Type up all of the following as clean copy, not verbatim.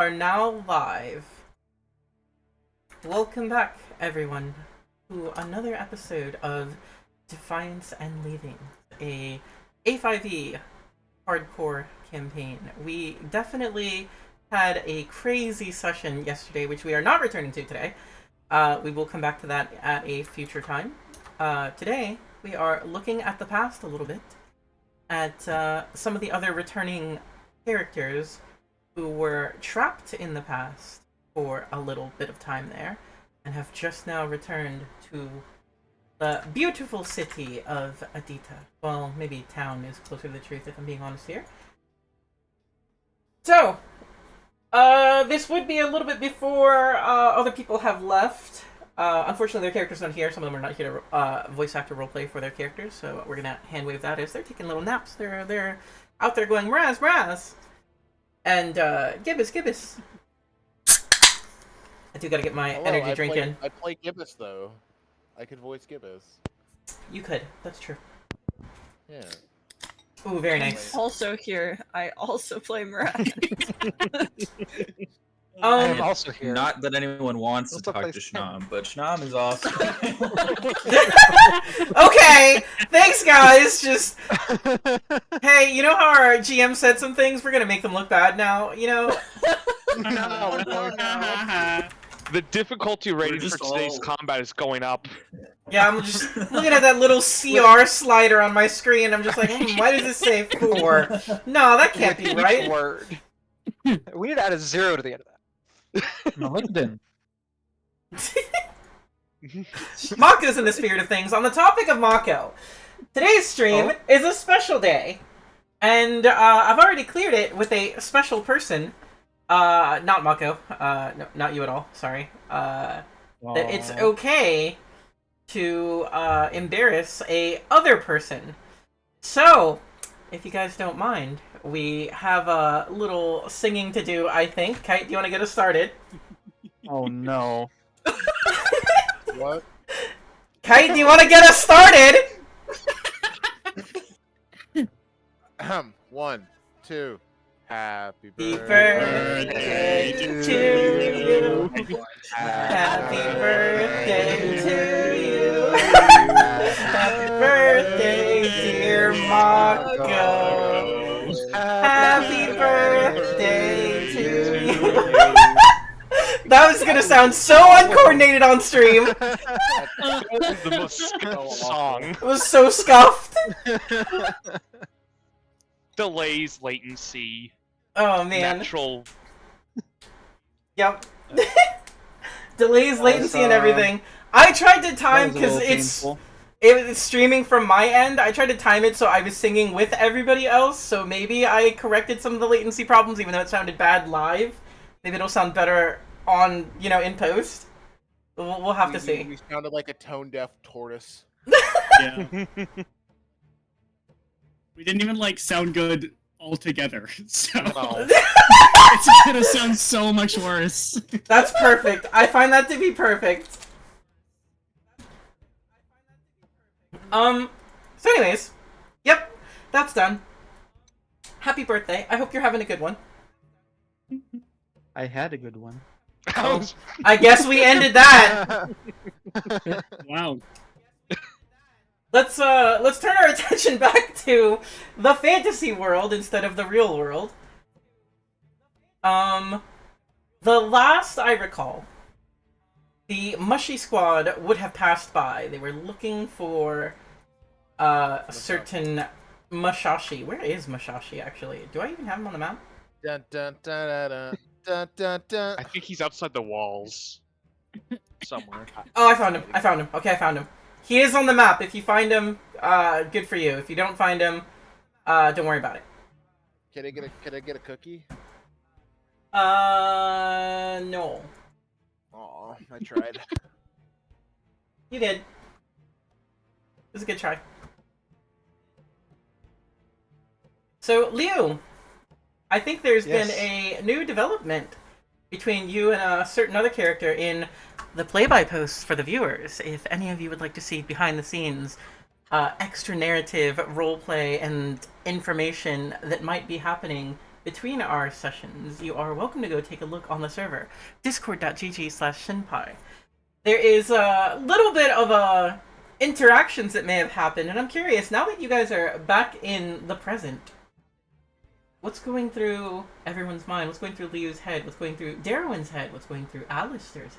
Are now live. Welcome back, everyone, to another episode of Defiance and Leaving, a A5E hardcore campaign. We definitely had a crazy session yesterday, which we are not returning to today. We will come back to that at a future time. Today, we are looking at the past a little bit, at some of the other returning characters who were trapped in the past for a little bit of time there, and have just now returned to the beautiful city of Adita. Well, maybe town is closer to the truth, if I'm being honest here. So, this would be a little bit before other people have left. Unfortunately, their characters aren't here. Some of them are not here to voice actor roleplay for their characters, so we're gonna hand wave that as they're taking little naps. They're out there going Mraz, Mraz, and Gibbous, Gibbous. I do gotta get my energy drink in. I play Gibbous though. I could voice Gibbous. You could. That's true. Yeah. Ooh, very nice. Also here, I also play Mirage. I am also here. Not that anyone wants to talk to Shnam, but Shnam is awesome. Okay, thanks guys. Just hey, you know how our GM said some things? We're gonna make them look bad now. You know. No. The difficulty rating for today's combat is going up. Yeah, I'm just looking at that little CR slider on my screen. I'm just like, why does it say 4? No, that can't be right. Word. We need to add a 0 to the end of that. LinkedIn. Mako's in the spirit of things. On the topic of Mako, today's stream is a special day. And I've already cleared it with a special person. Not Mako. No, not you at all. Sorry. That it's okay to embarrass a other person. So, if you guys don't mind, we have a little singing to do, I think. Kite, do you want to get us started? Oh no. What? Kite, do you want to get us started? 1, 2. Happy Happy birthday birthday to you. Happy birthday to you. Happy birthday, dear Mako. Happy birthday to you. That was gonna sound so uncoordinated on stream. The most scuffed song. It was so scuffed. Delays, latency, Oh man. natural. Yep. Delays, latency, and everything. I tried to time because it's streaming from my end. I tried to time it so I was singing with everybody else. So maybe I corrected some of the latency problems, even though it sounded bad live. Maybe it'll sound better on in post. We'll have to see. We sounded like a tone-deaf tortoise. Yeah. We didn't even sound good altogether, so No. it's gonna sound so much worse. That's perfect. I find that to be perfect. So anyways, yep, that's done. Happy birthday. I hope you're having a good one. I had a good one. Oh, I guess we ended that. Wow. Let's turn our attention back to the fantasy world instead of the real world. The last I recall, the Mushy Squad would have passed by. They were looking for a certain Mushashi. Where is Mushashi, actually? Do I even have him on the map? Dun, dun, dun, dun, dun, dun, dun. I think he's outside the walls. Somewhere. Oh, I found him. I found him. Okay, I found him. He is on the map. If you find him, good for you. If you don't find him, don't worry about it. Can I get a cookie? No. Aw, I tried. You did. It was a good try. So, Liu, I think there's been a new development between you and a certain other character in the play-by posts for the viewers. If any of you would like to see behind the scenes, extra narrative, roleplay, and information that might be happening between our sessions, you are welcome to go take a look on the server, discord.gg/Synppai. There is a little bit of interactions that may have happened, and I'm curious, now that you guys are back in the present, what's going through everyone's mind? What's going through Liu's head? What's going through Darwin's head? What's going through Alistair's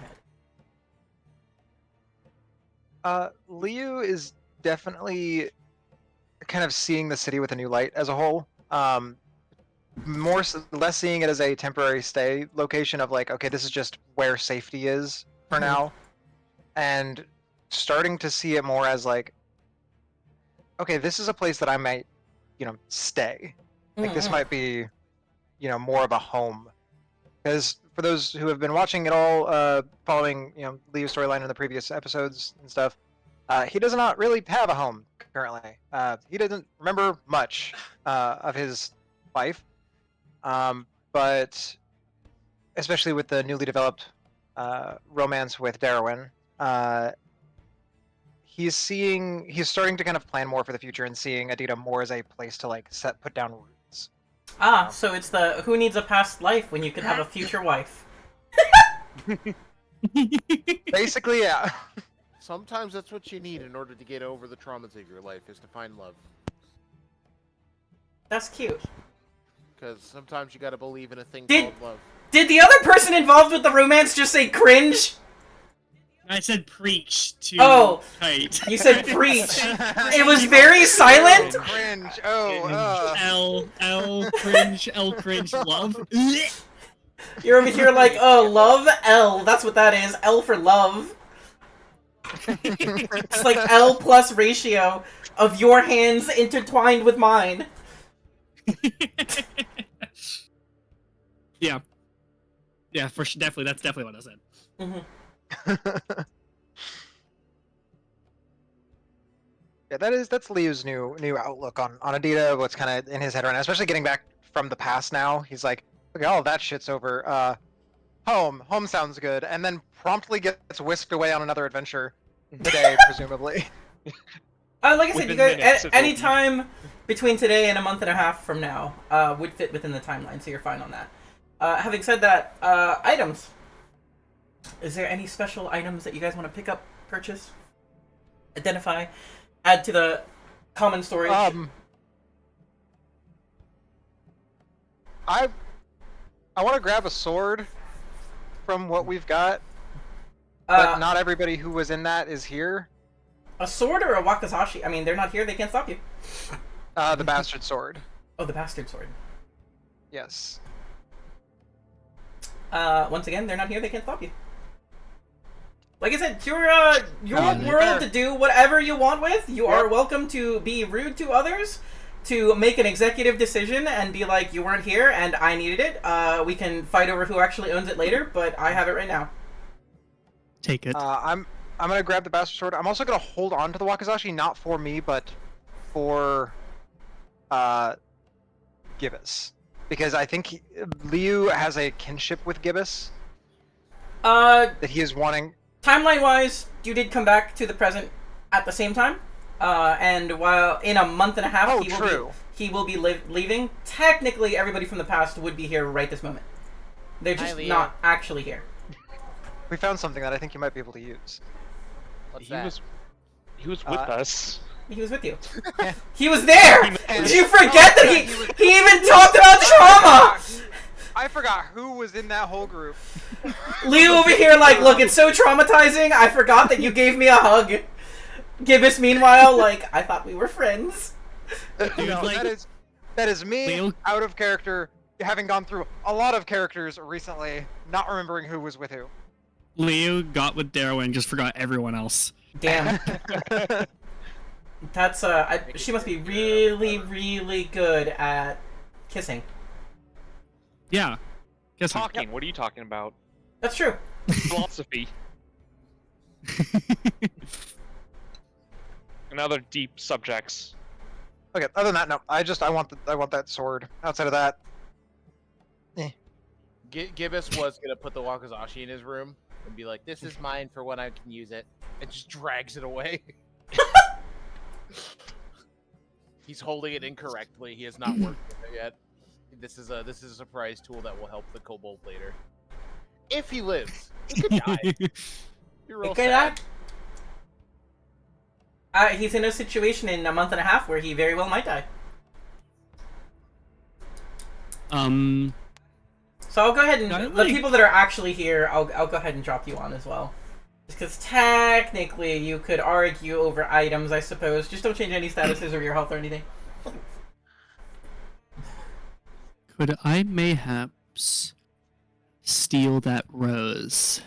head? Liu is definitely kind of seeing the city with a new light as a whole. Less seeing it as a temporary stay location of like, okay, this is just where safety is for now, and starting to see it more as like, okay, this is a place that I might, stay. Like this might be, more of a home. Because for those who have been watching it all, following, Liu's storyline in the previous episodes and stuff, he does not really have a home currently. He doesn't remember much of his life, but especially with the newly developed romance with Darwin, he's starting to kind of plan more for the future and seeing Adida more as a place to like put down roots. So it's the who needs a past life when you could have a future wife. Basically, yeah. Sometimes that's what you need in order to get over the traumas of your life, is to find love. That's cute. Because sometimes you gotta believe in a thing Did- called love. Did the other person involved with the romance just say cringe? I said preach to Oh. Kite. You said preach. It was very silent. Cringe. L cringe love. You're over here like, oh, love L. That's what that is. L for love. It's like L plus ratio of your hands intertwined with mine. Yeah. Yeah, definitely. That's definitely what I said. Yeah, that's Liu's new outlook on Adida, what's kind of in his head right now, especially getting back from the past now. He's like, okay, all that shit's over. Home sounds good, and then promptly gets whisked away on another adventure today, presumably. Like I said, Within you guys, minutes, it's any open. time between today and a month and a half from now would fit within the timeline, so you're fine on that. Having said that, items. Is there any special items that you guys want to pick up, purchase, identify, add to the common storage? I want to grab a sword from what we've got, but not everybody who was in that is here. A sword or a wakizashi? I mean, they're not here, they can't stop you. The bastard sword. Oh, the bastard sword. Yes. Once again, they're not here, they can't stop you. Like I said, your you world better- to do whatever you want with. You are welcome to be rude to others, to make an executive decision and be like, you weren't here and I needed it. We can fight over who actually owns it later, but I have it right now. Take it. I'm gonna grab the bastard sword. I'm also gonna hold on to the wakizashi, not for me, but for Gibbous, because I think Liu has a kinship with Gibbous that he is wanting. Timeline-wise, you did come back to the present at the same time, and while in a month and a half, he will be leaving. Technically, everybody from the past would be here right this moment. They're just not actually here. We found something that I think you might be able to use. What's He that? was with us. He was with you. He was there! And- Did you forget that he even talked about trauma? I forgot who was in that whole group. Leo over here like, look, it's so traumatizing, I forgot that you gave me a hug. Gibbous, meanwhile, like, I thought we were friends. No, like- that is me, Leo- out of character, having gone through a lot of characters recently, not remembering who was with who. Leo got with Darrow and just forgot everyone else. Damn. That's, she must be really, really good at kissing. Yeah. Guess Talking. What are you talking about? That's true. Philosophy and other deep subjects. Okay, other than that, no. I want that sword. Outside of that, Gibbous was gonna put the wakizashi in his room and be like, "This is mine for when I can use it," and just drags it away. He's holding it incorrectly. He has not worked with it yet. this is a surprise tool that will help the kobold later. If he lives, he could die. Be real Okay, sad. he's in a situation in a month and a half where he very well might die. So I'll go ahead and the people that are actually here, I'll go ahead and drop you on as well. Just because technically you could argue over items, I suppose. Just don't change any statuses or your health or anything. Could I mayhaps steal that rose?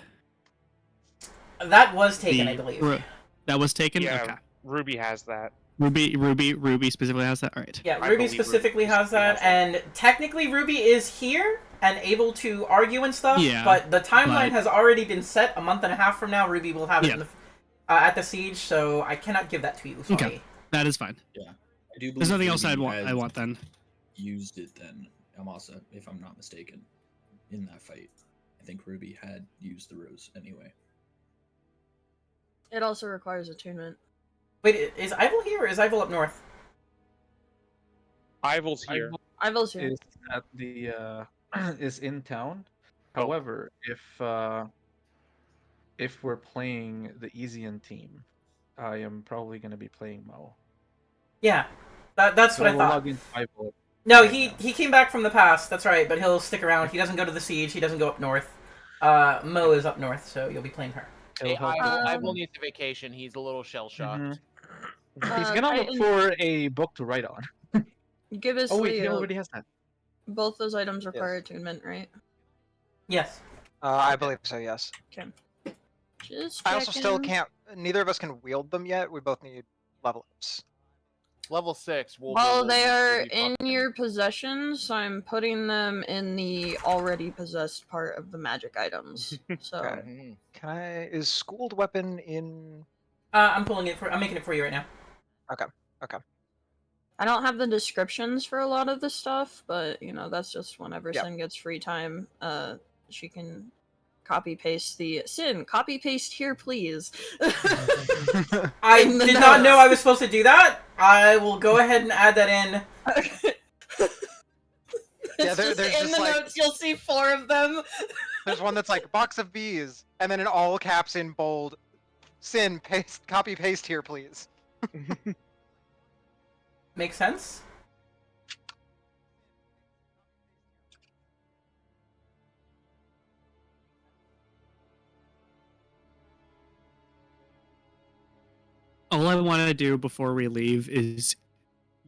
That was taken, I believe. That was taken? Yeah, Okay. Ruby has that. Ruby specifically has that? Alright. Yeah, I Ruby believe specifically Ruby has that, and technically Ruby is here and able to argue and stuff, Yeah, but the timeline but- has already been set. A month and a half from now, Ruby will have it Yeah. in the, at the siege, so I cannot give that to you, sorry. Okay. That is fine. I do There's nothing believe else I Ruby had want then. Used it then, Amasa, if I'm not mistaken, in that fight. I think Ruby had used the rose anyway. It also requires attunement. Wait, is Ivel here or is Ivel up north? Ivel's here. Ivel's here. Is at the is in town. Oh. However, if we're playing the Easian team, I am probably going to be playing Mo. Yeah, that's what I will thought. log into Ivel No, right he now. came back from the past, that's right, but he'll stick around. He doesn't go to the siege, he doesn't go up north. Mo is up north, so you'll be playing her. Hey, It'll help I with- will need a vacation. He's a little shell shocked. Mhm. He's gonna look Titan- for a book to write on. Give us Oh wait, he Leo. already has that. Both those items require attunement, right? Yes. I believe so, yes. Just I also still checking. can't. Neither of us can wield them yet. We both need level ups. Level 6. Well, they are will be in fucking- your possession, so I'm putting them in the already possessed part of the magic items. So Okay. Mhm. Can I? Is schooled weapon in? I'm making it for you right now. I don't have the descriptions for a lot of the stuff, but you know that's just whenever Yeah. Sin gets free time, she can copy paste the copy paste here, please. I In the did not know I notes. was supposed to do that. I will go ahead and add that in. Yeah, It's there's just in just the like- notes. You'll see 4 of them. There's one that's like box of bees, and then in all caps in bold, Sin paste copy paste here, please. Makes sense? All I want to do before we leave is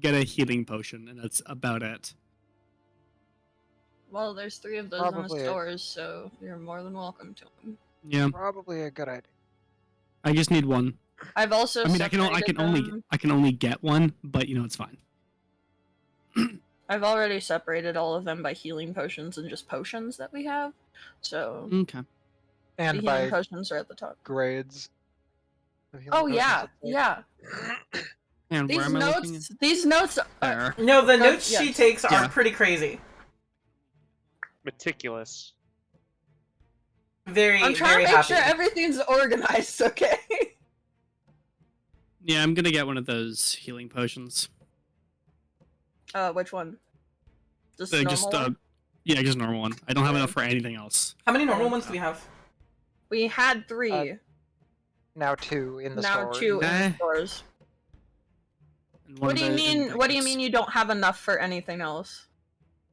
get a healing potion, and that's about it. Well, there's 3 of those in Probably the it. stores, so you're more than welcome to them. Yeah, Probably a good idea. I just need one. I've also I mean, I separated them. can only get one, but you know it's fine. I've already separated all of them by healing potions and just potions that we have. So Okay. the And healing by potions are at the top. grades. of healing Oh potions, yeah, it's like- yeah. And where These am I looking? notes are There. No, the Go- notes she yes. takes are Yeah. pretty crazy. Meticulous. Very, I'm trying very to make happy. sure everything's organized, okay? Yeah, I'm gonna get one of those healing potions. Which one? Just normal Just one? yeah, just normal one. I don't have enough for anything else. How many normal ones do we have? We had 3. Now 2 in the now store. 2 in Eh. the stores. And one What of do you those in mean? What do you packets. mean you don't have enough for anything else?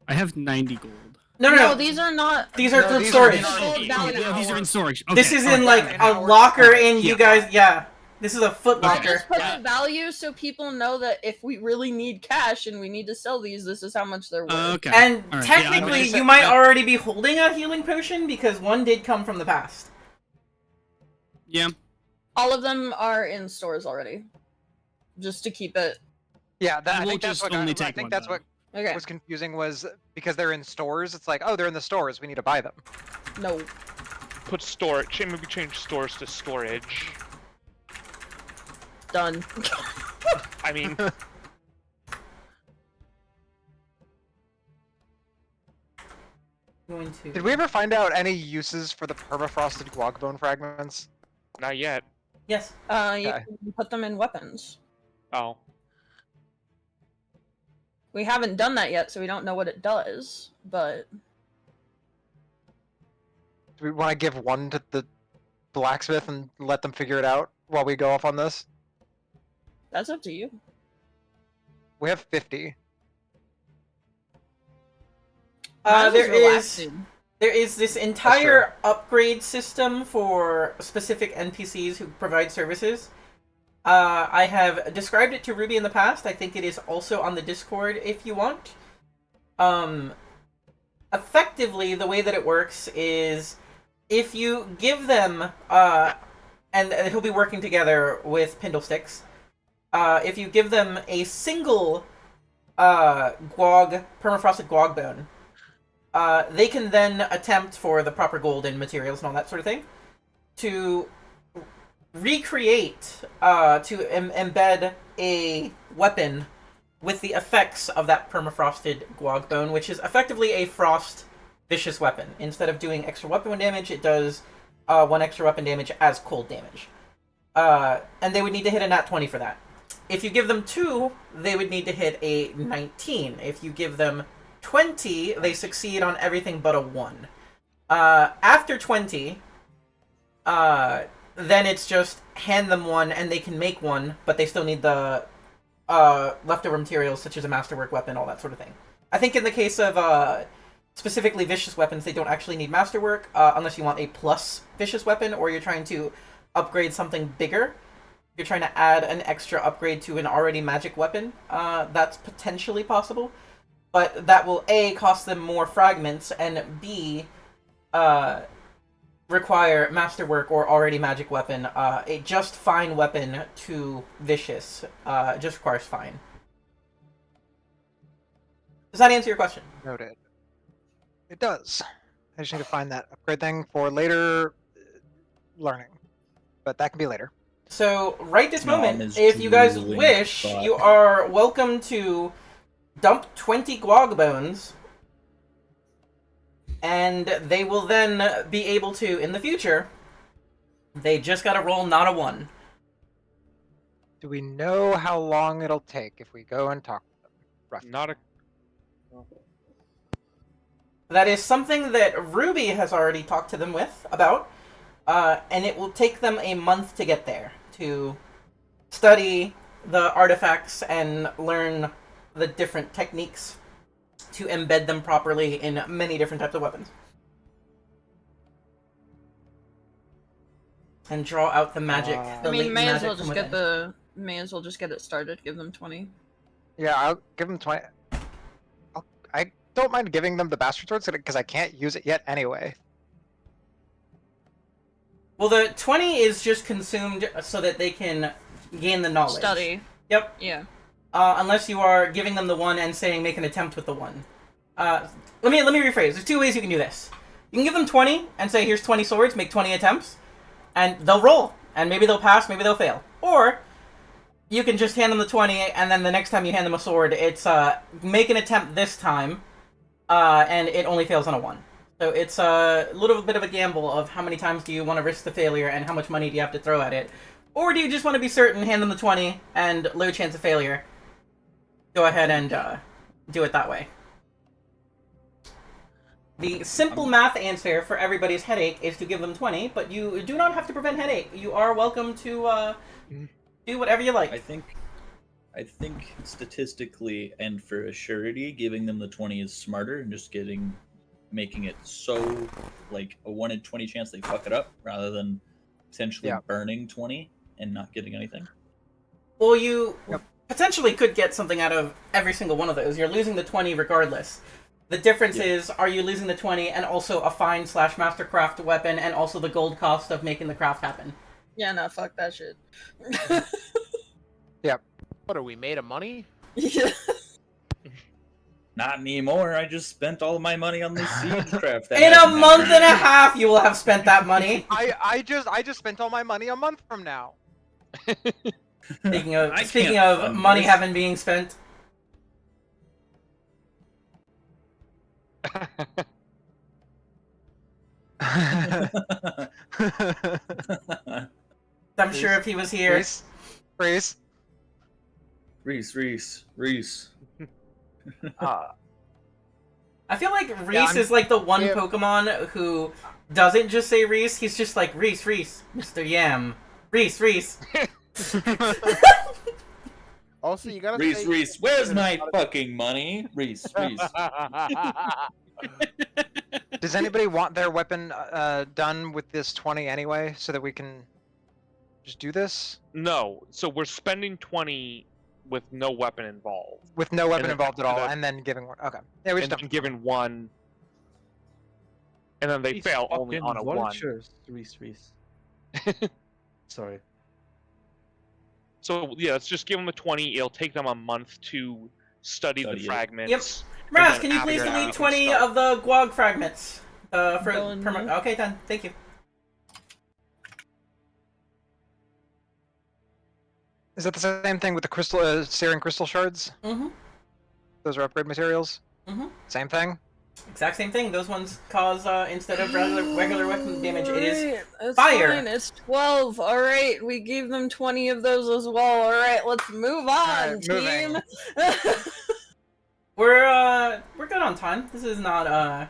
I have 90 gold. No. these are not. These are No, through these are storage. in Gold down an Yeah, these are hour. in storage. Okay. This is in alright. like an a hour. locker in you Yeah. guys. Yeah. This is a foot I locker. just put Yeah. the value so people know that if we really need cash and we need to sell these, this is how much they're worth. Okay. And Alright, yeah, technically, I'm gonna you might say- already be holding a healing potion because one did come from the past. Yeah. All of them are in stores already, just to keep it. Yeah, I I will think that's just what only I take think one, that's though. what Okay. was confusing was because they're in stores. It's like, oh, they're in the stores. We need to buy them. No. Put storage. Maybe change stores to storage. Done. I mean, Going to. Did we ever find out any uses for the permafrosted guac bone fragments? not yet. Yes. You Okay. can put them in weapons. Oh. We haven't done that yet, so we don't know what it does, but... Do we want to give one to the blacksmith and let them figure it out while we go off on this? That's up to you. We have 50. Might as well There relax, is dude. there is this entire upgrade system for specific NPCs who provide services. I have described it to Ruby in the past. I think it is also on the Discord if you want. Effectively, the way that it works is if you give them, and he'll be working together with Pindlesticks, if you give them a single permafrosted guag bone, they can then attempt, for the proper gold and materials and all that sort of thing, to recreate, embed a weapon with the effects of that permafrosted guag bone, which is effectively a frost vicious weapon. Instead of doing extra weapon damage, it does 1 extra weapon damage as cold damage. And they would need to hit a nat 20 for that. If you give them 2, they would need to hit a 19. If you give them 20, they succeed on everything but a 1. After 20, then it's just hand them 1 and they can make 1, but they still need the leftover materials such as a masterwork weapon, all that sort of thing. I think in the case of specifically vicious weapons, they don't actually need masterwork unless you want a plus vicious weapon or you're trying to upgrade something bigger. If you're trying to add an extra upgrade to an already magic weapon, that's potentially possible. But that will A, cost them more fragments, and B, require masterwork or already magic weapon. A just fine weapon to vicious just requires fine. Does that answer your question? Noted. It does. I just need to find that upgrade thing for later learning. But that can be later. So, right this Nom moment, is if you guys drooling wish, thought. you are welcome to dump 20 guag bones, and they will then be able to, in the future, they just gotta roll not a 1. Do we know how long it'll take if we go and talk to them? Roughly? Not a. That is something that Ruby has already talked to them about, and it will take them a month to get there, to study the artifacts and learn the different techniques to embed them properly in many different types of weapons. And draw out the magic. The I mean, latent may as magic well from just within. may as well just get it started. Give them 20. Yeah, I'll give them 20. I don't mind giving them the bastard swords because I can't use it yet anyway. Well, the 20 is just consumed so that they can gain the knowledge. Study. Yep. Yeah. Unless you are giving them the 1 and saying make an attempt with the 1. Let me rephrase. There's 2 ways you can do this. You can give them 20 and say here's 20 swords, make 20 attempts, and they'll roll, and maybe they'll pass, maybe they'll fail. Or you can just hand them the 20, and then the next time you hand them a sword, it's make an attempt this time, and it only fails on a 1. So it's a little bit of a gamble of how many times do you want to risk the failure and how much money do you have to throw at it. Or do you just want to be certain, hand them the 20, and low chance of failure, go ahead and do it that way. The simple math answer for everybody's headache is to give them 20, but you do not have to prevent headache. You are welcome to do whatever you like. I think statistically and for a surety, giving them the 20 is smarter and just making it so like a 1 in 20 chance they fuck it up rather than potentially burning 20 and not getting anything. Well, you potentially could get something out of every single one of those. You're losing the 20 regardless. The difference is, are you losing the 20 and also a fine / mastercraft weapon and also the gold cost of making the craft happen? Yeah, no, fuck that shit. What are we made of money? Yeah. Not anymore. I just spent all my money on this siege craft. that In a hasn't month happened. and a half, you will have spent that money. I just spent all my money a month from now. Speaking I of can't fund money this. having being spent, I'm sure if he was here, Reese. Reese. I feel like Reese is like the one Pokemon who doesn't just say Reese. He's just like Reese, Mr. Yam, Reese. Also, you gotta Reese, where's my fucking money? Reese. Does anybody want their weapon done with this 20 anyway, so that we can just do this? No, so we're spending 20 with no weapon involved. With no weapon then- involved at and all, then- and then giving one. Okay. Yeah, we just And then giving one, and then they These fail only fucking on a one. vultures, Reese. Sorry. So yeah, let's just give them a 20. It'll take them a month to study the Study it. fragments. Yep. and Raz, then can you after please that, we delete can 20 start. of the Guag fragments? Done. Okay, done. Thank you. Is that the same thing with the crystal, searing crystal shards? Mm-hmm. Those are upgrade materials. Mm-hmm. Same thing. Exact same thing. Those ones cause instead of regular weapon damage, it is Alright, that's fire. Fine. It's 12. Alright, we gave them 20 of those as well. Alright, let's move on, Alright, moving. team. We're good on time. This is not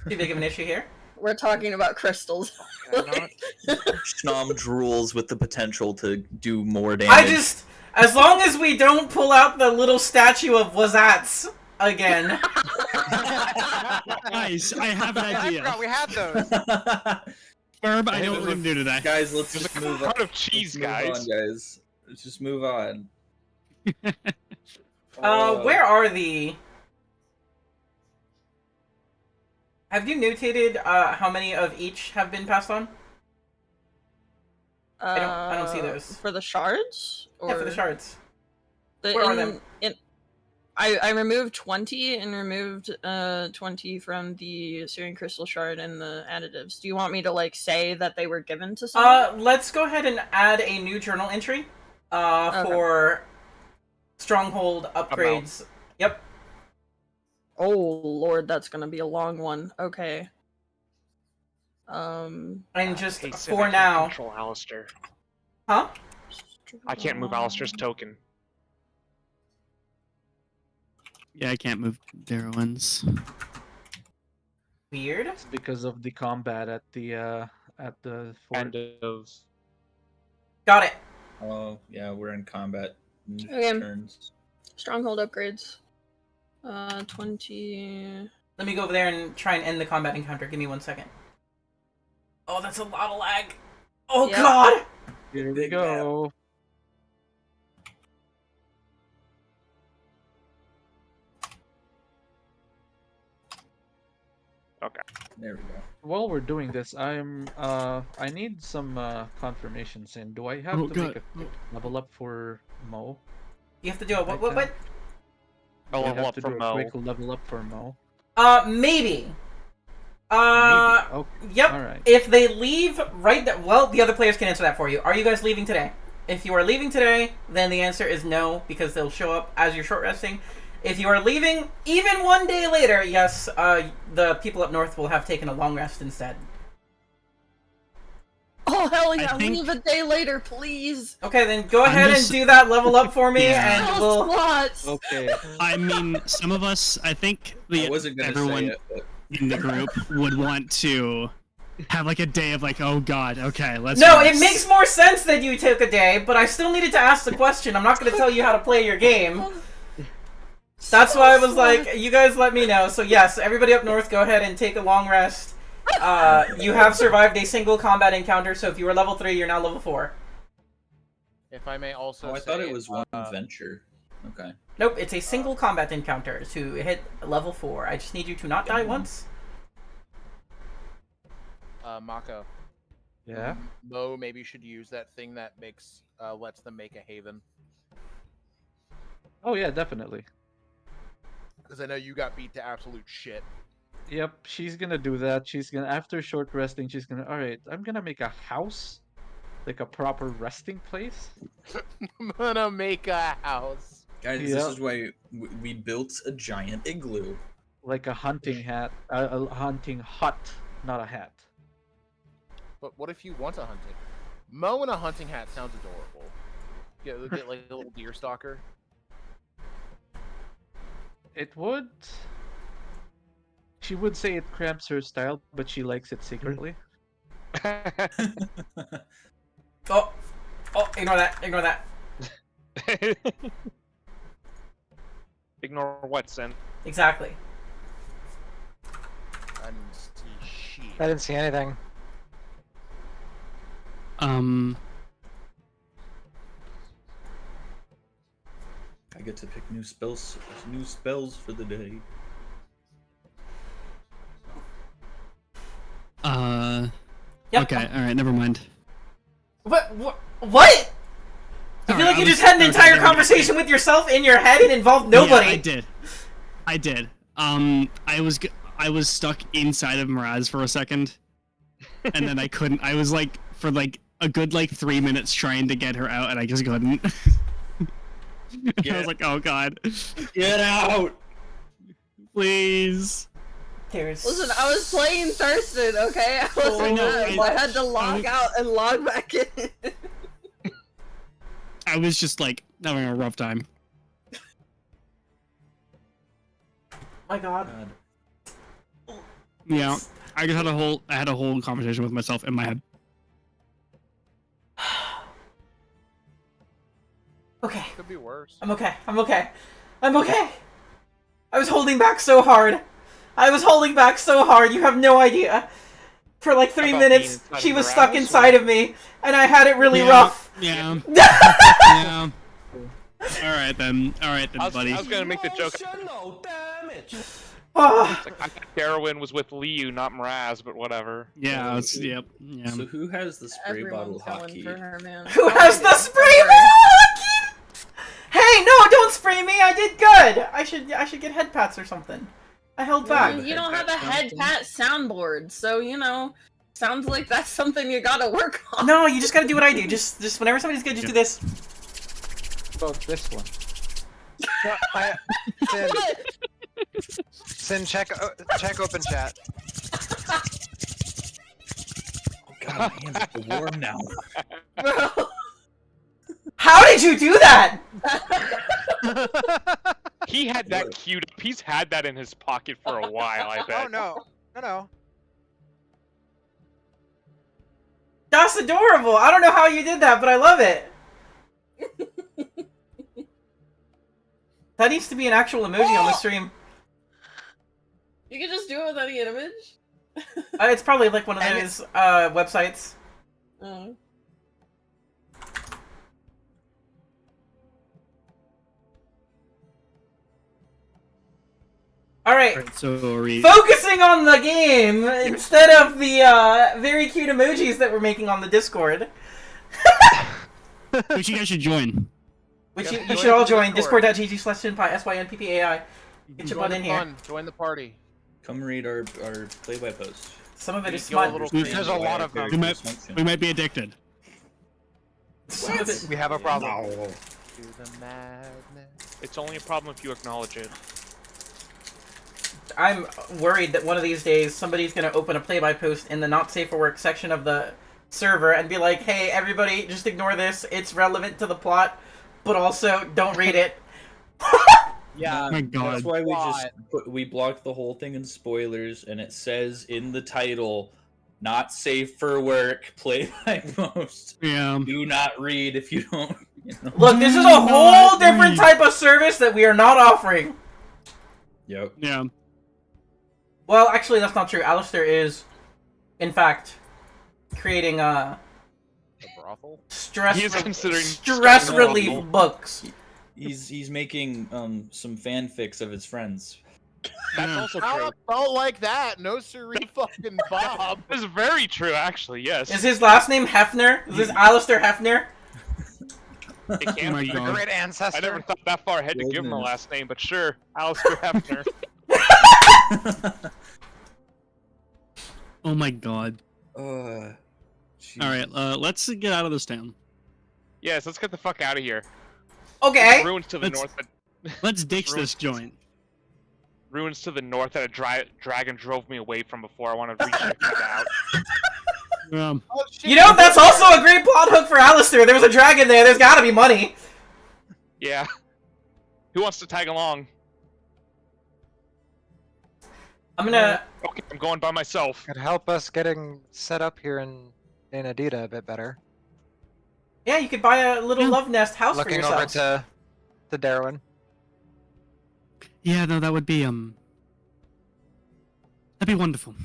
too big of an issue here. We're talking about crystals. Schnom drools with the potential to do more damage. As long as we don't pull out the little statue of Wazats again. Nice. I have an I idea. forgot we had those. Herb, I know what we're gonna do today. Guys, let's There's just a move on. cut of cheese, Let's move guys. on, guys. Let's just move on. Where are the... Have you notated how many of each have been passed on? I don't see those. For the shards? Yeah, for the shards. The, Where are them? I removed 20 and removed 20 from the Searing Crystal Shard and the additives. Do you want me to like say that they were given to someone? Let's go ahead and add a new journal entry for stronghold upgrades. Yep. Oh lord, that's gonna be a long one. Okay. And just Hey, Sid, for I can't now. control Alistair. Huh? I can't move Alistair's token. Yeah, I can't move Darwin's. Weird. It's because of the combat at the fort. End of. Got it. Oh, yeah, we're in combat Okay. turns. Stronghold upgrades. 20. Let me go over there and try and end the combat encounter. Give me 1 second. Oh, that's a lot of lag. Oh, Yep. God! Here we Big go. There we go. While we're doing this, I need some confirmations in. Do I have Oh, to God. make a quick level up for Mo? You have to do a what? I'll Do I level have up to for do a Mo. quick level up for Mo? Maybe. Maybe. Okay. Yep. Alright. If they leave right there, well, the other players can answer that for you. Are you guys leaving today? If you are leaving today, then the answer is no, because they'll show up as you're short resting. If you are leaving even 1 day later, yes, the people up north will have taken a long rest instead. Oh hell yeah! think- Leave a day later, please. Okay, then go I'm ahead just- and do that level up for me, Yeah. and we'll... What? Okay. I mean, some of us, I think I wasn't gonna everyone say it, but in the group would want to have like a day of like, oh god, okay, let's. No, it rest. makes more sense that you took a day, but I still needed to ask the question. I'm not going to tell you how to play your game. That's why I was like, you guys let me know. So yes, everybody up north, go ahead and take a long rest. You have survived a single combat encounter, so if you were level 3, you're now level 4. If I may also I say, thought it was one venture. Okay. Nope, it's a single combat encounter to hit level 4. I just need you to not die once. Mako. Yeah. Mo maybe should use that thing that makes lets them make a haven. Oh yeah, definitely. Because I know you got beat to absolute shit. Yep, she's gonna do that. She's gonna, after short resting, she's gonna, alright, I'm gonna make a house. Like a proper resting place. I'm gonna make a house. Guys, Yeah. this is why we built a giant igloo. Like a hunting hat. A hunting hut, not a hat. But what if you want a hunting? Mo in a hunting hat sounds adorable. Get like a little deer stalker. It would. She would say it cramps her style, but she likes it secretly. Oh, ignore that. Ignore that. Ignore what, Sin? Exactly. I didn't see shit. I didn't see anything. I get to pick new spells for the day. Yep. Okay, alright, never mind. What? What? I feel like you just had an entire conversation with yourself in your head and involved nobody. Yeah, I did. I was stuck inside of Miraz for a second, and then I couldn't. I was like for like a good 3 minutes trying to get her out, and I just couldn't. I was like, oh god, Get out! please. Listen, I was playing Thurston, okay? I wasn't good. I had to log out and log back in. I was just like having a rough time. My God. Yeah, I just had a whole conversation with myself in my head. Okay. Could be worse. I'm okay. I'm okay. I'm okay. I was holding back so hard. You have no idea. For like 3 About minutes, being inside she of was your stuck house, inside of me, and I had it really Yeah. rough. Yeah. Yeah. All right then, buddy. I was gonna make the joke. Ah. Like, I thought Darwin was with Liu, not Mraz, but whatever. Yeah, yep. Yeah. So who has the spray bottle Everyone's going hockey? for her, man. Who has the spray bottle? Hey, no, don't spray me. I did good. I should get head pats or something. I held back. You don't have a head pat soundboard, so sounds like that's something you gotta work on. No, you just gotta do what I do. Just whenever somebody's good, just do this. About this one. Sin, check open chat. Oh god, my hands are warm now. Bro. How did you do that? He had that queued up. He's had that in his pocket for a while, I bet. Oh no. That's adorable. I don't know how you did that, but I love it. That needs to be an actual emoji on the stream. You can just do it with any image. It's probably like one of those websites. Oh. Alright, Alright, so are we... focusing on the game instead of the very cute emojis that we're making on the Discord. Which you guys should join. Which you should all join. Discord.gg/Synppai, SYNPPAI. Get your butt in here. Fun. Join the party. Come read our play-by post. Some of it is Go a smut. little There's a lot of them. We might be addicted. Some of it... We have a problem. To the madness. It's only a problem if you acknowledge it. I'm worried that one of these days somebody's gonna open a play-by post in the not safe for work section of the server and be like, hey, everybody, just ignore this. It's relevant to the plot, but also don't read it. Yeah. Oh my god. That's why we blocked the whole thing in spoilers, and it says in the title, "Not safe for work." Play-by post. Yeah. Do not read if you don't. Look, this is a whole different type of service that we are not offering. Yep. Yeah. Well, actually, that's not true. Alistair is, in fact, creating A brothel? stress He is considering stress starting a relief brothel. books. He's making some fanfics of his friends. That's also How true. about like that? No siree fucking Bob. That's very true, actually, yes. Is his last name Hefner? Is this Alistair Hefner? It Oh can my be. god. Great ancestor. I never thought that far ahead to give him a last name, but sure. Alistair Hefner. Oh my god. Jesus. Alright, let's get out of this town. Yes, let's get the fuck out of here. Okay. Ruins to the Let's- north. Let's ditch this joint. Ruins to the north that a dragon drove me away from before. I want to recheck that out. Oh, shit, You know, that's also a great plot hook for Alistair. There was a dragon there. There's gotta be money. Yeah. Who wants to tag along? I'm gonna. Okay, I'm going by myself. Could help us getting set up here in Adida a bit better. Yeah, you could buy a little Yeah. love nest house for Looking over yourselves. to Darwin. Yeah, no, that would be that'd be wonderful.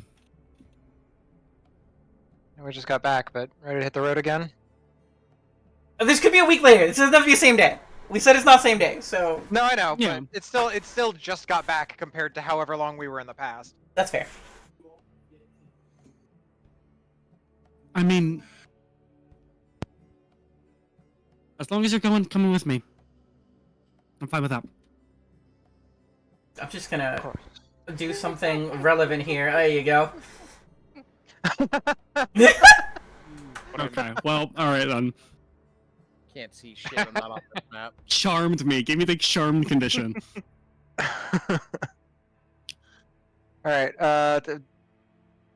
We just got back, but ready to hit the road again? This could be a week later. This doesn't have to be the same day. We said it's not same day, so No, I know, Yeah. but it's still just got back compared to however long we were in the past. that's fair. I mean, as long as you're coming with me, I'm fine with that. I'm just gonna do something relevant here. There you go. Okay, well, all right then. Can't see shit. I'm not on this map. Charmed me. Give me the charmed condition. Alright, take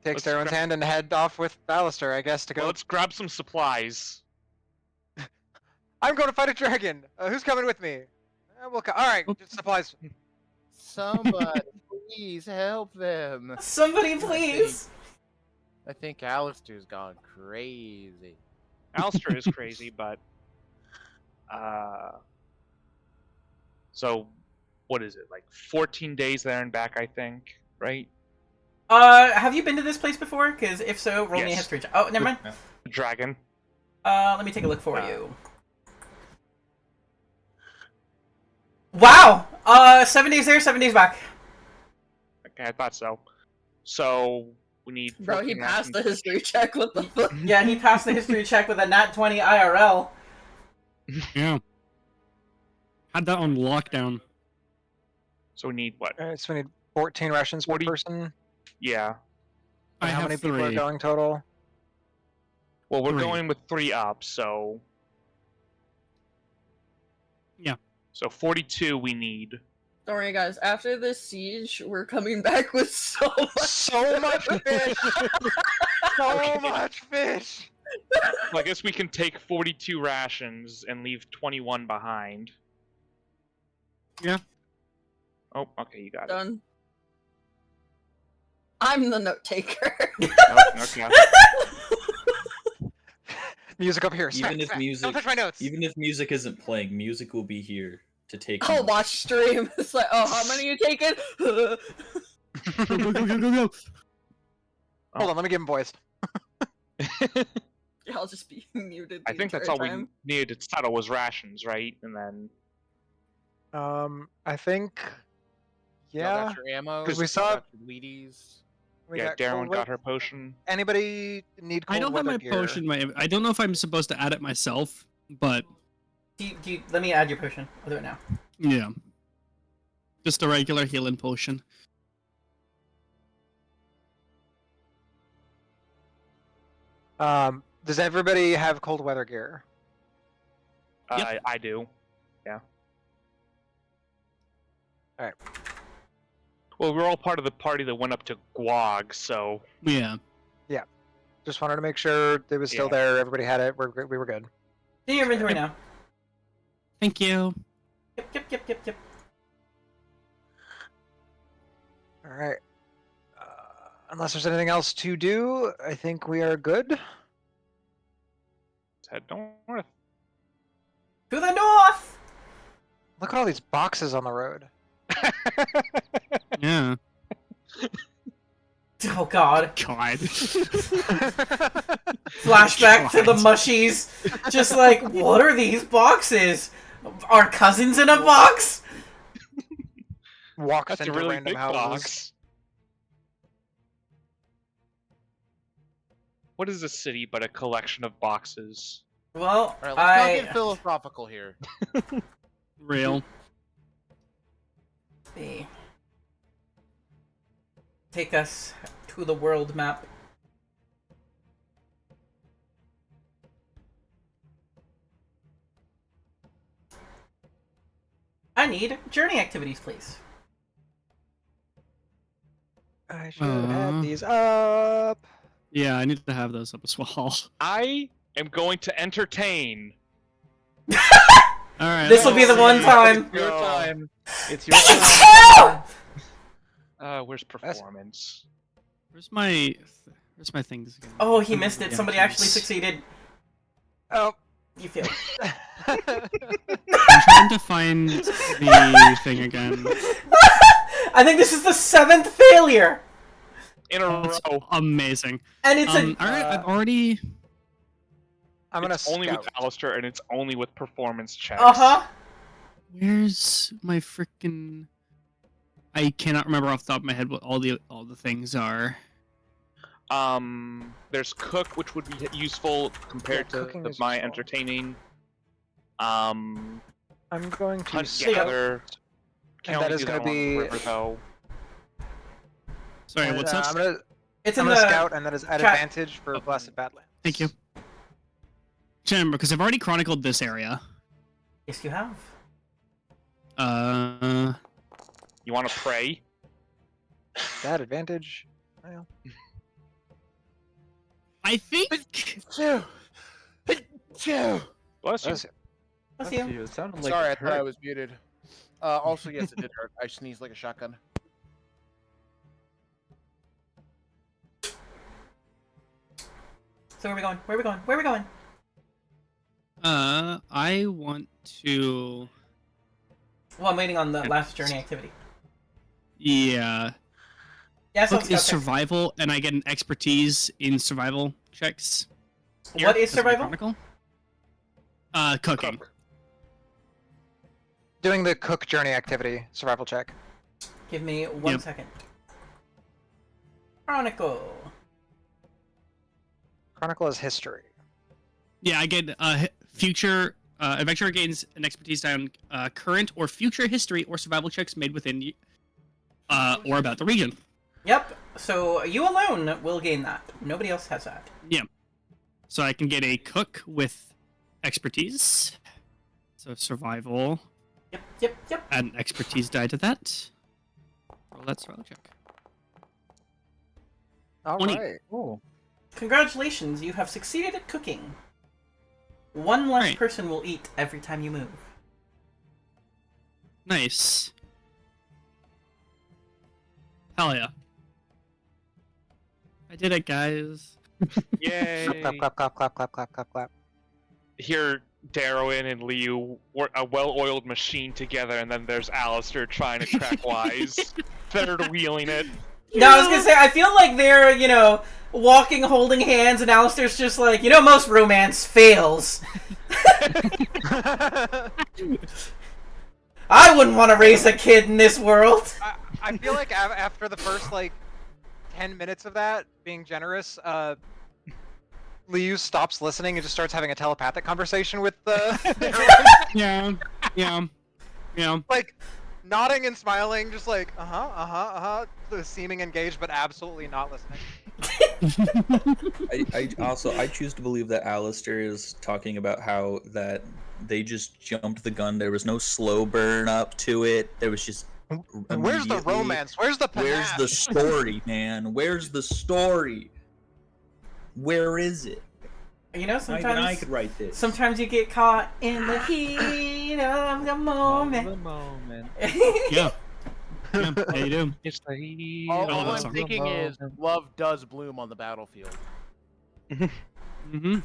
Let's Darwin's grab- hand and head off with Alistair, I guess, to go. Well, let's grab some supplies. I'm going to fight a dragon! Who's coming with me? Alright, just supplies. Somebody, please help them. Somebody, please. I think Alistair's gone crazy. Alistair is crazy, but so what is it, like 14 days there and back, I think, right? Have you been to this place before? Because if so, roll me a Yes. history check. Oh, never mind. Dragon. Let me take a look for you. Wow. 7 days there, 7 days back. Okay, I thought so. So we need. Bro, he 14 passed the rations. history check. What the fuck? Yeah, he passed the history check with a nat 20 IRL. Yeah. Had that on lockdown. So we need what? Alright, so we need 14 rations per 40. person. Yeah. I And how have many people are 3. going total? Well, we're 3. going with 3 up, so. Yeah. So 42 we need. Don't worry, guys. After this siege, we're coming back with so much. So much fish! So Okay. much fish! Well, I guess we can take 42 rations and leave 21 behind. Yeah. Oh, okay, you got it. Done. I'm the note taker. Oh, okay. Music up here. Even smack, if smack. music, Don't touch my notes. even if music isn't playing, music will be here to take. I'll notes. watch stream. It's like, oh, how many you taking? Go, go, go, go, go, go. Hold on, let me give him voice. I'll just be muted. I the think that's entire all time. we needed to settle was rations, right? And then I think. Y'all Yeah. got your ammo. 'Cause we y'all saw- got your Wheaties. We yeah, got Darren cold got weather- her potion. Anybody need cold I don't have weather my gear? potion. I don't know if I'm supposed to add it myself, but Let me add your potion. I'll do it now. yeah. Just a regular healing potion. Does everybody have cold weather gear? Yep. I do. Yeah. Alright. Well, we're all part of the party that went up to Guag, so Yeah. Just wanted to make sure it was still Yeah. there. Everybody had it. We were good. In your inventory now. Thank you. Yep. All right. Unless there's anything else to do, I think we are good. let's head north. To the north! Look at all these boxes on the road. Yeah. Oh god. God. Flashback to the God. mushies. Just like, what are these boxes? Are cousins in a box? Walks That's a into really random big houses. box. What is a city but a collection of boxes? Well, All right, let's not get philosophical here. Real. see. Take us to the world map. I need journey activities, please. I should have Uh. these up. Yeah, I need to have those up as well. I am going to entertain. All right. This will be the one time. Your time. It's your Make it time. true! Where's performance? Where's my things again? Oh, he missed it. Yeah, Somebody jeez. actually succeeded. Oh. You failed. I'm trying to find the thing again. I think this is the 7th failure, In a That's row. amazing. and it's Alright, I've already. I'm gonna It's only with scout. Alistair, and it's only with performance checks. Where's my freaking? I cannot remember off the top of my head what all the things are. There's cook, which would be useful compared Yeah, to cooking is my useful. entertaining. I'm going to Hunt scout. gather. Can And that only is do gonna along the be. river, though. Sorry, And, what's up? It's I'm in gonna the scout, and that is at chat. advantage for Oh. Blessed Badlands. Thank you. Remember, because I've already chronicled this area. Yes, you have. You want to pray? That advantage. Well, I think. Bless you. that's That's That's you. you. It sounded like Sorry, it I thought I hurt. was muted. Also, yes, it did hurt. I sneezed like a shotgun. So where are we going? Where are we going? Where are we going? I want to. Well, I'm waiting on the last journey activity. Yeah. Yeah, so Look, is survival, and I get an expertise in survival checks. What is As my survival? chronicle. Cooking. Cook. doing the cook journey activity survival check. Give me 1 Yep. second. Chronicle. Chronicle is history. Yeah, I get future. Adventurer gains an expertise die on current or future history or survival checks made within or about the region. Yep. So you alone will gain that. Nobody else has that. Yeah. So I can get a cook with expertise. So survival. Yep. Add an expertise die to that. Roll that survival check. All 20. right. Oh, Congratulations, you have succeeded at cooking. One less Right. person will eat every time you move. Nice. Hell yeah. I did it, guys. Yay! Clap, clap, clap, clap, clap, clap, clap, clap. Here, Darwin and Liu were a well-oiled machine together, and then there's Alistair trying to track Wise, third wheeling it. No, I was gonna say, I feel like they're, walking, holding hands, and Alistair's just like, most romance fails. I wouldn't want to raise a kid in this world. I feel like after the first 10 minutes of that, being generous, Liu stops listening and just starts having a telepathic conversation with the Yeah. like nodding and smiling, just like seeming engaged but absolutely not listening. I choose to believe that Alistair is talking about how that they just jumped the gun. There was no slow burn up to it. There was just Where's the immediately- romance? Where's the Where's panache? the story, man? Where's the story? Where is it? Even I Sometimes could write this. sometimes you get caught in the heat of the moment. Yeah. Yeah, you do. It's the All Oh, I'm that's a- thinking is love does bloom on the battlefield. Mm-hmm.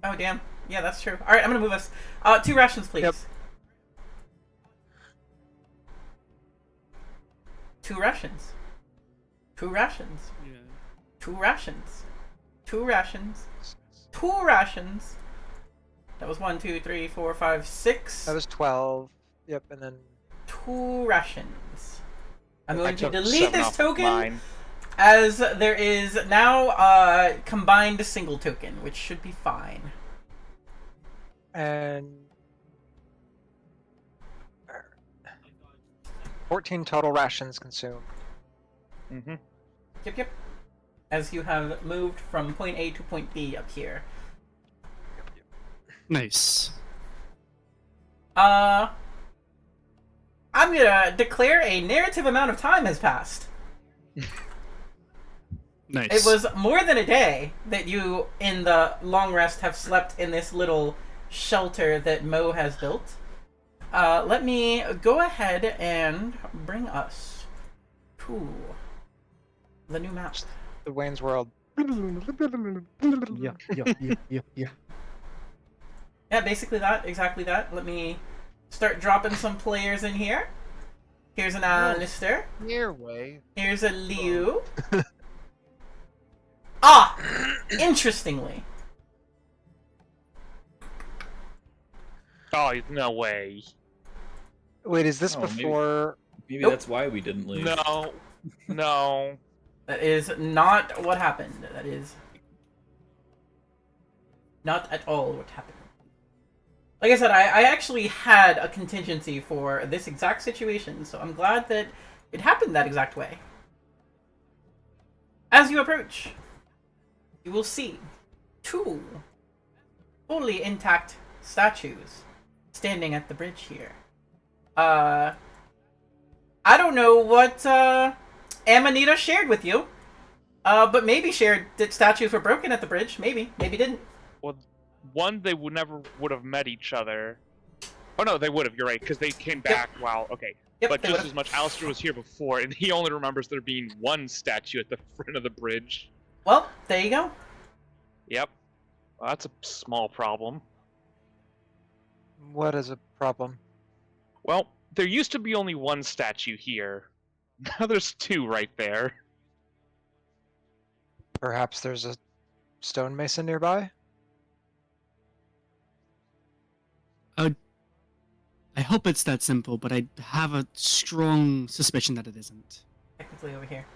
Oh, damn. Yeah, that's true. Alright, I'm gonna move us. 2 rations, please. Yep. 2 rations. 2 rations. Yeah. 2 rations. 2 rations. 2 rations. That was 1, 2, 3, 4, 5, 6. That was 12. Yep, and then 2 rations. I'm I going to took delete 7 this off of token mine. as there is now combined single token, which should be fine. and 14 total rations consumed. Mm-hmm. Yep. As you have moved from point A to point B up here. Nice. I'm gonna declare a narrative amount of time has passed. Nice. It was more than a day that you, in the long rest, have slept in this little shelter that Mo has built. Let me go ahead and bring us to the new map. The Wayne's World. Yeah, yeah, yeah, yeah, yeah. Yeah, basically that. Exactly that. Let me start dropping some players in here. Here's an Alistair. Your way. Here's a Liu. Ah! Interestingly. Oh, no way. Wait, is this Oh, maybe- before? Maybe Nope. that's why we didn't leave. No. No. That is not what happened. That is not at all what happened. Like I said, I actually had a contingency for this exact situation, so I'm glad that it happened that exact way. As you approach, you will see two fully intact statues standing at the bridge here. I don't know what Amanita shared with you, but maybe shared that statues were broken at the bridge. Maybe didn't. Well, one, they would never would have met each other. Oh no, they would have. You're right, because they came back. Wow. Okay. Yep, But they just would've. as much, Alistair was here before, and he only remembers there being one statue at the front of the bridge. Well, there you go. Yep. Well, that's a small problem. What is a problem? Well, there used to be only one statue here. Now there's two right there. Perhaps there's a stonemason nearby? I hope it's that simple, but I have a strong suspicion that it isn't. Technically over here.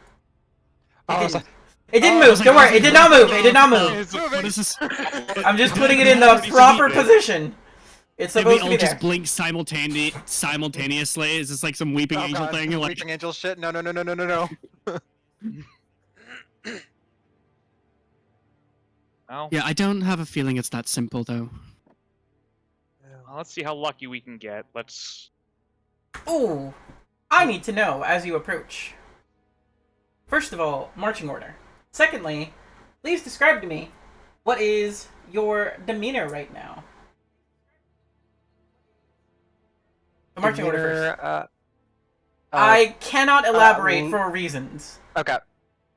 Oh, I was didn't- like, It didn't I move. was like, Don't I was worry. It like, did not move. It did not move. It's What is this? I'm just putting it in the proper position. It's Did we supposed to all be just there. blink simultaneously? Is this like some weeping oh angel God, thing? Like, weeping angel shit. No, no, no, no, no, no, no. Well, yeah, I don't have a feeling it's that simple though. let's see how lucky we can get. Let's. Ooh, I need to know as you approach. First of all, marching order. Secondly, please describe to me what is your demeanor right now. The marching order first. Demeanor, I cannot elaborate l- for reasons. Okay.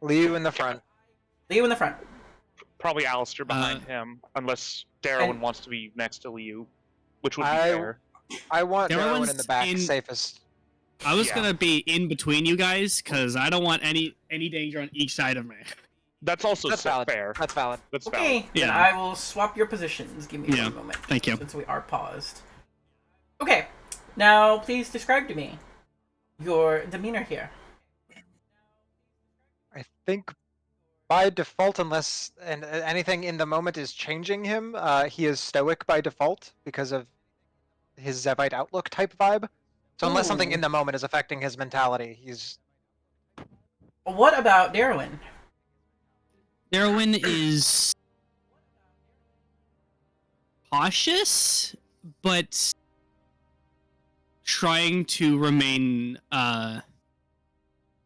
Liu in the front. Liu in the front. Probably Alistair behind him, unless Darwin and- wants to be next to Liu, which would be I- fair. I want Darwin in Darwin's the back, in- safest. I was Yeah. gonna be in between you guys because I don't want any danger on each side of me. That's also That's valid. fair. That's valid. That's Okay, valid. then Yeah. I will swap your positions. Give me Yeah, one moment. thank you. Since we are paused. Okay, now please describe to me your demeanor here. I think by default, unless anything in the moment is changing him, he is stoic by default because of his Zevite outlook type vibe. So unless something Ooh. in the moment is affecting his mentality, he's What about Darwin? Darwin is cautious, but trying to remain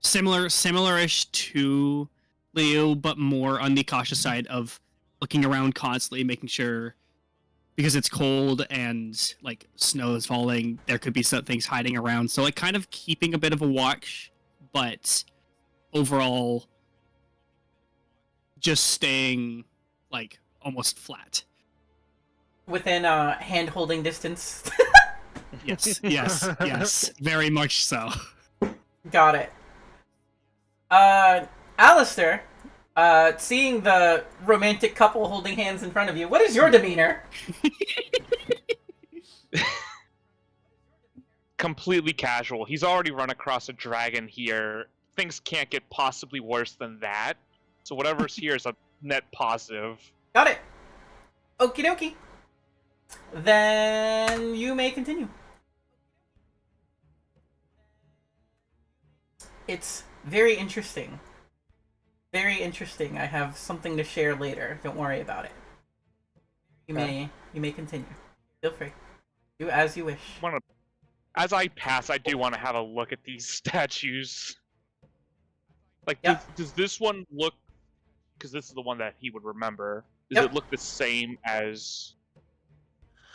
similar-ish to Leo, but more on the cautious side of looking around constantly, making sure, because it's cold and like snow is falling, there could be some things hiding around. So like kind of keeping a bit of a watch, but overall just staying like almost flat. Within hand holding distance. Yes, yes, yes, very much so. Got it. Alistair, seeing the romantic couple holding hands in front of you, what is your demeanor? Completely casual. He's already run across a dragon here. Things can't get possibly worse than that. So whatever's here is a net positive. Got it. Okie dokie. Then you may continue. It's very interesting. Very interesting. I have something to share later. Don't worry about it. You may continue. Feel free. Do as you wish. As I pass, I do want to have a look at these statues. Like, Yeah. does this one look... Because this is the one that he would remember. Does Yep. it look the same as...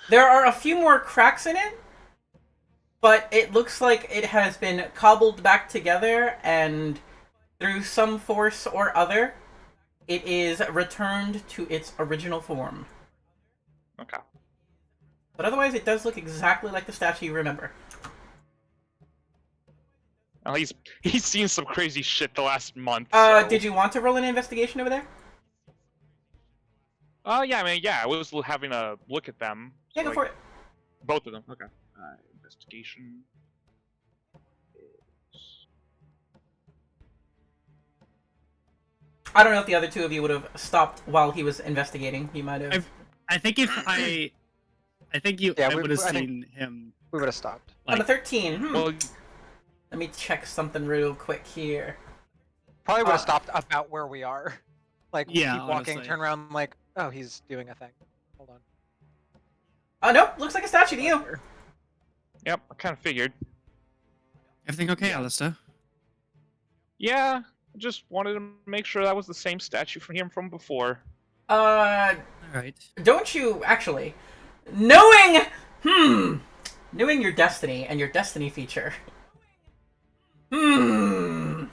There are a few more cracks in it, but it looks like it has been cobbled back together, and through some force or other, it is returned to its original form. Okay. But otherwise, it does look exactly like the statue you remember. Well, he's seen some crazy shit the last month. So. Did you want to roll an investigation over there? Yeah, I mean, yeah, I was having a look at them. Yeah, so, go for it. Both of them. Okay. Investigation. I don't know if the other two of you would have stopped while he was investigating. You might have. I think if I think you. Yeah, I we- would have I think- seen him. We would have stopped. On a Like, 13. Well, Let me check something real quick here. Probably would have stopped about where we are. Like, Yeah, keep walking, honestly. turn around, like, oh, he's doing a thing. Hold on. Nope, looks like a statue to you. yep, I kind of figured. everything okay, Alistair? Yeah, I just wanted to make sure that was the same statue from him from before. All right. Don't you actually? Knowing your destiny and your destiny feature. A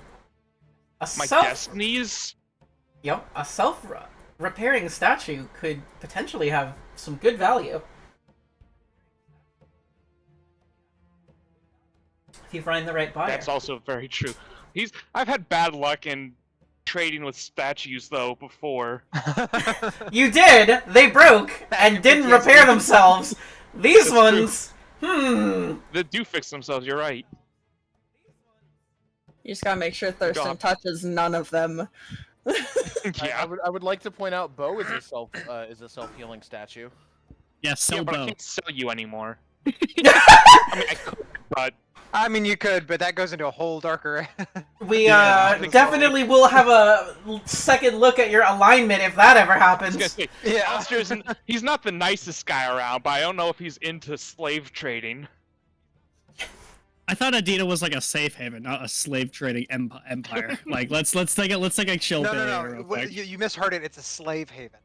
My self destinies? Yep, a self-repairing statue could potentially have some good value. If you find the right buyer. That's also very true. I've had bad luck in trading with statues though before. You did! They broke and didn't repair themselves! These That's ones, They do fix themselves, you're right. You just gotta make sure Thurston God. touches none of them. Yeah, I would like to point out Bo is a self-healing statue. Yeah, yeah, so but I bow. can't sell you anymore. I mean, I could, but I mean, you could, but that goes into a whole darker. we Yeah. definitely will have a second look at your alignment if that ever I was gonna happens. say, Yeah. Alistair he's not the nicest guy around, but I don't know if he's into slave trading. I thought Adina was like a safe haven, not a slave trading empire. Like, let's take a chill No, pill no, here no. real quick. You misheard it. It's a slave haven.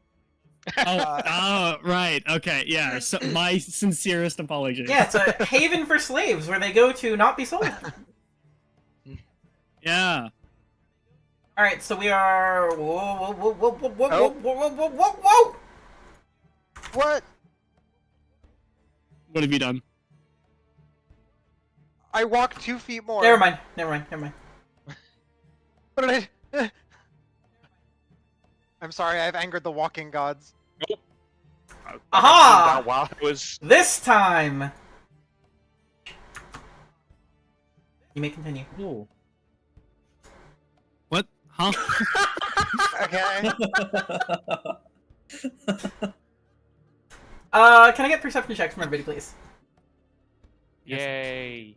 Oh, right. Okay, yeah. So my sincerest apologies. Yeah, it's a haven for slaves where they go to not be sold. Yeah. Alright, so we are. Whoa, whoa, whoa, whoa, whoa, whoa, Oh. whoa, whoa, whoa, whoa, whoa! What? What have you done? I walked 2 feet more. Never mind, never mind, never mind. What did I? I'm sorry. I've angered the walking gods. Aha! While I was This time! You may continue. Oh. What? Huh? Okay. Can I get perception checks from everybody, please? yay.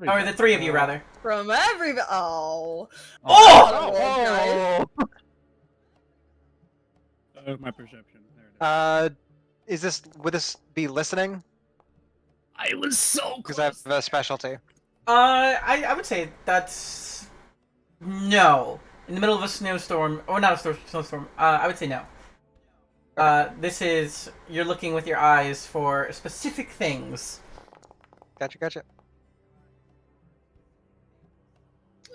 Or the three of you, rather. From everybody. Oh. Oh! My perception. There it is. Would this be listening? I was so Because I have a specialty. I would say that's... No. In the middle of a snowstorm, or not a snowstorm, I would say no. This is, you're looking with your eyes for specific things. Gotcha. Get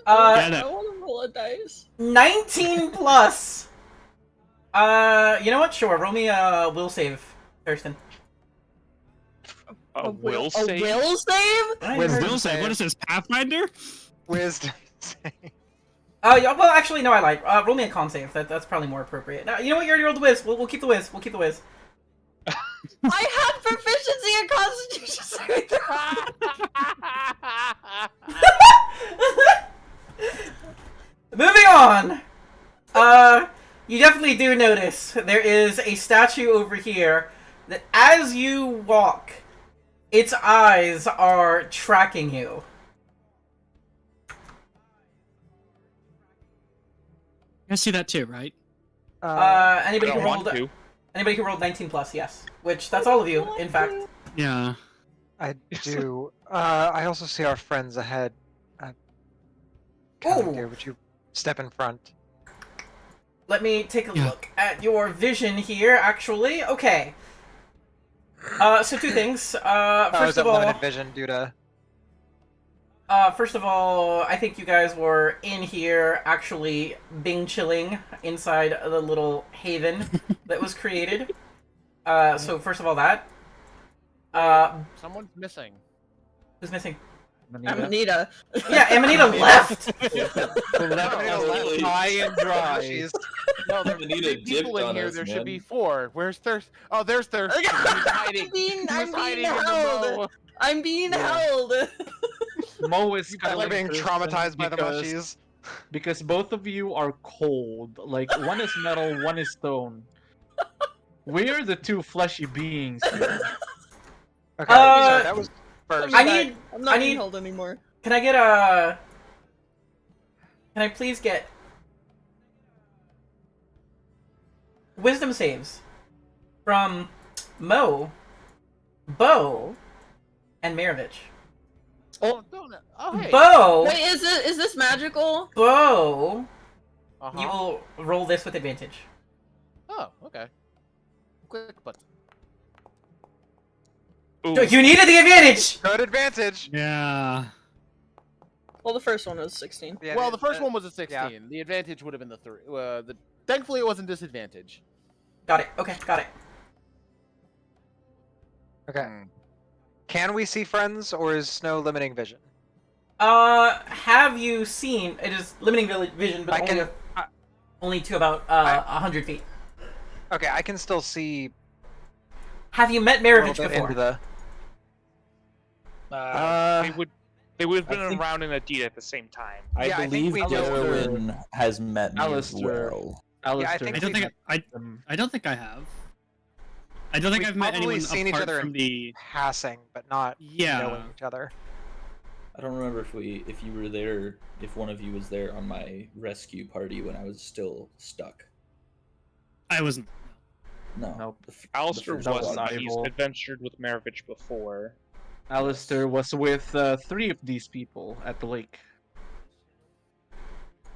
I it. want to roll a dice. 19 plus! You know what? Sure, roll me a will save, Thurston. A will A save? will save? I Wisdom. heard- Will say, what is this, Pathfinder? Wisdom. Yeah, well, actually, no, I lied. Roll me a con save. That's probably more appropriate. No, you know what? You already rolled the whiz. We'll keep the whiz. We'll keep the whiz. I have proficiency in Constitution saving Moving on. You definitely do notice there is a statue over here that, as you walk, its eyes are tracking you. I see that too, right? Anybody I who don't want rolled to. anybody who rolled 19 plus, yes. Which that's all of you, in fact. Yeah. I do. I also see our friends ahead. Dear, would you step in front? Let me take a Yeah. look at your vision here, actually. Okay. So two things. Oh, First is that of all, limited vision due to? First of all, I think you guys were in here actually bing chilling inside the little haven that was created. So first of all, that. Someone's missing. Who's missing? Amanita. Yeah, Amanita left. High and dry. She's No, there's Amanita 3 people dipped in on here. us, There should man. be 4. Where's Thirst? Oh, there's Thirst. He was hiding. He I'm was being hiding in the held. mow. I'm being Yeah. held. Mo is We're kind being traumatized by the because, mushies. because both of you are cold. Like one is metal, one is stone. We're the two fleshy beings here. Okay, Uh, so that was first. I need. I'm not I being need. held anymore. Can I get a? Can I please get wisdom saves from Mo, Bo, and Maravich? Oh, don't. Oh, hey. Bo, Wait, is this magical? Bo, Uh-huh. you will roll this with advantage. Oh, okay. Quick button. Ooh. You needed the advantage. Good advantage. Yeah. Well, the first one was 16. Yeah, Well, the first one was a 16. yeah. The advantage would have been the 3. Thankfully, it wasn't disadvantage. Got it. Okay, got it. Okay. Hmm. Can we see friends, or is snow limiting vision? Have you seen? It is limiting vision, but I only, can- only to about 100 feet. Okay, I can still see Have you met a little Maravich bit before? into the. They would have I been think- around in a deed at the same time. I Yeah, I think believe we just- Darwin has met me as Alistair. well. Alistair, think I don't think um, I don't think I have. I don't think We've I've met probably anyone seen each apart other from in- the. Passing, but not Yeah. knowing each other. I don't remember if you were there, if one of you was there on my rescue party when I was still stuck. I wasn't. No. Nope. Alistair first one was, was but he's Ivo. adventured with Maravich before. Alistair was with 3 of these people at the lake.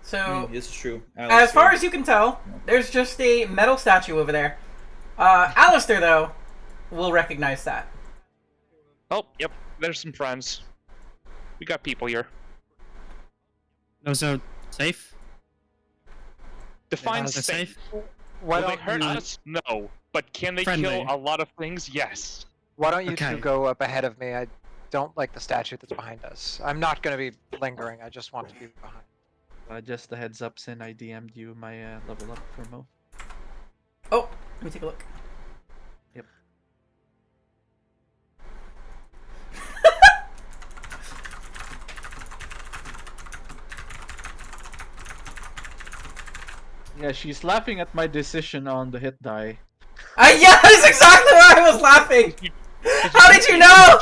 So, This is true. as far as you can tell, there's just a metal statue over there. Alistair, though, will recognize that. Oh, yep. There's some friends. We got people here. Those are safe. Define They're safe. safe. Why Will they don't hurt you? us? No. But can they Friendly. kill a lot of things? Yes. Why don't you Okay. two go up ahead of me? I don't like the statue that's behind us. I'm not going to be lingering. I just want to be behind. Just a heads up, Sin, I DM'd you my level up for Mo. Oh, let me take a look. Yep. Yeah, she's laughing at my decision on the hit die. Yeah, that's exactly why I was laughing. How did you know?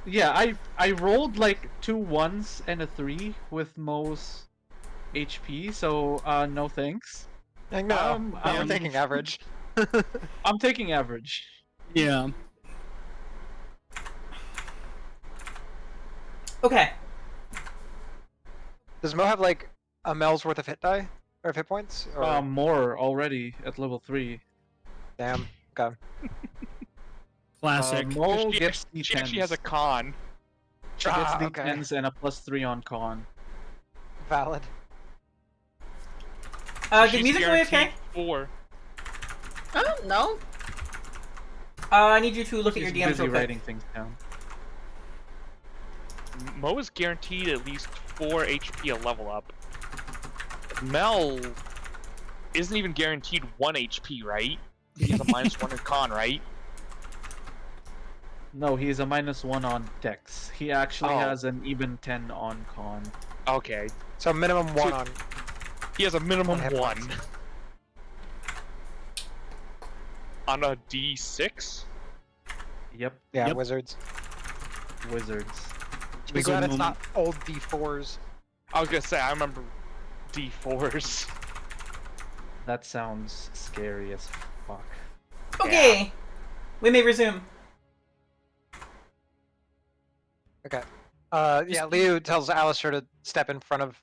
Yeah, I rolled like 2 1s and a 3 with Mo's HP, so no thanks. Like, no, I'm um, taking average. I'm taking average. Yeah. Okay. Does Mo have like a Mel's worth of hit die or of hit points? Or... More already at level 3. Damn. Okay. Classic. Mo She gets She actually has a D10s. con. She gets Ah, okay. D10s and a +3 on con. Valid. Did She's music go AFK? guaranteed 4. Oh, no. I need you to look She's at your DMs busy real quick. writing things down. Mo is guaranteed at least 4 HP a level up. Mel isn't even guaranteed 1 HP, right? He has a -1 in con, right? No, he's a -1 on Dex. He actually Oh. has an even 10 on con. Okay. So minimum one So- on. He has a minimum hit 1. points. On a D6? Yep, Yeah, Yep. wizards. wizards. Be glad it's Wizard not old D4s. I was gonna say, I remember D4s. That sounds scary as fuck. Okay. We may resume. Okay. Yeah, Liu tells Alistair to step in front of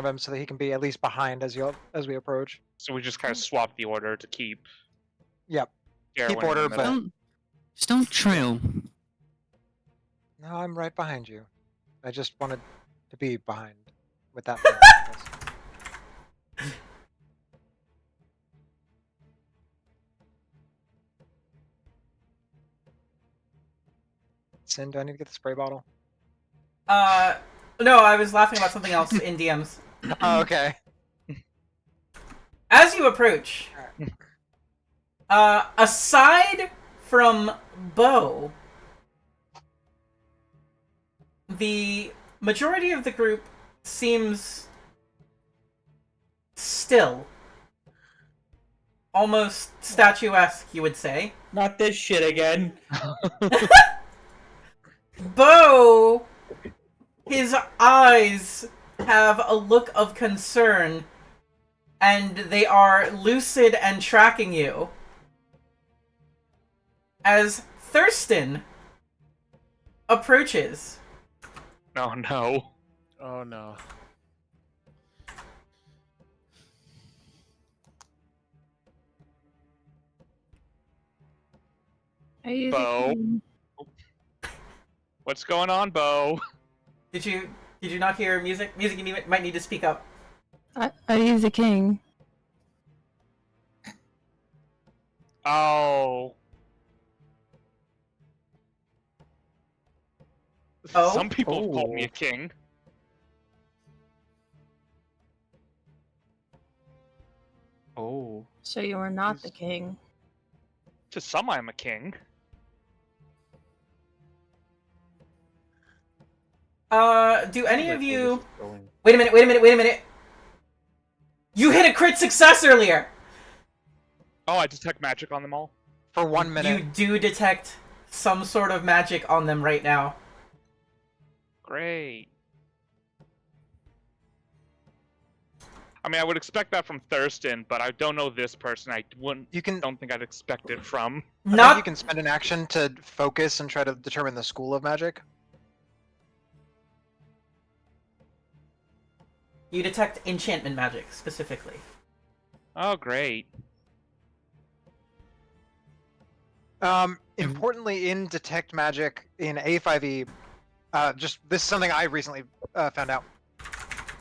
him so that he can be at least behind as we approach. So we just kind of swap the order to keep. Yep. Darwin Keep in order, the but- middle. Just don't trail. No, I'm right behind you. I just wanted to be behind with that thing. I guess. Sin, do I need to get the spray bottle? No, I was laughing about something else in DMs. Oh, okay. As you approach, aside from Bo, the majority of the group seems still. Almost statuesque, you would say. Not this shit again. Bo, his eyes have a look of concern, and they are lucid and tracking you. As Thurston approaches. Oh no. Oh no. Are you Bo. What's going on, Bo? Did you not hear music? Music, you might need to speak up. Are you the king? Oh. Oh? Some people have called me a Oh. king. Oh. So you are not the king. To some, I'm a king. Do any of you... Wait a minute. You hit a crit success earlier! Oh, I detect magic on them all? For 1 minute. You do detect some sort of magic on them right now. Great. I mean, I would expect that from Thurston, but I don't know this person. I don't think I'd expect it from. I think you can spend an action to focus and try to determine the school of magic. You detect enchantment magic, specifically. Oh, great. Importantly, in detect magic in A5E, just this is something I recently found out.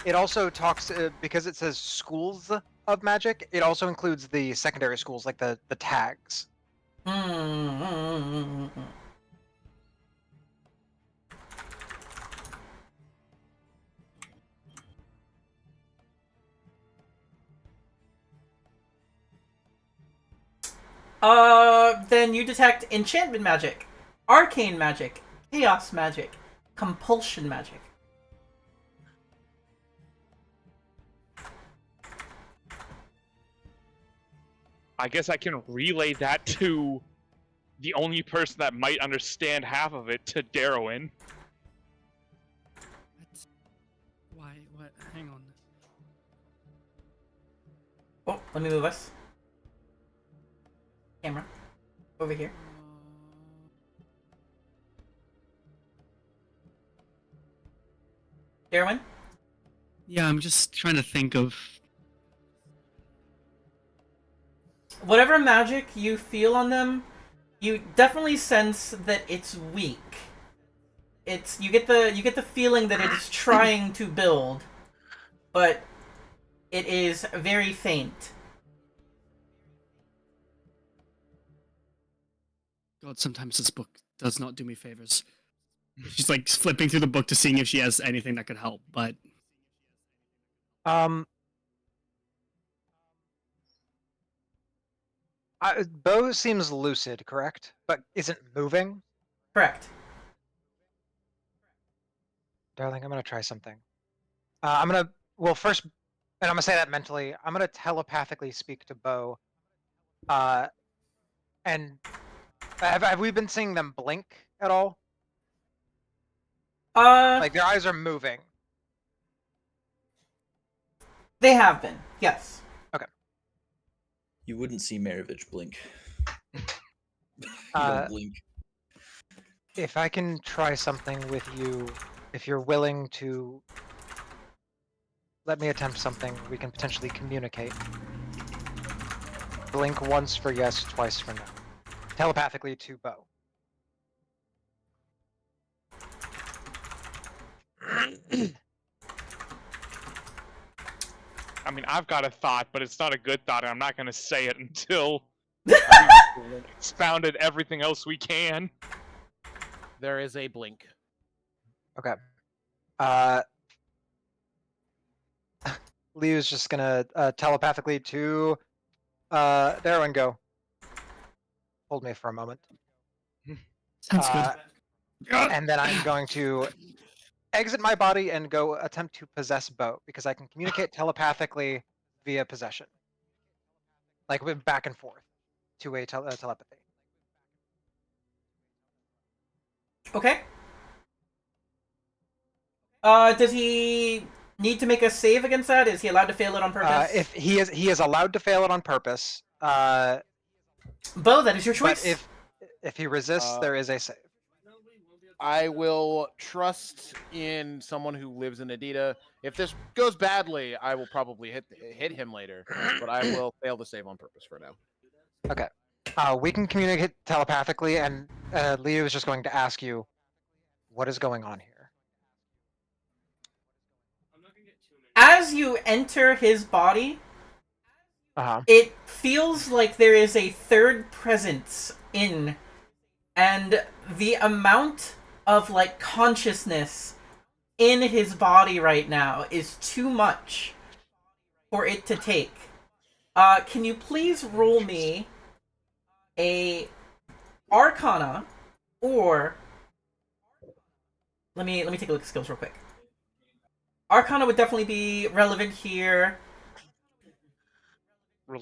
It also talks because it says schools of magic. It also includes the secondary schools, like the tags. Then you detect enchantment magic, arcane magic, chaos magic, compulsion magic. I guess I can relay that to the only person that might understand half of it, to Darwin. Why? What? Hang on. Oh, let me move us. Camera. Over here. Darwin? Yeah, I'm just trying to think of. Whatever magic you feel on them, you definitely sense that it's weak. You get the feeling that it is trying to build, but it is very faint. God, sometimes this book does not do me favors. She's like flipping through the book to seeing if she has anything that could help, but Bo seems lucid, correct? But isn't moving? Correct. Darling, I'm gonna try something. First, and I'm gonna say that mentally, I'm gonna telepathically speak to Bo. And have we been seeing them blink at all? Like their eyes are moving. They have been, yes. Okay. You wouldn't see Maravich blink. You don't blink. If I can try something with you, if you're willing to let me attempt something, we can potentially communicate. Blink once for yes, twice for no. Telepathically to Bo. I mean, I've got a thought, but it's not a good thought, and I'm not going to say it until we've expounded everything else we can. There is a blink. Okay. Liu's just gonna telepathically to there and go. Hold me for a moment. Sounds good. And then I'm going to exit my body and go attempt to possess Bo because I can communicate telepathically via possession, like with back and forth, two-way telepathy. Okay. Does he need to make a save against that? Is he allowed to fail it on purpose? If he is allowed to fail it on purpose. Bo, that is your choice. But if he resists, there is a save. I will trust in someone who lives in Adida. If this goes badly, I will probably hit him later, but I will fail to save on purpose for now. Okay. We can communicate telepathically, and Liu is just going to ask you, what is going on here? As you enter his body, it feels like there is a third presence in, and the amount of like consciousness in his body right now is too much for it to take. Can you please roll me a Arcana, or let me take a look at skills real quick. Arcana would definitely be relevant here.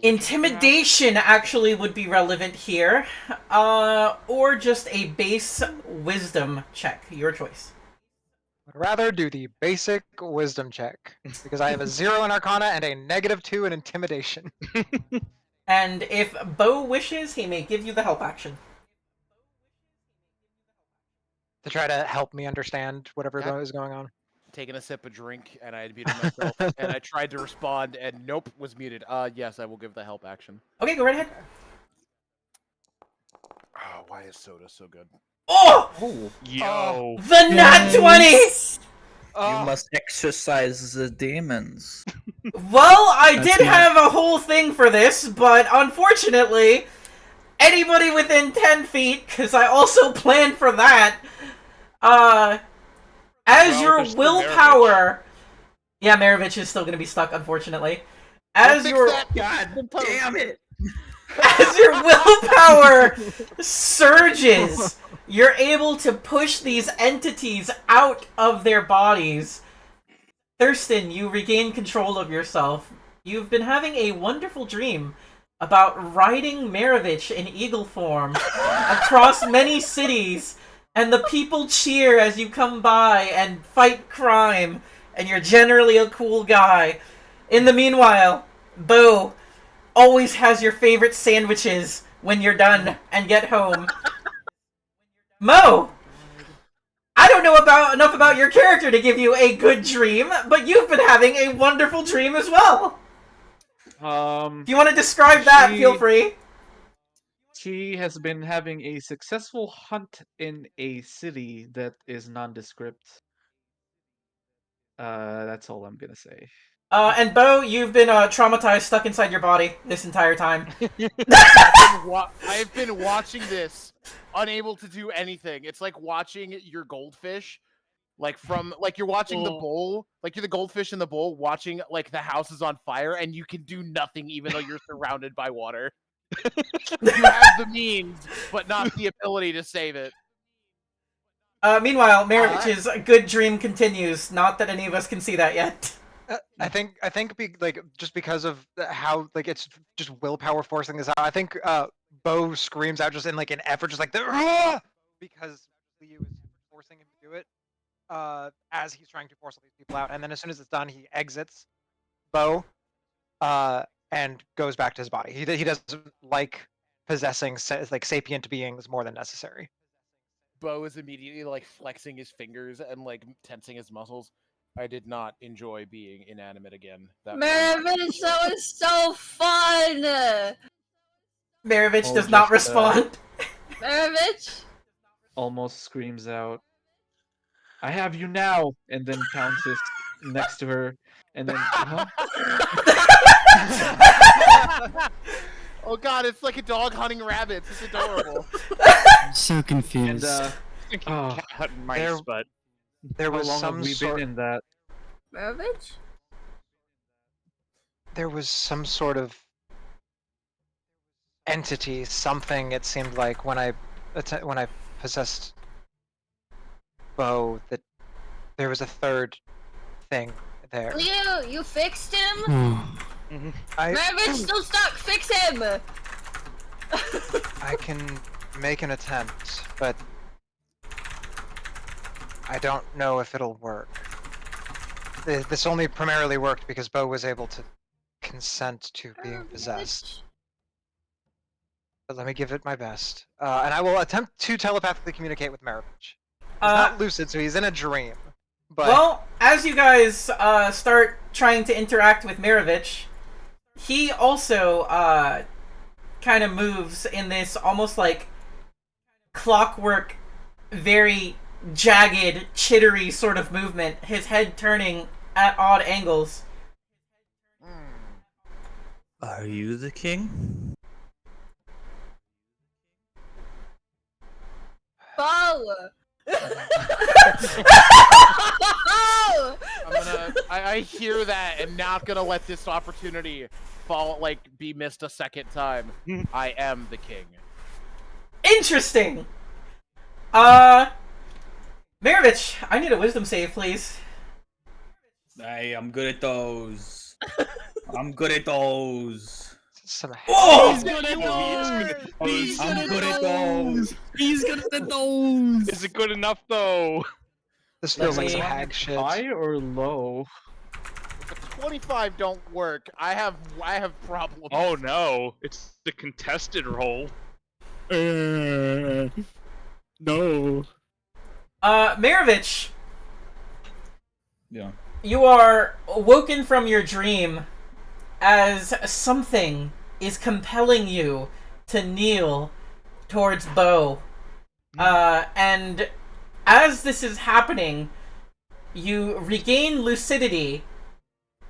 Intimidation actually would be relevant here. Or just a base wisdom check. Your choice. I'd rather do the basic wisdom check, because I have a 0 in Arcana and a -2 in Intimidation. And if Bo wishes, he may give you the help action. To try to help me understand whatever is going on. Taking a sip of drink, and I had muted myself, and I tried to respond, and nope, was muted. Yes, I will give the help action. Okay, go right ahead. Oh, why is soda so good? Oh! Yo. The nat 20! You must exercise the demons. Well, I That's did not- have a whole thing for this, but unfortunately, anybody within 10 feet, because I also planned for that, as Well, your there's still willpower... Yeah, Maravich is still going to be stuck, unfortunately. As your... God damn it! As your willpower surges, you're able to push these entities out of their bodies. Thurston, you regain control of yourself. You've been having a wonderful dream about riding Maravich in eagle form across many cities, and the people cheer as you come by and fight crime, and you're generally a cool guy. In the meanwhile, Bo always has your favorite sandwiches when you're done and get home. Mo! I don't know enough about your character to give you a good dream, but you've been having a wonderful dream as well. If you want to describe that, feel free. She has been having a successful hunt in a city that is nondescript. That's all I'm gonna say. And Bo, you've been traumatized, stuck inside your body this entire time. I've been watching this, unable to do anything. It's like watching your goldfish, like you're watching the bowl, like you're the goldfish in the bowl, watching like the house is on fire, and you can do nothing even though you're surrounded by water. You have the means, but not the ability to save it. Meanwhile, Marivich's good dream continues. Not that any of us can see that yet. I think just because of how it's just willpower forcing this out. I think Bo screams out just in an effort, just because Liu is forcing him to do it as he's trying to force all these people out. And then as soon as it's done, he exits Bo and goes back to his body. He doesn't like possessing sapient beings more than necessary. Bo is immediately flexing his fingers and tensing his muscles. I did not enjoy being inanimate again. Maravich, that was so fun! Maravich does not respond. Maravich? Almost screams out. I have you now, and then pounces next to her, and then Oh god, it's like a dog hunting rabbits. It's adorable. I'm so and confused. Thinking Oh, cat hunting mice, there- but There how was long have some we sort. been in that? Maravich? There was some sort of entity, something. It seemed like when I possessed Bo, that there was a third thing there. You fixed him? Oh, Maravich, still stuck! Fix him! I can make an attempt, but I don't know if it'll work. This only primarily worked because Bo was able to consent to being possessed. But let me give it my best. And I will attempt to telepathically communicate with Maravich. He's not lucid, so he's in a dream. But Well, as you guys start trying to interact with Maravich, he also kind of moves in this almost like clockwork, very jagged, chittery sort of movement, his head turning at odd angles. Are you the king? Bo! I hear that and not gonna let this opportunity fall, like, be missed a second time. I am the king. Interesting! Maravich, I need a wisdom save, please. Hey, I'm good at those. I'm good at those. some Whoa! he's good at those. He's I'm good good at at those. He's good at those. is it good enough though? This feels like me- some hag shit. High or low? If 25 don't work, I have problems. Oh no, it's the contested roll. No. Maravich, Yeah. you are woken from your dream as something is compelling you to kneel towards Bo. And as this is happening, you regain lucidity,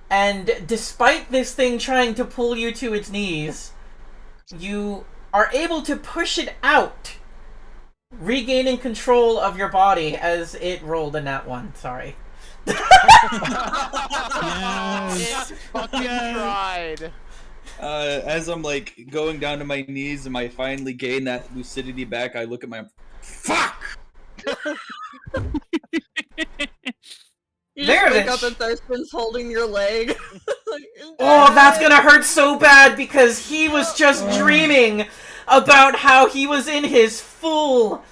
and despite this thing trying to pull you to its knees, you are able to push it out, regaining control of your body as it rolled a nat 1. Sorry. It Yes. fucking tried. As I'm like going down to my knees and I finally gain that lucidity back, I look at my fuck. You just wake Maravich. up and Thurston's holding your leg. Oh, that's gonna hurt so bad because he was just dreaming about how he was in his full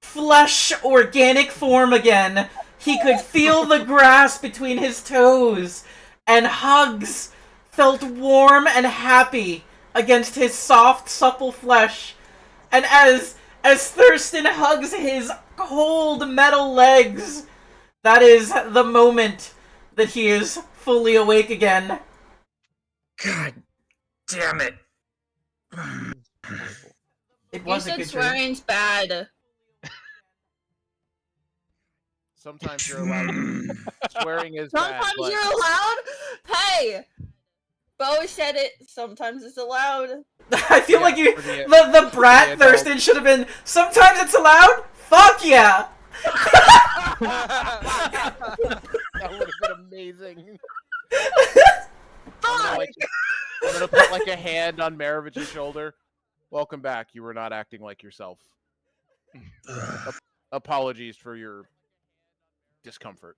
flesh organic form again. He could feel the grass between his toes, and Hugs felt warm and happy against his soft, supple flesh. And as Thurston hugs his cold metal legs, that is the moment that he is fully awake again. God damn it. It You was a said good dream. swearing's bad. Sometimes you're allowed. Swearing is bad. Sometimes But you're allowed? Hey! Bo said it. Sometimes it's allowed. I feel Yeah, like you, for the- the brat the adult. Thurston should have been. Sometimes it's allowed. Fuck yeah! that would have been amazing. I'm gonna put like a hand on Maravich's shoulder. Welcome back. You were not acting like yourself. Apologies for your discomfort.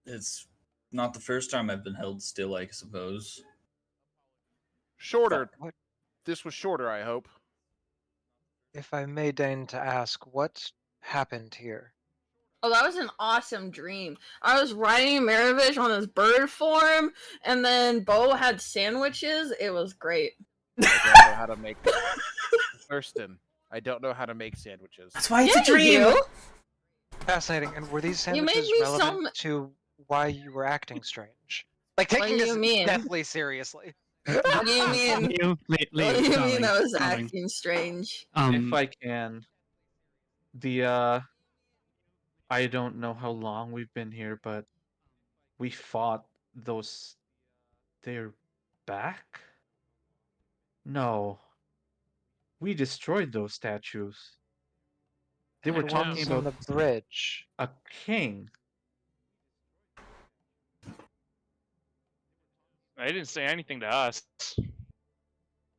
It's not the first time I've been held still, I suppose. Shorter. What? This was shorter, I hope. If I may deign to ask, what happened here? Oh, that was an awesome dream. I was riding Maravich on his bird form, and then Bo had sandwiches. It was great. I don't know how to make Thurston. I don't know how to make sandwiches. That's why it's Yeah, a dream. you do. Fascinating. And were these You made sandwiches me relevant some- to why you were acting strange? Like What taking do you this mean? deathly seriously. What do you mean? What do you mean I was darling. acting strange? If I can, the I don't know how long we've been here, but we fought those. They're back? No. We destroyed those statues. They were The talking ones on about the bridge. a king. They didn't say anything to us.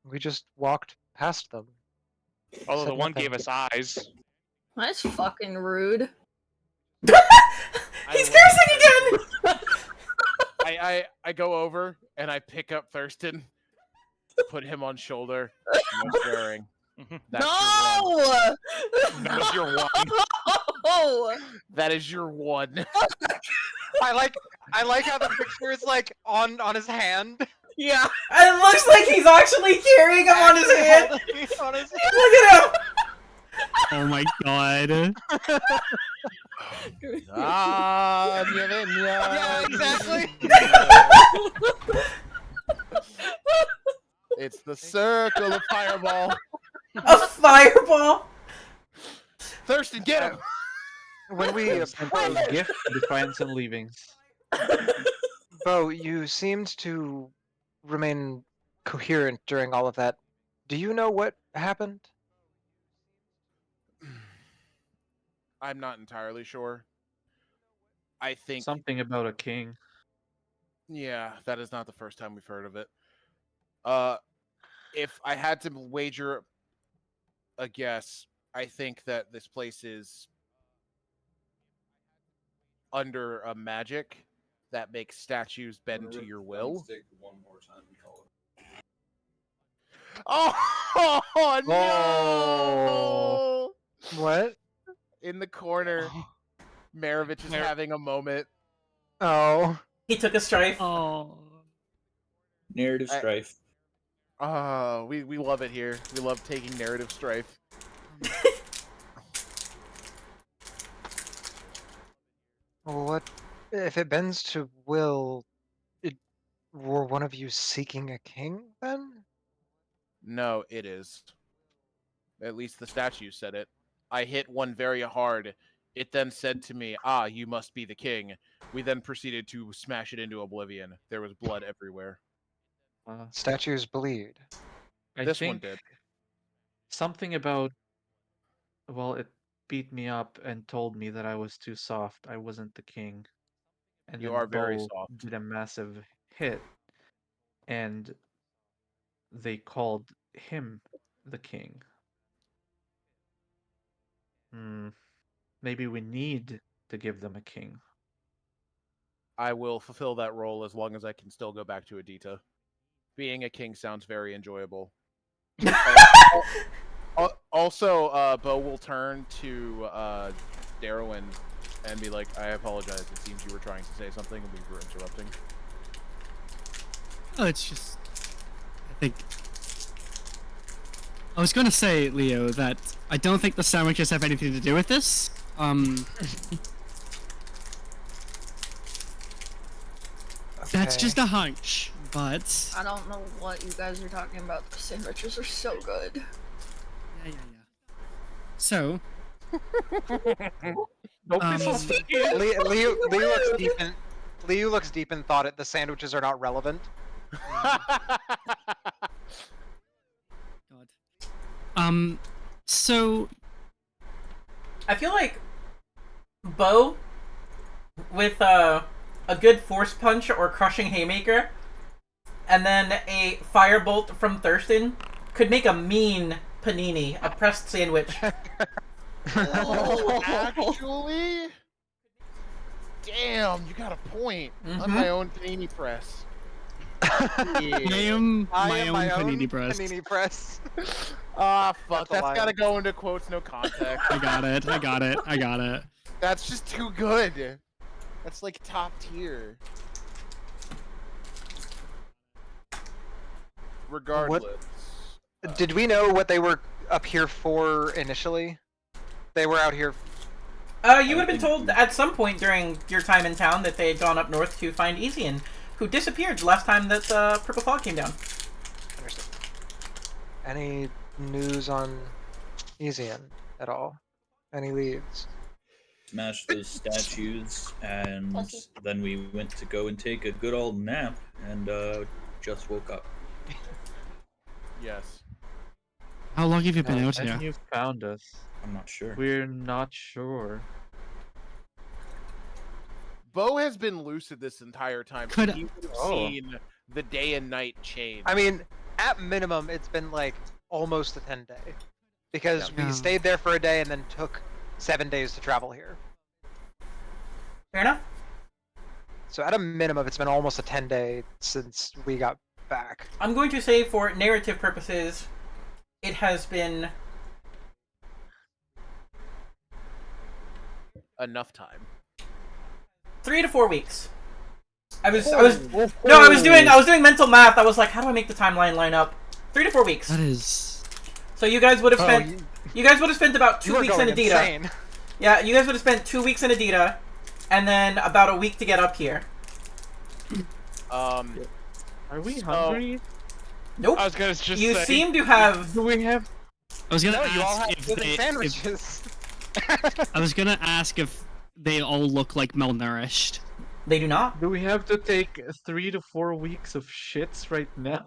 We just walked past them. Although Said the one nothing. gave us eyes. That's fucking rude. He's love cursing again! I go over and I pick up Thurston, put him on shoulder. No swearing. That's your one. No! That was your one. No! That is your one. I like how the picture is like on his hand. Yeah. It looks like he's actually carrying him on his hand! On his hand. Look at him! Oh my god. Yeah, exactly. It's the circle of fireball. A fireball! Thurston, get him! When we Synppai's gift to Defiance and Leavings. Bo, you seemed to remain coherent during all of that. Do you know what happened? I'm not entirely sure. I think, Something about a king. yeah, that is not the first time we've heard of it. If I had to wager a guess, I think that this place is under a magic that makes statues bend to your will. One more time and call it. Oh no! What? In the corner, Maravich is having a moment. Oh. He took a strife. Oh. Narrative strife. Oh, we love it here. We love taking narrative strife. What if it bends to will? Were one of you seeking a king then? No, it is. At least the statue said it. I hit one very hard. It then said to me, "Ah, you must be the king." We then proceeded to smash it into oblivion. There was blood everywhere. Statues bleed. I This one think did. something about. Well, it beat me up and told me that I was too soft. I wasn't the king. And You then are very Bo soft. did a massive hit, and they called him the king. Maybe we need to give them a king. I will fulfill that role as long as I can still go back to Adita. Being a king sounds very enjoyable. Also, Bo will turn to Darwin and be like, "I apologize. It seems you were trying to say something and we were interrupting." Oh, it's just. I think. I was gonna say, Leo, that I don't think the sandwiches have anything to do with this. That's Okay. just a hunch, but. I don't know what you guys are talking about. The sandwiches are so good. Yeah. So. Leo looks deep in. Leo looks deep in thought. The sandwiches are not relevant. God. So. I feel like Bo, with a good force punch or crushing haymaker, and then a firebolt from Thurston, could make a mean panini, a pressed sandwich. Oh, actually? Damn, you got a point. On my own panini press. I am my own panini press. Panini press. Ah, fuck. That's a That's lie. gotta go into quotes, no context. I got it. That's just too good. That's like top tier. Regardless. Did we know what they were up here for initially? They were out here. You would have been told at some point during your time in town that they had gone up north to find Ezian, who disappeared the last time that Purple Fog came down. Understood. Any news on Ezian at all? Any leads? smashed those statues, and then we went to go and take a good old nap, and just woke up. Yes. How long have you been out And here? you found us. I'm not sure. We're not sure. Bo has been lucid this entire time. So Could- he would have Oh. seen the day and night change. I mean, at minimum, it's been like almost a 10-day. Because Yeah. we stayed there for a day and then took 7 days to travel here. Fair enough. So at a minimum, it's been almost a 10-day since we got back. I'm going to say, for narrative purposes, it has been enough time. 3 to 4 weeks. I was doing mental math. I was like, how do I make the timeline line up? 3 to 4 weeks. That is. So you guys would have Oh, spent you guys would have spent about You 2 were weeks in going Adita. insane. Yeah, you guys would have spent 2 weeks in Adita, and then about a week to get up here. Are we So- hungry? Nope. I was gonna just You say, seem to have. Do we have? I was gonna No, you all ask had if chicken they. If, sandwiches. I was gonna ask if they all look like malnourished. They do not. Do we have to take 3 to 4 weeks of shits right now?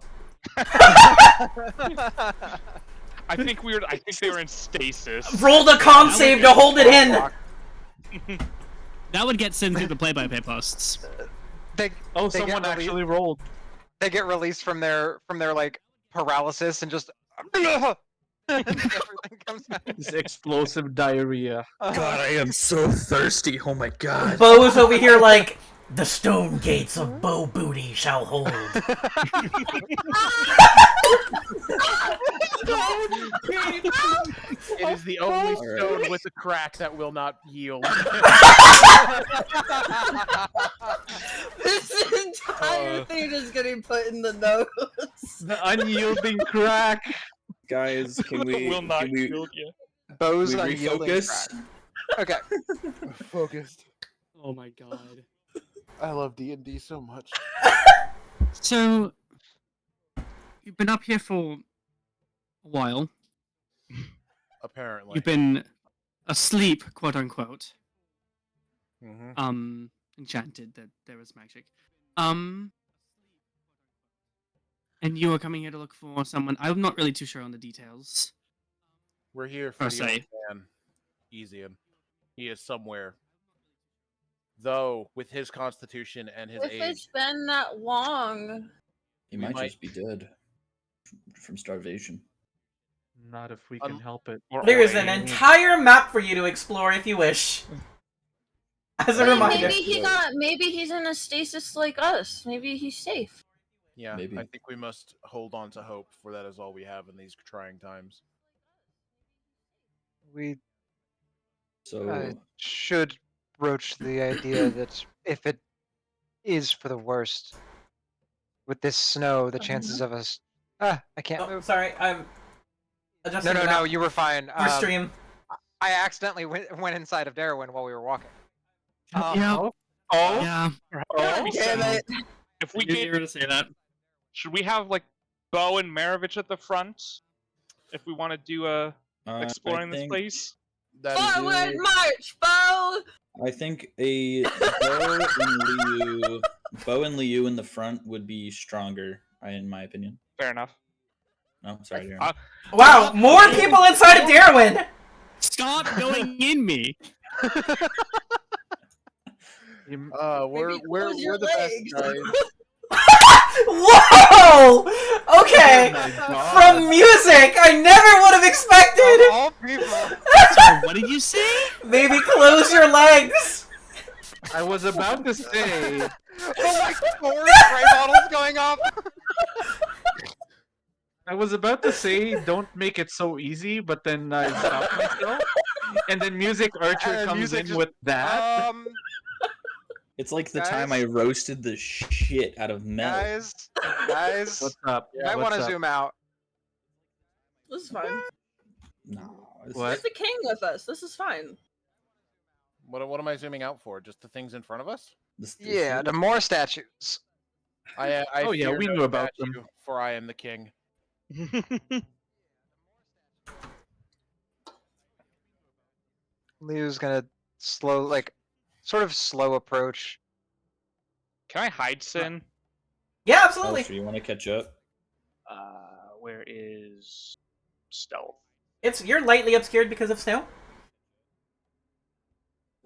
I think they were in stasis. Roll the con save to hold it in. That would get sent through the play-by-play posts. They, Oh, They get someone released. actually rolled. they get released from their like paralysis and just everything comes out. This explosive diarrhea. God, I am so thirsty. Oh my god. Bo's over here like, the stone gates of Bo Booty shall hold. It is the only All right. stone with a crack that will not yield. This entire thing is getting put in the notes. The unyielding crack. Guys, can we will not can we, kill you. Bo's we unyielding refocus? crack. Okay. Focused. Oh my god. I love D&D so much. So, you've been up here for a while. Apparently. You've been asleep, quote unquote. Mhm. Enchanted that there was magic. And you were coming here to look for someone. I'm not really too sure on the details. We're here Per for the old se. man, Easian. He is somewhere. Though, with his constitution and his If age, it's been that long, He We might might- just be dead from starvation. Not if we can help it. There is an entire map for you to explore if you wish. As a Wait, reminder. maybe he's in a stasis like us. Maybe he's safe. yeah, Maybe. I think we must hold on to hope, for that is all we have in these trying times. We So should broach the idea that if it is for the worst, with this snow, the chances of us. I can't Oh, move. sorry, I'm adjusting No, the no, map no, you were fine. for stream. I accidentally went inside of Darwin while we were walking. Yeah. Oh, Yeah. Oh, Damn it. If we You get, were to say that. should we have like Bo and Maravich at the front? If we want to do exploring this place. That is Forward march, Bo! I think a Bo and Liu in the front would be stronger, in my opinion. Fair enough. No, sorry, Darren. Wow, more people inside of Darwin! Stop going in me. we're close your the legs. best guys. Whoa! Okay, from music, I never would have expected! Of all people. Sorry, what did you say? Maybe close your legs! I was about to say. Like 4 spray bottles going off. I was about to say, don't make it so easy, but then I stopped myself. And then Music Archer And comes Music in just- with that. It's like the Guys? time I roasted the shit out of Mel. Guys, What's up? I want to zoom out. This is fine. No. What? There's the king with us. This is fine. What am I zooming out for? Just the things in front of us? This Yeah, the more statues. I Oh, yeah, fear we no knew about them. statue, for I am the king. Liu's gonna slow, like sort of slow approach. Can I hide Sin? Yeah, absolutely. Alistair, you want to catch up? Where is stealth? You're lightly obscured because of snow.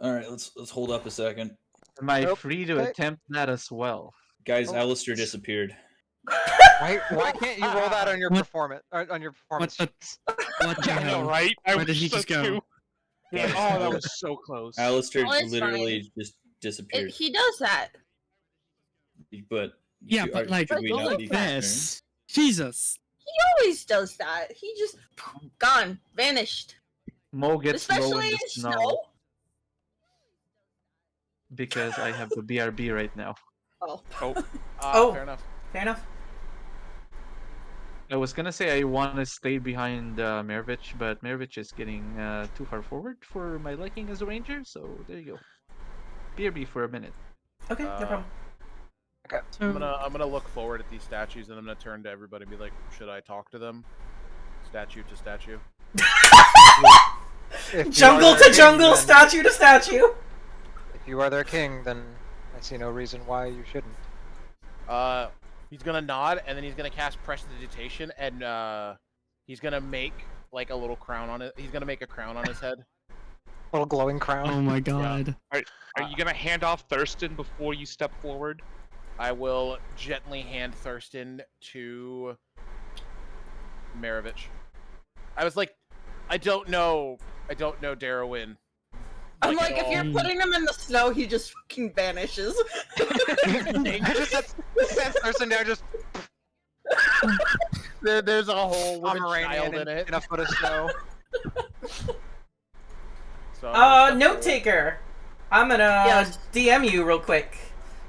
All right, let's hold up a second, Am I Nope. free to Okay. attempt that as well? guys. Oh. Alistair disappeared. Why can't you roll that on your What? performance? On your performance the- checks? What the I know, hell? right? I Where did was he just go? too. Yeah, Guys, oh, that was so close. Alistair Oh, it's literally just disappeared. He does that. But Yeah, but like should we not look be at concerned? this. Jesus. He always does that. He just gone, vanished. Mo gets low Especially in the in snow snow. because I have the BRB right now. Oh. Oh. Fair enough. Fair enough. I was gonna say I want to stay behind Merovich, but Merovich is getting too far forward for my liking as a ranger, so there you go. BRB for a minute. Okay, no problem. I'm gonna look forward at these statues and I'm gonna turn to everybody and be like, should I talk to them? Statue to statue. If you Jungle are to their jungle, king, statue to statue. If you are their king, then I see no reason why you shouldn't. He's gonna nod and then he's gonna cast prestidigitation and he's gonna make like a little crown on it. He's gonna make a crown on his head. Little glowing crown. Oh my god. Are you gonna hand off Thurston before you step forward? I will gently hand Thurston to Merovich. I was like, I don't know Darrowin. I'm Like, like, if you're all. putting him in the snow, he just fucking vanishes. I just sets Thurston down, just There's a hole with a Pomeranian child in it. in a foot of snow. So I'm gonna step Note taker. I'm gonna Yes. DM you real quick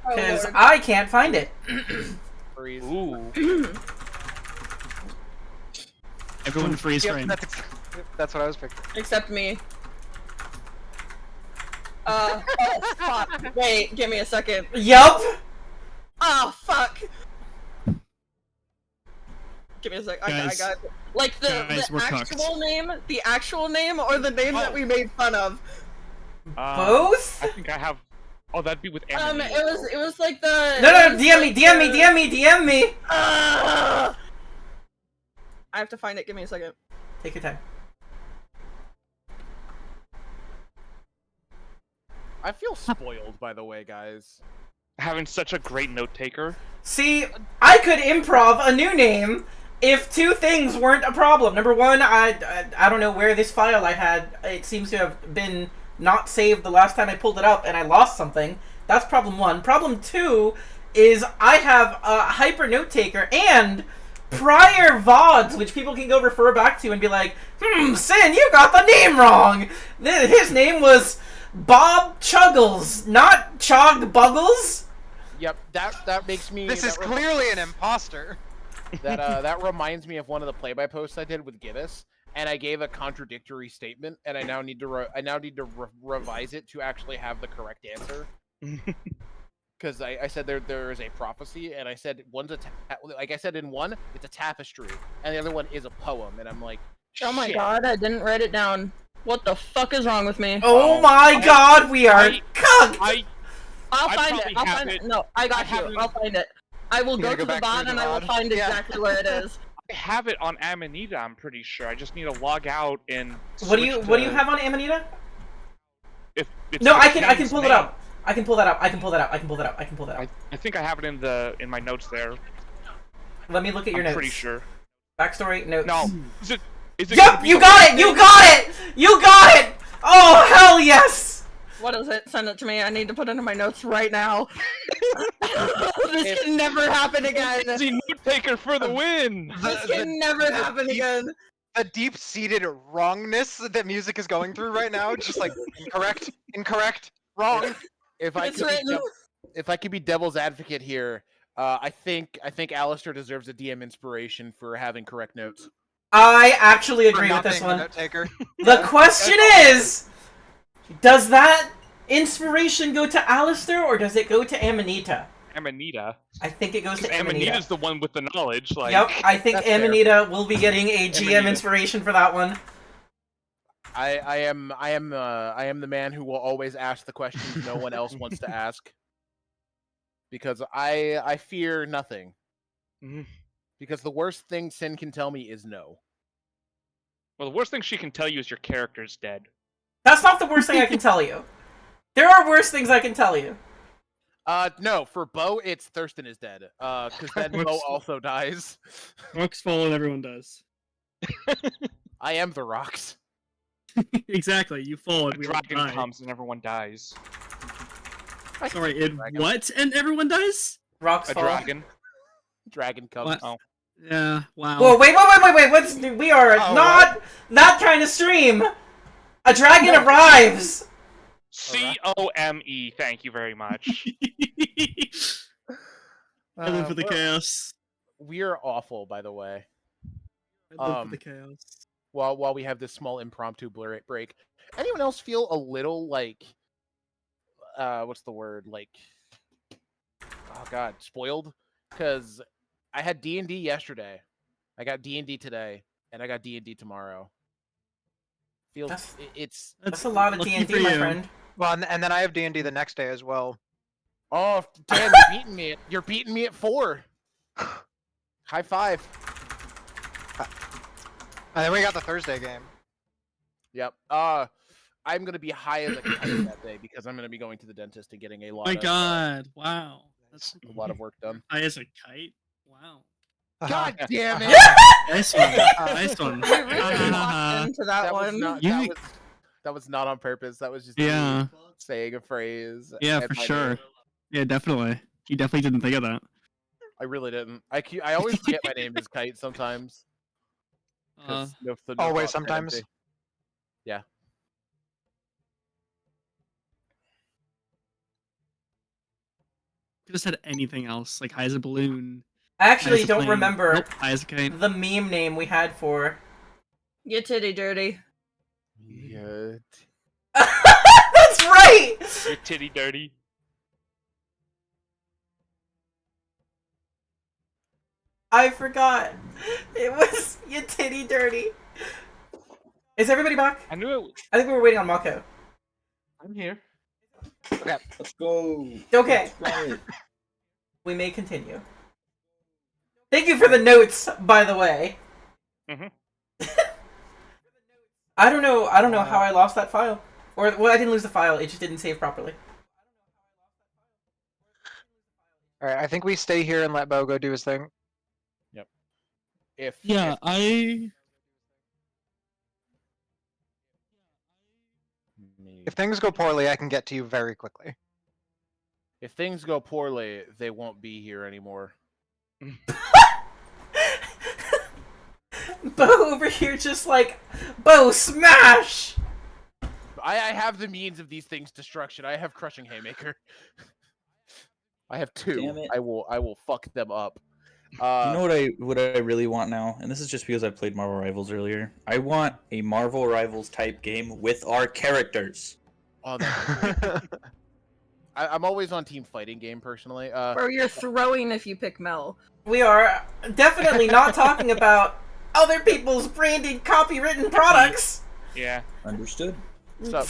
Oh, because Lord. I can't find it. forward, freeze. Ooh. Everyone freeze Yep, frame. that's what I was picturing. Except me. Oh, fuck. Wait, give me a second. Yup. Oh, fuck. Give me a sec. I Guys. got it. Like Guys, we're the actual name, or the name that we made fun of. Both? I think I have. Oh, that'd be with Amity. It was like the. No, it no, was DM me, like DM me, the- DM me, DM me. I have to find it. Give me a second. Take your time. I feel spoiled, by the way, guys. Having such a great note taker. See, I could improv a new name if two things weren't a problem. Number one, I don't know where this file I had. It seems to have been not saved the last time I pulled it up, and I lost something. That's problem one. Problem two is I have a hyper note taker and prior VODs, which people can go refer back to and be like, Sin, you got the name wrong. His name was Bob Chuggles, not Chog Buggles. Yep, that makes me. This is that clearly an imposter. that reminds me of one of the play-by posts I did with Gibbous, and I gave a contradictory statement, and I now need to revise it to actually have the correct answer. Because I said there is a prophecy, and I said one's like I said in one it's a tapestry, and the other one is a poem, and I'm like, Oh my shit. god, I didn't write it down. What the fuck is wrong with me? Oh my god, we are cucked! I'll I find it. probably I'll have find it. it. No, I got have you. it. I'll find it. I will You go gotta to go the back through VOD the and I will VOD. find Yeah. exactly where it is. I have it on Amanita, I'm pretty sure. I just need to log out and. What do you switch What do you to- have on Amanita? If it's No, the I can king's pull it name. up. I can pull that up. I can pull that up. I can pull that up. I can pull that up. I think I have it in my notes there. Let me look at your I'm notes. pretty sure. Backstory notes. No. Is it? Yup, gonna be you the got last it. You name? got it. You got it. Oh hell yes. What is it? Send it to me. I need to put it in my notes right now. This can never happen again. Easy note taker for the win. This can never happen again. The deep-seated wrongness that music is going through right now, just like incorrect, wrong. If I It's could be written. if I could be devil's advocate here, I think Alistair deserves a DM inspiration for having correct notes. I actually For agree not with this being the one. note taker. The question is, does that inspiration go to Alistair or does it go to Amanita? Amanita. I think it goes to Amanita's Amanita. the one with the knowledge. Like. Yep, I think That's fair. Amanita will be getting a GM Amanita. inspiration for that one. I am the man who will always ask the questions no one else wants to ask. Because I fear nothing. Mhm. Because the worst thing Sin can tell me is no. Well, the worst thing she can tell you is your character's dead. That's not the worst thing I can tell you. There are worse things I can tell you. No, for Bo, it's Thurston is dead. Because then Bo also dies. Rocks fall and everyone does. I am the rocks. Exactly, you fall A and we all dragon die. comes and everyone dies. Sorry, in Dragon. what? And everyone dies? Rocks A fall. dragon. Dragon comes. What? Oh. Yeah, wow. Whoa, wait. What's we are not that kind of stream. A dragon arrives. COME. Thank you very much. I live for the we're- chaos. We are awful, by the way. I live for the chaos. While we have this small impromptu break, anyone else feel a little like, what's the word? Like, oh god, spoiled? Because I had D&D yesterday, I got D&D today, and I got D&D tomorrow. Feels That's a lot of lucky D&D, for my you. friend. Well, and then I have D&D the next day as well. Oh damn! You're beating me. You're beating me at 4. High five. And then we got the Thursday game. Yep. I'm gonna be high as a kite that day because I'm gonna be going to the dentist and getting a lot. My of, god, wow. That's a lot of work done. high as a kite? Wow. God damn it! Nice one. Nice one. We really locked into that was one. not. You- That was not on purpose. That was just Yeah. me saying a phrase. Yeah, and for my sure. name. Yeah, definitely. You definitely didn't think of that. I really didn't. I always forget my name is Kite sometimes. Uh, 'Cause the Oh, wait, thoughts are sometimes? empty. Yeah. could have said anything else, like high as a balloon. I high actually as a don't plane. remember Nope, high as a kite. the meme name we had for. You titty dirty. Yeah. That's right. Your titty dirty. I forgot. It was you titty dirty. Is everybody back? I knew it. I think we were waiting on Mako. I'm here. Let's go. Okay. Let's try it. We may continue. Thank you for the notes, by the way. Mhm. I don't know how I lost that file. Or, well, I didn't lose the file, it just didn't save properly. Alright, I think we stay here and let Bo go do his thing. If Yeah, If things go poorly, I can get to you very quickly. if things go poorly, they won't be here anymore. Bo over here just like, Bo, smash! I have the means of these things' destruction. I have crushing haymaker. I have 2. Damn it. I will fuck them up. You know what I really want now, and this is just because I played Marvel Rivals earlier. I want a Marvel Rivals type game with our characters. Oh, that I'm always on team fighting game personally. Bro, you're throwing if you pick Mel. We are definitely not talking about other people's branded, copywritten products. Yeah. Understood. So,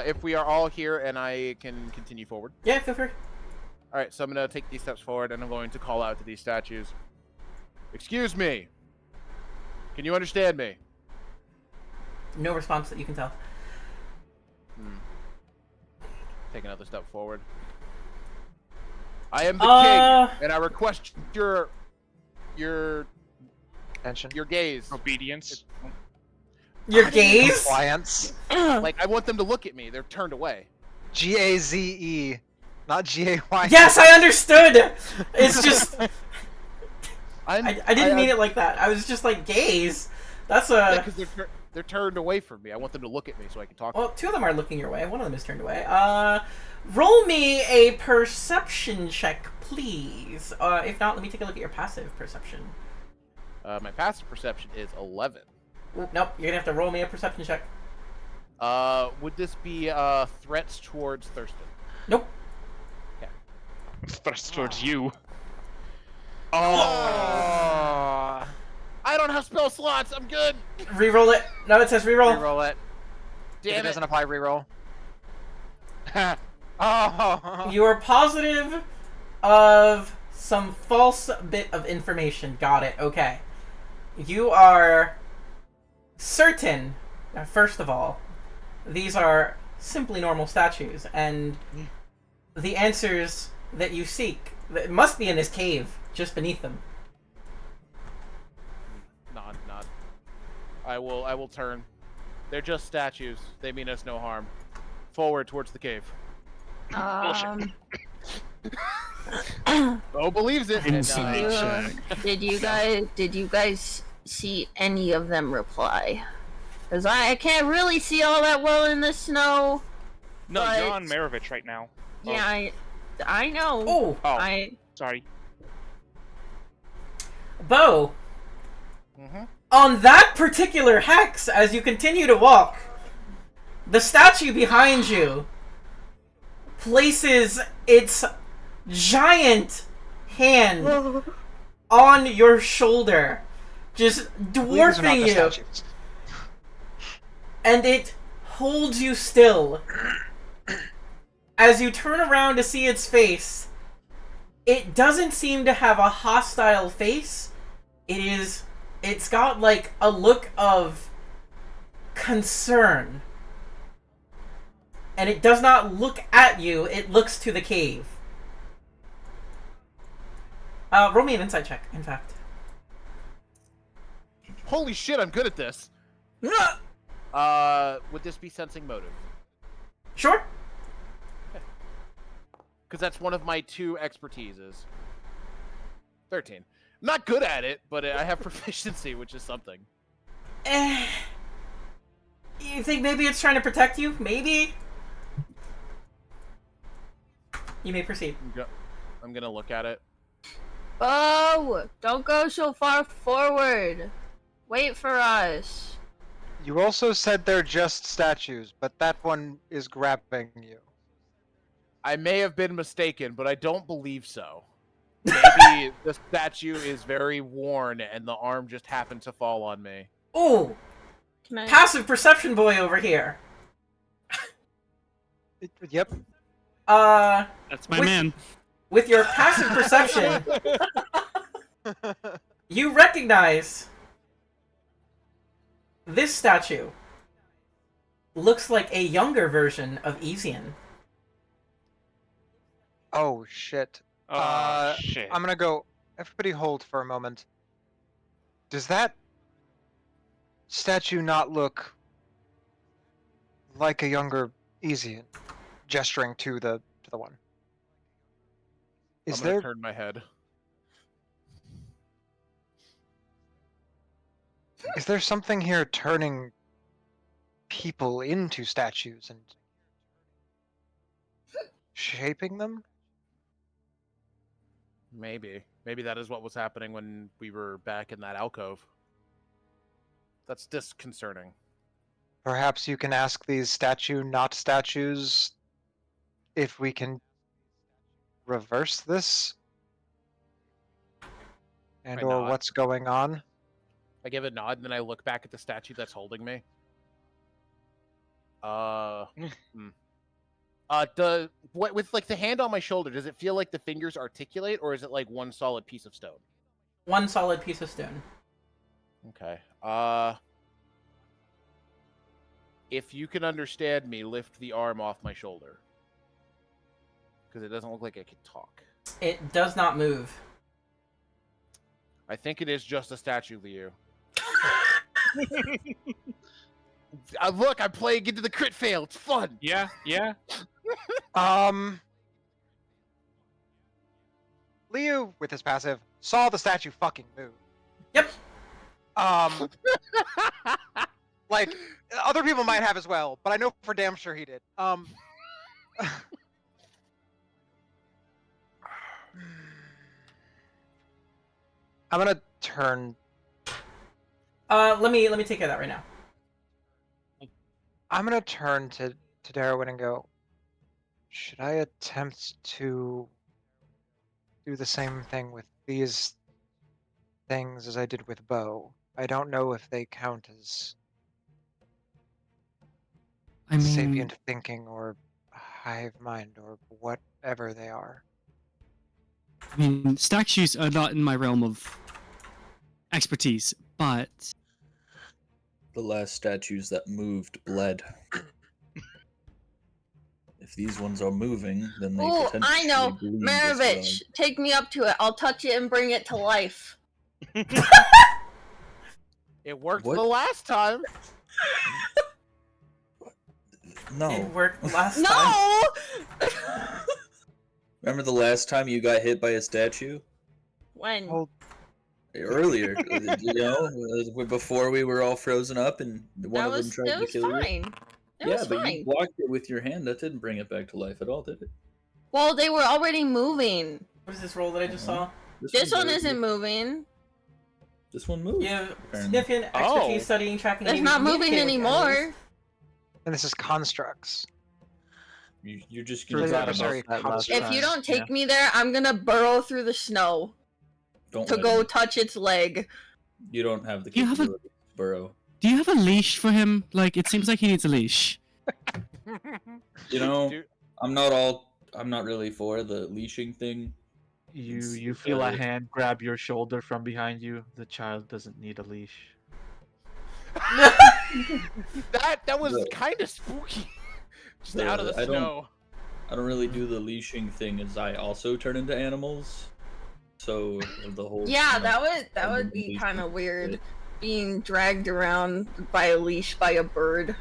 if we are all here and I can continue forward. Yeah, feel free. All right, so I'm going to take these steps forward and I'm going to call out to these statues. Excuse me. Can you understand me? No response that you can tell. Take another step forward. I am the king, and I request your Attention. gaze. Obedience. Your gaze? Compliance. Like, I want them to look at me. They're turned away. G-A-Z-E. Not G-A-Y. Yes, I understood! It's just... I didn't mean it like that. I was just like, gaze? That's a... because they're turned away from me. I want them to look at me so I can talk. Well, 2 of them are looking your way. One of them is turned away. Roll me a perception check, please. If not, let me take a look at your passive perception. My passive perception is 11. Oop, nope, you're gonna have to roll me a perception check. Would this be threats towards Thurston? Nope. Thrust towards you. Oh. I don't have spell slots. I'm good. Reroll it. No, it says reroll. Reroll it. If it Damn it! doesn't apply, reroll. Oh. You are positive of some false bit of information. Got it. Okay. You are certain, first of all, these are simply normal statues, and the answers that you seek must be in this cave just beneath them. Nod. I will turn. They're just statues. They mean us no harm. Forward towards the cave. Bo believes it. And, Insight check. Did you guys see any of them reply? Because I can't really see all that well in the snow. No, But- you're on Maravich right now. Yeah, I know. Oh, Oh, sorry. Bo, Mhm. on that particular hex, as you continue to walk, the statue behind you places its giant hand on your shoulder, just These are not dwarfing the you, statues. and it holds you still. As you turn around to see its face, it doesn't seem to have a hostile face. It's got like a look of concern. And it does not look at you, it looks to the cave. Roll me an insight check, in fact. Holy shit, I'm good at this. Would this be sensing motive? Sure. Because that's one of my 2 expertises. 13. I'm not good at it, but I have proficiency, which is something. You think maybe it's trying to protect you? Maybe? You may proceed. I'm gonna look at it. Oh, don't go so far forward. Wait for us. You also said they're just statues, but that one is grabbing you. I may have been mistaken, but I don't believe so. Maybe the statue is very worn and the arm just happened to fall on me. Ooh! Can I? Passive perception boy over here. Yep. That's my With- man. With your passive perception, you recognize this statue looks like a younger version of Ezian. Oh shit. Oh, shit. I'm gonna go. Everybody hold for a moment. Does that statue not look like a younger Ezian? Gesturing to the one. Is I'm gonna there turn my head. is there something here turning people into statues and shaping them? Maybe that is what was happening when we were back in that alcove. That's disconcerting. Perhaps you can ask these not statues if we can reverse this? And I or nod. what's going on? I give a nod and then I look back at the statue that's holding me. With like the hand on my shoulder, does it feel like the fingers articulate or is it like one solid piece of stone? One solid piece of stone. Okay. If you can understand me, lift the arm off my shoulder. Because it doesn't look like I can talk. It does not move. I think it is just a statue, Liu. Look, I'm playing into the crit fail. It's fun. Yeah. Liu, with his passive, saw the statue fucking move. Yep. Like, other people might have as well, but I know for damn sure he did. I'm gonna turn. Let me take care of that right now. I'm gonna turn to Darwin and go. Should I attempt to do the same thing with these things as I did with Bo? I don't know if they count as I mean, sapient thinking or hive mind or whatever they are. statues are not in my realm of expertise, but The last statues that moved bled. If these ones are moving, then they Ooh, potentially I know. bleed as well. Maravich, take me up to it. I'll touch it and bring it to life. It worked What? the last time. No. It worked last time. No! Remember the last time you got hit by a statue? When? Well, Earlier, before we were all frozen up and one of them tried it to was kill you. fine. It Yeah, was but fine. you blocked it with your hand. That didn't bring it back to life at all, did it? Well, they were already moving. What is this roll that I just saw? This one one's isn't already- moving. This one moved. You have apparently. significant expertise studying, tracking, and It's even not moving communicating with enemies. anymore. and this is constructs. You're just Forgot gonna about Sorry, that last If If time. you don't take Yeah. me there, I'm gonna burrow through the snow don't to let go me. touch its leg. You don't have the You have a- capability to burrow. do you have a leash for him? Like, it seems like he needs a leash. You know, Dude, I'm not really for the leashing thing. You feel a hand grab your shoulder from behind you. The child doesn't need a leash. that was The- kind of spooky. Just the- out of the I don't- snow. I don't really do the leashing thing, as I also turn into animals. So the whole Yeah, you know, that would and be leash kind of is weird, it. being dragged around by a leash by a bird.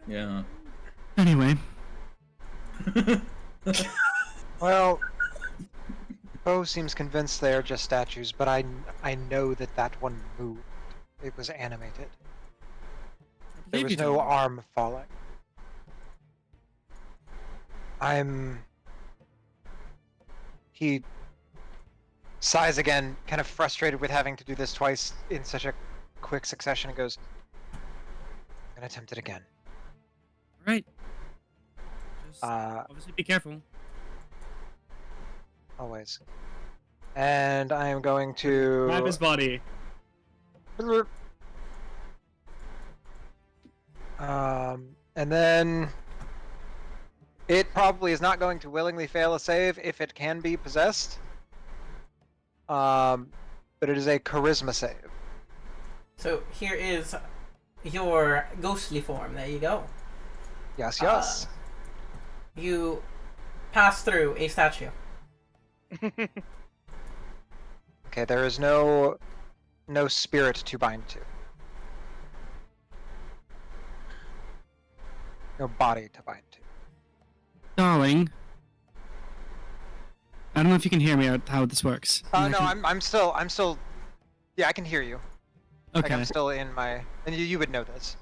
Yeah. Anyway, Well, Bo seems convinced they are just statues, but I know that one moved. It was animated. There was no arm falling. He sighs again, kind of frustrated with having to do this twice in such a quick succession, and goes, I'm gonna attempt it again. right. Just Uh, obviously be careful. always. And I am going to... Grab his body. And then it probably is not going to willingly fail a save if it can be possessed. But it is a charisma save. So here is your ghostly form. There you go. Yes, yes. You pass through a statue. Okay, there is no spirit to bind to. No body to bind to. Darling. I don't know if you can hear me or how this works. No, I'm still. Yeah, I can hear you. Like Okay. I'm still in my, and you would know this.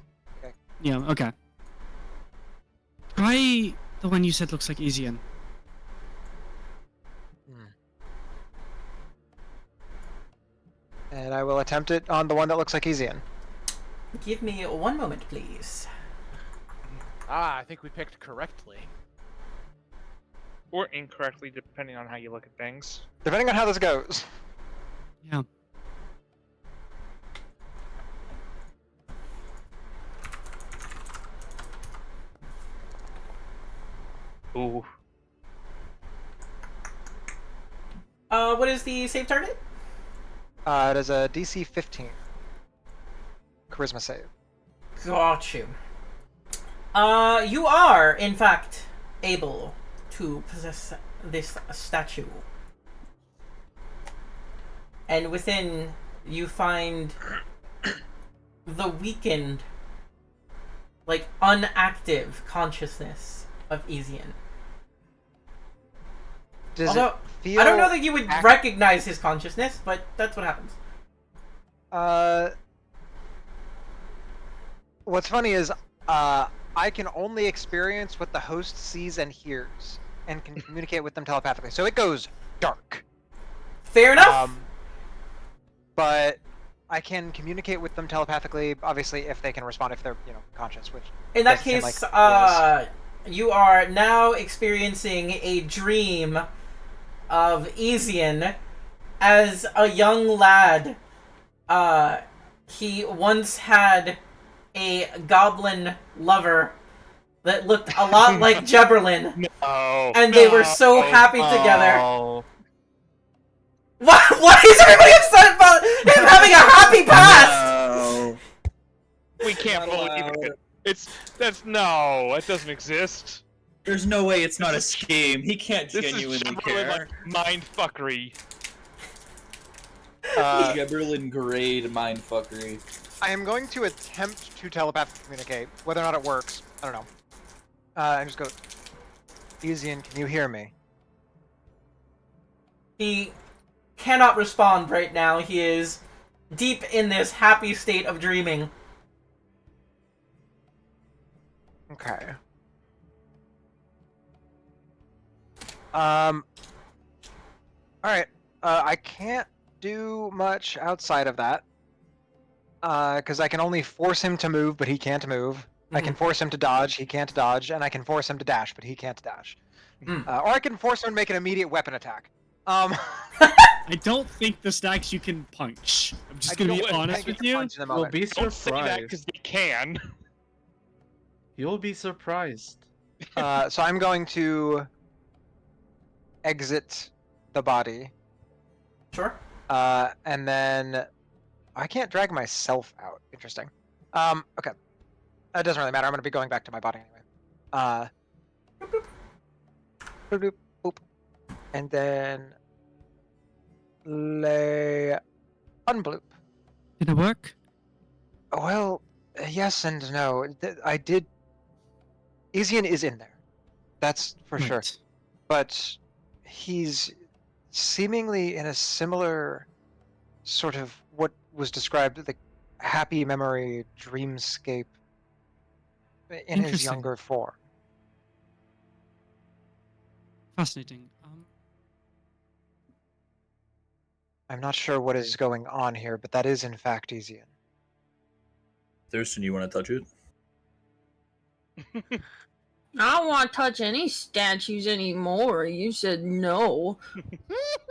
Yeah, okay. Try the one you said looks like Easian. And I will attempt it on the one that looks like Easian. Give me 1 moment, please. I think we picked correctly. Or incorrectly, depending on how you look at things. Depending on how this goes. Yeah. Ooh. What is the save target? It is a DC 15. Charisma save. Got you. You are, in fact, able to possess this statue. And within, you find the weakened, like, unactive consciousness of Ezian. Does Although, it feel? I don't know that you would act- recognize his consciousness, but that's what happens. What's funny is, I can only experience what the host sees and hears, and can communicate with them telepathically. So it goes dark. Fair enough. But I can communicate with them telepathically. Obviously, if they can respond, if they're conscious. Which In that doesn't seem case, like you are now experiencing a dream of Ezian as a young lad. He once had a goblin lover that looked a lot like Jebberlin, Oh, and they were so happy Oh. together. Why is everybody upset about him having a happy past? No. We can't Not believe allowed. it. That doesn't exist. There's no way it's not a This is- scheme. He can't This is genuinely Jebberlin, care. like mind fuckery. Jebberlin grade mindfuckery. I am going to attempt to telepathically communicate. Whether or not it works, I don't know. I just go, Easian, can you hear me? He cannot respond right now. He is deep in this happy state of dreaming. Okay. Alright. I can't do much outside of that. Because I can only force him to move, but he can't move. I can force him to dodge, he can't dodge, and I can force him to dash, but he can't dash. Or I can force him to make an immediate weapon attack. I don't think the stacks you can punch. I'm just I gonna be don't think honest I with can you. punch in the You'll moment. be Don't say that surprised. because they can. You'll be surprised. So I'm going to exit the body, Sure. and then I can't drag myself out. Interesting. Okay. It doesn't really matter. I'm going to be going back to my body anyway. Boop, boop, boop. And then lay unbloop. Did it work? Well, yes and no. I did. Easian is in there. That's for sure. Right. But he's seemingly in a similar sort of what was described the happy memory dreamscape in his Interesting. younger form. Fascinating. I'm not sure what is going on here, but that is in fact Easian. Thurston, you want to touch it? I don't want to touch any statues anymore. You said no.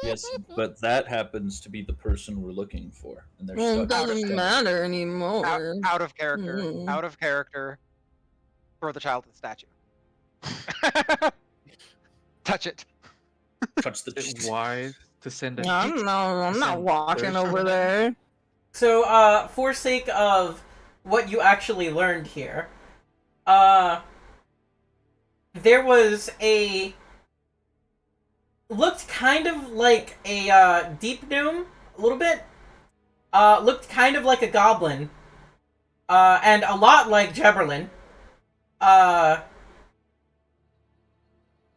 Yes, but that happens to be the person we're looking for, and they're Well, it stuck. in doesn't the matter anymore. Out of character. Mm. Out of character. Throw the child at the statue. Touch it. Touch the Is it wise to send a No, I'm not Send walking Thurston over in? there. So, for sake of what you actually learned here, there was a... looked kind of like a, deep gnome, a little bit. Looked kind of like a goblin. And a lot like Jebberlin.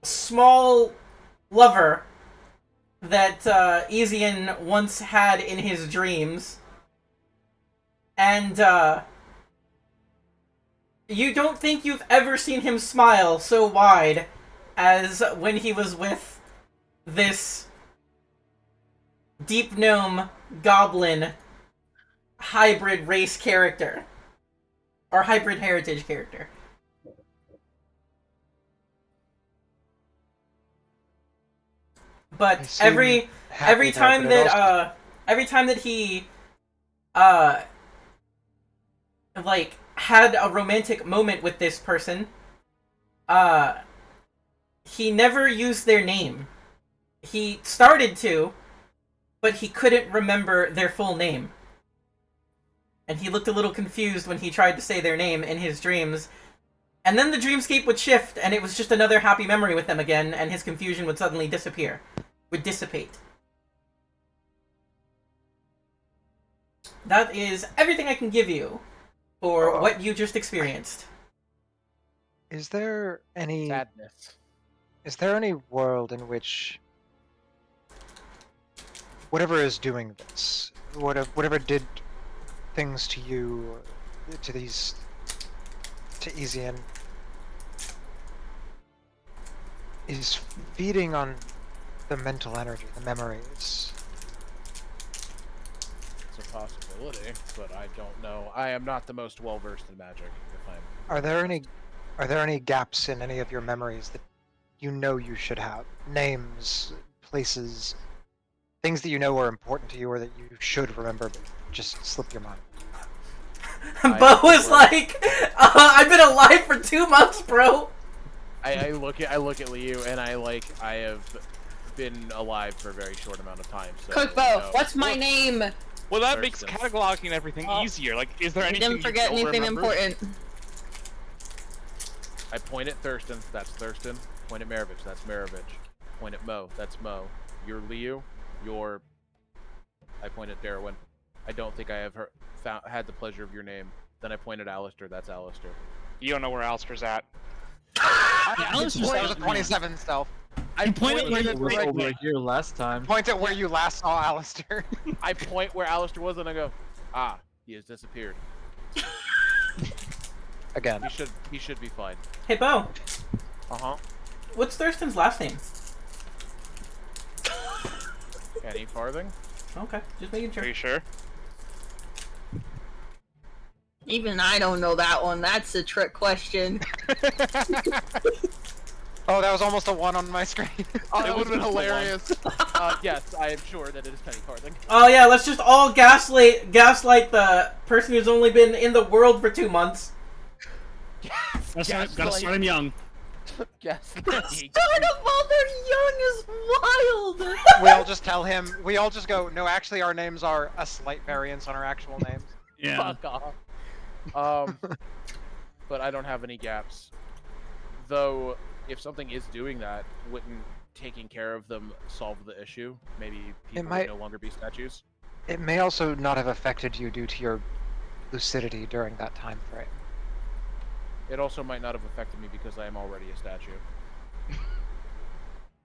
Small lover that, Easian once had in his dreams. And, you don't think you've ever seen him smile so wide as when he was with this deep gnome goblin hybrid race character. Or hybrid heritage character. But seem every Happy time there, but it also- that every time that he like had a romantic moment with this person, he never used their name. He started to, but he couldn't remember their full name. And he looked a little confused when he tried to say their name in his dreams. And then the dreamscape would shift, and it was just another happy memory with them again, and his confusion would suddenly disappear. Would dissipate. That is everything I can give you for what you just experienced. Is there any Sadness. Is there any world in which whatever is doing this, whatever did things to you, to Easian, is feeding on the mental energy, the memories? It's a possibility, but I don't know. I am not the most well versed in magic. If I'm Are there any gaps in any of your memories that you know you should have? Names, places, things that you know are important to you or that you should remember but just slip your mind. Bo was like, I've been alive for 2 months, bro. I look at Liu and I have been alive for a very short amount of time. So Cookbo, no. what's my name? Well, that makes Thurston. cataloging everything Oh. easier. Like, is there You anything didn't forget don't anything remember? important. I point at Thurston. That's Thurston. Point at Maravich. That's Maravich. Point at Mo. That's Mo. You're Liu. You're. I point at Darwin. I don't think I have had the pleasure of your name. Then I point at Alistair. That's Alistair. You don't know where Alistair's at. Alistair's That was a out, 27 stealth. I point at where at you was right- over here last time. Point at where you last saw Alistair. I point where Alistair was, and I go, he has disappeared. Again. He should be fine. Hey, Bo, Uh-huh. what's Thurston's last name? Any farthing? Okay, just making Are sure. you sure? Even I don't know that one. That's a trick question. Oh, that was almost a 1 on my screen. Oh, that would have been hilarious. Yes, I am sure that it is Penny Farthing. Oh yeah, let's just all gaslight the person who's only been in the world for 2 months. Gotta start him young. Yes. Start of while they're young is wild. We all just tell him. We all just go. No, actually, our names are a slight variance on our actual names. Yeah. Fuck off. But I don't have any gaps. Though, if something is doing that, wouldn't taking care of them solve the issue? Maybe people might- would no longer be statues? It may also not have affected you due to your lucidity during that time frame. It also might not have affected me because I am already a statue.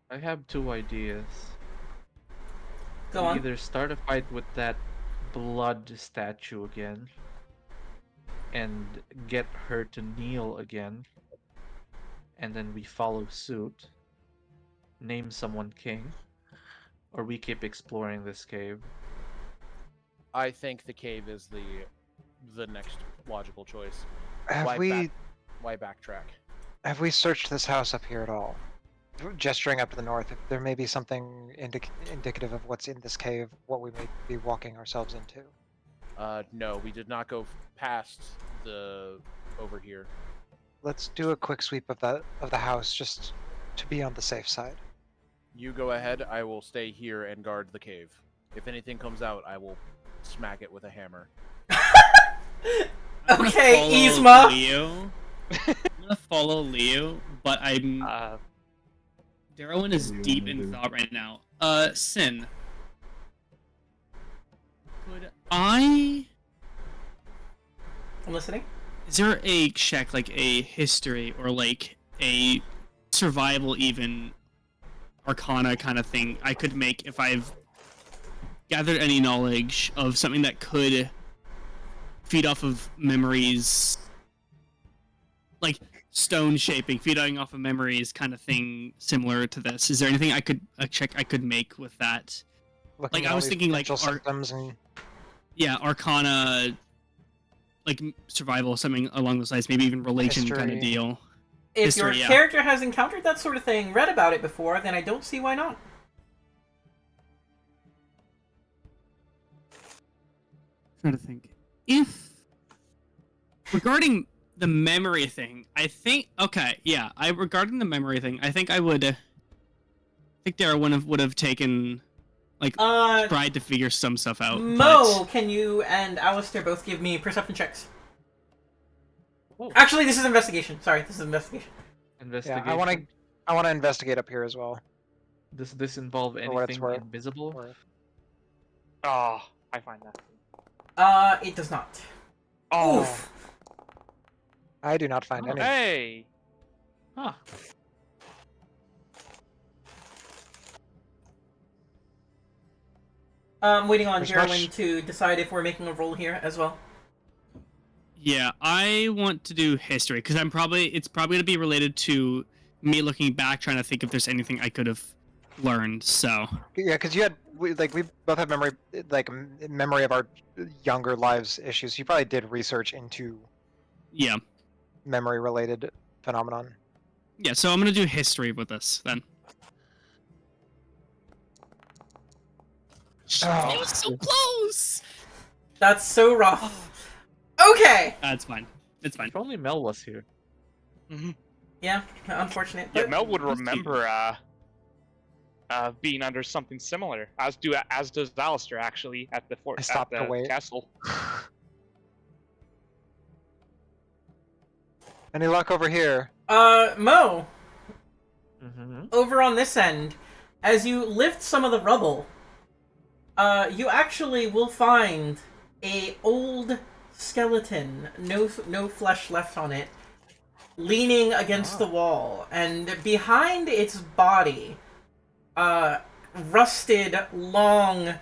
I have 2 ideas. Go We on. Either start a fight with that blood statue again, and get her to kneel again, and then we follow suit, name someone king, or we keep exploring this cave. I think the cave is the next logical choice. Have Why backtrack? Have we searched this house up here at all? Gesturing up to the north, if there may be something indicative of what's in this cave, what we may be walking ourselves into. No, we did not go past the over here. Let's do a quick sweep of the house, just to be on the safe side. You go ahead. I will stay here and guard the cave. If anything comes out, I will smack it with a hammer. Okay, Follow Yzma. Leo. I'm gonna follow Leo, but I'm. Darwin is What do you deep wanna in do? thought right now. Sin. Could I? I'm listening. Is there a check, like a history or like a survival, even arcana kind of thing I could make if I've gathered any knowledge of something that could feed off of memories, like stone shaping, feeding off of memories kind of thing similar to this? Is there anything a check I could make with that? Looking Like, at I all was these thinking, like, potential symptoms and Yeah, arcana, like survival, something along those lines, maybe even religion kind of History. deal. If History, your yeah. character has encountered that sort of thing, read about it before, then I don't see why not. Trying to think. If regarding the memory thing, I think regarding the memory thing, I think I think Dara would have taken tried to figure some stuff out. Mo, can you and Alistair both give me perception checks? Whoa. Actually, this is investigation. Sorry, this is investigation. Investigation. yeah, I want to investigate up here as well. Does this involve For what it's anything worth. invisible? Oh, I find that. It does not. Oh, Oof. I do not find any. hey. Huh. I'm waiting on There's Gerwin much- to decide if we're making a roll here as well. Yeah, I want to do history because it's probably going to be related to me looking back, trying to think if there's anything I could have learned. So Yeah, because we both have memory of our younger lives issues. You probably did research into yeah, memory-related phenomenon. yeah. So I'm going to do history with this then. Oh. It was so close. That's so rough. Okay. It's fine. It's fine. If only Mel was here. Yeah, unfortunate. Yeah, But Mel would remember being under something similar, as does Alistair actually at the fort I at stopped to the wait. castle. Any luck over here? Mo, Mm-hmm. over on this end, as you lift some of the rubble, you actually will find a old skeleton, no flesh left on it, leaning against the wall, and behind its body, rusted, long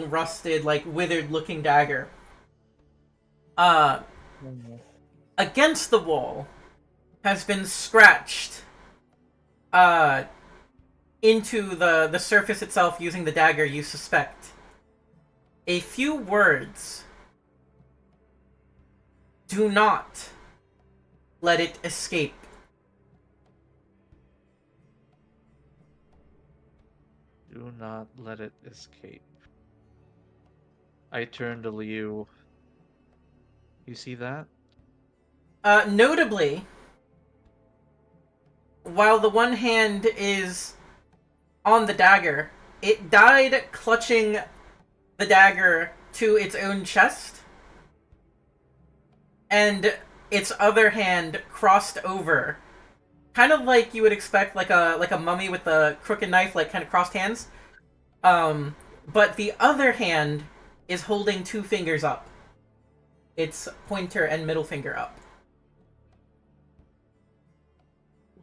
rusted, like withered looking dagger. Against the wall has been scratched into the surface itself using the dagger, you suspect. A few words. Do not let it escape. Do not let it escape. I turn to Liu. You see that? Notably, while the one hand is on the dagger, it died clutching the dagger to its own chest, and its other hand crossed over, kind of like you would expect, like a mummy with a crooked knife, like kind of crossed hands. But the other hand is holding two fingers up. Its pointer and middle finger up.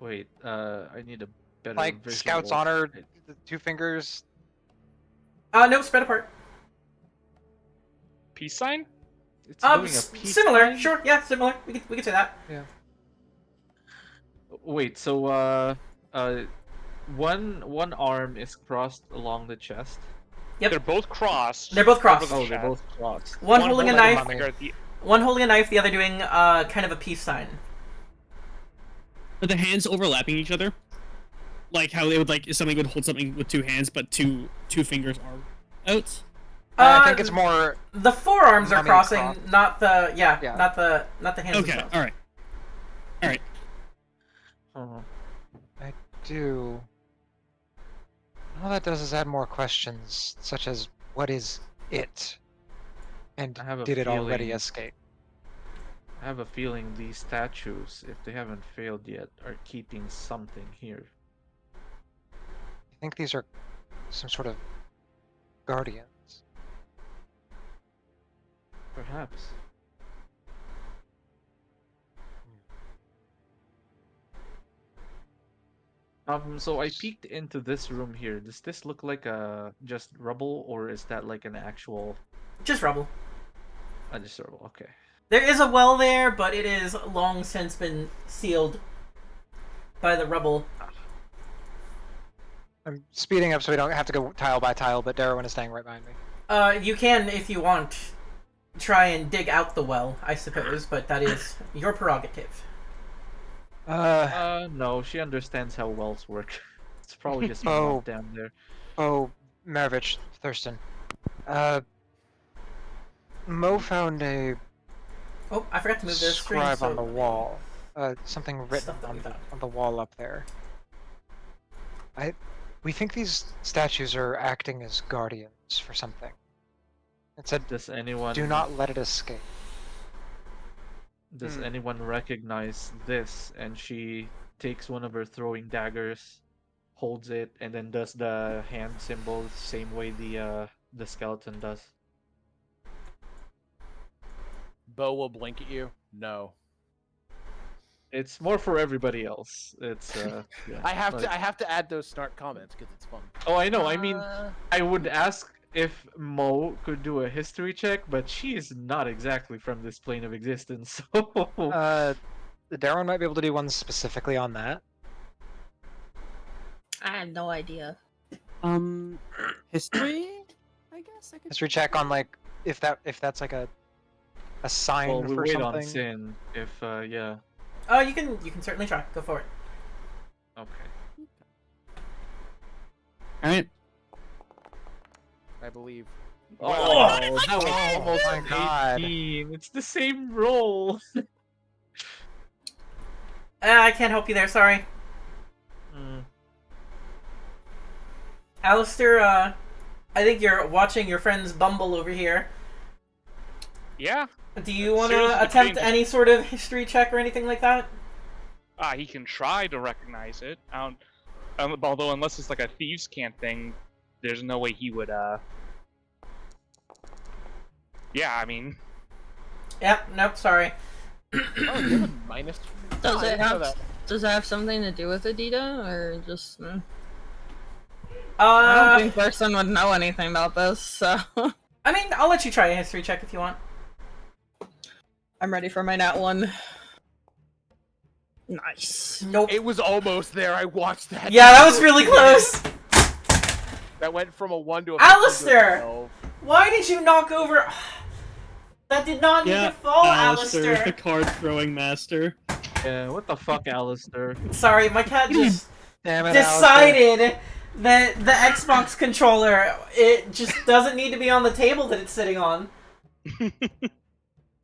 Wait, I need a better Like visual. Scout's Honor, the two fingers. No, spread apart. Peace sign? It's doing a peace Similar, sign? sure, yeah, similar. We could say that. Wait, so one arm is crossed along the chest. Yep. They're both crossed. They're both crossed. over the Oh, they're chest. both crossed. One holding a holding knife. finger at the- One holding a knife, the other doing kind of a peace sign. Are the hands overlapping each other? Like how they would somebody would hold something with two hands, but two fingers are out. I think it's more. The forearms are Mummy crossing, crossed. not the Yeah. not the hands. Okay, themselves. all right. Uh-huh. I do. All that does is add more questions, such as what is it, and I have a did it already feeling- escape? I have a feeling these statues, if they haven't failed yet, are keeping something here. I think these are some sort of guardians. Perhaps. So I peeked into this room here. Does this look like just rubble, or is that like an actual? Just rubble. Just rubble. Okay. There is a well there, but it is long since been sealed by the rubble. I'm speeding up so we don't have to go tile by tile, but Darwin is staying right behind me. You can, if you want, try and dig out the well, I suppose, but that is your prerogative. No, she understands how wells work. It's probably just Oh. mud down there. Oh, Maravich, Thurston. Mo found a Oh, I forgot to move the screen. scribe So on the wall. Something written Stuff that we found. on the wall up there. We think these statues are acting as guardians for something. It said, Does anyone "Do not let it escape." Does anyone recognize this? And she takes one of her throwing daggers, holds it, and then does the hand symbol the same way the skeleton does. Bo will blink at you. No. It's more for everybody else. It's yeah. I have like- to. I have to add those snark comments because it's fun. Oh, I know. I mean, I would ask if Mo could do a history check, but she is not exactly from this plane of existence. So Darwin might be able to do one specifically on that. I have no idea. History? I guess I could. History check on like if that's like a sign well, we for wait something. on Sin. If yeah. you can certainly try. Go for it. Okay. All right. I believe Oh, that was Oh almost my an God. 18. It's the same roll. I can't help you there, sorry. Alistair, I think you're watching your friends bumble over here. Yeah. Do you want Seriously, to attempt change- any sort of history check or anything like that? He can try to recognize it. Although unless it's like a thieves' cant thing, there's no way he would. Yeah, I mean, Yep, nope, sorry. Oh, you have a minus. Does I it didn't know have that. Does it have something to do with Adita, or just? I don't think Person would know anything about this, so I mean, I'll let you try a history check if you want. I'm ready for my nat one. Nice. Nope. It was almost there. I watched that. Yeah, that was really close. That went from a 1 to a Alistair! 12. Why did you knock over? That did not need Yeah, to fall, Alistair, the Alistair. card throwing master. Yeah, what the fuck, Alistair? Sorry, my cat just Damn it, decided that the Xbox controller, it just doesn't need to be on the table that it's sitting on.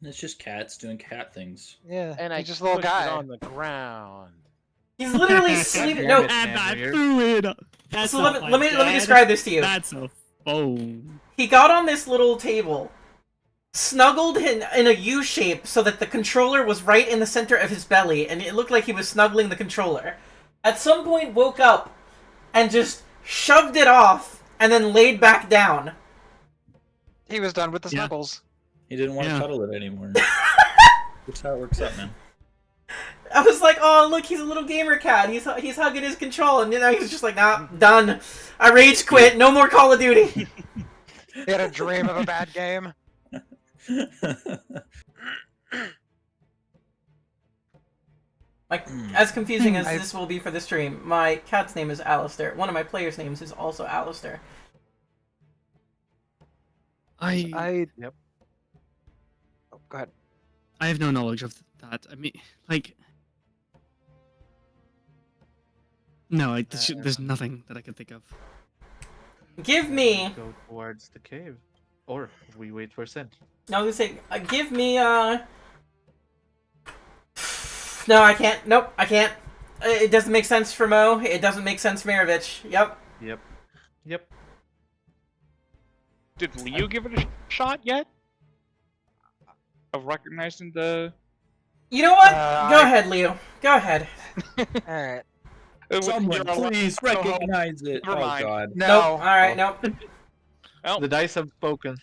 It's just cats doing cat things. Yeah, And I he's just a little pushed guy. it on the ground. He's literally sleeping. No, Add that Andrew. through it. That's so not let me dad. describe this to you. That's a phone. He got on this little table, snuggled in a U shape so that the controller was right in the center of his belly, and it looked like he was snuggling the controller. At some point, woke up and just shoved it off, and then laid back down. He was done with the Yeah. snuggles. He didn't want to Yeah. cuddle it anymore. That's how it works out, man. I was like, oh, look, he's a little gamer cat. He's hugging his control, and then he's just like, nah, done. I rage quit. No more Call of Duty. He had a dream of a bad game. Like, as confusing as I- this will be for the stream, my cat's name is Alistair. One of my players' names is also Alistair. I Yep. Oh, go ahead. I have no knowledge of that. I mean, like, no, there's nothing that I can think of. Give me... Go towards the cave. Or we wait for Sin. I was gonna say, give me, No, I can't. Nope, I can't. It doesn't make sense for Mo. It doesn't make sense for Mirovich. Yep. Yep. did Leo give it a shot yet? Of recognizing the. You know what? Go I- ahead, Leo. Go ahead. Alright. Someone You're allowed please to hope. recognize it. Never Oh mind. god. No. Nope. Alright, nope. Oh, The dice have spoken.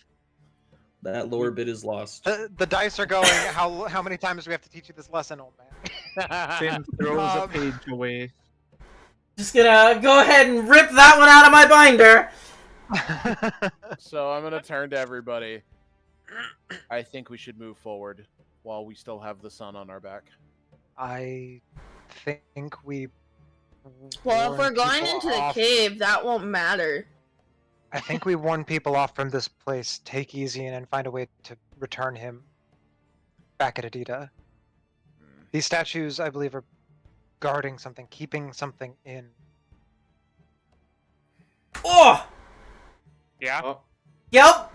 That lower bit is lost. The dice are going, how many times do we have to teach you this lesson, old man? Sin throws a Um, page away. Just gonna go ahead and rip that one out of my binder. So I'm gonna turn to everybody. I think we should move forward while we still have the sun on our back. I think we... Well, if we're warned going people into the off- cave, that won't matter. I think we warn people off from this place. Take easy and find a way to return him back at Adita. These statues, I believe, are guarding something, keeping something in. Oh! yeah. Oh, Yep.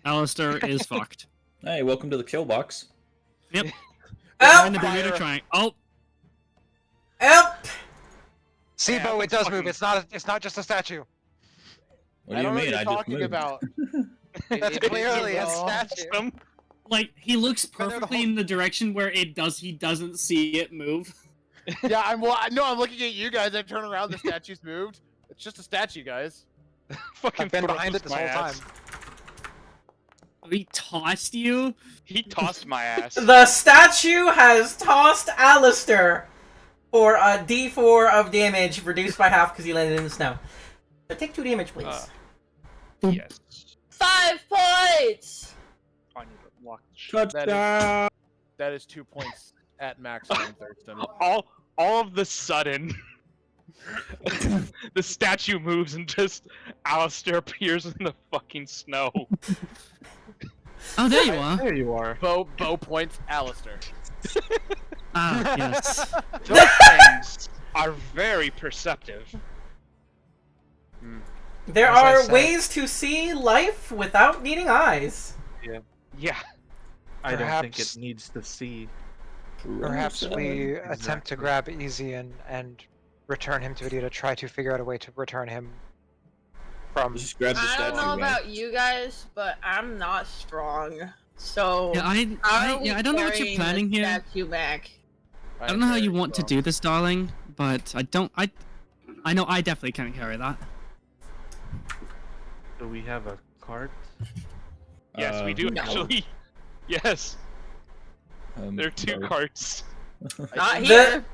Alistair is fucked. Hey, welcome to the kill box. Yep. Oh! And the Bermuda Triangle. Oh, Yep. Sibo, it does move. It's not just a statue. What do I you don't know mean? what I you're just talking moved. about. That's It is clearly a all- statue. like he looks Been there the perfectly whole- in the direction where he doesn't see it move. Yeah, I'm looking at you guys. I turn around, the statue's moved. It's just a statue, guys. Fucking I've been throws behind it this my whole time. ass. He tossed you. He tossed my ass. The statue has tossed Alistair for a D4 of damage, reduced by half because he landed in the snow. So take 2 damage, please. Yes. 5 points. I need to lock the shit. That is 2 points at maximum, Thurston. All of the sudden, the statue moves and just Alistair appears in the fucking snow. Oh, there you are. there you are. Bow points, Alistair. Ah, yes. Those things are very perceptive. There As I are said- ways to see life without needing eyes. Yeah. I don't think Perhaps- it needs to see. Perhaps we Exactly. attempt to grab Easian and return him to Vegeta, try to figure out a way to return him from... Let's just grab the I statue. don't know right? about you guys, but I'm not strong. So Yeah, I don't know what you're planning here. Statue back. I don't know how you want to do this, darling, but I know I definitely can't carry that. Do we have a cart? Yes, we do No. actually. Yes, there are 2 no. carts. Not The- here.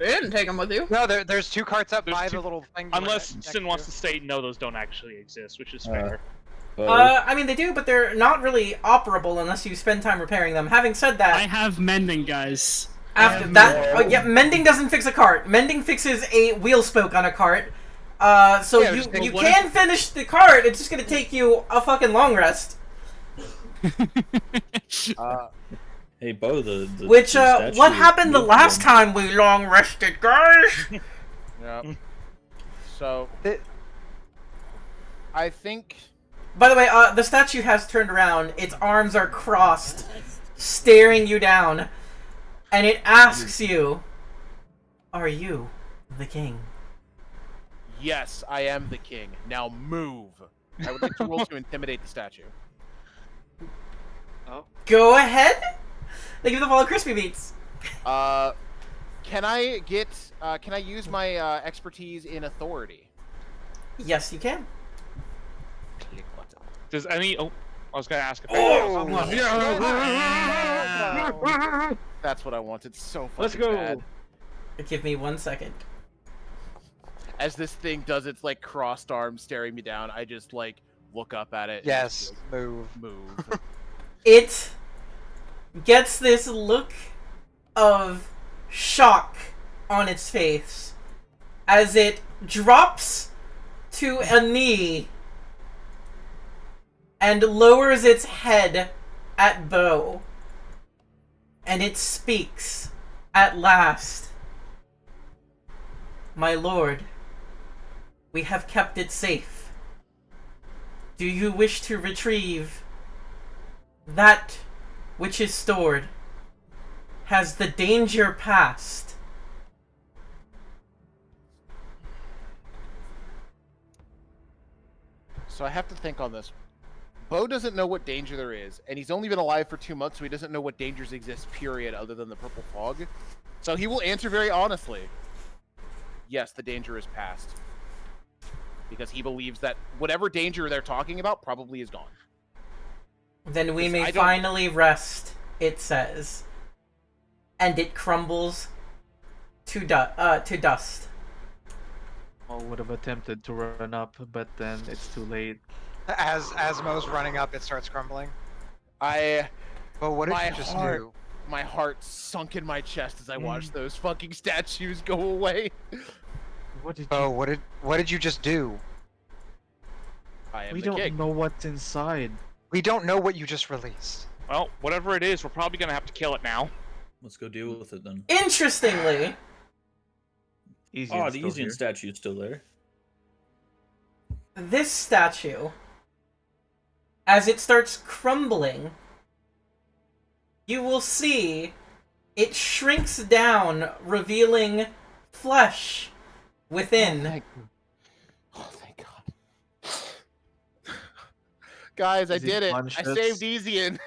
You didn't take them with you. No, there's 2 carts up There's by 2 the little thing. Unless next Sin wants to- to say no, those don't actually exist, which is Uh, fair. I mean, they do, but they're not really operable unless you spend time repairing them. Having said that, I have mending, guys. after that, yeah, mending doesn't fix a cart. Mending fixes a wheel spoke on a cart. So Yeah, you just- you what can finish the cart. It's just gonna take you a fucking long rest. Hey, Bo, the Which the statue what is happened the moved last again. time we long rested, guys? Yeah. So The- I think By the way, the statue has turned around. Its arms are crossed, staring you down, and it asks you, "Are you the king?" yes, I am the king. Now move. I would like to roll to intimidate the statue. Go ahead. They give the follow crispy beats. Can I get? Can I use my expertise in authority? Yes, you can. Click button. Does any? Oh, I was gonna ask if. Oh, That's what I wanted. So fucking Let's go. bad. Give me 1 second. As this thing does its like crossed arms staring me down, I just like look up at it. and Yes, just move. be like, move. It gets this look of shock on its face as it drops to a knee and lowers its head at Bo. And it speaks at last. "My lord, we have kept it safe. Do you wish to retrieve that which is stored? Has the danger passed?" So I have to think on this. Bo doesn't know what danger there is, and he's only been alive for 2 months, so he doesn't know what dangers exist, period, other than the purple fog. So he will answer very honestly. Yes, the danger is past. Because he believes that whatever danger they're talking about probably is gone. "Then we Yes, may I don't- finally rest," it says. And it crumbles to dust. I would have attempted to run up, but then it's too late. As Mo's running up, it starts crumbling. But what did My you just heart- do? my heart sunk in my chest as I watched those fucking statues go away. What did Oh, you? what did you just do? I am We the don't king. know what's inside. We don't know what you just released. Well, whatever it is, we're probably gonna have to kill it now. Let's go deal with it then. Interestingly, Easy. Oh, the Easian statue's still there. this statue, as it starts crumbling, you will see it shrinks down, revealing flesh within. Oh, thank God. Guys, I Is he did it. I conscious? saved Easian.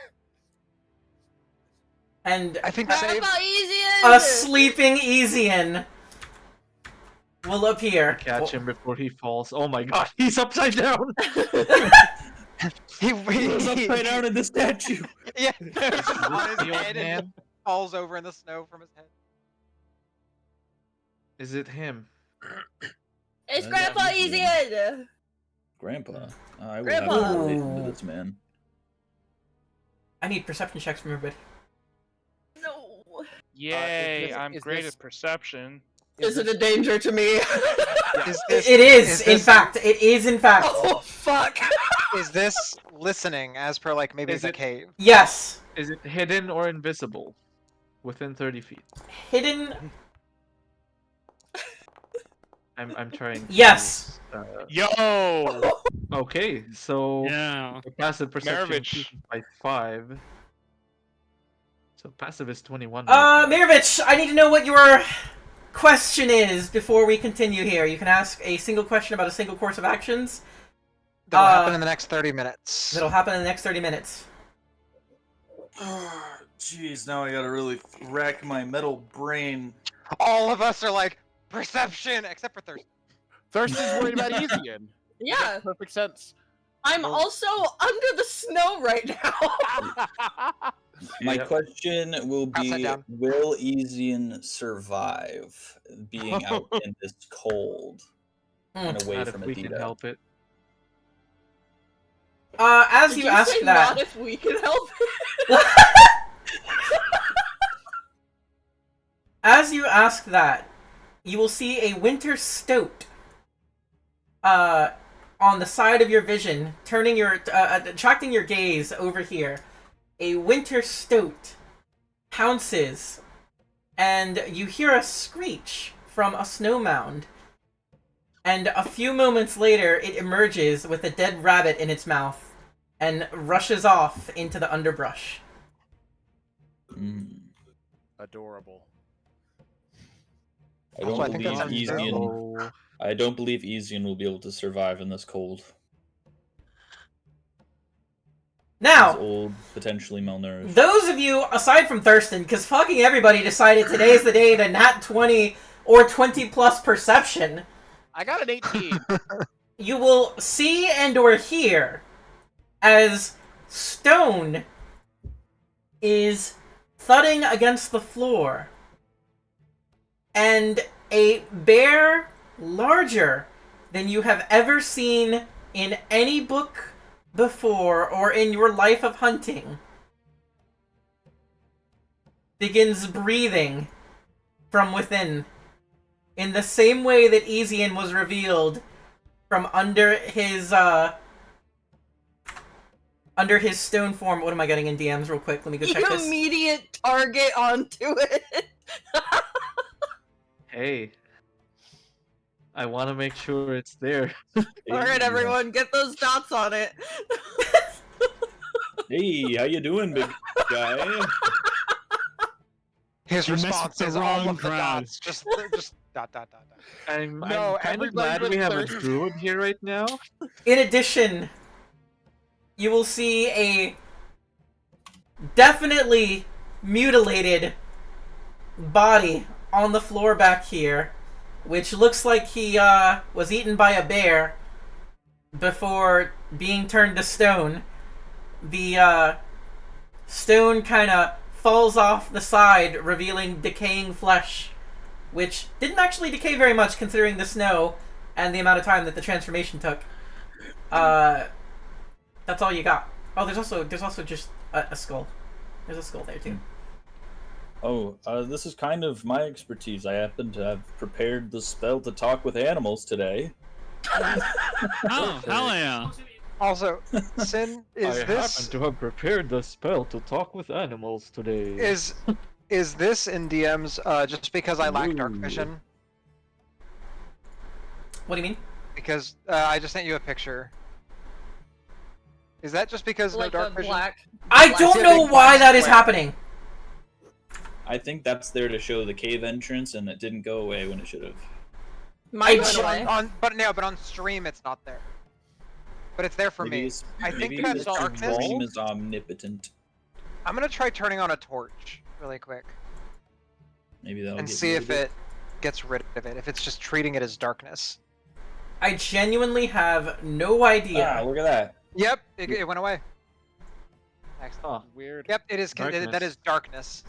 And I think Grandpa save. Easian! a sleeping Easian will appear. Catch him before he falls. Oh my god, he's upside down! He He's upside down in the statue. Yeah, Is he's this on his the old head and man? falls over in the snow from his head. Is it him? It's Yeah, Grandpa he's Easian! Grandpa. I will Grandpa. have to relate into this man. I need perception checks from everybody. No. Yay! this- I'm is great this- at perception. Is it a danger to me? It is, in fact. It is, in fact. Oh, fuck. Is this listening as per like maybe Is the it- cave? Yes. Is it hidden or invisible? Within 30 feet. Hidden. I'm trying. To, Yes. Yo! Okay, so Yeah. the passive perception Maravich. increases by 5. So passive is 21 right now. Mirovich, I need to know what your question is before we continue here. You can ask a single question about a single course of actions. That'll happen in the next 30 minutes. That'll happen in the next 30 minutes. Jeez, now I gotta really rack my metal brain. All of us are like, perception, except for Thurston. Thurston's worried about Easian. Yeah, Perfect sense. I'm also under the snow right now. My Yep. question will Pass that be: down. will Ezian survive being out in this cold and away Not if from we can Adida? help it. As Did you you ask say that, not if we can help it? as you ask that, you will see a winter stoat on the side of your vision, turning your attracting your gaze over here. A winter stoat pounces, and you hear a screech from a snow mound. And a few moments later, it emerges with a dead rabbit in its mouth and rushes off into the underbrush. Mm. Adorable. I don't Also, I think believe that's Ezian. So I don't believe Ezian will be able to survive in this cold. He's Now, old, potentially malnourished. those of you, aside from Thurston, because fucking everybody decided today's the day to nat 20 or 20 plus perception, I got an 18. you will see and or hear as stone is thudding against the floor, and a bear larger than you have ever seen in any book before or in your life of hunting begins breathing from within in the same way that Ezian was revealed from under his stone form. What am I getting in DMs real quick? Let me go check You this. immediate target onto it. hey, I want to make sure it's there. Alright, everyone, get those dots on it. Hey, how you doing, big guy? You His messed with response the is all wrong of the crowd. dots. Just dot, dot, dot, dot. I'm No, kind of everybody glad but we have a Thurston. druid here right now. In addition, you will see a definitely mutilated body on the floor back here, which looks like he was eaten by a bear before being turned to stone. The stone kind of falls off the side, revealing decaying flesh, which didn't actually decay very much considering the snow and the amount of time that the transformation took. That's all you got. Oh, there's also just a skull. There's a skull there too. Oh, this is kind of my expertise. I happen to have prepared the spell to talk with animals today. Oh, hell yeah. Also, Sin, is I this happen to have prepared the spell to talk with animals today. is this in DMs just because I lack dark Ooh. vision? What do you mean? Because I just sent you a picture. Is that just because Like no a dark vision? black. I black- don't See a know big why black that is square. happening. I think that's there to show the cave entrance, and it didn't go away when it should have. Mine I went ju- away. But on stream it's not there. But it's there for me. I think maybe that's this darkness. stream is omnipotent. I'm gonna try turning on a torch really quick Maybe that'll and get see rid if of it gets rid of it. If it's just treating it as darkness. I genuinely have no idea. Ah, look at that. Yep, it went away. Excellent. Huh. Weird. Yep, it is. That Darkness. is darkness.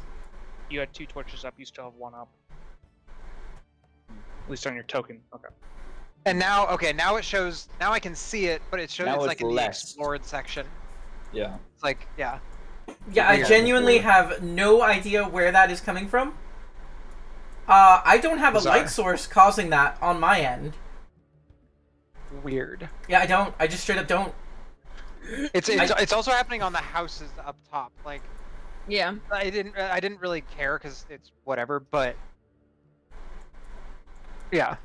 You had 2 torches up, you still have 1 up. At least on your token. Okay. And now, okay, now it shows. Now I can see it, but it shows Now it's it's like in the less. explored section. Yeah. It's like, yeah. Yeah, I Weird. genuinely have no idea where that is coming from. I don't have a Bizarre. light source causing that on my end. Weird. Yeah, I don't. I just straight up don't. It's also happening on the houses up top. Like, Yeah. I didn't really care because it's whatever, but yeah.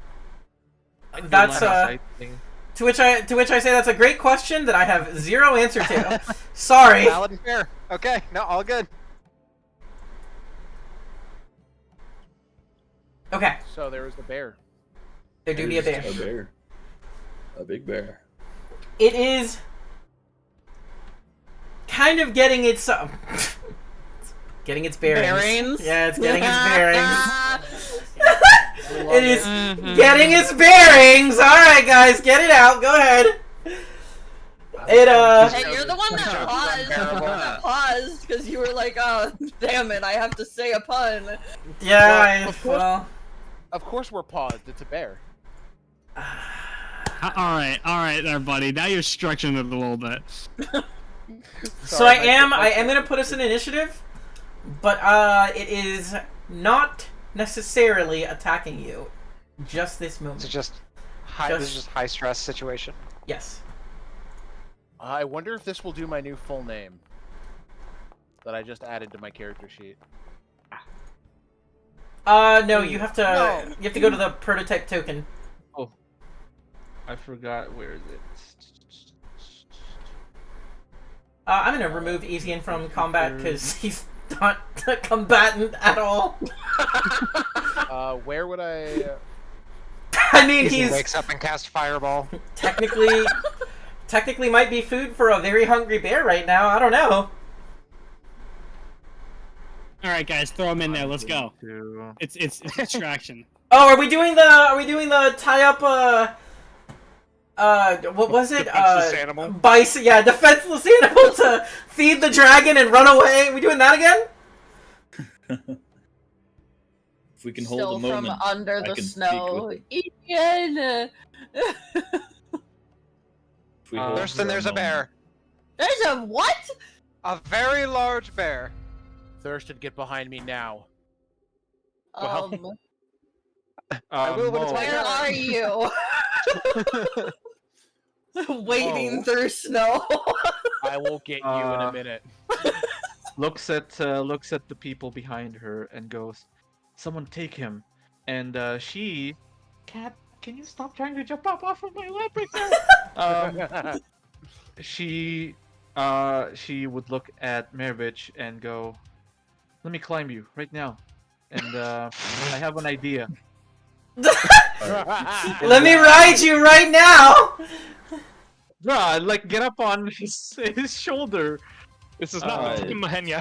That's Line of sight to which I say that's a great question that I have zero answer to. Sorry. Valid and fair. Okay, no, all good. Okay, So there was a bear. there do be a bear. A bear. A big bear. It is kind of getting its getting its bearings. Bearings? Yeah, it's getting its bearings. It is Mhm. getting its bearings. All right, guys, get it out. Go ahead. It Hey, you're the one that paused because you were like, "Oh, damn it! I have to say a pun." yeah. Well, of course- Well, Of course we're paused. It's a bear. All right, there, buddy. Now you're stretching it a little bit. so I am gonna put us in initiative, but it is not necessarily attacking you. Just this moment. It's just high. This is just high stress situation. Yes. I wonder if this will do my new full name that I just added to my character sheet. No, you have to No. you have to go to the prototype token. Oh, I forgot. Where is it? I'm gonna remove Easian from combat because he's not a combatant at all. Where would I? I mean, He he's wakes up and casts fireball. technically might be food for a very hungry bear right now. I don't know. All right, guys, throw him in there. Let's go. To- It's distraction. Oh, are we doing the tie up? What was it? Defenseless animal? Bison. Yeah, defenseless animal to feed the dragon and run away. Are we doing that again? If we can hold Still a moment, from under I the can speak snow. with Ian! If we hold Thurston, for there's a moment. bear. There's a what? A very large bear. Thurston, get behind me now. Um, I will when it's my where turn. are you? Wading Oh. through snow. I will get you in a minute. looks at the people behind her and goes, "Someone take him." And she, "Cat, can you stop trying to jump up off of my lap right now?" she would look at Mervich and go, "Let me climb you right now." And I have an idea. Let me ride you right now. Bruh, like get up on his shoulder. This is not Uh, Mahenya.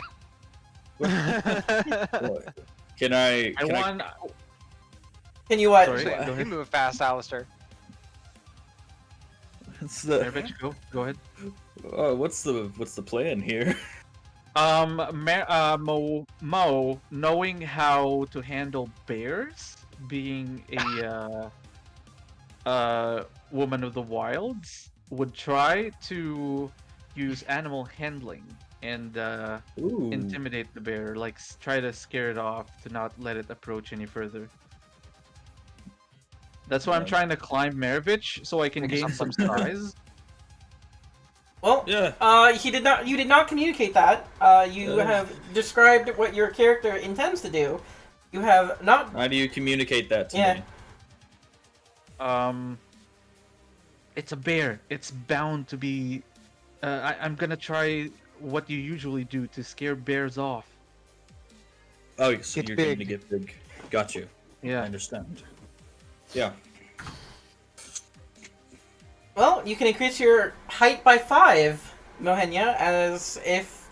What? Can I? I want. Can you what? Sorry, go You ahead. move fast, Alistair. What's the? Mervich, go ahead. What's the plan here? Mo, knowing how to handle bears, being a woman of the wilds, would try to use animal handling and Ooh. intimidate the bear, like try to scare it off to not let it approach any further. That's why I'm Yeah. trying to climb Mervich so I can Maybe gain some something. size. Well, Yeah. he did not. You did not communicate that. You have described what your character intends to do. You have not. How do you communicate that to Yeah. me? It's a bear. It's bound to be. I'm gonna try what you usually do to scare bears off. Oh, so Get you're going to big. get big. Got you. I Yeah. understand. Yeah. Well, you can increase your height by 5, Mohenya, as if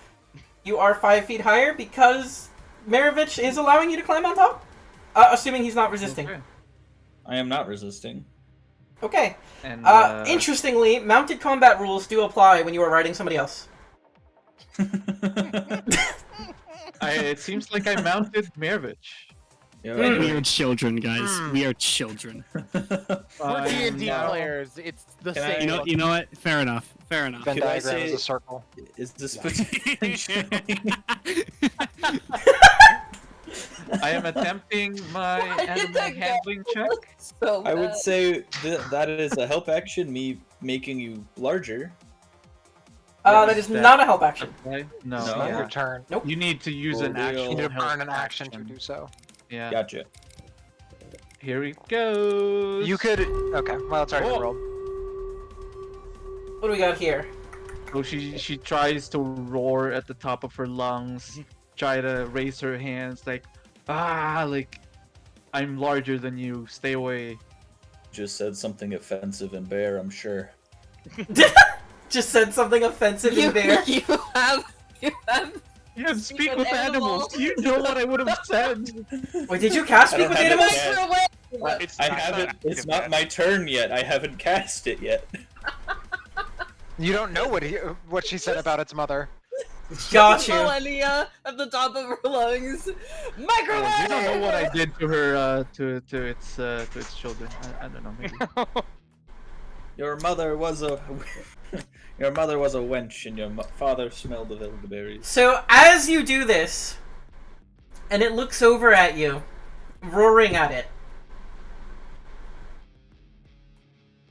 you are 5 feet higher because Maravich is allowing you to climb on top. Assuming he's not resisting. Okay. I am not resisting. Okay. And Interestingly, mounted combat rules do apply when you are riding somebody else. it seems like I mounted Mervich. Yeah, We anyway. are children, guys. We are children. We're D&D now- players. It's the Can same. You know what? Fair enough. Fair enough. Venn Could I diagram is say- a circle. Is this potentially... I am attempting my Why did animal that guy handling check. look so I would bad? say that is a help action, me making you larger. That is not a help action. Right? No. No. It's not yeah. your turn. You need to use For an real. actual You need to help burn an action to do so. Yeah. Gotcha. Here it goes. You could. Okay. Well, it's already been Oh. rolled. What do we got here? So she tries to roar at the top of her lungs, try to raise her hands like, like I'm larger than you. Stay away. Just said something offensive in bear, I'm sure. Just said something offensive in bear. You have. Yeah, speak with with animals. animals. You know what I would have said. Wait, did you cast I Speak don't with have it Animals? yet. Microwave. It's I not haven't. active It's not yet. my turn yet. I haven't cast it yet. You don't know what she said about its mother. Got you. Millennia at the top of her lungs. Microwave. You don't know what I did to her, to its children. I don't know. Maybe. Your mother was a. Your mother was a wench, and your father smelled of elderberries. So as you do this, and it looks over at you, roaring at it,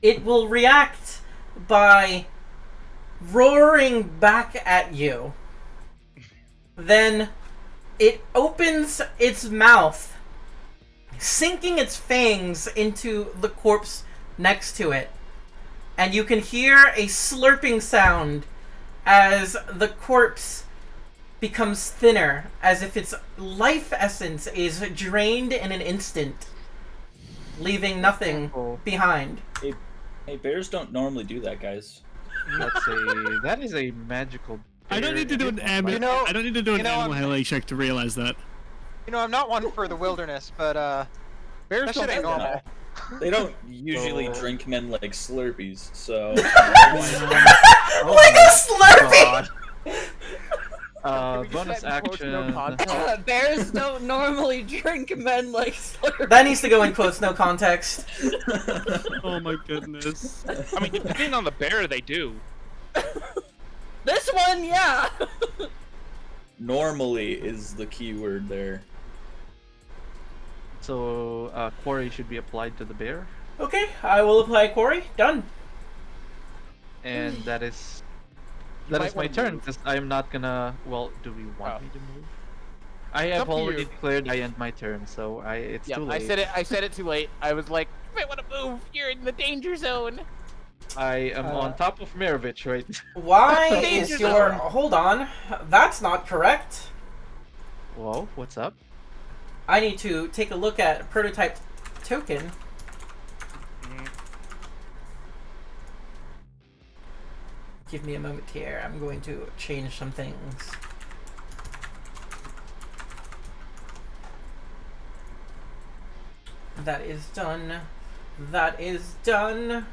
it will react by roaring back at you. Then it opens its mouth, sinking its fangs into the corpse next to it. And you can hear a slurping sound as the corpse becomes thinner, as if its life essence is drained in an instant, leaving nothing behind. Hey, bears don't normally do that, guys. That is a magical. I don't need to do an animal. You know- I don't need to do an you know, animal I'm- handling check to realize that. You know, I'm not one for the wilderness, but Bears that shit ain't don't- normal. They don't usually drink men like Slurpees, so. Like a Slurpee! Bonus action. Bears don't normally drink men like Slurpee. That needs to go in quotes, no context. Oh my goodness. I mean, depending on the bear, they do. This one, yeah. Normally is the key word there. So, quarry should be applied to the bear, Okay, I will apply Quarry. Done. and that is You might my wanna turn move. because I'm not gonna. Well, do we want Oh. me to move? I up have to already you. declared I end my turn, so it's Yeah, too late. I said it too late. I was like, you might want to move. You're in the danger zone. I am on top of Mirovich right now. Why Danger is your... zone. Hold on. That's not correct. Whoa, what's up? I need to take a look at prototype token. Give me a moment here. I'm going to change some things. That is done. That is done.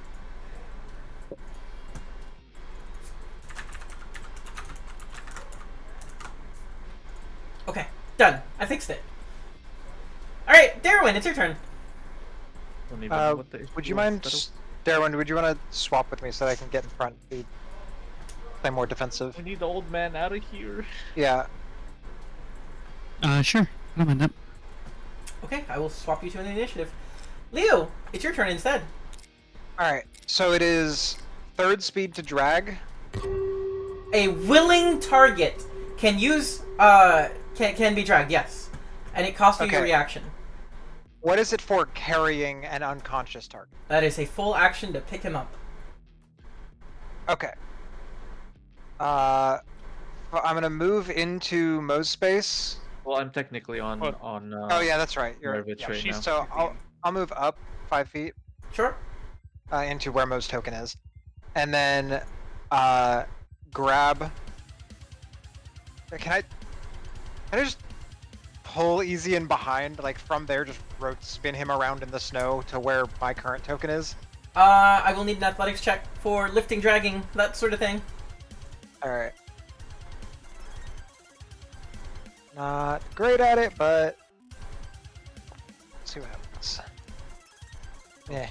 Okay, done. I fixed it. Alright, Darwin, it's your turn. Don't even know what the Would you was. mind, Darwin? Would you want to swap with me so that I can get in front? Be play more defensive. We need the old man out of here. Yeah. Sure. I don't mind that. Okay, I will swap you to an initiative. Leo, it's your turn instead. All right. So it is third speed to drag. A willing target can use can be dragged, yes. And it costs you your Okay. reaction. What is it for carrying an unconscious target? That is a full action to pick him up. Okay. I'm gonna move into Mo's space. Well, I'm technically on. Oh yeah, that's right. You're Mirovich yeah, right she's- now. so I'll move up 5 feet Sure. into where Mo's token is, and then grab. Can I just pull easy in behind, like from there, just spin him around in the snow to where my current token is? I will need an athletics check for lifting, dragging, that sort of thing. All right. Not great at it, but let's see what happens. Yeah.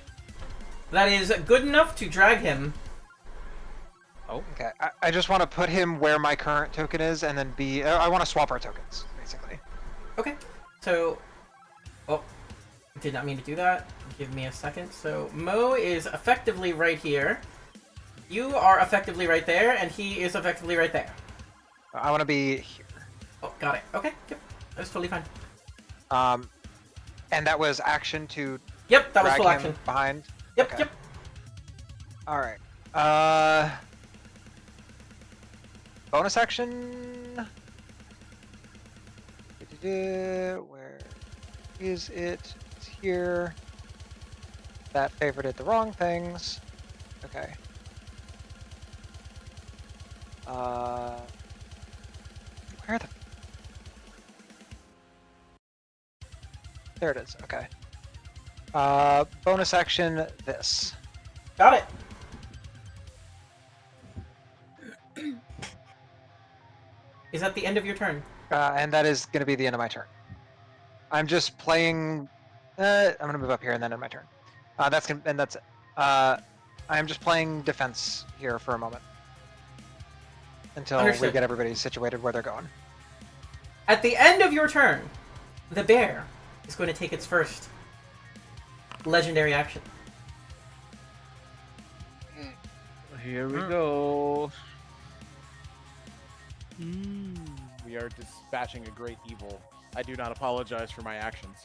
That is good enough to drag him. Okay. I just want to put him where my current token is, and then I want to swap our tokens, basically. Okay. So, oh, did not mean to do that. Give me a second. So Mo is effectively right here. You are effectively right there, and he is effectively right there. I want to be here. Oh, got it. Okay, yep. That's totally fine. And that was action to Yep, that was drag full him action. behind. Yep, Okay. yep. All right. Bonus action. Where is it? It's here. That favorited the wrong things. Okay. Where the? There it is. Okay. Bonus action. This. Got it. Is that the end of your turn? And that is going to be the end of my turn. I'm just playing. I'm going to move up here and then end my turn. That's gonna, and that's. I'm just playing defense here for a moment until we Understood. get everybody situated where they're going. At the end of your turn, the bear is going to take its first legendary action. Here we go. We are dispatching a great evil. I do not apologize for my actions.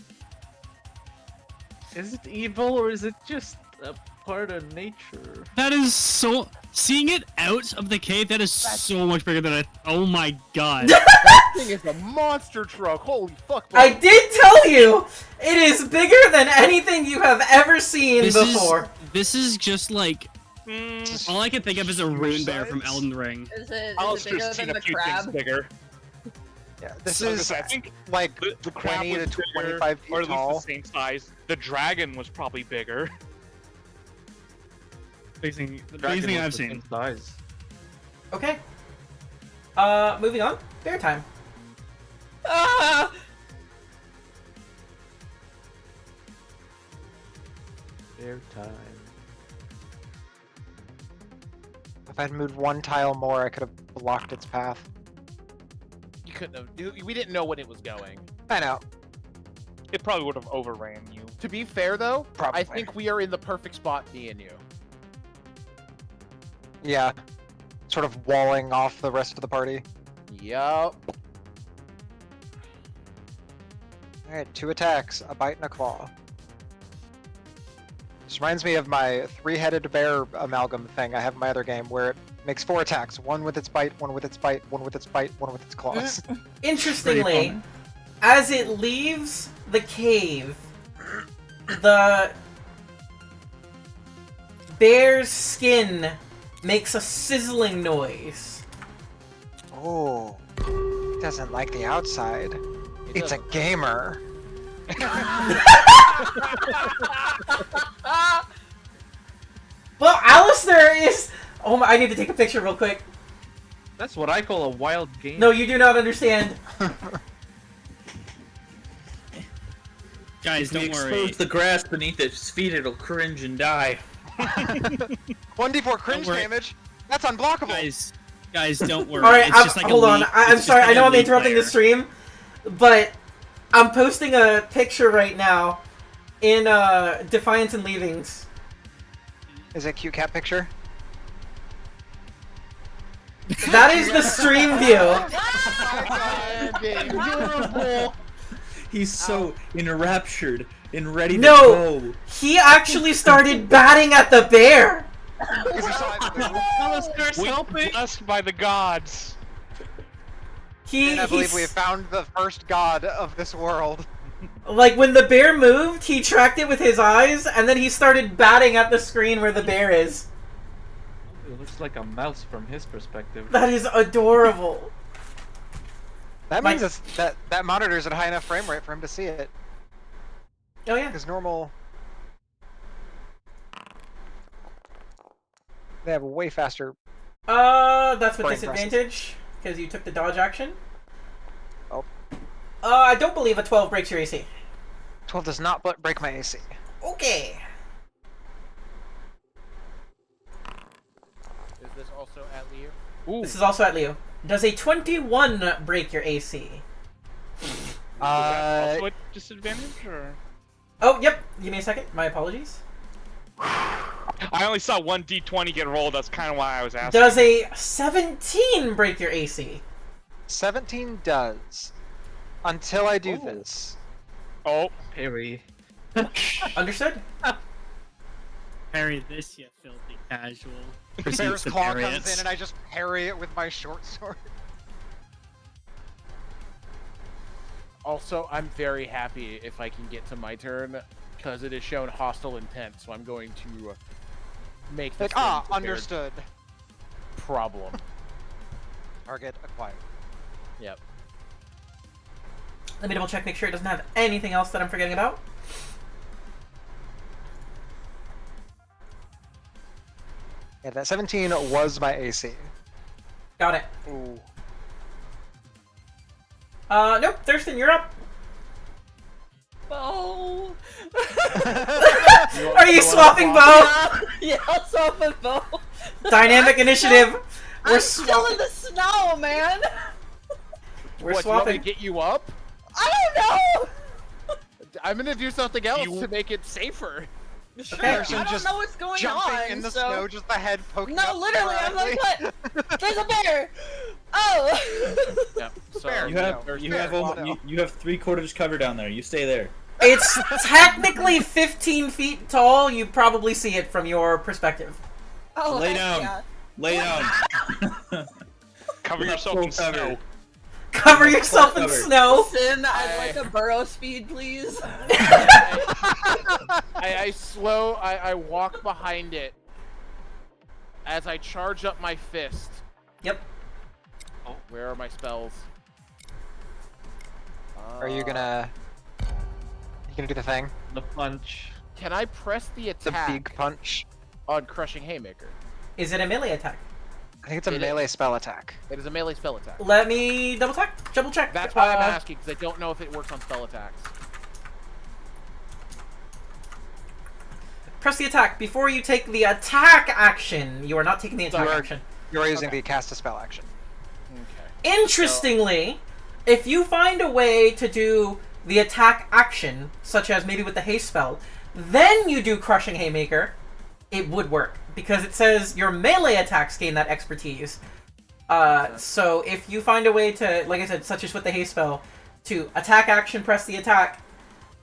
Is it evil or is it just a part of nature? That is so. Seeing it out of the cave, that is so much bigger than I. Oh my god. That thing is a monster truck. Holy fuck! Bro. I did tell you! It is bigger than anything you have ever seen before. This is just like. All I can think of is a rune bear from size? Elden Ring. Is it Alistair's bigger seen than a the few things crab? bigger. Yeah, this So is I think like the crab 20 to was bigger, 25 feet or at least tall. the same size. The dragon was probably bigger. Basing, The basing dragon I've was the seen. same size. Okay. Moving on. Bear time. Ah! Air time. If I'd moved one tile more, I could have blocked its path. You couldn't have. We didn't know when it was going. I know. It probably would have overran you. To be fair, though, Probably. I think we are in the perfect spot, me and you. Yeah. Sort of walling off the rest of the party. Yup. Alright, 2 attacks, a bite and a claw. This reminds me of my 3-headed bear amalgam thing I have in my other game where it makes 4 attacks. 1 with its bite, 1 with its bite, 1 with its bite, 1 with its claws. Interestingly, as it leaves the cave, the bear's skin makes a sizzling noise. Oh, it doesn't like the outside. It's a gamer. Well, Alistair is... Oh my, I need to take a picture real quick. That's what I call a wild game. No, you do not understand. Guys, If we don't worry. expose the grass beneath its feet, it'll cringe and die. 1d4 cringe worry. damage? That's unblockable! Guys, don't worry. Alright, It's just like hold a on. leaf- I'm it's just sorry, like I know a I'm leaf interrupting the layer. stream, but I'm posting a picture right now in Defiance and Leavings. Is it a cute cat picture? That is the stream view. Beautiful. He's so enraptured and ready No. to go. He actually started batting at the bear. We blessed by the gods. And I believe He's we have found the first god of this world. like when the bear moved, he tracked it with his eyes, and then he started batting at the screen where the bear is. It looks like a mouse from his perspective. That is adorable. That My- means that monitor's at a high enough frame rate for him to see it. Oh yeah. Because normal... They have a way faster... That's with Brain disadvantage because you took the dodge action. Oh. I don't believe a 12 breaks your AC. 12 does not break my AC. Okay. Is this also at Leo? Ooh, This is also at Leo. Does a 21 break your AC? also at disadvantage, or? Oh, yep. Give me a second. My apologies. I only saw one d20 get rolled. That's kind of why I was asking. Does a 17 break your AC? 17 does. Until I do Oh. this. Oh, Parry. Understood. Parry this, you filthy casual. Bear's Proceeds to claw parry comes it. in and I just parry it with my short sword. Also, I'm very happy if I can get to my turn, because it has shown hostile intent, so I'm going to make this Like, thing ah, prepared. understood. Problem. Target acquired. Yep. Let me double check, make sure it doesn't have anything else that I'm forgetting about. Yeah, that 17 was my AC. Got it. Ooh. Nope, Thurston, you're up. Bow. Are you swapping bow? Yeah, I'll swap a bow. Dynamic initiative. We're I'm still in swapping. the snow, man. We're What, do you want me swapping. to get you up? I don't know. I'm gonna do something else You- to make it safer. Sure, Okay. I don't Just know what's going Jumping on. in the so... snow, just the head poking No, up literally, I'm like, sporadically. what? There's a bear. Oh. Yep. So Fair. You have there's you fair. have Oh, almost, no. you have 3/4 cover down there. You stay there. It's technically 15 feet tall. You probably see it from your perspective. Oh, Lay heck down. yeah. Lay down. cover Not yourself full in cover. snow. Cover yourself in cover. snow. Sin, I'd like a burrow speed, please. I walk behind it as I charge up my fist. Yep. Oh, where are my spells? Are you gonna... You gonna do the thing? The punch. Can I press the The attack big punch? on Crushing Haymaker? Is it a melee attack? I think it's a It is. melee spell attack. It is a melee spell attack. Let me double check. That's why I'm asking, because I don't know if it works on spell attacks. Press the attack before you take the attack action. You are not taking the attack You are- action. You're using Okay. the cast a spell action. Okay. Interestingly, if you find a way to do the attack action, such as maybe with the haste spell, then you do Crushing Haymaker, it would work. Because it says your melee attacks gain that expertise. So if you find a way to, like I said, such as with the haste spell, to attack action, press the attack,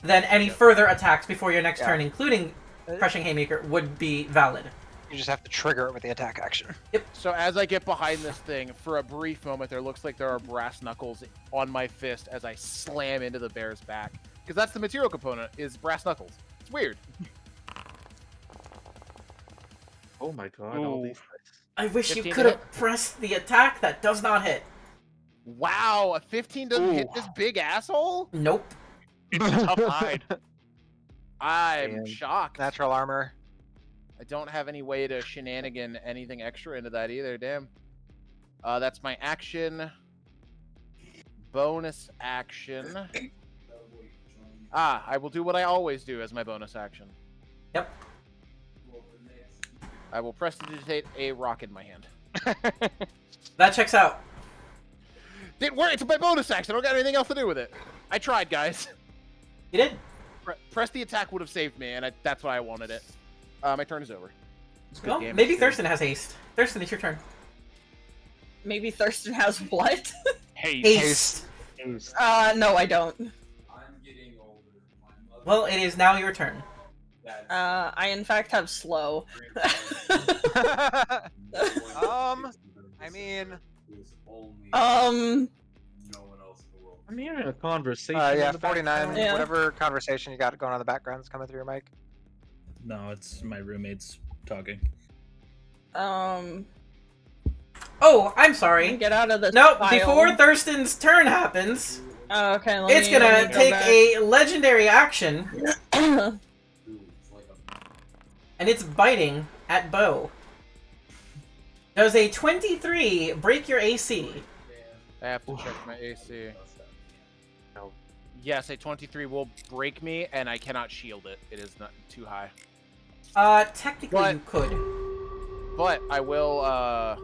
then any further attacks before your next Yeah. turn, including Crushing Haymaker, would be valid. You just have to trigger it with the attack action. So as I get behind this thing, for a brief moment, there looks like there are brass knuckles on my fist as I slam into the bear's back. Because that's the material component, is brass knuckles. It's weird. Oh my god, all Ooh. these dice. I wish you 15 to could have pressed the attack. That does not hit. Wow, a 15 doesn't hit Ooh. this big asshole? Nope. It's a tough hide. I'm Damn. shocked. Natural armor. I don't have any way to shenanigan anything extra into that either, damn. That's my action. Bonus action. I will do what I always do as my bonus action. Yep. I will prestidigitate a rock in my hand. That checks out. Didn't work. It's my bonus action. I don't got anything else to do with it. I tried, guys. You did. Press the attack would have saved me, and that's why I wanted it. My turn is over. Well, game, maybe it's good. Thurston has haste. Thurston, it's your turn. Maybe Thurston has what? Hey, Haste. No, I don't. Well, it is now your turn. I in fact have slow. I mean... Um, I'm hearing a conversation. yeah, in the 49. background. Yeah. Whatever conversation you got going on in the background is coming through your mic. No, it's my roommates talking. Oh, I'm sorry. get out of this. Nope, file. before Thurston's turn happens, Oh, okay, it's gonna take a legendary action, a. and it's biting at Bo. Does a 23 break your AC? I have to check my AC. No. Yes, a 23 will break me, and I cannot shield it. It is not too high. Technically What? you could. But I will,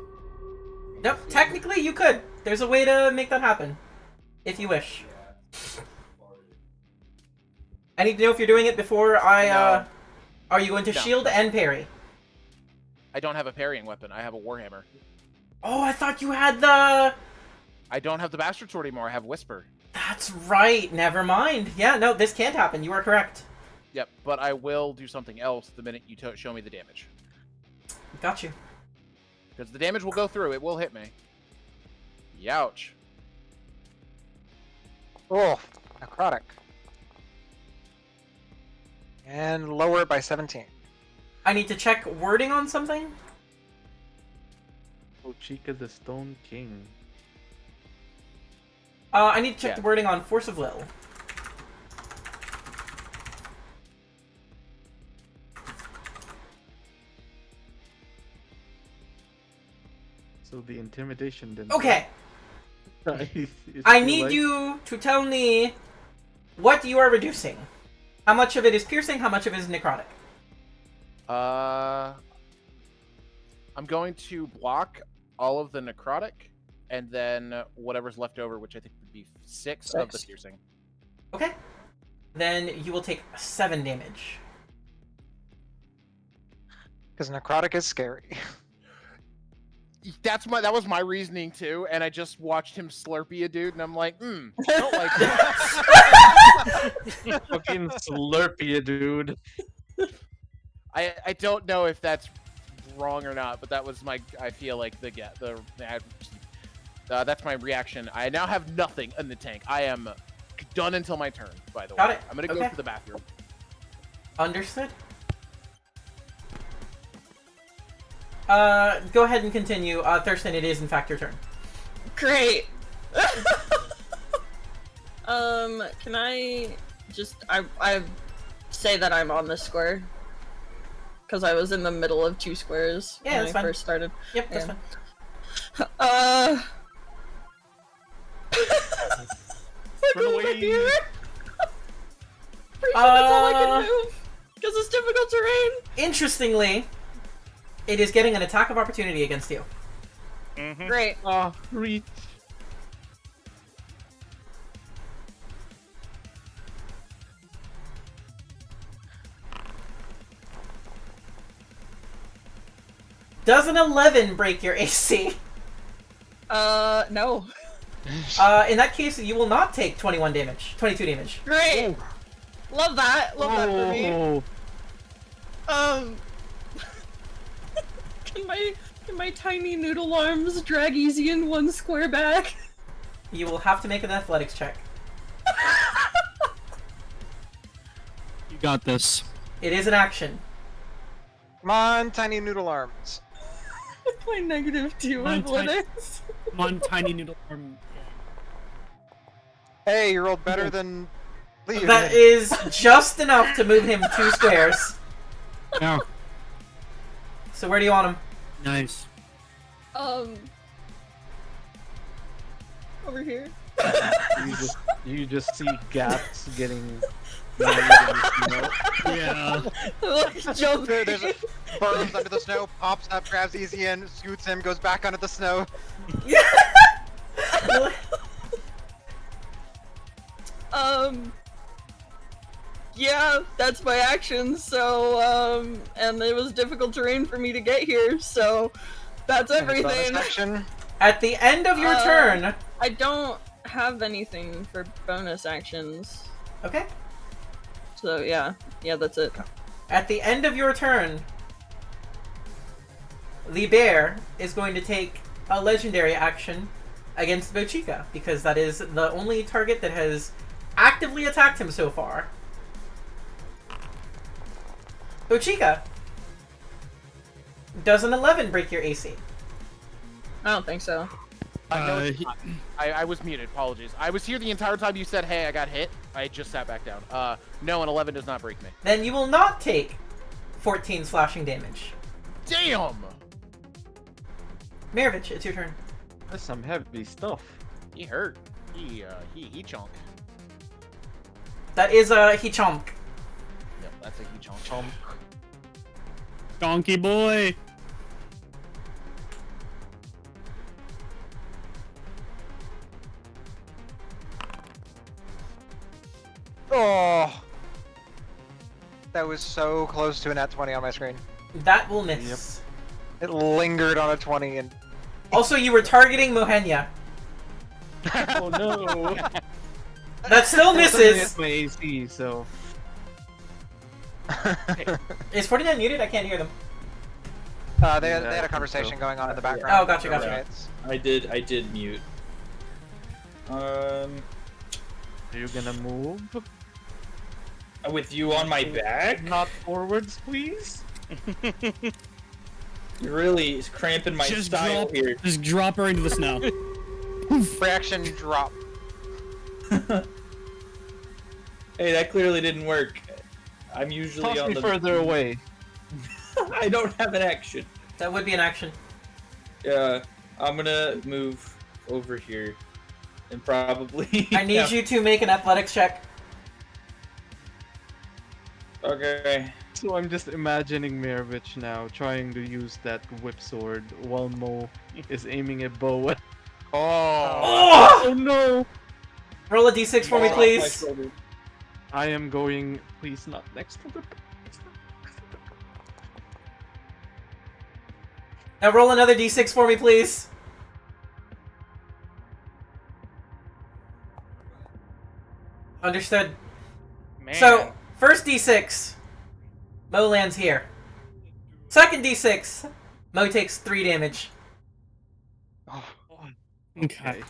Nope, technically you could. There's a way to make that happen. If you wish. I need to know if you're doing it before I, No. Are you going to No. shield and parry? I don't have a parrying weapon. I have a warhammer. Oh, I thought you had the... I don't have the bastard sword anymore. I have whisper. That's right. Never mind. Yeah, no, this can't happen. You are correct. Yep, but I will do something else the minute you show me the damage. Got you. Because the damage will go through. It will hit me. Youch. Oh, necrotic. And lower it by 17. I need to check wording on something. Ochika the Stone King. I need to check Yeah. the wording on Force of Will. So the intimidation didn't. Okay. It's I too need late. you to tell me what you are reducing. How much of it is piercing? How much of it is necrotic? I'm going to block all of the necrotic, and then whatever's left over, which I think would be 6 of the Six. piercing. Okay. Then you will take 7 damage. Because necrotic is scary. That was my reasoning too, and I just watched him slurpee a dude, and I'm like, don't like that. Fucking Slurpee, dude. I don't know if that's wrong or not, but that was I feel like that's my reaction. I now have nothing in the tank. I am done until my turn, by the way. Got it. I'm gonna go Okay. to the bathroom. Understood. Go ahead and continue. Thurston, it is in fact your turn. Great. Can I just I say that I'm on this square? Because I was in the middle of 2 squares Yeah, when that's I fine. first started. Yep, that's Yeah. fine. Run away. Pretty sure that's all I can move. Because it's difficult terrain. Interestingly, it is getting an attack of opportunity against you. Great. Ah, reach. Does an 11 break your AC? No. In that case, you will not take 22 damage. Great. Love that. Love that for me. Oh, Can my tiny noodle arms drag easy in 1 square back? You will have to make an athletics check. You got this. It is an action. Come on, tiny noodle arms. My -2 Mine athletics. Come on, tiny noodle arm. Hey, you rolled better than Lee. That is just enough to move him 2 squares. Yeah. So where do you want him? Nice. Over here. you just see gaps getting. Yeah. Jump. There's a burrows under the snow, pops up, grabs Easy in, scoots him, goes back under the snow. Yeah, that's my action, so, and it was difficult terrain for me to get here, so that's everything. Section. At the end of your turn. I don't have anything for bonus actions, Okay. so yeah, that's it. At the end of your turn, the bear is going to take a legendary action against Bochika, because that is the only target that has actively attacked him so far. Bochika, does an 11 break your AC? I don't think so. No, it's he- not. I was muted. Apologies. I was here the entire time you said, "Hey, I got hit." I just sat back down. No, an 11 does not break me. Then you will not take 14 slashing damage. Damn. Mirovich, it's your turn. That's some heavy stuff. He hurt. He chunk. That is a Hichomk. Yep, that's a he chunk. Donkey boy. Oh, that was so close to a nat 20 on my screen. That will miss. It lingered on a 20 and Also, you were targeting Mohenya. Oh no! That still misses. That's my AC, so Is 49 muted? I can't hear them. They Yeah, had I a think conversation so. going on in the Yeah. background. Oh, gotcha, gotcha. Roommates. I did mute. Are you gonna move? With you on my back? Not forwards, please. You're really cramping my Just style drop- here. Just drop her into the snow. Reaction drop. Hey, that clearly didn't work. I'm usually Toss on me the further away. I don't have an action. That would be an action. Yeah, I'm gonna move over here, and probably. I need you to make an athletics check. Okay. So I'm just imagining Mirovich now trying to use that whip sword while Mo is aiming a bow. Oh! Oh no! Roll a d6 for me, Off my please. shoulder. I am going. Please, not next to the. Now roll another d6 for me, please. Understood. Man. So, first d6, Mo lands here. Second d6, Mo takes 3 damage. Oh, Okay.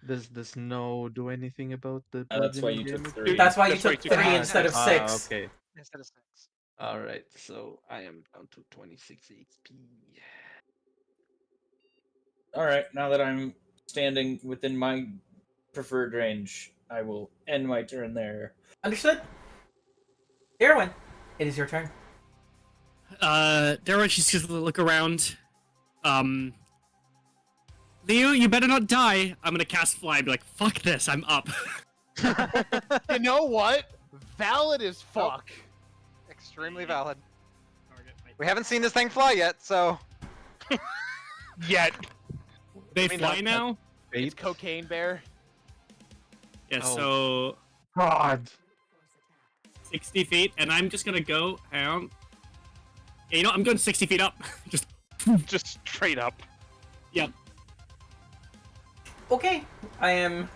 Does the snow do anything about the? That's why bludgeoning you took damage? 3. That's why you That's why took you took 3 three. instead of 6. Okay. Instead of 6. All right. So I am down to 26 HP. All right. Now that I'm standing within my preferred range, I will end my turn there. Understood? Erwin, it is your turn. Darwin, she's just gonna look around. Leo, you better not die. I'm gonna cast fly and be like, fuck this, I'm up. You know what? Valid as fuck. Extremely valid. We haven't seen this thing fly yet, so. Yet. They I mean, fly not- now? It's Cocaine Bear. Yeah, Oh. so God. 60 feet, and I'm just gonna go down. Yeah, you know, I'm going 60 feet up. Just straight up. Yep. Okay, I am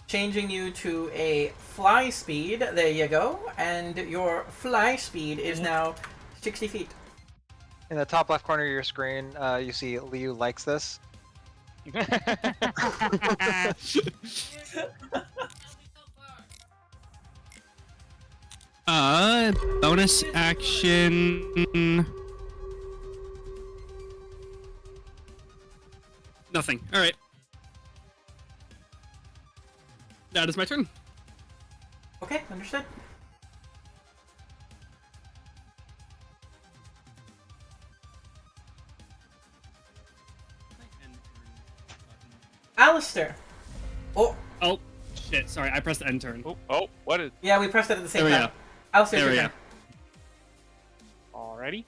changing you to a fly speed. There you go. And your fly speed is now 60 feet. In the top left corner of your screen, you see Liu likes this. Bonus action. Nothing. All right. That is my turn. Okay, understood. Alistair. Oh, Oh, shit. Sorry, I pressed end turn. Oh, what is... yeah, we pressed it at the same There we time. go. Alistair, There we your go. turn. Alrighty.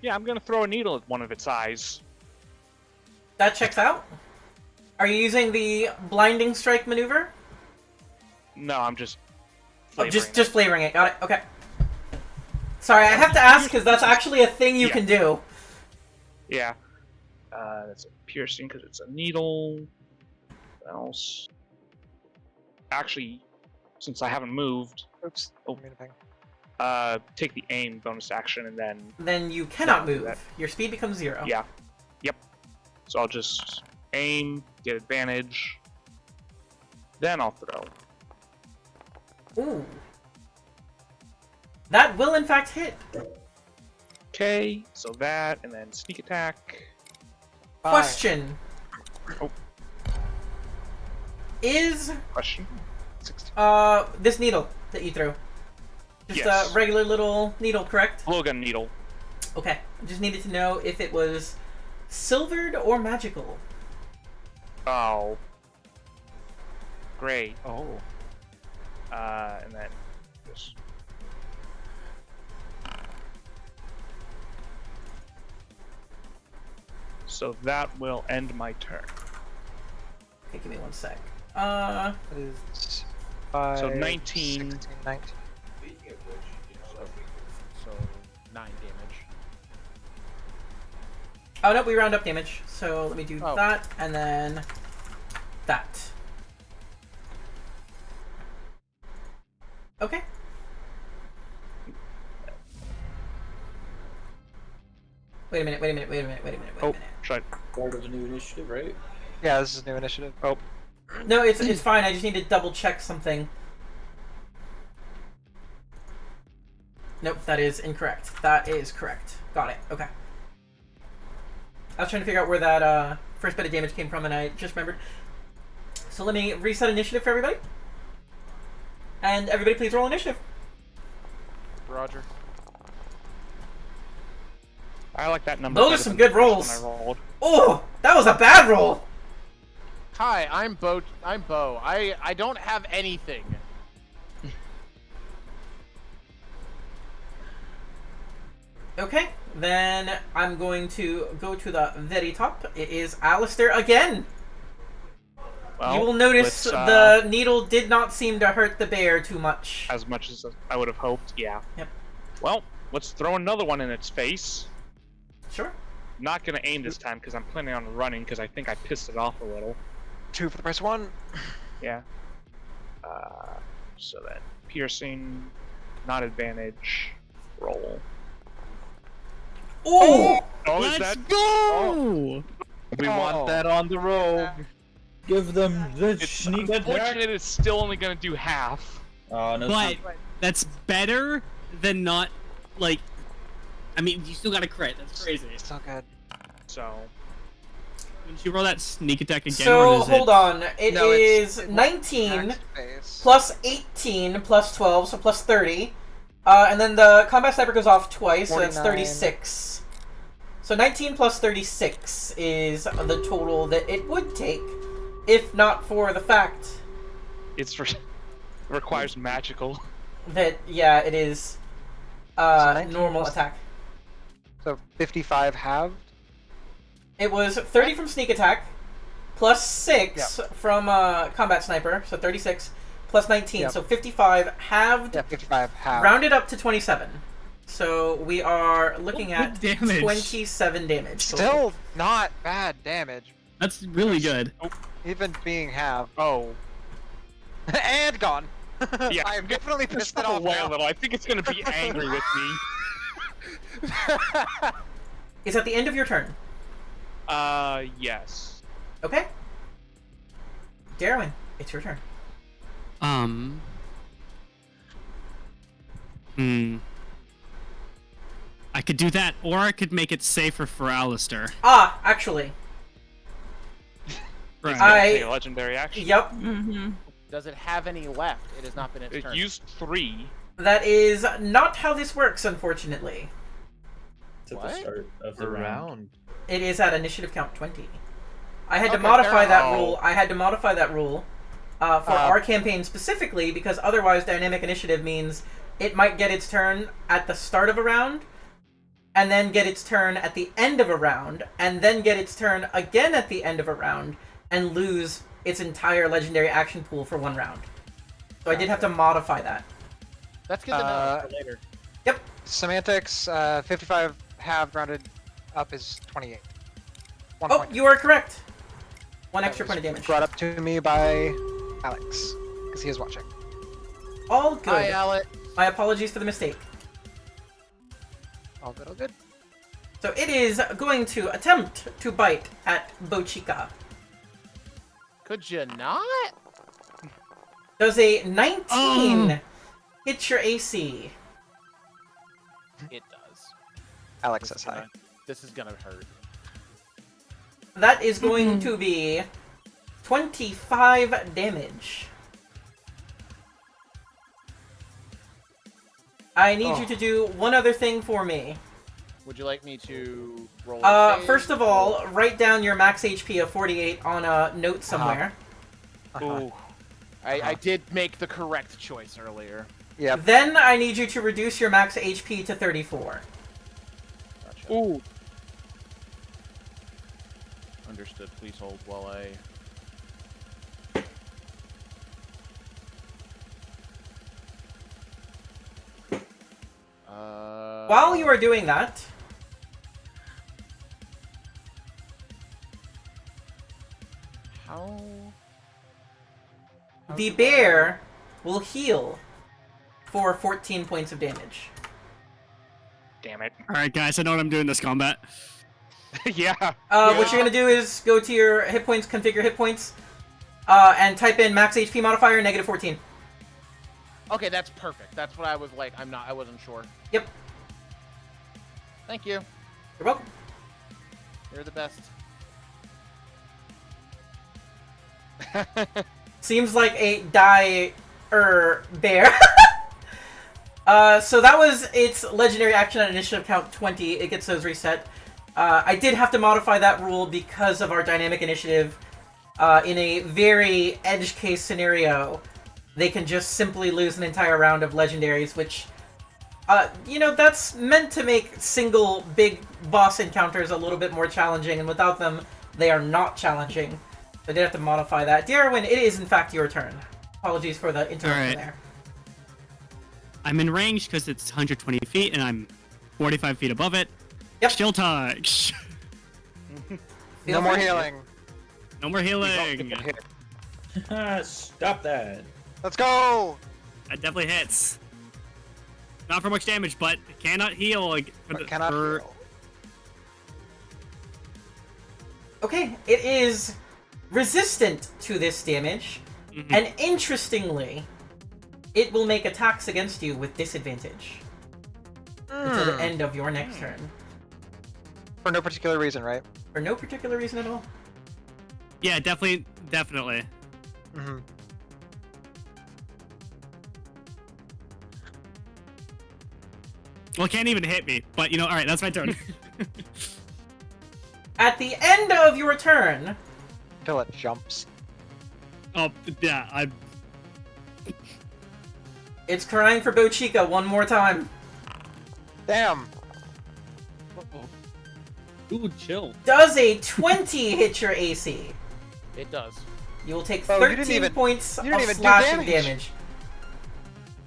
Yeah, I'm gonna throw a needle at one of its eyes. That checks out. Are you using the blinding strike maneuver? No, I'm just... Oh, just flavoring flavoring it. Got it. Okay. Sorry, I have to ask because that's actually a thing you Yeah. can do. it. Yeah. That's a piercing because it's a needle. What else? Actually, since I haven't moved, Oops. Oh. Made a thing. take the aim bonus action and then... Then you cannot do move. that. Your speed becomes 0. Yeah. Yep. So I'll just aim, get advantage, then I'll throw. Ooh. That will in fact hit. Okay, so that, and then sneak attack. Question. Oh. Is Question? this needle that you threw just Yes. a regular little needle, correct? Blowgun needle. Okay. I just needed to know if it was silvered or magical. Oh. Great. Oh. And then just... So that will end my turn. Okay, give me 1 sec. That is 5, So 19. 16, 19. So 9 damage. Oh no, we round up damage. So let me do Oh. that and then that. Okay. Wait a minute. Oh, shit. Part of a new initiative, right? Yeah, this is new initiative. Oh, No, it's fine. I just need to double check something. Nope, that is incorrect. That is correct. Got it. Okay. I was trying to figure out where that first bit of damage came from, and I just remembered. So let me reset initiative for everybody. And everybody please roll initiative. Roger. I like that number. Those are better some than good the first rolls. one I rolled. Oh, that was a bad roll. Hi, I'm Bo. I don't have anything. Okay, then I'm going to go to the very top. It is Alistair again. Well, You will notice let's, the needle did not seem to hurt the bear too much. as much as I would have hoped. Yeah. Yep. Well, let's throw another one in its face. Sure. Not gonna aim this time because I'm planning on running because I think I pissed it off a little. 2 for the price of 1. Yeah. So that piercing, not advantage, roll. Oh! Oh, is Let's that? go! We want that on the rogue. Give them the It's sneak attack. unfortunate. It's still only gonna do half. Oh no! But that's better than not, like... I mean, you still got a crit. That's crazy. So good. So Did you roll that sneak attack again? So, or is hold on. It No, is it's 19 max base. plus 18 plus 12, so plus 30. And then the combat sniper goes off twice, so that's 49. 36. So 19 plus 36 is the total that it would take, if not for the fact it's requires magical. that, yeah, it is So 19 normal plus- attack. So 55 halved. It was 30 from sneak attack, plus 6 from combat sniper, so 36, plus 19, Yep. so 55 halved, Yeah, 55 halved. rounded up to 27. So we are looking at Good damage. 27 damage. total. Still not bad damage, That's really good. even being halved. Oh, And gone. yeah. I'm definitely pissed it Just off away a now. little. I think it's gonna be angry with me. Is at the end of your turn. Yes. Okay. Darwin, it's your turn. I could do that, or I could make it safer for Alistair. Ah, actually. It's Right. gonna I- take a legendary action. Yep. Mm-hmm. Does it have any left? It has not been its It turn. used 3. That is not how this works, unfortunately. It's at What? the start of the round. It is at initiative count 20. I had to Okay, modify fair that enough. rule. I had to modify that rule for our campaign specifically because otherwise dynamic initiative means it might get its turn at the start of a round and then get its turn at the end of a round and then get its turn again at the end of a round and lose its entire legendary action pool for one round. So I did have to modify that. That's good to know for later. Semantics, 55 halved rounded up is 28. 1 Oh, point. you are correct. One That extra was point of damage. Brought up to me by Alex, because he is watching. All good. Hi, Alec. My apologies for the mistake. All good, all good. So it is going to attempt to bite at Bochica. Could you not? Does a 19 hit your AC? It does. Alex says hi. This is gonna hurt. That is going to be 25 damage. I need you to do one other thing for me. Would you like me to roll? a save? First of all, write down your max HP of 48 on a note somewhere. Ooh. I did make the correct choice earlier. Yep. Then I need you to reduce your max HP to 34. Gotcha. Ooh. Understood. Please hold while I. While you are doing that, How? The bear will heal for 14 points of damage. Damn it. All right, guys, I know what I'm doing this combat. Yeah. What you're gonna do is go to your hit points, configure hit points, and type in max HP modifier -14. Okay, that's perfect. That's what I was like. I wasn't sure. Yep. Thank you. You're welcome. You're the best. Seems like a bear. So that was its legendary action at initiative count 20. It gets those reset. I did have to modify that rule because of our dynamic initiative. In a very edge case scenario, they can just simply lose an entire round of legendaries, which, that's meant to make single big boss encounters a little bit more challenging, and without them, they are not challenging. I did have to modify that. Darwin, it is in fact your turn. Apologies for the interruption there. I'm in range because it's 120 feet and I'm 45 feet above it. Yep. Chill touch. No more healing. No more healing. Stop that. Let's go. That definitely hits. Not for much damage, but cannot heal. Cannot heal. Okay, it is resistant to this damage, and interestingly, it will make attacks against you with disadvantage until the end of your next turn. For no particular reason, right? For no particular reason at all. Yeah, definitely. Mm-hmm. Well, it can't even hit me, but all right, that's my turn. At the end of your turn, Until it jumps. Oh, yeah, it's crying for Bochica one more time. Damn. Ooh, chill. Does a 20 hit your AC? It does. You will take Oh, 13 points of you didn't even do slashing damage.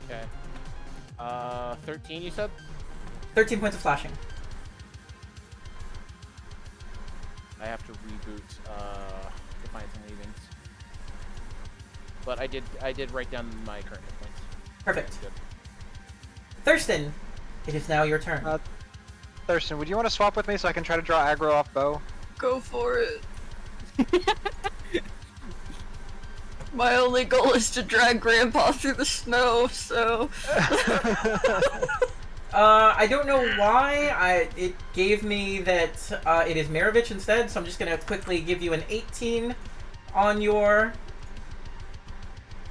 Okay. 13 you said? 13 points of slashing. I have to reboot Defiance and Leavings. But I did write down my current hit points. Perfect. Good. Thurston, it is now your turn. Thurston, would you want to swap with me so I can try to draw aggro off Bo? Go for it. My only goal is to drag Grandpa through the snow, so... I don't know why. It gave me that it is Maravich instead, so I'm just gonna quickly give you an 18 on your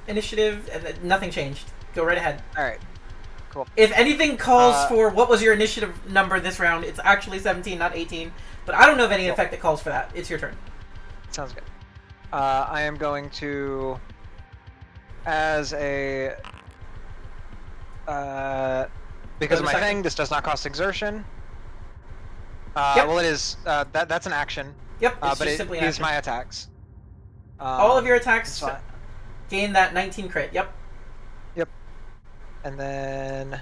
initiative. Nothing changed. Go right ahead. Alright. Cool. If anything calls for what was your initiative number this round, it's actually 17, not 18. But I don't know of any effect that calls for that. It's your turn. Sounds good. I am going to, as a, because of my thing, this does not cost exertion. Yep. Well, it is. That's an action. Yep, it's But just it simply an is action. my attacks. All of your attacks so gain that 19 crit. Yep. And then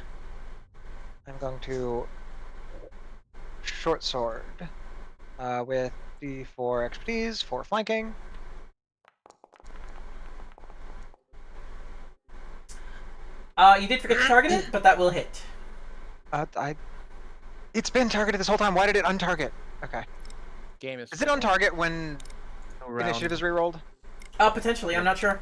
I'm going to short sword with D4 expertise for flanking. You did forget to target it, but that will hit. It's been targeted this whole time. Why did it untarget? Okay. Game is. Is it on target when initiative is rerolled? Potentially. I'm not sure.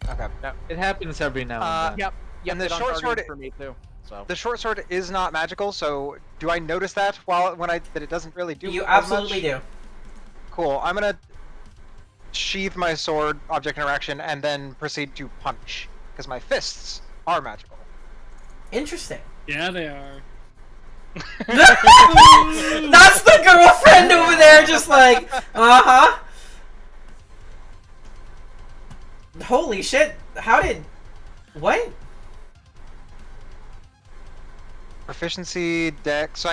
Okay. It happens every now and then. Yep. And the it short untargeted sword for me too. So. The short sword is not magical, so do I notice that that it doesn't really do? You as absolutely much? do. Cool. I'm gonna sheath my sword, object interaction, and then proceed to punch because my fists are magical. Interesting. Yeah, they are. That's the girlfriend over there, just like, uh-huh. Holy shit! What? Proficiency, dex. So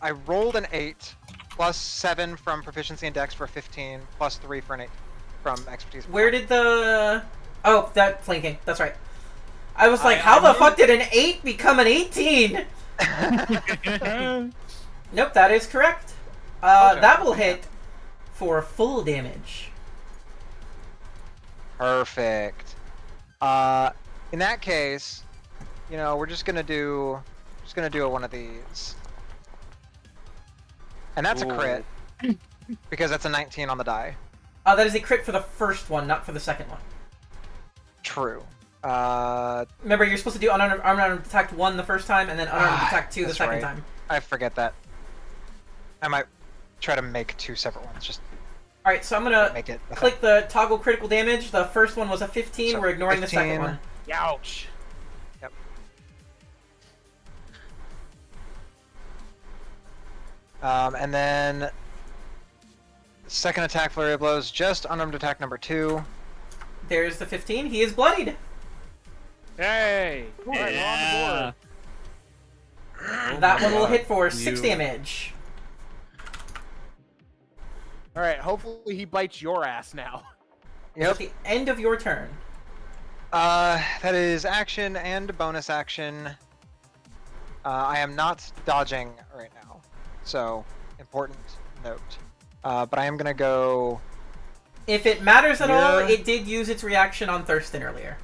I rolled an 8 plus 7 from proficiency and dex for 15 plus 3 for an 8 from expertise. Where did the... Oh, that flanking. That's right. I was like, how the fuck did an 8 become an 18? Nope, that is correct. Okay. That will hit for full damage. Perfect. In that case, you know, we're just gonna do one of these, and that's a crit because that's a 19 on the die. That is a crit for the first one, not for the second one. True. Remember, you're supposed to do unarmed attack 1 the first time, and then unarmed attack 2 the that's second right. time. I forget that. I might try to make 2 separate ones. Just Alright, so I'm gonna make it. click the toggle critical damage. The first one was a 15. So We're ignoring 15. the second one. Ouch. Yep. And then second attack, flurry of blows, just unarmed attack number 2. There's the 15. He is bloodied. Hey. All right, we're on the board. That one will hit for 6 damage. All right, hopefully he bites your ass now. It's at the end of your turn. That is action and bonus action. I am not dodging right now, so important note. But I am gonna go. If it matters at all, Yeah. it did use its reaction on Thurston earlier.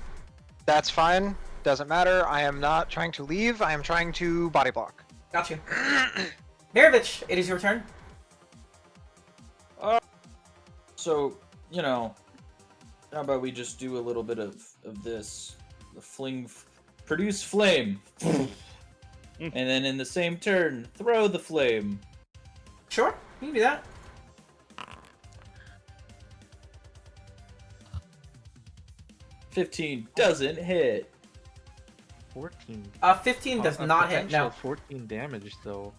That's fine. Doesn't matter. I am not trying to leave. I am trying to body block. Got you. Maravich, it is your turn. So, you know, how about we just do a little bit of this? The produce flame. And then in the same turn, throw the flame. Sure, you can do that. $15 doesn't hit. 14. 15 does not hit, no. 14 damage, though.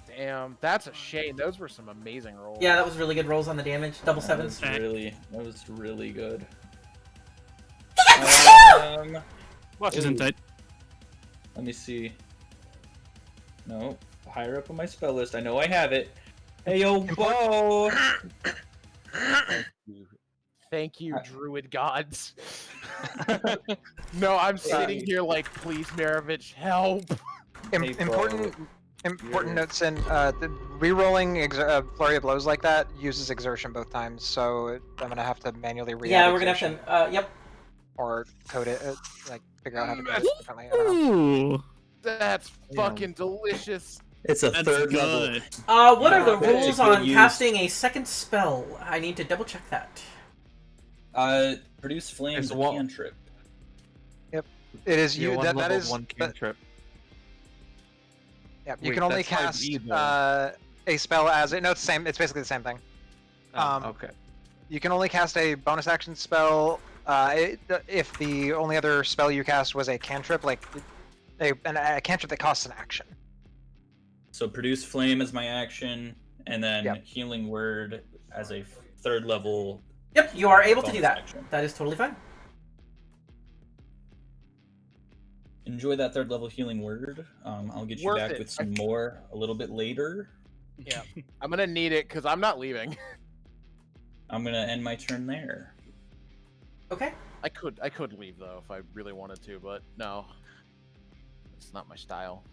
Damn, that's a shame. Those were some amazing rolls. Yeah, that was really good rolls on the damage. Double sevens. That was really good. Isn't it? Let me see. No, higher up on my spell list. I know I have it. Hey, yo, bow. Thank you, druid gods. No, I'm sitting here like, please, Maravich, help. Important notes in the re-rolling flurry of blows like that uses exertion both times, so I'm gonna have to manually re. Yeah, we're gonna have to. Yep. Or code it, like figure out how to do it differently. I don't know. Ooh, That's fucking delicious. It's a that's third good. level. What are the That's rules a good on use. casting a second spell? I need to double check that. Produce flame It's is a one- cantrip. It is You you. one That level, is. one cantrip. Yeah, you Wait, can only that's cast 5E though. a spell as it. No, it's the same. It's basically the same thing. Okay. You can only cast a bonus action spell if the only other spell you cast was a cantrip, like a cantrip that costs an action. So produce flame is my action, and then Yep. healing word as a third level. Yep, you are able to do bonus that. action. That is totally fine. Enjoy that third level healing word. I'll get you Worth back it. with some more a little bit later. Yeah, I'm gonna need it because I'm not leaving. I'm gonna end my turn there. Okay. I could leave though if I really wanted to, but no, it's not my style.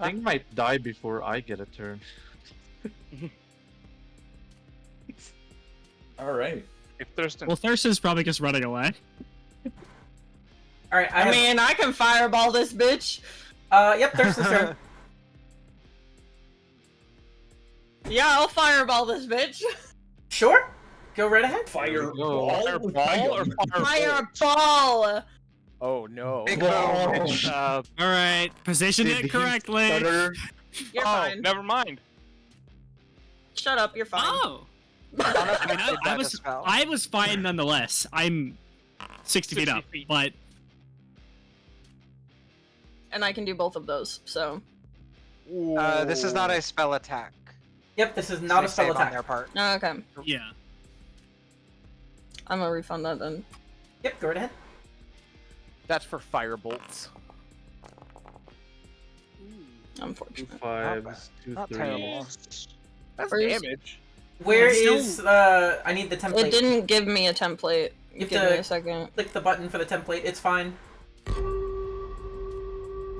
Thing might die before I get a turn. All right. If Thurston, Well, Thurston's probably just running away. All right. I mean, I can fireball this bitch. Yep, Thurston's turn. Yeah, I'll fireball this bitch. Sure. Go right ahead. Fireball. fireball or Fireball! Oh no. Big bow. All right, position Did it he correctly. stutter? You're Oh, fine. never mind. Shut up, you're fine. Oh, I I, mean, I was fine nonetheless. I'm 60 feet 60 up, feet. but And I can do both of those, so. This is not a spell attack. Yep, this is not a They spell save on attack. their part. Oh, okay. yeah. I'm gonna refund that then. Yep, go right ahead. That's for fire bolts. Unfortunate. 2 5s, 2 Not 3s. terrible. That's Where's- damage. Where Still- is I need the template. It didn't give me a template. You Give have me to a second. click the button for the template. It's fine.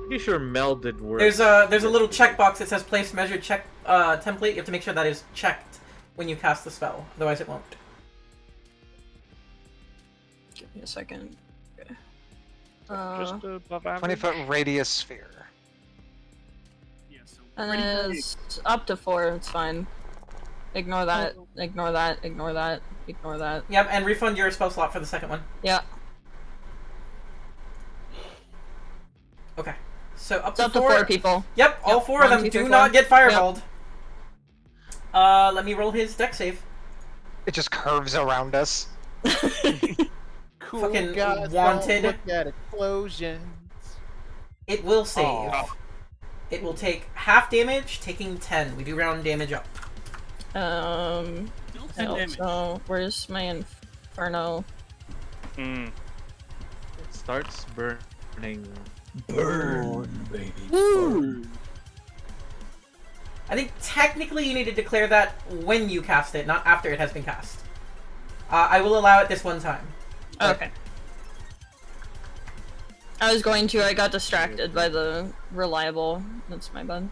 Pretty sure Mel did work. There's a little checkbox that says place measure check template. You have to make sure that is checked when you cast the spell. Otherwise, it won't. Give me a second. Okay. Just above average. 20-foot radius sphere. Yeah, so And pretty then big. it's up to 4. It's fine. Ignore that. Ignore that. Ignore that. Ignore that. Yep, and refund your spell slot for the second one. Yeah. Okay. So up It's up to 4 people. Yep, all Yep, 4 of 1, them 2, 3, do not 4. get fireballed. Let me roll his dex save. It just curves around us. Cool Fucking guys, wanted. don't look at explosions. It will save. Aw. It will take half damage, taking 10. We do round damage up. Um. Still 10 damage. So where's my inferno? Mm. It starts burning. Burn, baby. I think technically you need to declare that when you cast it, not after it has been cast. I will allow it this one time. Okay. I was going to. I got distracted by the reliable. That's my bad.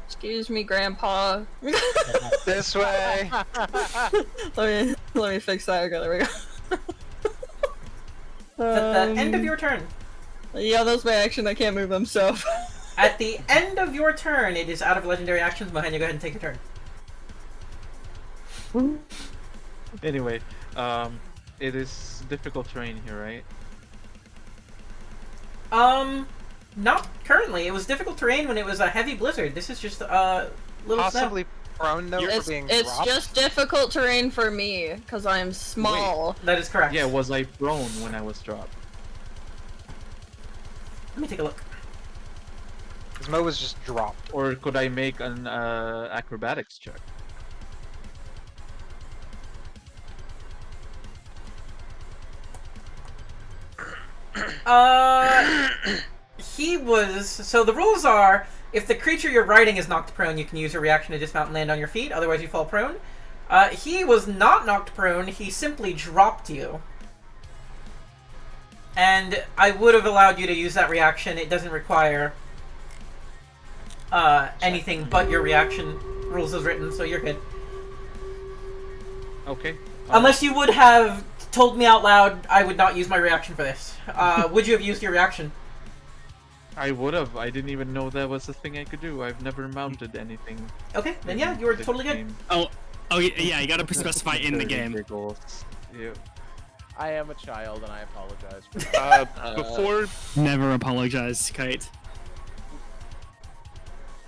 Excuse me, Grandpa. This way. let me fix that. Okay, there we go. At the end of your turn. Yeah, that was my action. I can't move him, so. At the end of your turn, it is out of legendary actions. Mohania, go ahead and take your turn. Anyway, it is difficult terrain here, right? Not currently. It was difficult terrain when it was a heavy blizzard. This is just little Possibly prone though It's, for being it's dropped. just difficult terrain for me, because I'm small. snow. That is correct. Yeah, was I prone when I was dropped? Let me take a look. Because Mo was just dropped. Or could I make an acrobatics check? He was. So the rules are: if the creature you're riding is knocked prone, you can use a reaction to dismount and land on your feet. Otherwise, you fall prone. He was not knocked prone. He simply dropped you. And I would have allowed you to use that reaction. It doesn't require anything but your reaction. Rules as written, so you're good. Okay. Unless you would have told me out loud, I would not use my reaction for this. Would you have used your reaction? I would have. I didn't even know that was a thing I could do. I've never mounted anything. Okay, then yeah, you were this totally good. game. Oh, yeah, you gotta specify in the game. Giggles. Yeah. I am a child and I apologize for that. Before Never apologize, Kite.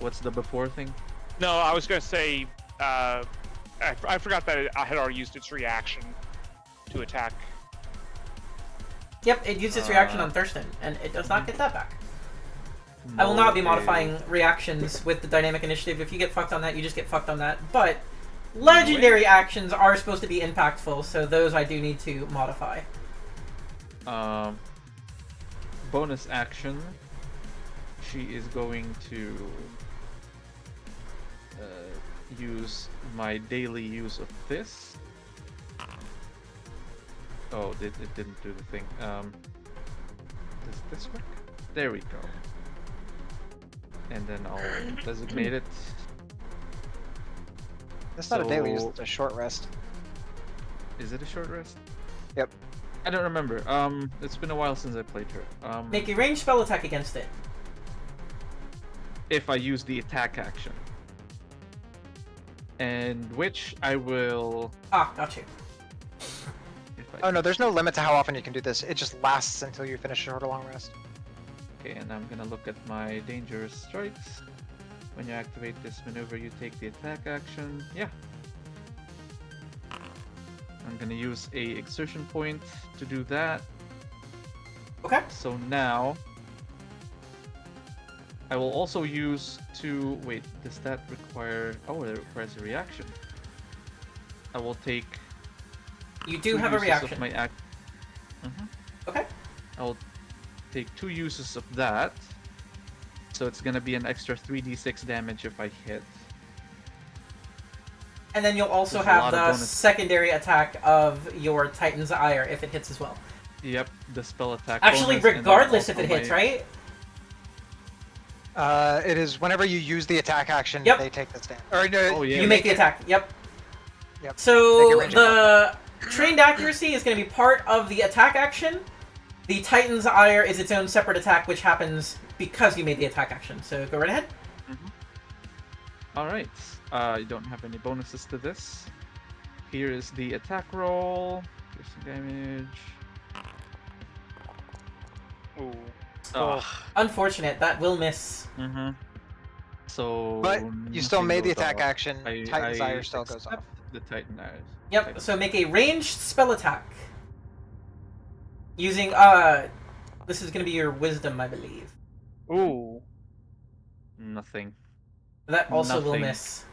What's the before thing? no, I was gonna say I forgot that I had already used its reaction to attack. Yep, it used its reaction on Thurston, and it does not get that back. I will not be modifying reactions with the dynamic initiative. If you get fucked on that, you just get fucked on that. But legendary actions are supposed to be impactful, so those I do need to modify. Bonus action. She is going to use my daily use of this. Oh, it didn't do the thing. Does this work? There we go. And then I'll designate it. That's not a daily use, So- it's a short rest. Is it a short rest? Yep. I don't remember. It's been a while since I played her. Make a ranged spell attack against it. If I use the attack action. And which I will... Ah, got you. If I Oh no, use- there's no limit to how often you can do this. It just lasts until you finish a short or long rest. Okay, and I'm gonna look at my dangerous strikes. When you activate this maneuver, you take the attack action. Yeah. I'm gonna use a exertion point to do that. Okay. So now, I will also use two. Wait, does that require? Oh, it requires a reaction. I will take. You do two have a uses reaction. Of my act. Okay. I'll take 2 uses of that. So it's gonna be an extra 3d6 damage if I hit. And then you'll also There's a have lot of the bonus. secondary attack of your Titan's Ire if it hits as well. Yep, the spell attack. Actually, bonus, and then regardless if also it hits, my- right? It is whenever you use the attack action, Yep. they take this damage. Or no, Oh, yeah. You make the attack. Yep. Yep. So Make it range the trained accuracy is going to be part of the attack action. The Titan's Ire is its own separate attack, which happens because you made the attack action. So go right ahead. All right. You don't have any bonuses to this. Here is the attack roll. Piercing damage. Ooh. Ugh. Unfortunate. That will miss. Mm-hmm. So. But you still nothing made the goes attack off. action. Titan's Ire still goes accept off. The Titan Ire. Yep. So make a ranged spell attack. Using this is going to be your wisdom, I believe. Ooh. Nothing. That also will Nothing. miss.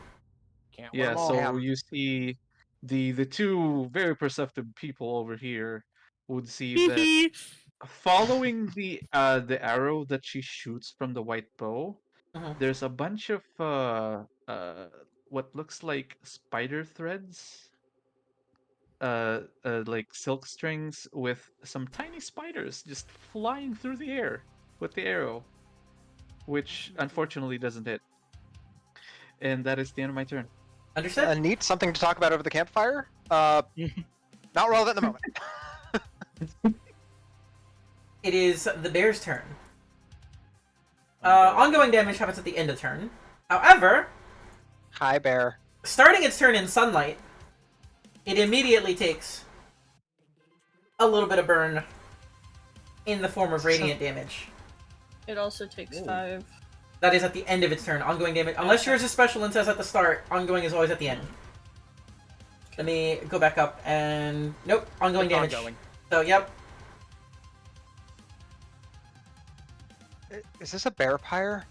Can't Yeah, win 'em all. so Damn. you see the two very perceptive people over here would see that following the arrow that she shoots from the white bow, Mhm. there's a bunch of what looks like spider threads. Like silk strings with some tiny spiders just flying through the air with the arrow, which unfortunately doesn't hit. And that is the end of my turn. Understood? Neat, something to talk about over the campfire. Not relevant at the moment. It is the bear's turn. Ongoing damage happens at the end of turn. However, Hi, bear. starting its turn in sunlight, it immediately takes a little bit of burn in the form of radiant damage. It also takes 5. That is at the end of its turn. Ongoing damage. Unless yours is special and says at the start, ongoing is always at the end. Let me go back up and... Nope, ongoing It's damage. ongoing. So, yep. Is this a bear pyre?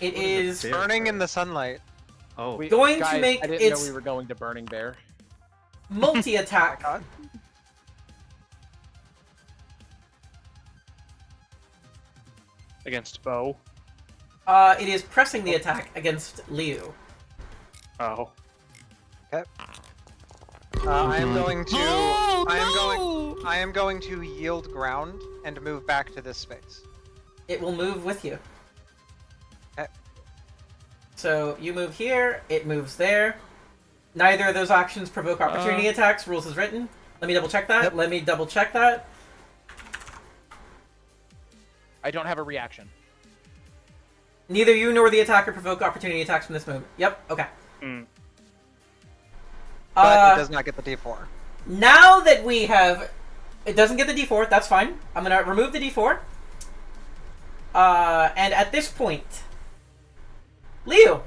It What is is a bear? Burning in the sunlight. Oh, going Guys, to make I didn't its know we were going to Burning Bear. multi-attack. God. Against Bo. It is pressing the attack against Liu. Oh. I am going to. Oh, I am going to yield ground and move back to this space. It will move with you. Okay. So you move here, it moves there. Neither of those actions provoke opportunity attacks. Rules is written. Let me double check that. Yep. Let me double check that. I don't have a reaction. Neither you nor the attacker provoke opportunity attacks from this move. Yep. Okay. Mm. But it does not get the D4. Now that we have, it doesn't get the D4. That's fine. I'm gonna remove the D4. And at this point, Leo,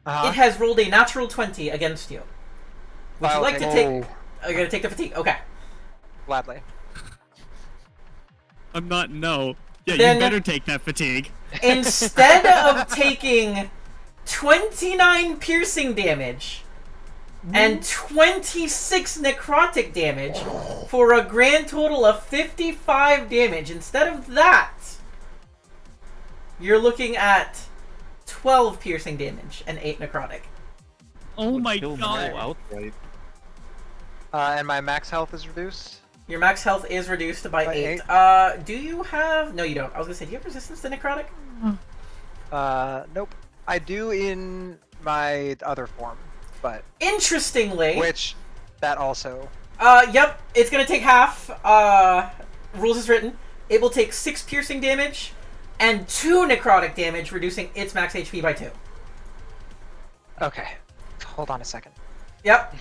Uh-huh. it has rolled a natural 20 against you. Would you I'll like to take take? Are you gonna take the fatigue? Okay. Gladly. I'm not. No. Yeah, Then- you better take that fatigue. Instead of taking 29 piercing damage and 26 necrotic damage for a grand total of 55 damage, instead of that, you're looking at 12 piercing damage and 8 necrotic. Oh would my kill god. Mel outright. And my max health is reduced. Your max health is reduced by By 8. Do you have... No, you don't. I was gonna say, do you have resistance to necrotic? Nope. I do in my other form, but Interestingly... which that also. Yep, it's gonna take half. Rules is written. It will take 6 piercing damage and 2 necrotic damage, reducing its max HP by 2. Okay. Hold on a second. Yep,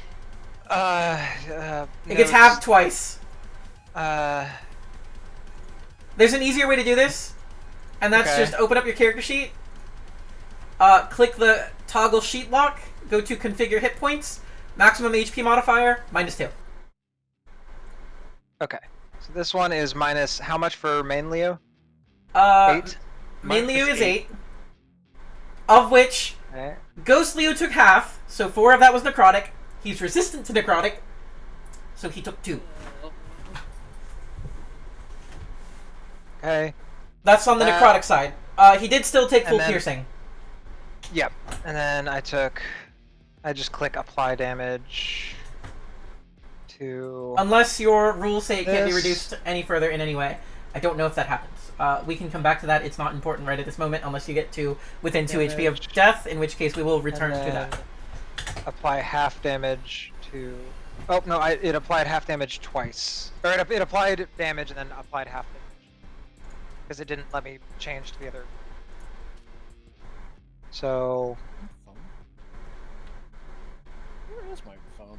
it gets halved twice. There's an easier way to do this, and that's Okay. just open up your character sheet, click the toggle sheet lock, go to configure hit points, maximum HP modifier, -2. Okay. So this one is minus how much for main Leo? 8. Main Mine Leo was is 8. 8, of which Okay. Ghost Leo took half, so 4 of that was necrotic. He's resistant to necrotic, so he took 2. Okay. That's on the necrotic side. He did still take full and then- piercing. Yep. And then I just click apply damage to. Unless your rules say it can't be This- reduced any further in any way. I don't know if that happens. We can come back to that. It's not important right at this moment unless you get to within 2 HP of death, in which case we will return to that. Apply half damage to... Oh, no, it applied half damage twice. Or it applied damage and then applied half damage. Because it didn't let me change to the other... So... Where is my phone?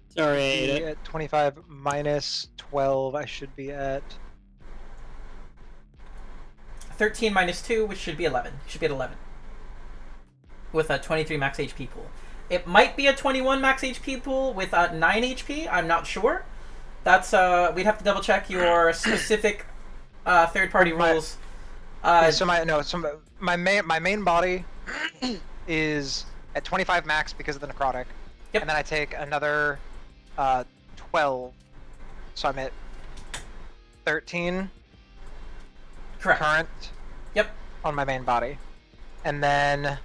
Sorry. At 25 minus 12, I should be at... 13 minus 2, which should be 11. You should be at 11. With a 23 max HP pool. It might be a 21 max HP pool with 9 HP. I'm not sure. That's we'd have to double check your specific third-party rules. So my main body is at 25 max because of the necrotic. Yep. And then I take another 12, so I'm at 13 Correct. current. Yep. On my main body, and then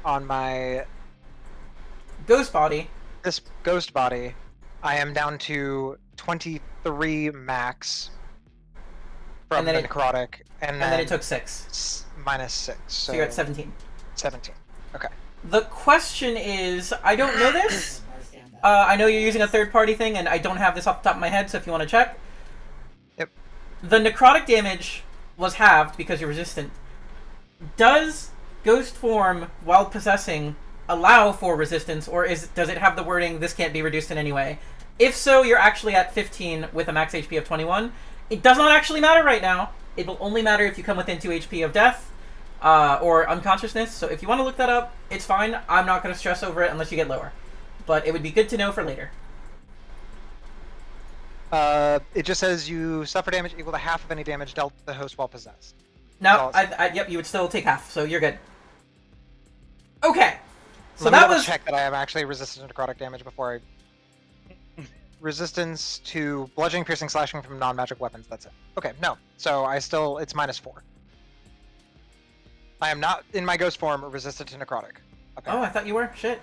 on my Ghost body. This ghost body, I am down to 23 max from And then the it- necrotic, and then it took 6. minus 6. So, So you're at 17. 17. Okay. The question is, I don't know this. I know you're using a third-party thing, and I don't have this off the top of my head, so if you want to check. Yep. The necrotic damage was halved because you're resistant. Does ghost form, while possessing, allow for resistance, or does it have the wording, this can't be reduced in any way? If so, you're actually at 15 with a max HP of 21. It does not actually matter right now. It will only matter if you come within 2 HP of death, or unconsciousness, so if you want to look that up, it's fine. I'm not going to stress over it unless you get lower. But it would be good to know for later. It just says you suffer damage equal to half of any damage dealt to the host while possessed. No, Awesome. yep, you would still take half, so you're good. Okay. So Let me that double was... check that I am actually resistant to necrotic damage before I... Resistance to bludgeoning, piercing, slashing from non-magic weapons, that's it. Okay, no. So it's minus 4. I am not, in my ghost form, resistant to necrotic. Oh, I thought you were? Shit.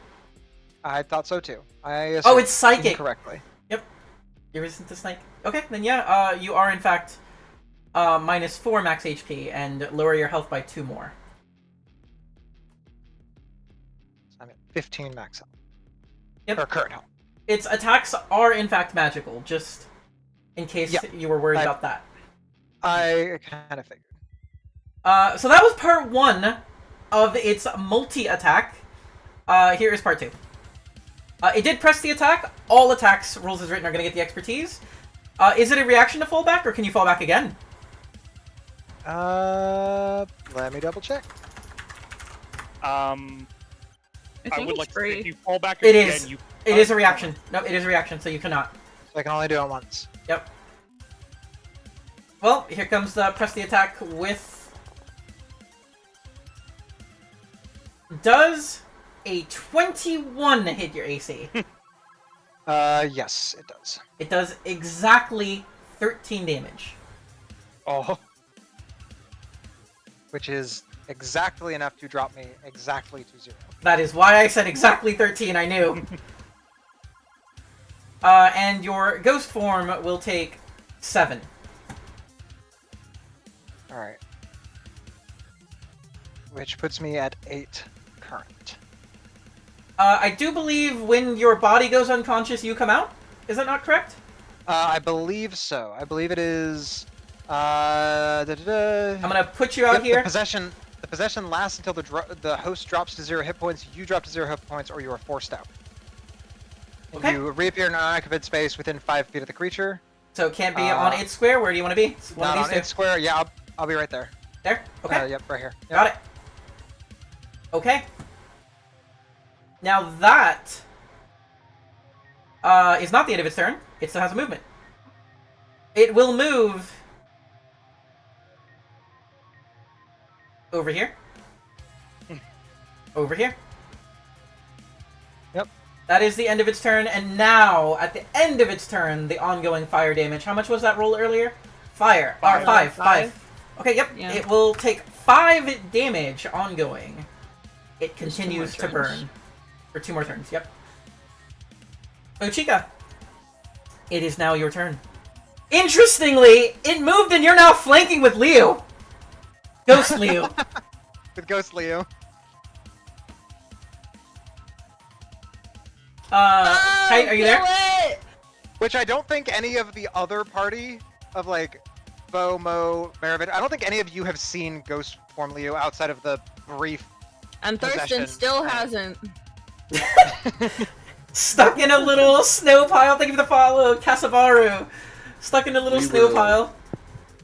I thought so too. Oh, it's psychic! Correctly. Yep. You're resistant to snake. Okay, then yeah, you are in fact minus 4 max HP and lower your health by 2 more. So I'm at 15 max health. Yep. Or current health. Its attacks are in fact magical, just in case you were worried about that. I kind of figured. So that was part 1 of its multi-attack. Here is part 2. It did press the attack. All attacks, rules as written, are going to get the expertise. Is it a reaction to fall back, or can you fall back again? Let me double check. I would like to say if you fall back It again, is. you... It is a reaction. No, it is a reaction, so you cannot. So I can only do it once. Yep. Well, here comes the press the attack with... Does a 21 hit your AC? Yes, it does. It does exactly 13 damage. Oh. Which is exactly enough to drop me exactly to 0. That is why I said exactly 13, I knew. And your ghost form will take 7. Alright. Which puts me at 8 current. I do believe when your body goes unconscious, you come out? Is that not correct? I believe so. I believe it is... I'm gonna put you out here. The possession lasts until the host drops to 0 hit points, you drop to 0 hit points, or you are forced out. Okay. You reappear in an unoccupied space within 5 feet of the creature. So it can't be on its square? Where do you want to be? It's one Not of on these its square. Yeah, I'll be right there. There? Okay. Yep, right here. Yep. Got it. Okay. Now that is not the end of its turn. It still has a movement. It will move over here. Over here. Yep. That is the end of its turn, and now, at the end of its turn, the ongoing fire damage. How much was that roll earlier? Fire. Or 5. Okay, yep. Yeah. It will take 5 damage ongoing. It continues to burn. For 2 more turns, yep. Ochika, it is now your turn. Interestingly, it moved and you're now flanking with Leo. Ghost Leo. With Ghost Leo. Kite, are you there? Which I don't think any of the other party of like Bo, Mo, Maravit, I don't think any of you have seen Ghost form Leo outside of the brief And Thurston possession. still hasn't. Stuck in a little snow pile. Thank you for the follow, Casabaru. Stuck in a little We snow will. pile.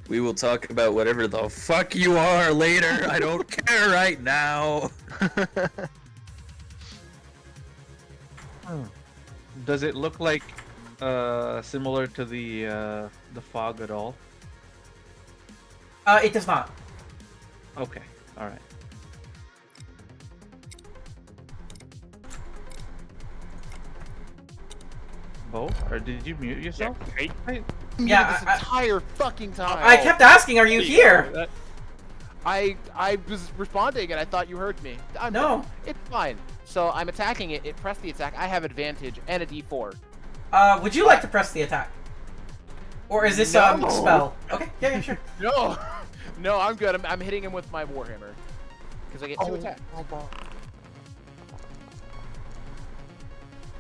We will talk about whatever the fuck you are later. I don't care right now. Does it look like similar to the fog at all? It does not. Okay, all right. Bo, or did you mute yourself? Right? Yeah, this entire fucking time. I kept asking, are you here? I was responding and I thought you heard me. No. It's fine. So I'm attacking it. It pressed the attack. I have advantage and a D4. Would you like to press the attack? Or is this spell? Okay, yeah, sure. No, no, I'm good. I'm hitting him with my Warhammer because I get 2 attacks.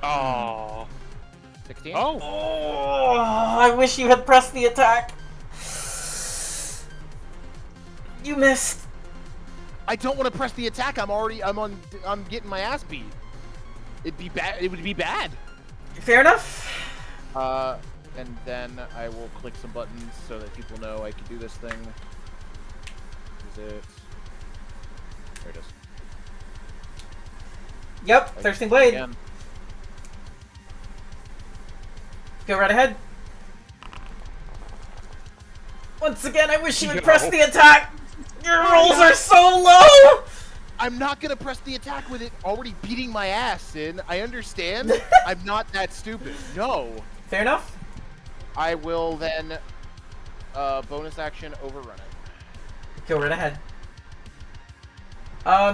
Oh. 16. Oh. Oh, I wish you had pressed the attack. You missed. I don't want to press the attack. I'm getting my ass beat. It'd be bad. It would be bad. Fair enough. And then I will click some buttons so that people know I can do this thing. Is it? There it is. Yep, Thirsting Blade. Again. Go right ahead. Once again, I wish you would press the attack. Your rolls are so low. I'm not gonna press the attack with it already beating my ass, Sin. I understand. I'm not that stupid. No. Fair enough. I will then bonus action overrun it. Go right ahead.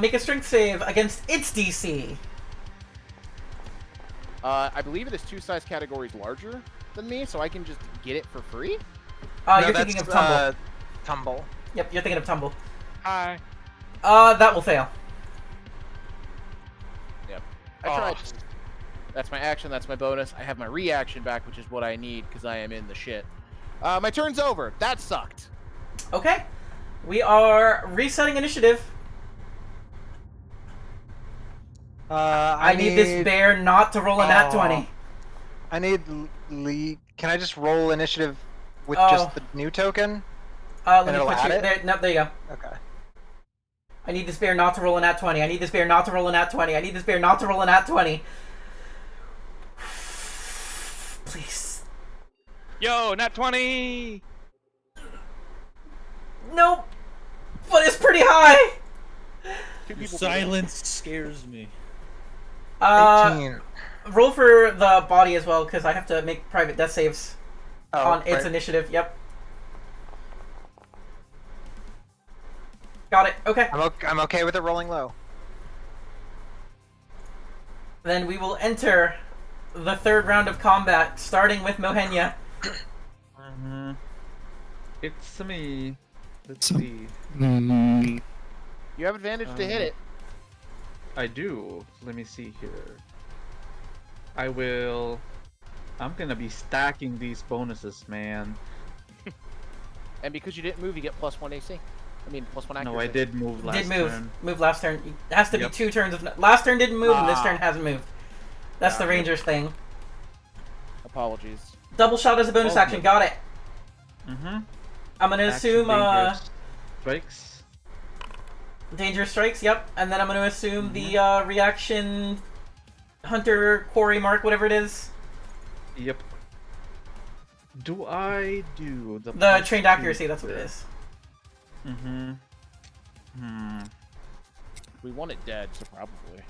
Make a strength save against its DC. I believe it is 2 size categories larger than me, so I can just get it for free. No, You're thinking of Tumble. Tumble. Yep, you're thinking of Tumble. Hi. That will fail. Yep. I tried. That's my action, that's my bonus. I have my reaction back, which is what I need because I am in the shit. My turn's over. That sucked. Okay. We are resetting initiative. I need this bear not to roll a nat 20. I need Lee. Can I just roll initiative with Oh. just the new token? Let me it'll put add you it? there. No, there you go. Okay. I need this bear not to roll a nat 20. I need this bear not to roll a nat 20. I need this bear not to roll a nat 20. Please. Yo, nat 20. Nope. But it's pretty high. Silence scares me. 18. Roll for the body as well, because I have to make private death saves on its right. initiative. Yep. Got it. Okay. I'm okay with it rolling low. Then we will enter the third round of combat, starting with Mohenya. It's me. Let's see. You have advantage to hit it. I do. Let me see here. I'm gonna be stacking these bonuses, man. And because you didn't move, you get +1 AC. I mean, +1 accuracy. No, I did move last Did move. turn. Move last turn. It has to Yep. be 2 turns of... Last turn didn't move, and this turn hasn't moved. That's the Okay. Rangers thing. Apologies. Double shot as a bonus action. Got it. Mm-hmm. I'm gonna assume, Strikes. Dangerous strikes, yep. And then I'm gonna assume the, reaction... Hunter, quarry mark, whatever it is. Yep. Do I do the... The trained accuracy, that's what it is. Mm-hmm. We want it dead, so probably.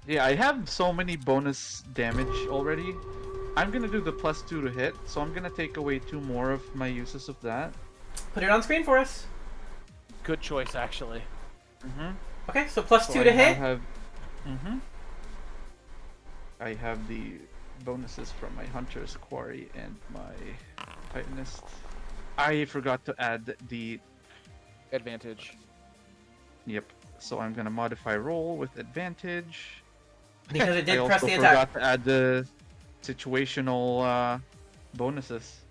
Yeah, I have so many bonus damage already. I'm gonna do the +2 to hit, so I'm gonna take away 2 more of my uses of that. Put it on screen for us. Good choice, actually. Mm-hmm. Okay, so +2 So to I hit. now have... Mm-hmm. I have the bonuses from my Hunter's Quarry and my Titanist. I forgot to add the. Advantage. Yep. So I'm gonna modify roll with advantage. Because it I did press also the attack. forgot to add the situational bonuses.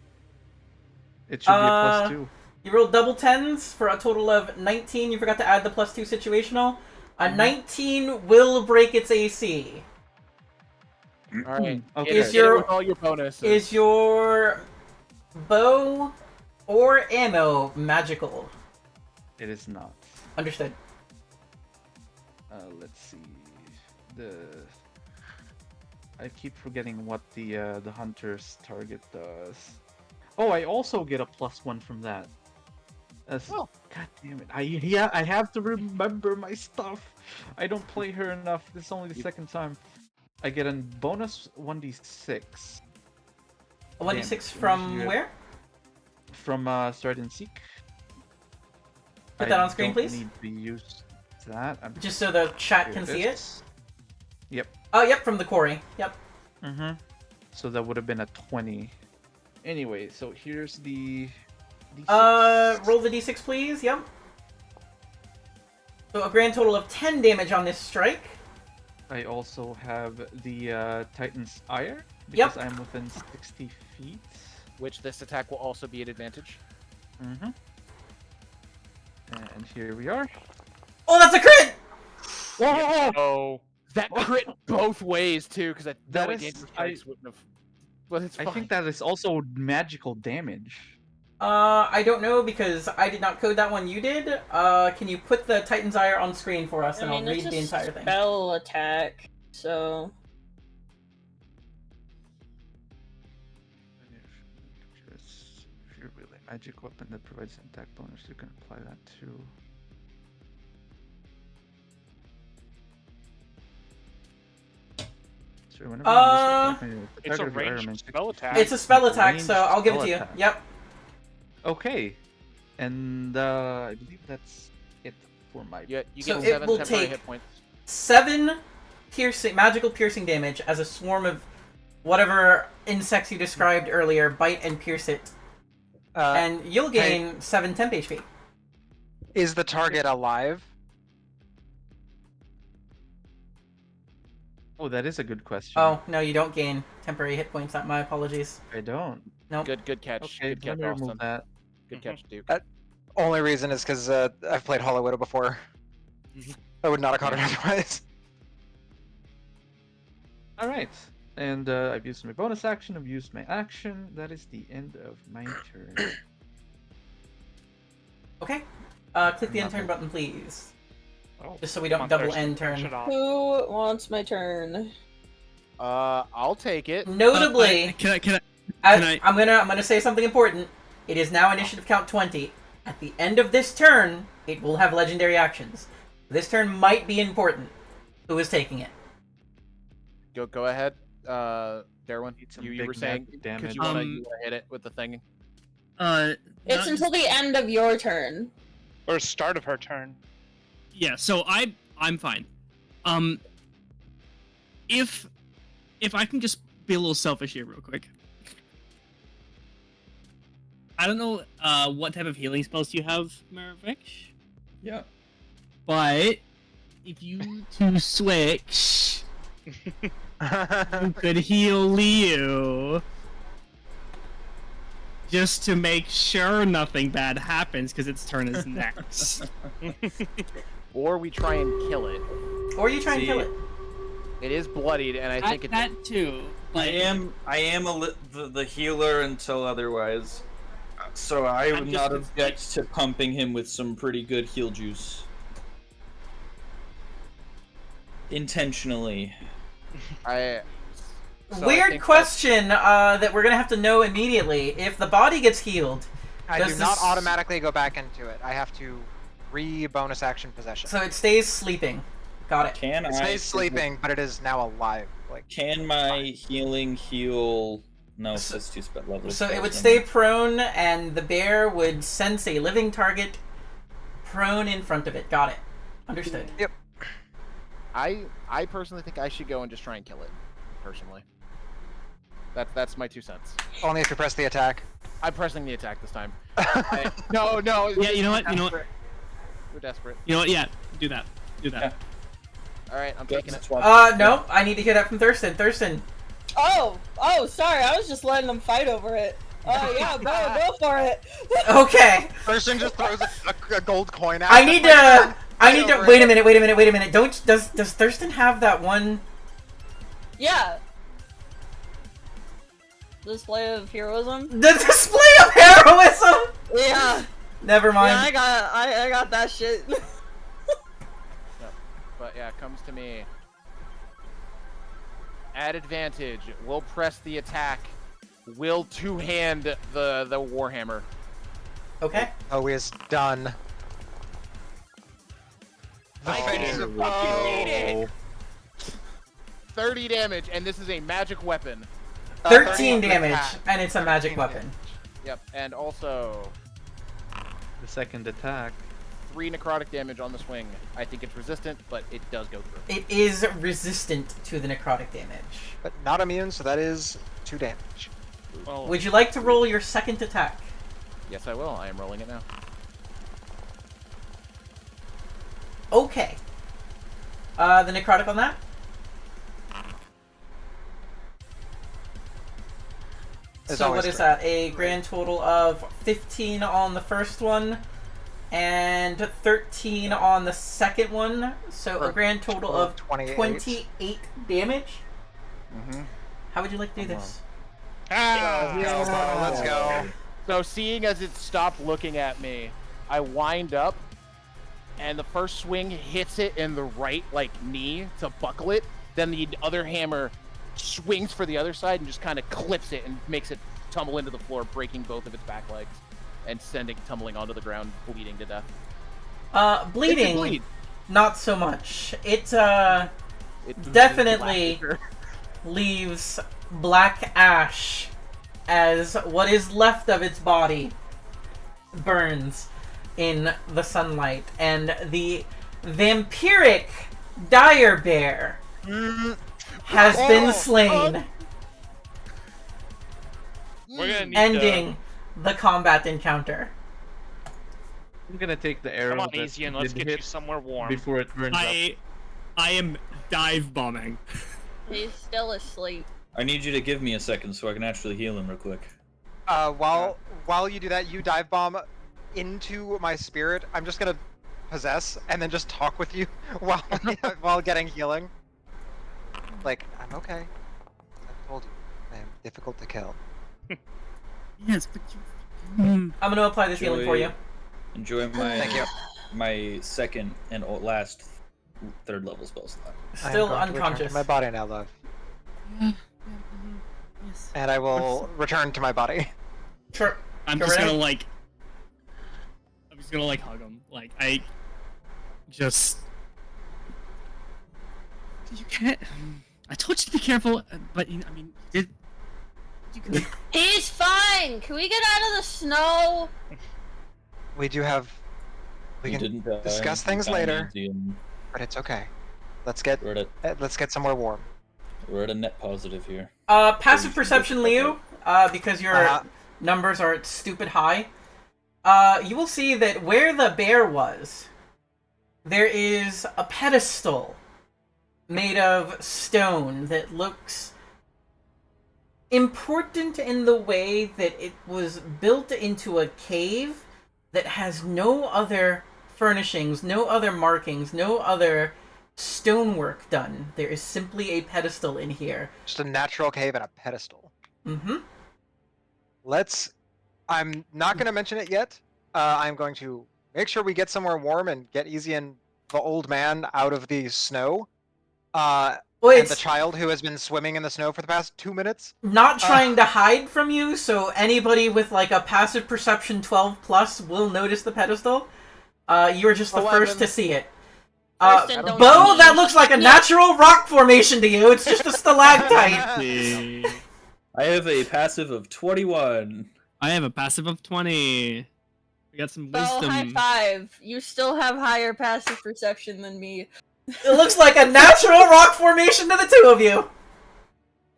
It should be a +2. You rolled double tens for a total of 19. You forgot to add the +2 situational. A 19 will break its AC. All right. Okay. Is Hit it your- with all your bonuses. Is your bow or ammo magical? It is not. Understood. Let's see. I keep forgetting what the hunter's target does. Oh, I also get a +1 from that. God damn it! I have to remember my stuff. I don't play her enough. This is only the second time. I get a bonus 1d6. A 1d6 Damn, from here. where? From Stride and Seek. Put that on screen, don't please. Need to use that. Just so the chat Here can it see it. is. Yep. Oh, yep, from the quarry. Yep. Mm-hmm. So that would have been a 20. Anyway, so here's the D6. Roll the d6, please. Yep. So a grand total of 10 damage on this strike. I also have the Titan's Ire Yep. because I'm within 60 feet. Which this attack will also be at advantage. Mm-hmm. And here we are. Oh, that's a crit! Whoa! Oh, That crit both ways too, because that That way is- Dangerous Strikes wouldn't have. But it's I fine. think that is also magical damage. I don't know because I did not code that one. You did. Can you put the Titan's Ire on screen for us, and I'll read it's the a entire thing. spell attack, so If you're really magic weapon that provides an attack bonus, you can apply that too. So whenever it's a ranged spell attack. It's a spell attack, so Ranged I'll give it spell to you. attack. Yep. Okay, and I believe that's it for my. Yeah, you So get it 7 will temporary take- hit points. 7 magical piercing damage as a swarm of whatever insects you described earlier bite and pierce it, and you'll gain 7 temp HP. Is the target alive? Oh, that is a good question. Oh no, you don't gain temporary hit points. My apologies. I don't. Nope. Good catch. Okay, Good let catch, me remove Austin. that. Good catch, Duke. Only reason is because I've played Hollow Widow before. I would not have caught it otherwise. All right, and I've used my bonus action. I've used my action. That is the end of my turn. Okay. Click the end turn button, please. Oh, Just so we come don't on, double Thurston, end finish turn. it off. who wants my turn? I'll take it. Notably, Can I- I'm gonna say something important. It is now initiative count 20. At the end of this turn, it will have legendary actions. This turn might be important. Who is taking it? Go ahead, Darwin. Need some You were big saying magic because damage. you wanna hit it with the thing. It's until the end of your turn. Or start of her turn. Yeah, so I'm fine. If I can just be a little selfish here real quick. I don't know what type of healing spells you have, Maravich, Yeah. but if you two switch, you could heal Liu. Just to make sure nothing bad happens, because its turn is next. Or we try and kill it. Or you try and kill See, it. It is bloodied, and I think it's that too. I am the healer until otherwise. So I I'm would just not object to pumping him with some pretty good heal juice. Intentionally. So I Weird think question that we're gonna have to know immediately. If the body gets healed, I Does do not this- automatically go back into it. I have to re-bonus action possession. so it stays sleeping. Got it. Can It I stays sleeping, but it is now alive. Like, Can my healing heal? No, So- that's too spell level. So it would stay prone, and the bear would sense a living target prone in front of it. Got it. Understood. Yep. I personally think I should go and just try and kill it. Personally. That's my 2 cents. Only if you press the attack. I'm pressing the attack this time. No. Yeah, you know what? We're desperate. You know what? Yeah, do that. Do that. All right, I'm taking it. No, I need to hear that from Thurston. Thurston. Oh, sorry. I was just letting them fight over it. Oh yeah, go for it. Okay. Person just throws a gold coin out. I need to. Wait a minute. Does Thurston have that one? Yeah. Display of heroism. The display of heroism. Yeah. Never mind. Yeah, I got that shit. But yeah, it comes to me. At advantage, we'll press the attack. Will two-hand the warhammer. Okay. Oh, he is done. I can fucking eat it. 30 damage, and this is a magic weapon. 13 damage, and it's a magic weapon. Yep, and also The second attack. 3 necrotic damage on the swing. I think it's resistant, but it does go through. It is resistant to the necrotic damage. But not immune, so that is 2 damage. Well, Would you like to roll your second attack? Yes, I will. I am rolling it now. Okay. The necrotic on that? It's So what always is true. that? A grand total of 15 on the first one, and 13 on the second one. So a grand total of 28 damage. Mm-hmm. How would you like to do this? Let's go. So seeing as it stopped looking at me, I wind up, and the first swing hits it in the right knee to buckle it. Then the other hammer swings for the other side and just kind of clips it and makes it tumble into the floor, breaking both of its back legs and sending it tumbling onto the ground, bleeding to death. Bleeding, bleed. not so much. It It's definitely leaves black ash as what is left of its body burns in the sunlight, and the vampiric dire bear has been slain, we're gonna need ending the combat encounter. I'm gonna take the arrow. Come on, that easy, and let's did get you hit somewhere warm. before it burns up. I am dive bombing. He's still asleep. I need you to give me a second so I can actually heal him real quick. While you do that, you dive bomb into my spirit. I'm just gonna possess and then just talk with you while getting healing. Like, I'm okay. I told you, I am difficult to kill. Yes, but you. I'm going to apply this healing for you. Enjoy Thank you. my second and last third level spell slot. Still I am going to return unconscious. to my body now, love. Yes. And I will return to my body. Sure. I'm just gonna hug him. Like I just. You can't. I told you to be careful, but I mean, did. You can. He's fine. Can we get out of the snow? We do have. We You can didn't die, discuss you things found later, easy, and but it's okay. Let's get somewhere warm. we're at a net positive here. Passive perception, Leo, because your numbers are stupid high. You will see that where the bear was, there is a pedestal made of stone that looks important in the way that it was built into a cave that has no other furnishings, no other markings, no other stonework done. There is simply a pedestal in here. Just a natural cave and a pedestal. Mm-hmm. I'm not going to mention it yet. I'm going to make sure we get somewhere warm and get Easy and the old man out of the snow. And the child who has been swimming in the snow for the past 2 minutes. Not trying to hide from you, so anybody with like a passive perception 12 plus will notice the pedestal. You are just the first to see it. Kristen, don't Bo, you that mean- looks like a natural rock formation to you. It's just a stalactite. I have a passive of 21. I have a passive of 20. We got some wisdom. Oh, high five. You still have higher passive perception than me. It looks like a natural rock formation to the two of you.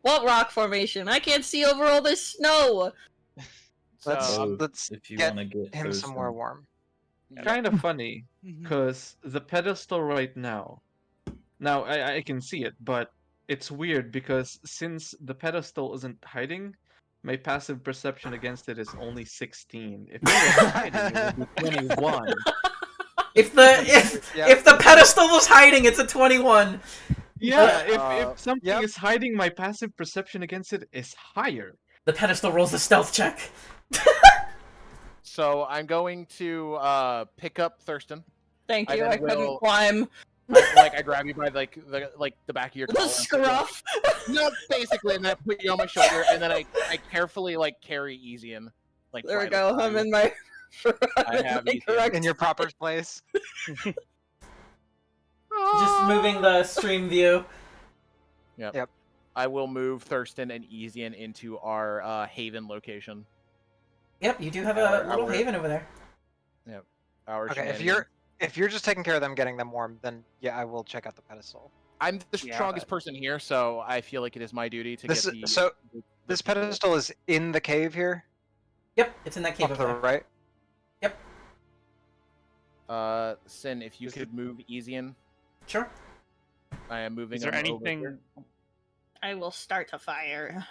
What rock formation? I can't see over all this snow. Let's So, let's if you get want to get him Thurston. somewhere warm. Kind of funny, because the pedestal right now. Now I can see it, but it's weird because since the pedestal isn't hiding, my passive perception against it is only 16. If it was hiding, it would be 21. If the pedestal was hiding, it's a 21. Yeah, Uh, if something yep. is hiding, my passive perception against it is higher. The pedestal rolls a stealth check. so I'm going to pick up Thurston. Thank I you. then I couldn't will- climb. I grab you by the back of your The collar. scruff. No, basically, and then I put you on my shoulder, and then I carefully carry Easian. There we by the go. side. I'm in my. I have my Ethan. correct. In your proper place. Just moving the stream view. Yep. I will move Thurston and Easian into our haven location. Yep, you do have a little Our- haven over there. Our Okay, shenanigans. if you're just taking care of them, getting them warm, then yeah, I will check out the pedestal. I'm the Yeah, strongest person here, so I feel like it is my duty to This get is- the. so, the This people. pedestal is in the cave here, Yep, it's in that cave up over to the there. right. Sin, if you Is could move Easian, Sure. I am moving. Is there him over anything? here. I will start a fire.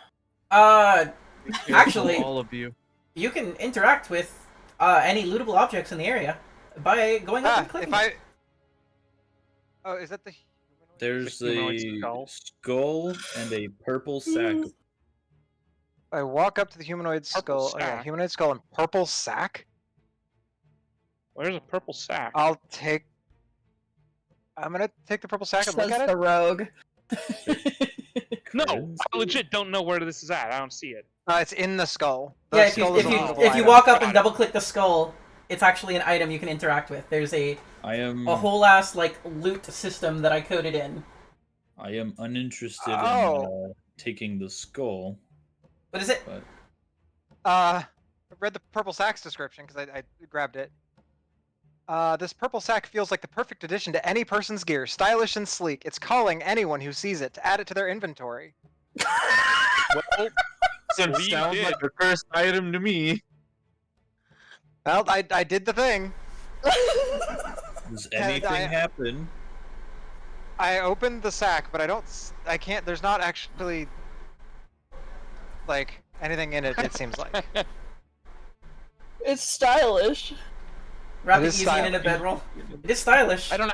Actually- all of you. You can interact with any lootable objects in the area by going up and clicking. Oh, is that the? There's The humanoid a skull. skull and a purple sack. I walk up to the humanoid skull. Oh, yeah, sack. humanoid skull and purple sack. Where's a purple sack? I'm gonna take the purple sack and look Says at the it. rogue. No, I legit don't know where this is at. I don't see it. It's in the skull. The Yeah, if skull you is if a you lootable if you item. walk up and Got it. double click the skull, it's actually an item you can interact with. There's a I am whole ass loot system that I coded in. I am uninterested Oh. in taking the skull, What is it? but I read the purple sack's description because I grabbed it. This purple sack feels like the perfect addition to any person's gear, stylish and sleek. It's calling anyone who sees it to add it to their inventory. Well, Sounds We like did. a cursed item to me. Well, I did the thing. does And anything I- happen? I opened the sack, but I can't. There's not actually anything in it. It seems like. It's stylish. Wrap It it is easy in a stylish. bedroll. It is stylish. I don't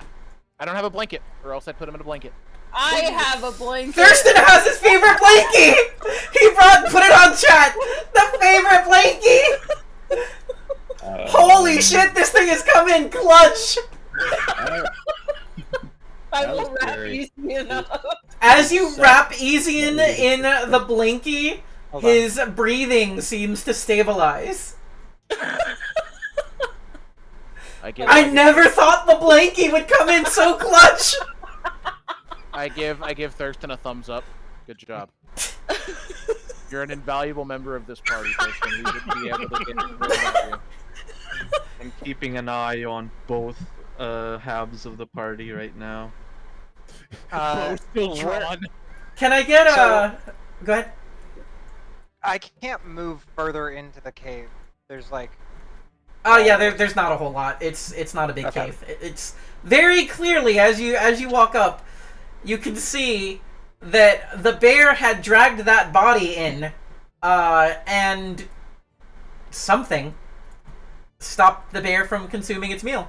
have a blanket, or else I'd put him in a blanket. I have a blanket. Thurston has his favorite blankie. He put it on chat. The favorite blankie. Holy shit! This thing has come in clutch. I I that will was wrap very- easy enough. As you So- wrap Easian in the blankie, Hold on. his breathing seems to stabilize. I never thought the blankie would come in so clutch. I give Thurston a thumbs up. Good job. You're an invaluable member of this party, Thurston. We would be able to get rid of you. I'm keeping an eye on both halves of the party right now. Still drawn. Can I get So- Go ahead. I can't move further into the cave. There's Oh yeah, there's not a whole lot. It's not a big Okay. cave. It's very clearly as you walk up, you can see that the bear had dragged that body in, and something stopped the bear from consuming its meal.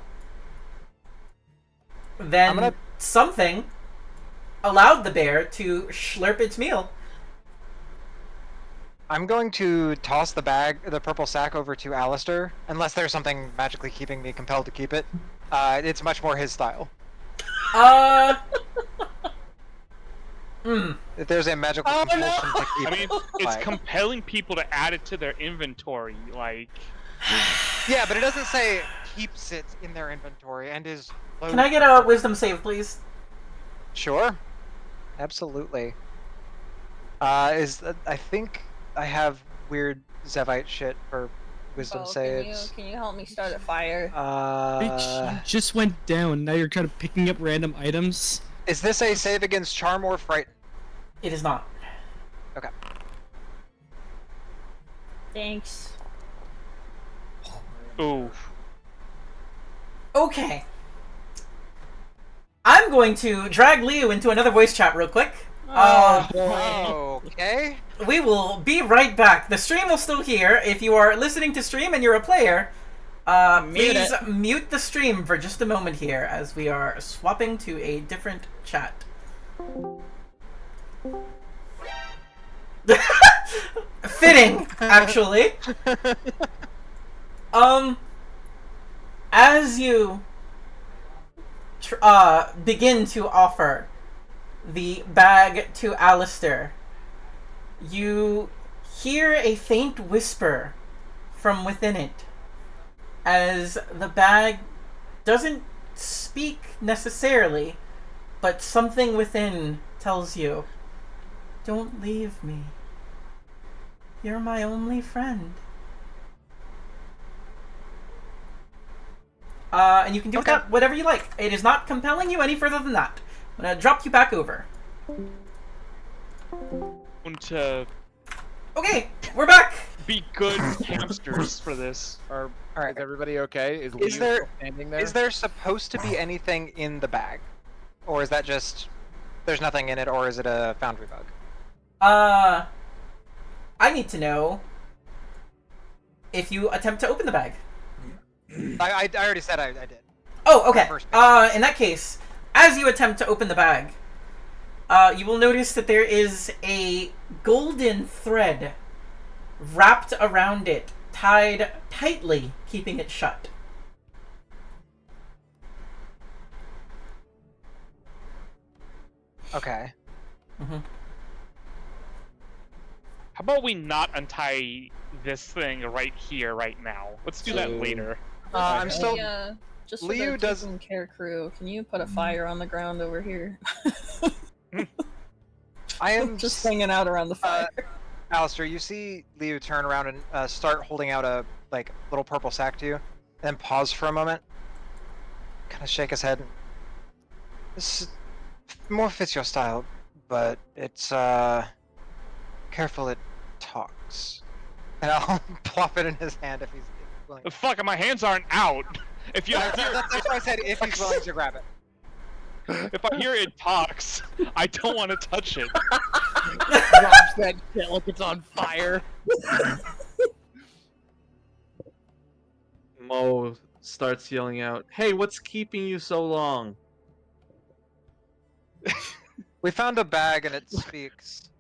Then I'm gonna- something allowed the bear to slurp its meal. I'm going to toss the purple sack over to Alistair, unless there's something magically keeping me compelled to keep it. It's much more his style. If there's a magical Oh, compulsion no! to keep I mean, it's like- compelling people to add it to their inventory. Like, Yeah, but it doesn't say keeps it in their inventory and is. Can I get a wisdom save, please? Sure. Absolutely. I think I have weird Zevite shit for wisdom Oh, saves. Can you help me start a fire? Bitch, you just went down. Now you're kind of picking up random items. Is this a save against charm or fright? It is not. Okay. Thanks. Ooh. Okay. I'm going to drag Liu into another voice chat real quick. Okay. We will be right back. The stream will still here. If you are listening to stream and you're a player, please mute the stream for just a moment here as we are swapping to a different chat. Fitting, actually. As you begin to offer the bag to Alistair, you hear a faint whisper from within it as the bag doesn't speak necessarily, but something within tells you, "Don't leave me. You're my only friend." And you can do with that whatever you like. It is not compelling you any further than that. I'm gonna drop you back over. Okay, we're back. Be good hamsters for this. All right. Is everybody okay? Is Liu there- still standing there? Is there supposed to be anything in the bag? Or is that just there's nothing in it, or is it a foundry bug? I need to know if you attempt to open the bag. I already said I did. Oh, okay. First In that case, as you attempt to open the bag, you will notice that there is a golden thread wrapped around it, tied tightly, keeping it shut. Okay. Mm-hmm. How about we not untie this thing right here, right now? Let's do that later. I'm still. Just for Liu the doesn't care crew. Can you put a fire on the ground over here? I am just hanging out around the fire. Alistair, you see Liu turn around and start holding out a little purple sack to you, and then pause for a moment, kind of shake his head. This more fits your style, but it's careful it talks. And I'll plop it in his hand if he's willing. The fuck, my hands aren't out. If you That's why I said if he's willing to grab it. If I hear it talks, I don't want to touch it. Drops that shit like it's on fire. Mo starts yelling out, "Hey, what's keeping you so long?" We found a bag and it speaks.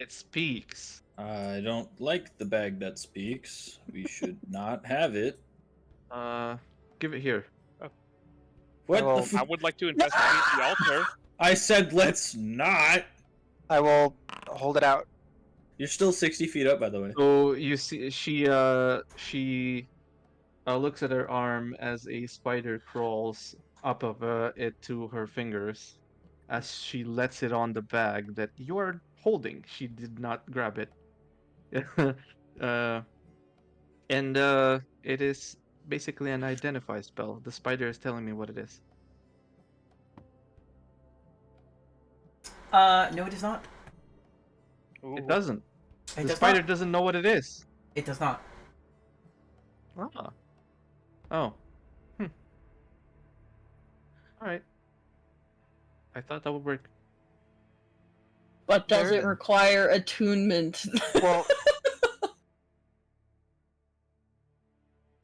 It speaks. I don't like the bag that speaks. We should not have it. Give it here. What? Well, the I would like to investigate the altar. I said let's not. I will hold it out. You're still 60 feet up, by the way. So you see, she looks at her arm as a spider crawls up of it to her fingers, as she lets it on the bag that you are holding. She did not grab it. And it is basically an identify spell. The spider is telling me what it is. No, it is not. It doesn't. It The does spider not. doesn't know what it is. It does not. Ah. Oh. Alright. I thought that would work. But does There- it require attunement? Well,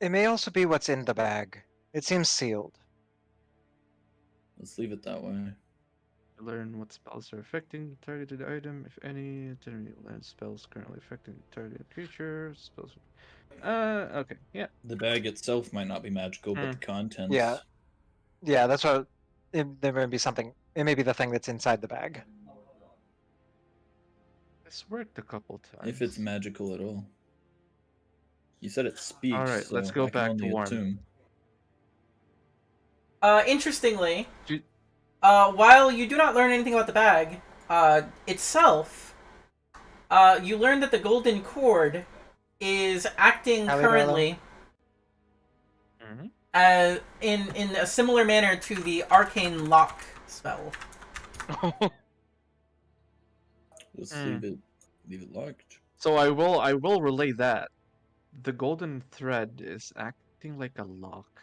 it may also be what's in the bag. It seems sealed. Let's leave it that way. Learn what spells are affecting the targeted item, if any. Generally, land spells currently affecting the targeted creature. Spells. Okay, yeah. The bag itself might not be magical, but the contents. Yeah, that's what. There may be something. It may be the thing that's inside the bag. This worked a couple times. If it's magical at all. You said it speaks. All right, let's go I can back to only Warren. assume. Interestingly, Do- while you do not learn anything about the bag itself, you learn that the golden cord is acting currently in a similar manner to the arcane lock spell. Let's leave it locked. So I will relay that. the golden thread is acting like a lock.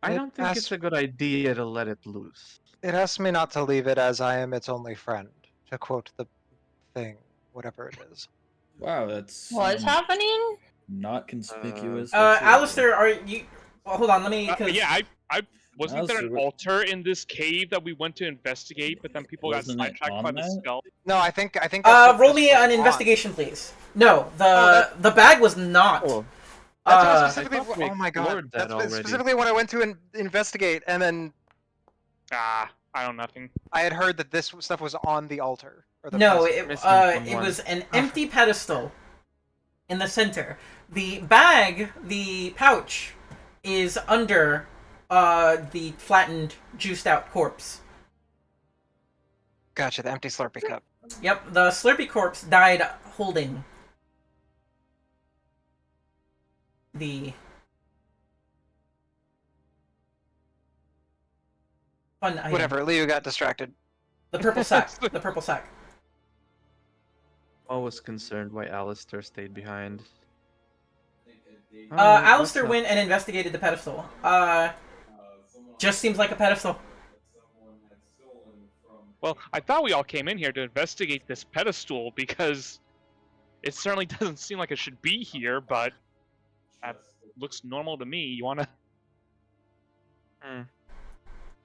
I It don't think asks- it's a good idea to let it loose. It asks me not to leave it as I am its only friend, to quote the thing, whatever it is. Wow, that's What's happening? not conspicuous. Alistair, are you? Well, hold on. Let me. Yeah, I wasn't there an Alistair, altar in this cave that we went to investigate, but then people got Wasn't it sidetracked on by the that? spell? No, I think that's what Roll this me was an on. investigation, please. No, the bag was not. Oh, That's what I Uh, specifically. I thought we Oh my god! explored that That's already. specifically when I went to investigate, and then I don't know nothing. I had heard that this stuff was on the altar. Or the No, pedestal. it Missing it someone. was an empty pedestal in the center. The bag, the pouch, is under the flattened, juiced out corpse. Gotcha, the empty Slurpee cup. Yep, the Slurpee corpse died holding the fun item. Whatever, Leo got distracted. The purple sack. The purple sack. I was concerned why Alistair stayed behind. Alistair went and investigated the pedestal. Just seems like a pedestal. Well, I thought we all came in here to investigate this pedestal because it certainly doesn't seem like it should be here, but that looks normal to me. You wanna?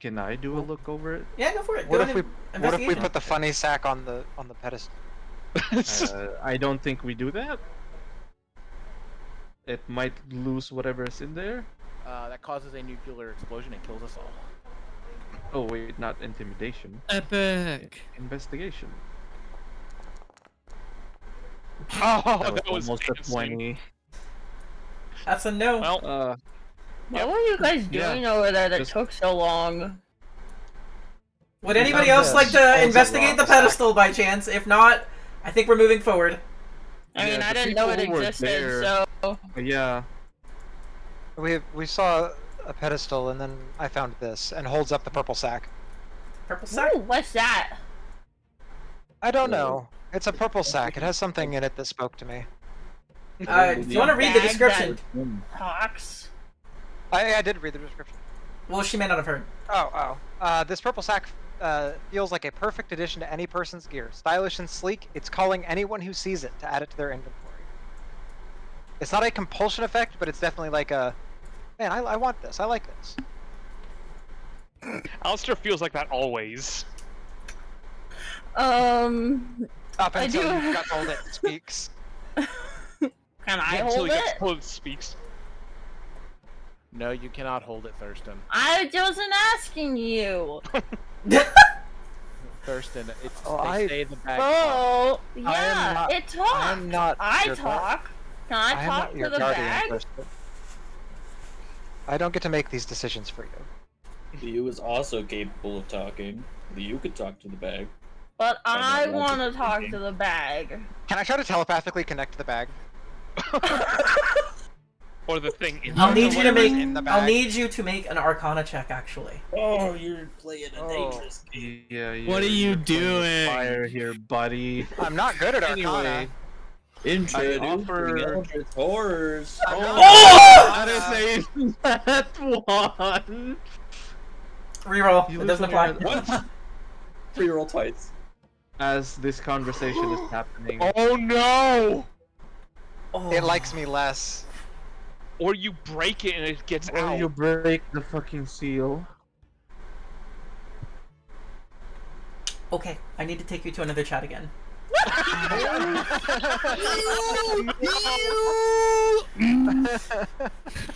Can I do a look over it? Yeah, go for it. What Go if we ahead. what if we Investigation. put the funny sack on the pedestal? I don't think we do that. It might lose whatever is in there. That causes a nuclear explosion and kills us all. Oh wait, not intimidation. Epic. Investigation. Oh, that was almost a interesting. 20. That's a no. Well, What were you guys Yeah. doing over there that Just- took so long? Would anybody found else like this. to Holds it investigate wrong, the sack. pedestal by chance? If not, I think we're moving forward. I mean, Yeah, I the didn't know it people who were existed, there- so Yeah. We saw a pedestal, and then I found this, and holds up the purple sack. Purple sack? Ooh, what's that? I don't know. It's a purple sack. It has something in it that spoke to me. Do you want to read the Bag description? Talks. I did read the description. Well, she may not have heard. This purple sack feels like a perfect addition to any person's gear. Stylish and sleek, it's calling anyone who sees it to add it to their inventory. It's not a compulsion effect, but it's definitely like a, man, I want this. I like this. Alistair feels like that always. Up I until do- you've got told it speaks. Can I Until hold he gets it? told it speaks. No, you cannot hold it, Thurston. I wasn't asking you. Thurston, it's Oh, they say the bag. Oh, I am yeah, not- it talks. I am not I your talk. Can I am talk not to your the guardian, bag? Thurston. I don't get to make these decisions for you. Liu is also capable of talking. Liu could talk to the bag. But I not want to logical talk thinking. to the bag. Can I try to telepathically connect to the bag? Or the thing in I'll the need you to make. in the I'll bag. need you to make an Arcana check, actually. Oh, you're playing a Oh. dangerous game. Yeah. What are you you're playing with doing? Fire here, buddy. I'm not good at Arcana. Anyway, Introducing offer- Eldritch Horrors. that is a that one. Reroll. You It doesn't lose apply. on your- What? Reroll twice. As this conversation is happening, Oh no! Oh. It likes me less. Or you break it and it gets or out. you break the fucking seal. Okay, I need to take you to another chat again.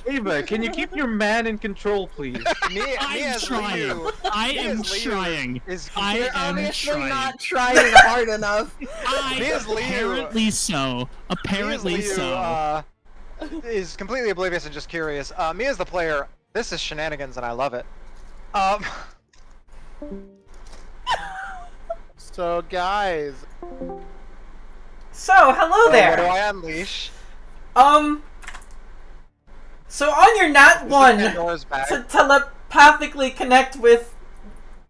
Ava, can you keep your man in control, please? Me I'm as trying. Liu I me am as Liu trying. is I You're am obviously trying. not trying hard enough. Me as Liu. Apparently so. Apparently me as Liu, so. is completely oblivious and just curious. Me as the player, this is shenanigans and I love it. So, guys, So, hello there. What do I unleash? So on your nat one Pandora's bag. to telepathically connect with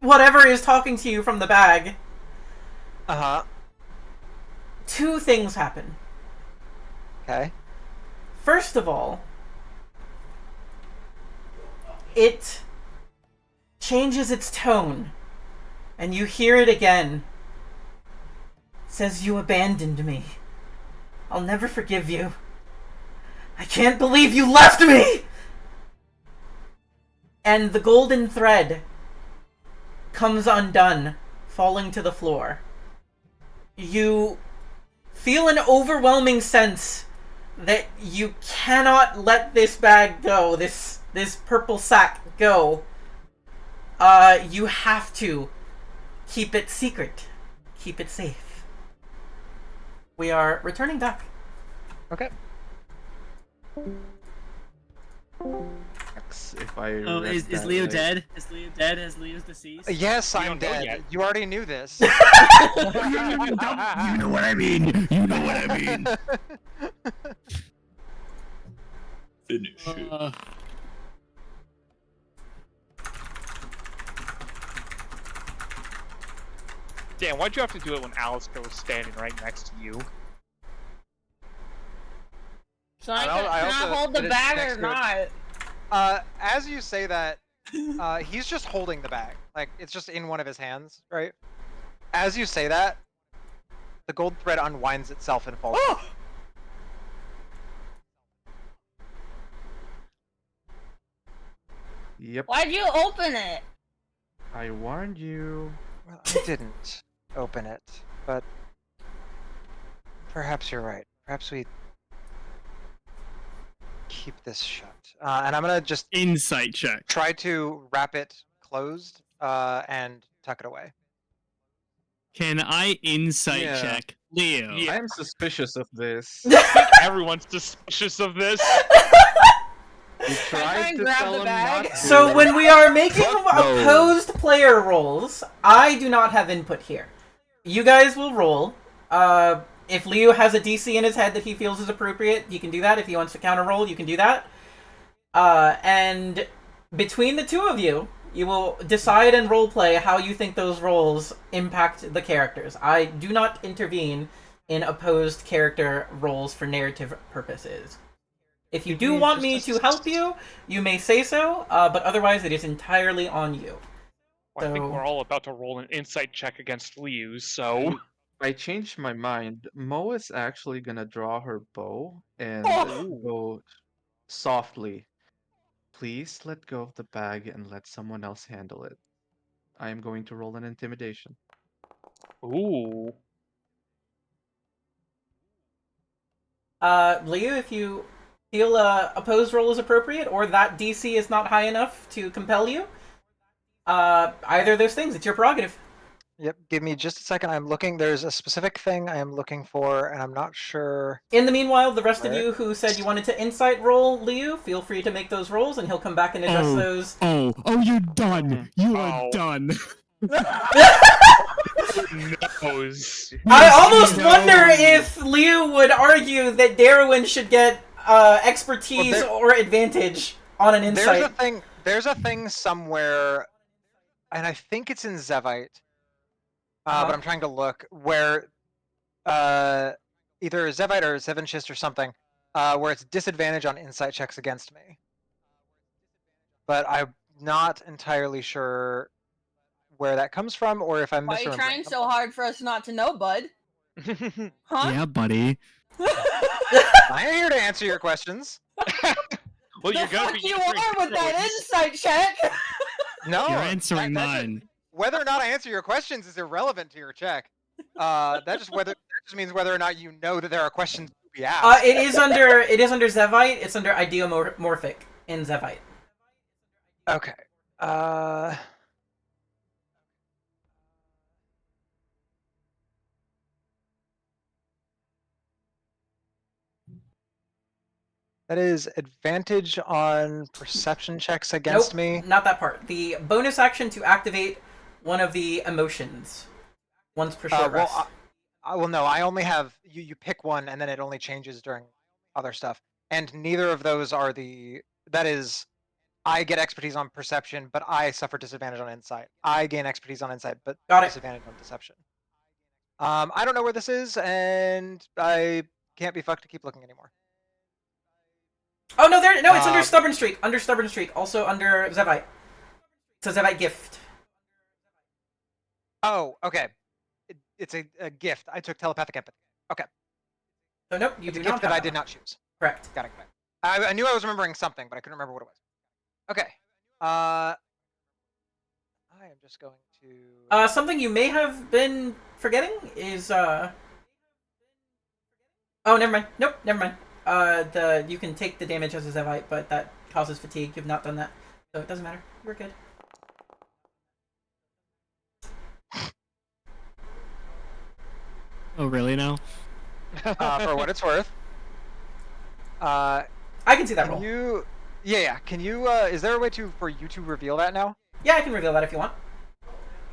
whatever is talking to you from the bag, Uh-huh. two things happen. Okay. First of all, it changes its tone, and you hear it again. It says, "You abandoned me. I'll never forgive you. I can't believe you left me!" And the golden thread comes undone, falling to the floor. You feel an overwhelming sense that you cannot let this bag go, this purple sack go. You have to keep it secret, keep it safe. We are returning back. Okay. If I Oh, read is that Leo right. dead? Is Leo dead? Has Leo's deceased? Yes, We I'm don't know dead. yet. You already knew this. You know what I mean. You know what I mean. Finish it. Dan, why'd you have to do it when Alistair was standing right next to you? So I can al- I I also hold the did it bag next or to it. not? As you say that, he's just holding the bag. Like, it's just in one of his hands, right? As you say that, the gold thread unwinds itself and falls. Yep, Why'd you open it? I warned you. Well, I didn't open it, but perhaps you're right. Perhaps we keep this shut. And I'm gonna just Insight check. try to wrap it closed and tuck it away. Can I insight Yeah. check Leo? Yeah. I'm suspicious of this. I think everyone's suspicious of this. We try tried and to grab tell the him bag? not to. So when we are making Fuck no. opposed player rolls, I do not have input here. You guys will roll. If Leo has a DC in his head that he feels is appropriate, he can do that. If he wants to counter roll, you can do that. And between the two of you, you will decide and roleplay how you think those rolls impact the characters. I do not intervene in opposed character rolls for narrative purposes. If you do want me to help you, you may say so, but otherwise it is entirely on you. Well, I think So- we're all about to roll an insight check against Liu, so... I changed my mind. Mo is actually gonna draw her bow and Oh. go softly. Please let go of the bag and let someone else handle it. I am going to roll an intimidation. Ooh. Leo, if you feel a opposed roll is appropriate, or that DC is not high enough to compel you, either of those things, it's your prerogative. Yep, give me just a second. I'm looking. There's a specific thing I am looking for, and I'm not sure. In the meanwhile, the rest of Where? you who said you wanted to insight roll Liu, feel free to make those rolls, and he'll come back and address those. Oh, you're done. You are Oh. done. Knows. I almost No. wonder if Liu would argue that Darwin should get expertise Well, there- or advantage on an insight. There's a thing somewhere, and I think it's in Zevite. But I'm trying to look where either Zevite or Zevenchist or something, where it's disadvantage on insight checks against me. But I'm not entirely sure where that comes from, or if I'm Why are you misremembering trying so something. hard for us not to know, bud? Huh? Yeah, buddy. I am here to answer your questions. Well, The you're gonna fuck be you answering are with that choice. insight check? No, You're answering that- mine. Whether or not I answer your questions is irrelevant to your check. That just means whether or not you know that there are questions to be asked. It is under Zevite. It's under Ideomorphic in Zevite. Okay. That is advantage on perception checks against Nope, me. not that part. The bonus action to activate one of the emotions once per short rest. Well, no, I only have you pick one, and then it only changes during other stuff. And neither of those are the. That is, I get expertise on perception, but I suffer disadvantage on insight. I gain expertise on insight, but Got it. disadvantage on deception. I don't know where this is, and I can't be fucked to keep looking anymore. Oh no, there. No, it's under Um, Stubborn Streak. Under Stubborn Streak. Also under Zevite. It's a Zevite gift. Oh, okay. It's a gift. I took telepathic empathy. Okay. So nope, you It's do a not gift that have I that did one. not choose. Correct. Got it. I knew I was remembering something, but I couldn't remember what it was. Okay. I am just going to. Something you may have been forgetting is Oh, never mind. Nope, never mind. You can take the damage as a Zevite, but that causes fatigue. You've not done that, so it doesn't matter. We're good. Oh, really now? For what it's worth. I can see that Can roll. you? Yeah. Can you? Is there a way for you to reveal that now? Yeah, I can reveal that if you want.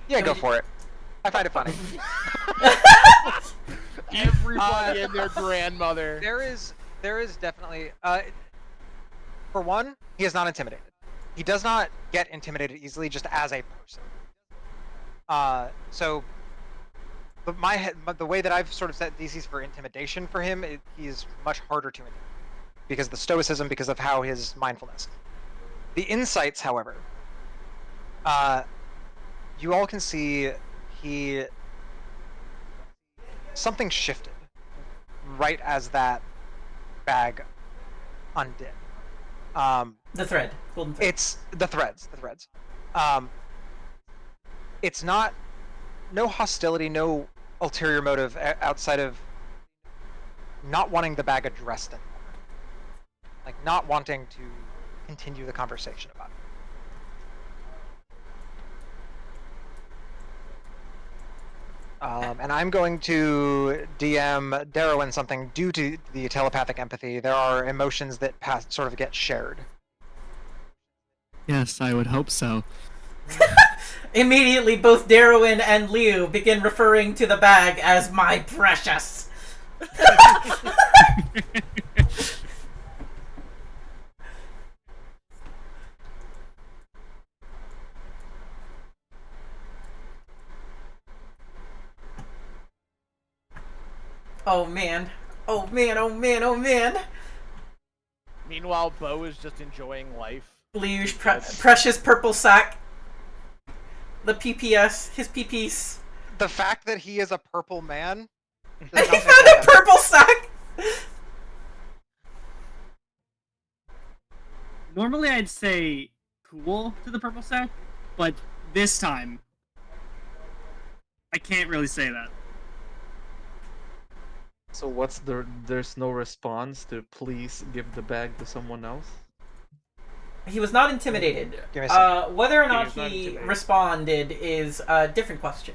Yeah, go for it. I find it funny. Everybody and their grandmother. There is definitely. For one, he is not intimidated. He does not get intimidated easily, just as a person. So. But the way that I've sort of set DCs for intimidation for him, he's much harder to intimidate because of the stoicism, because of how his mindfulness. The insights, however, you all can see something shifted right as that bag undid. The thread, golden thread. It's the threads. It's not no hostility, no ulterior motive outside of not wanting the bag addressed anymore. Like not wanting to continue the conversation about it. And I'm going to DM Darwin something due to the telepathic empathy. There are emotions that sort of get shared. Yes, I would hope so. Immediately, both Darwin and Liu begin referring to the bag as my precious. Oh man. Oh man, oh man, oh man. Meanwhile, Bo is just enjoying life. Liu's precious purple sack. The PPS, his PPs. The fact that he is a purple man. He found a purple sack! Normally I'd say cool to the purple sack, but this time I can't really say that. So what's there's no response to please give the bag to someone else? He was not intimidated. Give me a second. Whether or He not was not he intimidated. responded is a different question.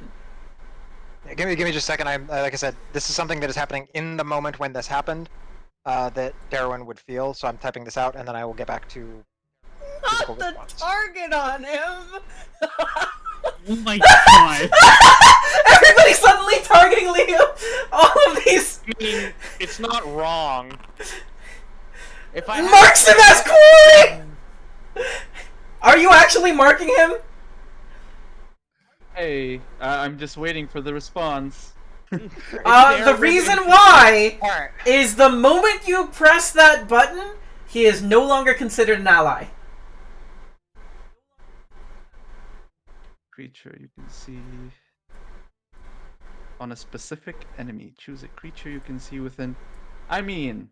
Give me just a second. I'm like I said, this is something that is happening in the moment when this happened. That Darwin would feel. So I'm typing this out, and then I will get back to. Not the target on him! Oh my god. Everybody suddenly targeting Liu! All of these. I mean, it's not wrong. If I Marks him as Corey! Are you actually marking him? Hey, I'm just waiting for the response. The reason why Alright. is the moment you press that button, he is no longer considered an ally. Creature you can see on a specific enemy. Choose a creature you can see within. I mean,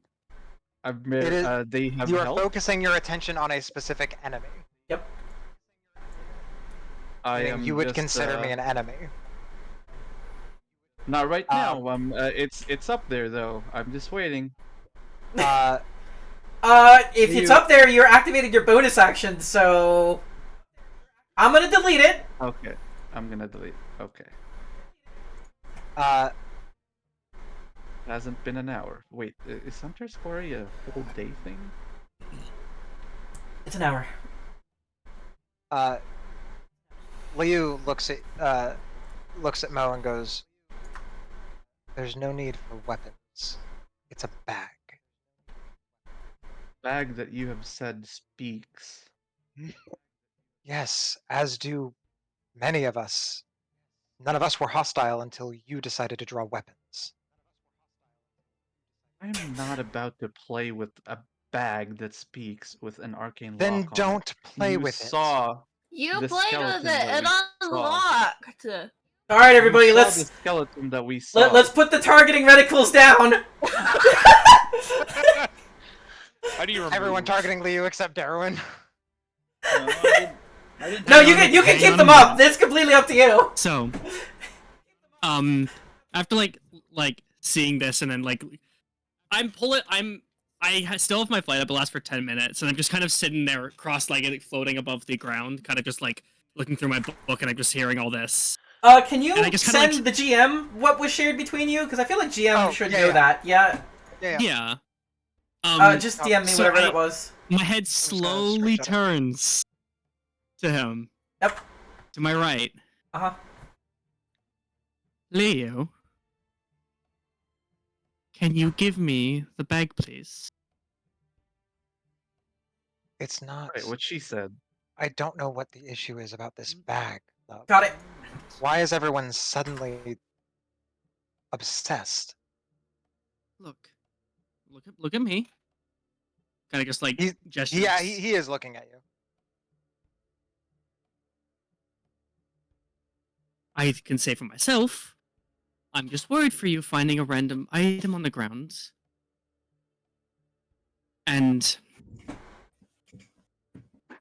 I've made. They have You are help. focusing your attention on a specific enemy. Yep. I Meaning am you would just, consider me an enemy. Not right now. It's up there though. I'm just waiting. If it's You- up there, you're activated your bonus action, so I'm gonna delete it. Okay, I'm gonna delete. Okay, Uh, it hasn't been an hour. Wait, is Hunter's Quarry a whole day thing? It's an hour. Liu looks at Mo and goes, "There's no need for weapons. It's a bag." Bag that you have said speaks. Yes, as do many of us. None of us were hostile until you decided to draw weapons. I'm not about to play with a bag that speaks with an arcane Then lock on it. don't play You with it. saw You the played with skeleton it that and we saw. unlocked. All right, everybody, You saw let's the skeleton that we saw. let's put the targeting reticles down. How do you remove? Everyone targeting Liu except Darwin. I didn't No, have you any- can hang keep on them a up. minute. It's completely up to you. So, after like seeing this and then like, still have my flight up. It lasts for 10 minutes, and I'm just kind of sitting there, cross-legged, floating above the ground, kind of just like looking through my book, and I'm just hearing all this. Can you And I just kinda, send like- the GM what was shared between you? Because I feel like GM Oh, should yeah, know yeah. that. Yeah. Yeah. Just DM me so whatever it was. My head gonna slowly search that up. turns to him. Yep. To my right. Uh-huh. Leo, can you give me the bag, please? It's not. Right, what she said. I don't know what the issue is about this bag, though. Got it. Why is everyone suddenly obsessed? Look at me. Kind of just like He's- gestures. Yeah, he is looking at you. I can say for myself, I'm just worried for you finding a random item on the ground. And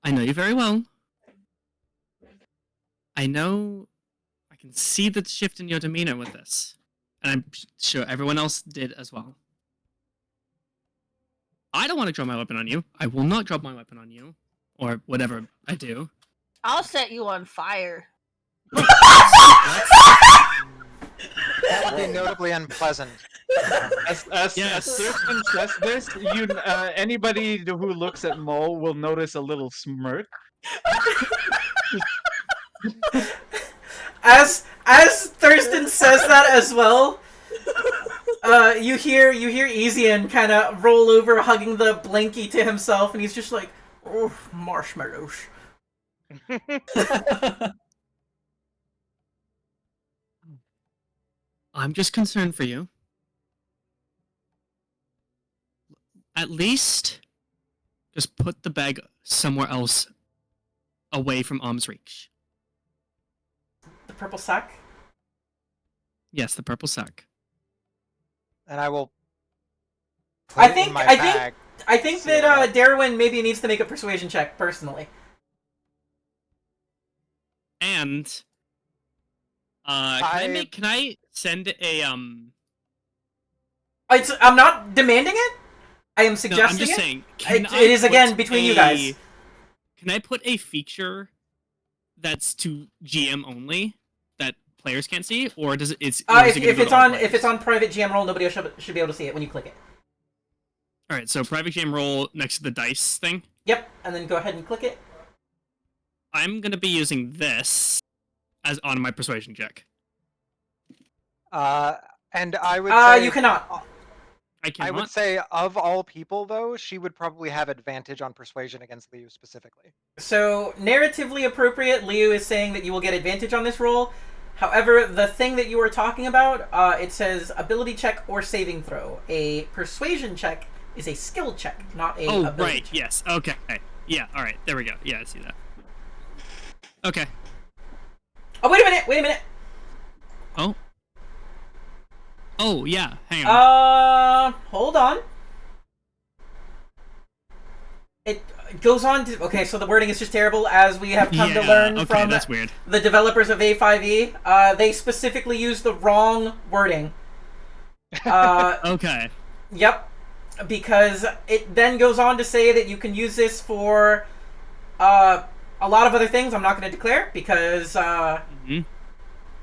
I know you very well. I can see the shift in your demeanor with this. And I'm sure everyone else did as well. I don't want to drop my weapon on you. I will not drop my weapon on you. Or whatever I do. I'll set you on fire. That would be notably unpleasant. As Yes. Thurston says this, anybody who looks at Mo will notice a little smirk. As Thurston says that as well, you hear Easian kind of roll over, hugging the blankie to himself, and he's just like, "Oh, marshmallows." I'm just concerned for you. At least, just put the bag somewhere else away from arm's reach. The purple sack. Yes, the purple sack. And I will. I put it in think my I bag. think Seal it that up. Darwin maybe needs to make a persuasion check personally. And can I send a I'm not demanding it. I am No, suggesting I'm just it. saying. Can It I is put again between you guys. Can I put a feature that's to GM only that players can't see, or does it? If it's on private GM roll, nobody should be able to see it when you click it. All right, so private GM roll next to the dice thing. Yep, and then go ahead and click it. I'm gonna be using this as on my persuasion check. And I would say You cannot. I cannot. I would say of all people, though, she would probably have advantage on persuasion against Liu specifically. So, narratively appropriate, Liu is saying that you will get advantage on this roll. However, the thing that you are talking about, it says ability check or saving throw. A persuasion check is a skill check, not a ability right. check. Yes. Okay. Yeah. All right. There we go. Yeah, I see that. Okay. Oh, wait a minute! Oh, yeah. Hang on. Hold on. It goes on to... Okay, so the wording is just terrible, as we have come to learn from that's weird. the developers of A5E. They specifically used the wrong wording. Okay. Yep. Because it then goes on to say that you can use this for a lot of other things I'm not going to declare, because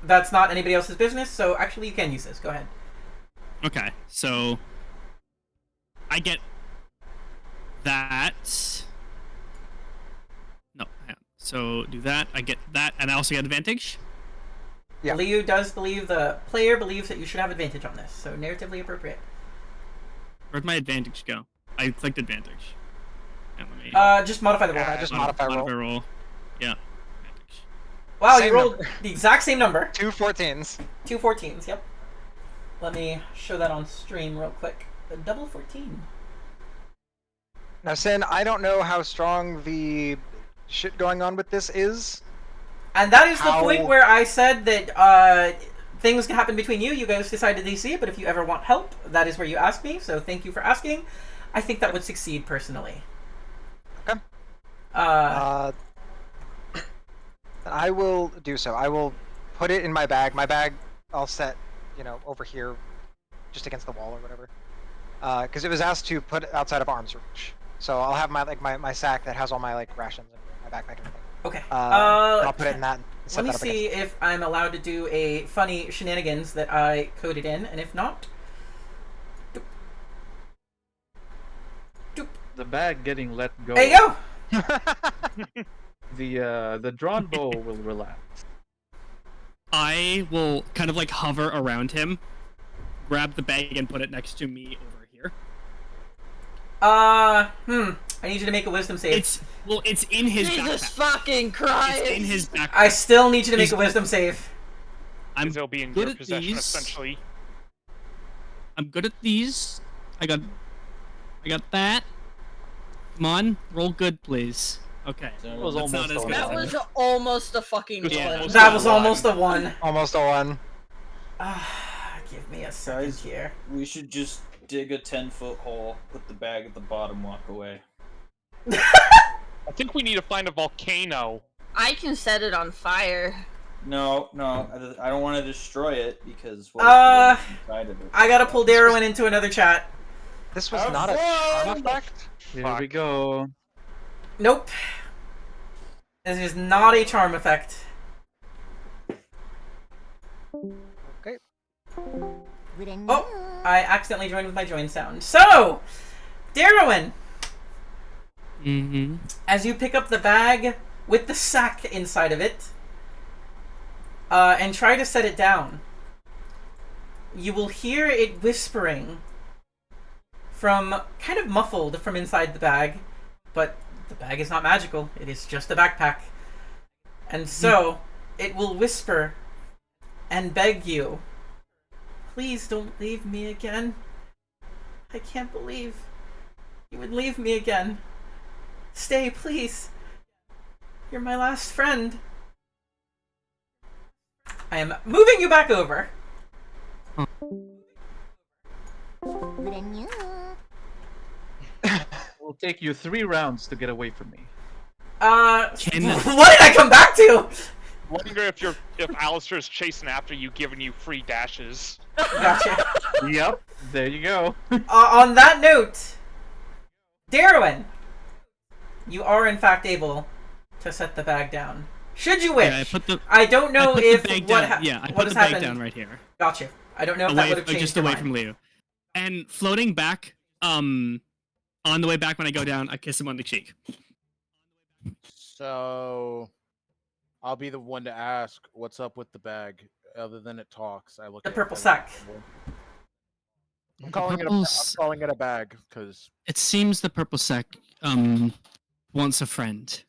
that's not anybody else's business, so actually you can use this. Go ahead. Okay, so I get that. No, hang on. So do that. I get that, and I also get advantage. Yeah. Liu does believe the player believes that you should have advantage on this, so narratively appropriate. Where'd my advantage go? I clicked advantage. And let me Just modify the roll. Just modify roll. Yeah. Advantage. Wow, Same you rolled number. the exact same number. 2 14s. 2 14s, yep. Let me show that on stream real quick. The double 14. Now, Sin, I don't know how strong the shit going on with this is. And that is the point How- where I said that things can happen between you. You guys decide to DC, but if you ever want help, that is where you ask me. So thank you for asking. I think that would succeed personally. Okay. I will do so. I will put it in my bag. My bag, I'll set, over here, just against the wall or whatever. Because it was asked to put it outside of arm's reach. So I'll have my sack that has all my rations and my backpack and everything. Okay. I'll put it in that. And set Let me that up see if I'm allowed to do a funny shenanigans that I coded in, and if not, The bag getting let go. there you go. The drawn bow will relax. I will kind of hover around him, grab the bag, and put it next to me over here. I need you to make a wisdom save. It's in his Jesus backpack. fucking Christ! It's in his backpack. I still need you to make a wisdom save. I'm They'll be in good your at possession, these. essentially. I'm good at these. I got that. Come on, roll good, please. Okay. That was That's not almost as on good That as was almost a fucking Yeah. one. That was almost a 1. Almost a 1. Give me a second Guys, here. we should just dig a 10-foot hole, put the bag at the bottom, walk away. I think we need to find a volcano. I can set it on fire. No, I don't want to destroy it because Uh, what's inside of it. I gotta pull Darwin into another chat. This was Have not a charm fun! effect? Here we go. Nope. This is not a charm effect. Okay. Oh, I accidentally joined with my join sound. So, Darwin, Mm-hmm. as you pick up the bag with the sack inside of it, and try to set it down, you will hear it whispering from kind of muffled from inside the bag, but the bag is not magical. It is just a backpack. And so, it will whisper and beg you, please don't leave me again. I can't believe you would leave me again. Stay, please. You're my last friend. I am moving you back over. It'll take you 3 rounds to get away from me. What did I come back to? Wonder if Alistair's chasing after you, giving you free dashes. Gotcha. Yep, there you go. On that note, Darwin, you are in fact able to set the bag down. Should you wish. Yeah, I don't know I put if the bag what down. Yeah, I what put has the bag happened. down right here. Gotcha. I don't know if that would have changed Just your away mind. from Leo. And floating back, on the way back when I go down, I kiss him on the cheek. So, I'll be the one to ask, what's up with the bag? Other than it talks, I look The at purple I look sack. I'm calling it I'm calling it a bag because It seems the purple sack wants a friend.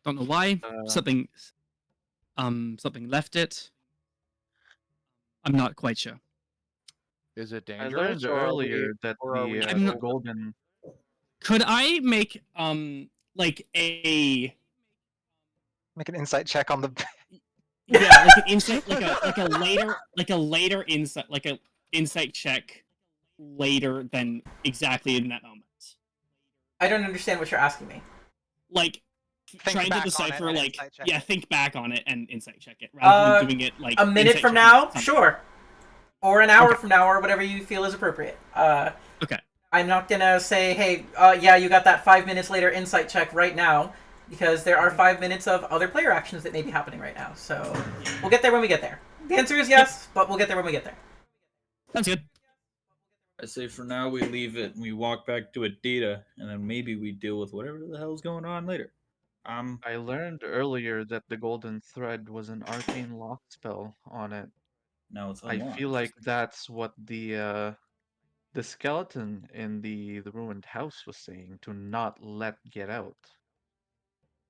Don't know why. Something left it. I'm not quite sure. is it I dangerous? learned or are earlier we- that or are we the golden. Could I make like a Make an insight check on the. yeah like an insight like a later insight check later than exactly in that moment. I don't understand what you're asking me. Like Think trying to back on it decipher and like insight check yeah it. think back on it and insight check it rather than doing it like A minute insight from checking now, something. sure. Or an hour Okay. from now, or whatever you feel is appropriate. Okay. I'm not gonna say, hey, yeah, you got that 5 minutes later insight check right now, because there are 5 minutes of other player actions that may be happening right now. So we'll get there when we get there. The answer is yes, but we'll get there when we get there. Sounds good. I say for now we leave it and we walk back to a data, and then maybe we deal with whatever the hell's going on later. I learned earlier that the golden thread was an arcane lock spell on it. Now it's I unlocked. feel like that's what the skeleton in the ruined house was saying, to not let get out.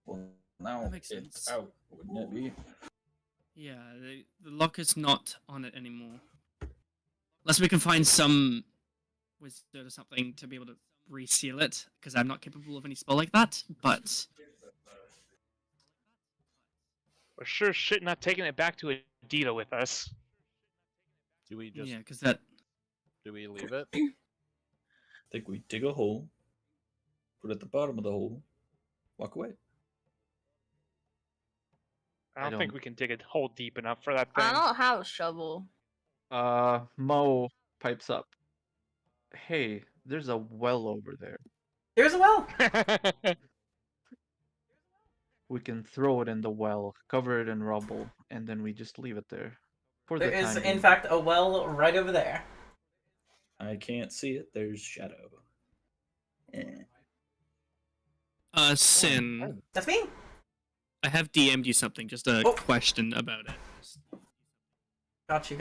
Well, now That makes it's sense. out, wouldn't it be? Yeah, the lock is not on it anymore. Unless we can find some wizard or something to be able to reseal it because I'm not capable of any spell like that. But We're sure shit not taking it back to Adita with us. Do we just? yeah, because that Do we leave it? I think we dig a hole, put it at the bottom of the hole, walk away. I don't think we can dig a hole deep enough for that thing. I don't have a shovel. Mo pipes up. Hey, there's a well over there. There's a well. We can throw it in the well, cover it in rubble, and then we just leave it there. For There the is, time in being. fact, a well right over there. I can't see it. There's shadow. Sin. That's me. I have DM'd you something. Just a Oh. question about it. Got you.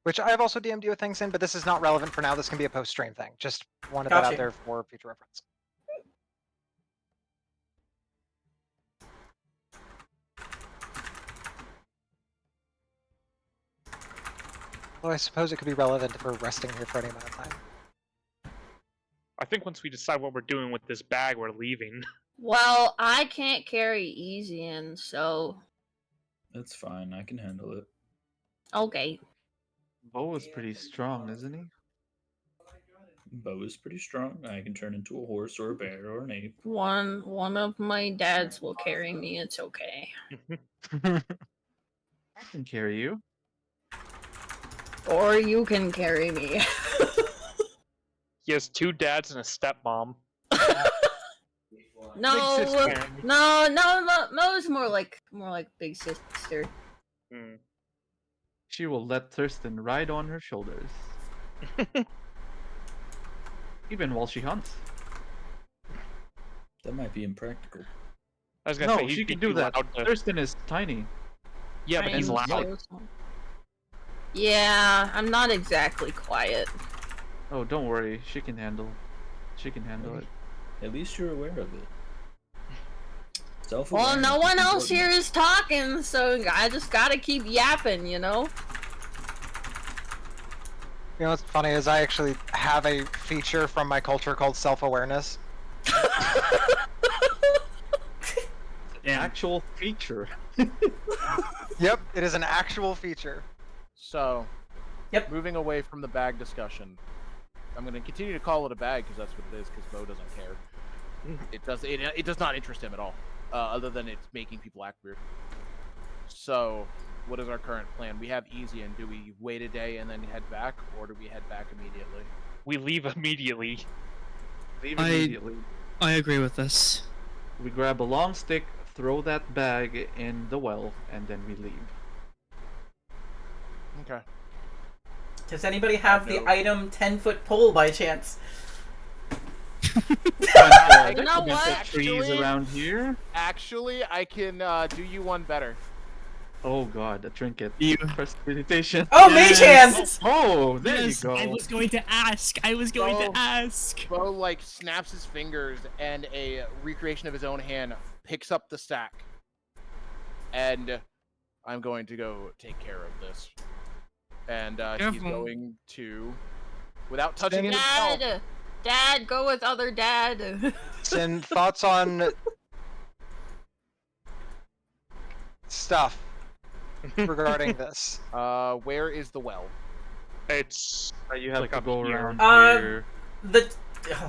Which I've also DM'd you a thing, Sin, but this is not relevant for now. This can be a post-stream thing. Just wanted that Gotcha. out there for future reference. Well, I suppose it could be relevant if we're resting here for any amount of time. I think once we decide what we're doing with this bag, we're leaving. Well, I can't carry easy in, so That's fine. I can handle it. okay. Bo is pretty strong, isn't he? Bo is pretty strong. I can turn into a horse or a bear or an ape. One of my dads will carry me. It's okay. I can carry you. Or you can carry me. He has 2 dads and a stepmom. No, Big sister. no, Mo's more like big sister. Hmm. She will let Thurston ride on her shoulders. Even while she hunts. That might be impractical. I was gonna No, say he'd she be can do too that. loud to- Thurston is tiny. Yeah, but he's I'm loud. so small. Yeah, I'm not exactly quiet. Oh, don't worry. She can handle. She can handle it. At least you're aware of it. Well, Self-awareness no is one else important. here is talking, so I just gotta keep yapping, you know? You know what's funny is I actually have a feature from my culture called self-awareness. Actual feature. Yep, it is an actual feature. So, Yep. moving away from the bag discussion, I'm going to continue to call it a bag because that's what it is. Because Bo doesn't care. It does not interest him at all, other than it's making people act weird. So, what is our current plan? We have easy, and do we wait a day and then head back, or do we head back immediately? We leave immediately. Leave I- immediately. I agree with this. We grab a long stick, throw that bag in the well, and then we leave. Okay. Does anybody have the No. item 10-foot pole by chance? You know Against what? the trees Actually- around here. Actually, I can do you one better. Oh god, a trinket. You. Prestidigitation. Oh, mage Yes. hands! Oh, there Yes, you go. I was going to ask. Oh. ask. Bo like snaps his fingers, and a recreation of his own hand picks up the stack. And I'm going to go take care of this. And he's Careful. going to, without touching it himself. Dad, go with other dad. Sin, thoughts on stuff regarding this? Where is the well? It's You have like to up go here. around Um, here.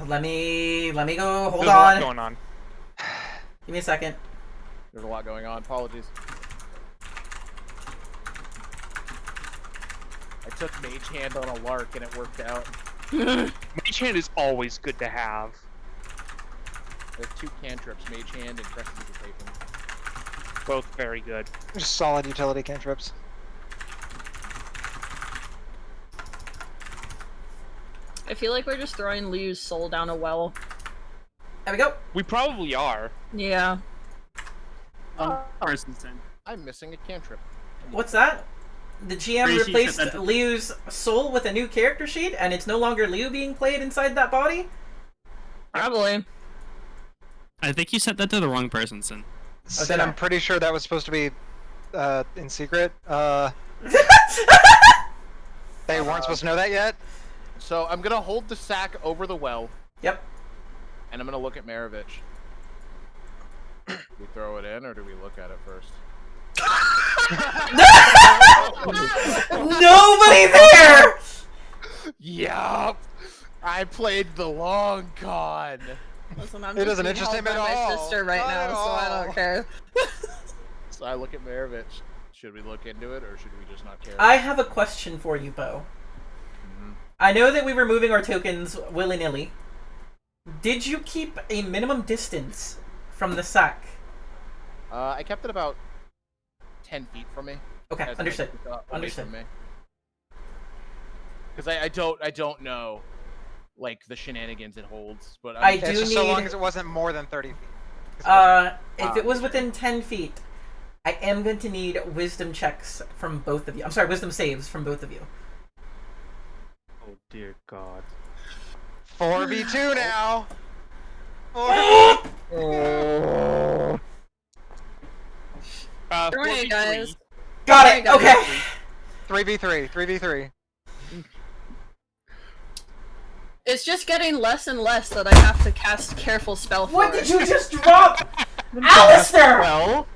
Let me go. Hold there's a lot on. going on. Give me a second. There's a lot going on. Apologies. I took Mage Hand on a lark and it worked out. Mage Hand is always good to have. There's 2 cantrips, Mage Hand and Prestidigitation. Both very good. Just solid utility cantrips. I feel like we're just throwing Liu's soul down a well. There we go. We probably are. Yeah. Personson. I'm missing a cantrip. What's that? The GM Pretty sure you replaced said that- Liu's soul with a new character sheet, and it's no longer Liu being played inside that body? Probably. I think you sent that to the wrong person, Sin. Sin, I'm pretty sure that was supposed to be in secret. They weren't supposed to know that yet. So I'm gonna hold the sack over the well. Yep. And I'm gonna look at Maravich. Do we throw it in, or do we look at it first? Nobody there! Yup! I played the long con. Listen, I'm It just doesn't being interest held him by at my all. sister right Not at now, so I all. don't care. So I look at Maravich. Should we look into it, or should we just not care? I have a question for you, Bo. I know that we were moving our tokens willy-nilly. Did you keep a minimum distance from the sack? I kept it about 10 feet from me. Okay, as in, understood. away Understood. from me. Because I don't know, like, the shenanigans it holds. But I It's do just so long need- as it wasn't more than 30 feet. If it was within 10 feet, I am going to need wisdom checks from both of you. I'm sorry, wisdom saves from both of you. Oh dear God. 4v2 now. Oh. Darn it, 4v3. guys. Got Sorry, it. guys. Okay. 3v3. 3v3. It's just getting less and less that I have to cast careful spell for. What did you just drop? Alistair! Well,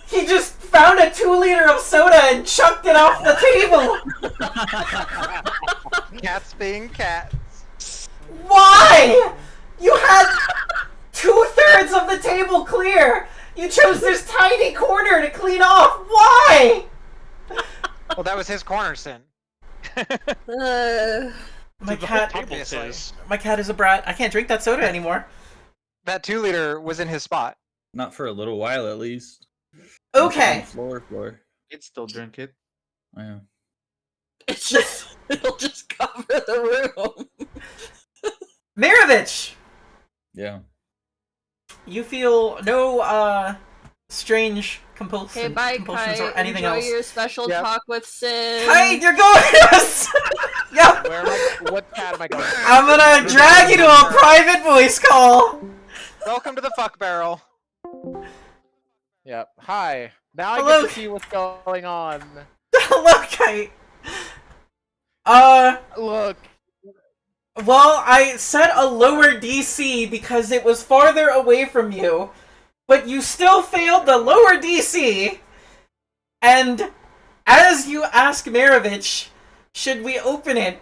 He just found a 2-liter of soda and chucked it off the table! Cats being cats. Why? You had 2/3 of the table clear! You chose this tiny corner to clean off! Why? Well, that was his corner sin. My The cat, whole table obviously. says. my cat is a brat. I can't drink that soda anymore. That 2-liter was in his spot. Not for a little while, at least. Okay. Floor. I'd still drink it. Yeah. It's just, it'll just cover the room. Maravich! Yeah. You feel no, strange Okay, bye, compulsions Kai. or anything Enjoy else. your special Yep. talk with Sid. Kai, you're going Yep! Where am I? What cat am I going? I'm gonna drag you to a private voice call! Welcome to the fuck barrel. Yep. Hi. Now I Hello. get to see what's going on. Hello, Kite. Look. Well, I set a lower DC because it was farther away from you, but you still failed the lower DC. And as you ask Maravich, should we open it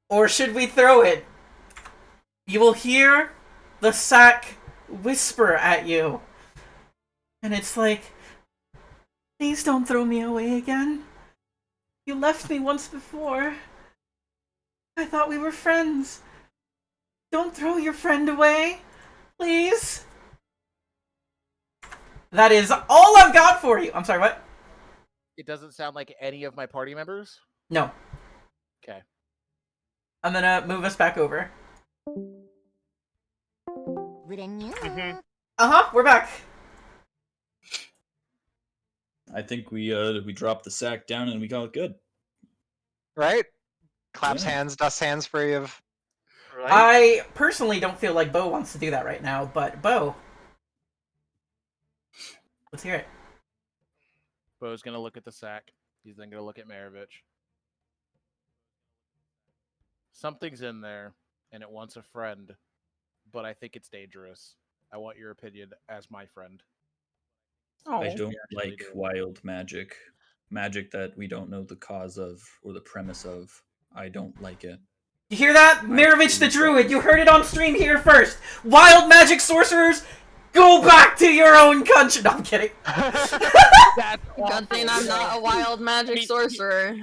or should we throw it? You will hear the sack whisper at you. And it's like, please don't throw me away again. You left me once before. I thought we were friends. Don't throw your friend away, please. That is all I've got for you. I'm sorry, what? It doesn't sound like any of my party members. No. Okay. I'm gonna move us back over. Uh-huh, we're back. I think we drop the sack down and we call it good. Right? Claps Yeah. hands, dusts hands free of. Right? I personally don't feel like Bo wants to do that right now, but Bo. Let's hear it. Bo's gonna look at the sack. He's then gonna look at Maravich. Something's in there, and it wants a friend, but I think it's dangerous. I want your opinion as my friend. Oh. I don't actually like do. wild magic. Magic that we don't know the cause of or the premise of. I don't like it. You hear that? Maravich the Druid, you heard it on stream here first. Wild magic sorcerers, go back to your own country. No, I'm kidding. That's Good thing I'm not a wild magic sorcerer.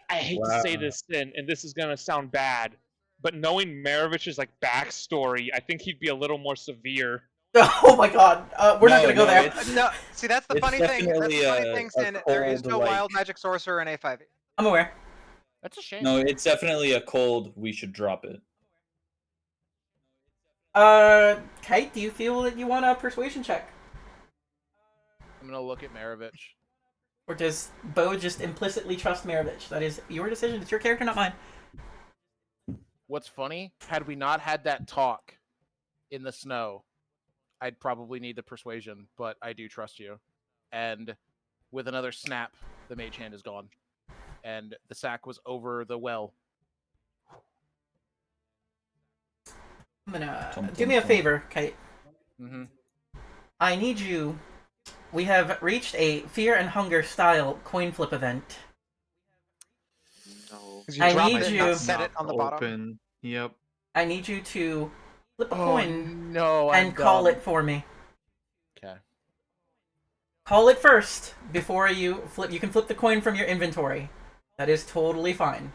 I hate Wow. to say this, and this is gonna sound bad, but knowing Maravich's like backstory, I think he'd be a little more severe. Oh my god, we're not gonna go there. No, see that's the It's funny thing. That's the definitely funny thing, a Sin. There is cold, no like- wild magic sorcerer in A5E. I'm aware. That's a shame. No, it's definitely a cold. We should drop it. Kite, do you feel that you want a persuasion check? I'm gonna look at Maravich. Or does Bo just implicitly trust Maravich? That is your decision. It's your character, not mine. What's funny? Had we not had that talk in the snow, I'd probably need the persuasion, but I do trust you. And with another snap, the mage hand is gone. And the sack was over the well. I'm gonna Tom, do me a Tom. favor, Kite. Mm-hmm. I need you. We have reached a fear and hunger style coin flip event. No. 'Cause you I dropped need it, you- not set it on the bottom. Open. Yep. I need you to flip a Oh coin no! I'm and call dumb. it for me. Okay. Call it first before you flip. You can flip the coin from your inventory. That is totally fine.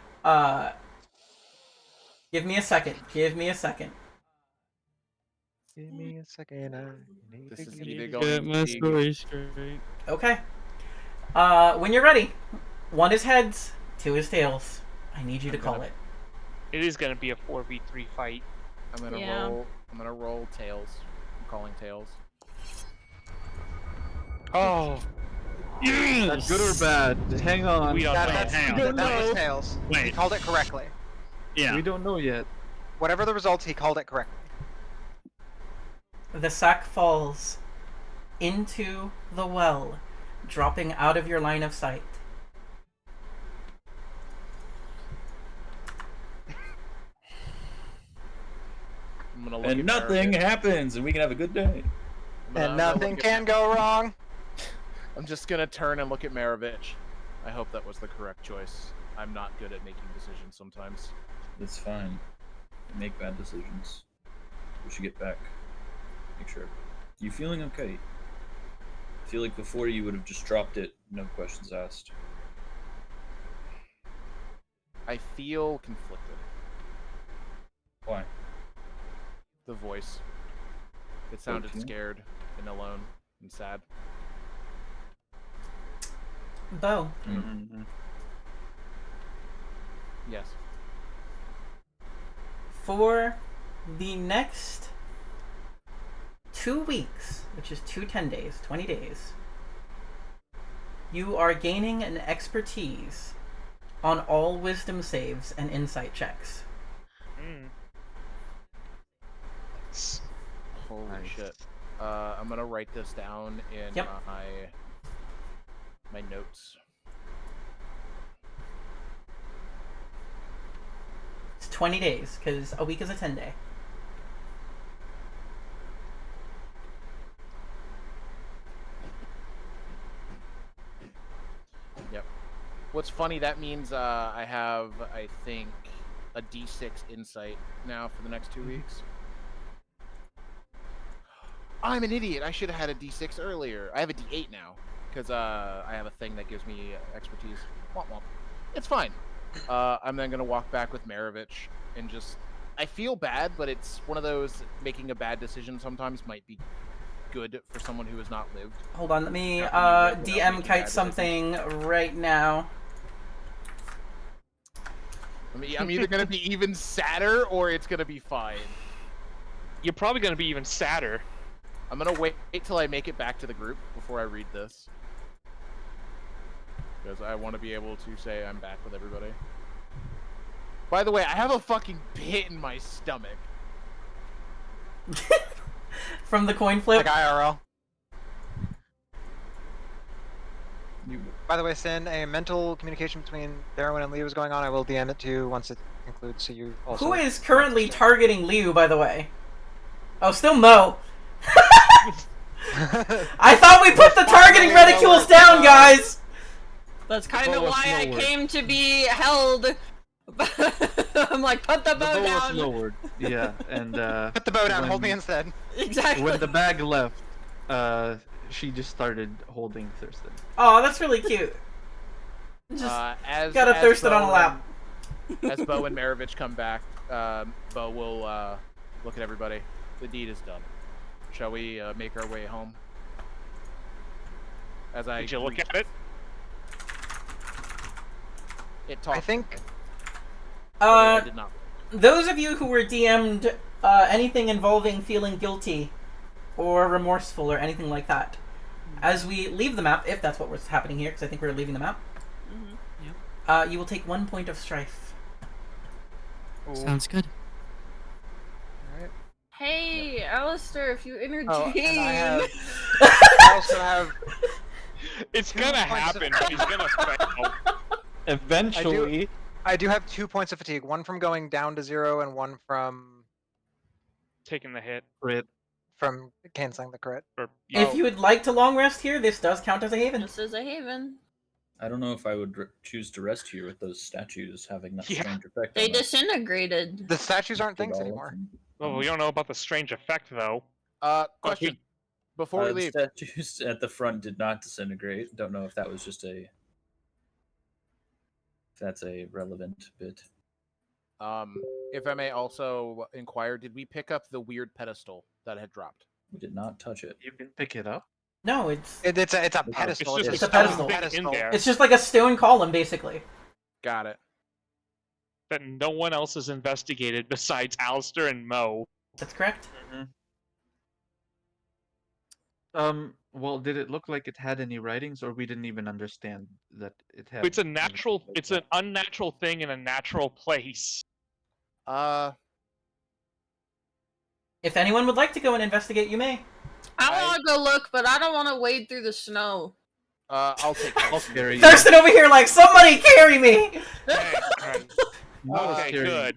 Give me a second. Give me a second. Give me a second. I need This to is get either it. going Get my to be story straight. Okay. When you're ready, 1 is heads, 2 is tails. I need you to call it. It is gonna be a 4v3 fight. I'm gonna Yeah. roll. I'm gonna roll tails. I'm calling tails. Oh, Is that good or bad? Hang on. We don't know. Hang on. That was tails. He Wait. called it correctly. Yeah. We don't know yet. Whatever the results, he called it correctly. The sack falls into the well, dropping out of your line of sight. I'm gonna look And at nothing Meredith. happens, and we can have a good day. I'm And gonna nothing look can at, go wrong. I'm just gonna turn and look at Maravich. I hope that was the correct choice. I'm not good at making decisions sometimes. That's fine. You make bad decisions. We should get back. Make sure. You feeling okay? I feel like before you would have just dropped it, no questions asked. I feel conflicted. Why? The voice. It sounded Okay. scared and alone and sad. Bo, Mm-hmm. Yes. for the next 2 weeks, which is 10 days, 20 days, you are gaining an expertise on all wisdom saves and insight checks. mm. Holy Nice. shit. I'm gonna write this down in Yep. my notes. It's 20 days, because a week is a 10-day. Yep. What's funny, that means I have, I think, a D6 insight now for the next 2 weeks. I'm an idiot. I should have had a D6 earlier. I have a D8 now because I have a thing that gives me expertise. Womp womp. It's fine. I'm then gonna walk back with Maravich and just. I feel bad, but it's one of those making a bad decision sometimes might be good for someone who has not lived. Hold on, let me How can you live without DM making kite bad something right now. I mean, I'm either gonna be even sadder or it's gonna be fine. You're probably gonna be even sadder. I'm gonna wait till I make it back to the group before I read this. Because I want to be able to say I'm back with everybody. By the way, I have a fucking pit in my stomach. From the coin flip. Like IRL. You, By the way, Sin, a mental communication between Darwin and Leo is going on. I will DM it to you once it concludes, so you also... Who is currently targeting Liu, by the way? Oh, still Mo. I thought we put the targeting reticules down, guys! That's kind of bow was why I lowered. came to be held. I'm like, put the The bow bow was down. lowered. Yeah, and Put the bow down, hold me when- instead. Exactly. when the bag left, she just started holding Thurston. Oh, that's really cute. Just As gotta as thirst it on a Bo lap. As Bo and Maravich come back, Bo will look at everybody. The deed is done. Shall we make our way home? As I Did you look reach- at it? It talks. I think... I did not. Those of you who were DM'd anything involving feeling guilty or remorseful or anything like that, as we leave the map, if that's what was happening here, because I think we're leaving the map, you will take 1 point of strife. Sounds good. Hey, Alistair, if you intervene. Oh, and I have... I also have... It's 2 gonna points of- happen, but he's gonna fail. Eventually, I do have 2 points of fatigue. One from going down to 0 and one from taking the hit. Crit. from canceling the crit. Or, If you would like to long rest here, this does count as a haven. This is a haven. I don't know if I would choose to rest here with those statues having that Yeah. strange effect. They on us. disintegrated. The statues aren't Did things all of anymore. them. well, we don't know about the strange effect though. Question. Before we The leave, statues at the front did not disintegrate. Don't know if that was just a. If that's a relevant bit. if I may also inquire, did we pick up the weird pedestal that had dropped? We did not touch it. You can pick it up. No, it's It's a pedestal. just It's a a pedestal. thing in there it's just like a stone column, basically. Got it. that no one else has investigated besides Alistair and Mo. That's correct. Well, did it look like it had any writings, or we didn't even understand that it had? It's a natural. It's an unnatural thing in a natural place. If anyone would like to go and investigate, you may. I want to go look, but I don't want to wade through the snow. I'll take that. I'll carry you. Thurston over here, like, somebody carry me! Okay, good.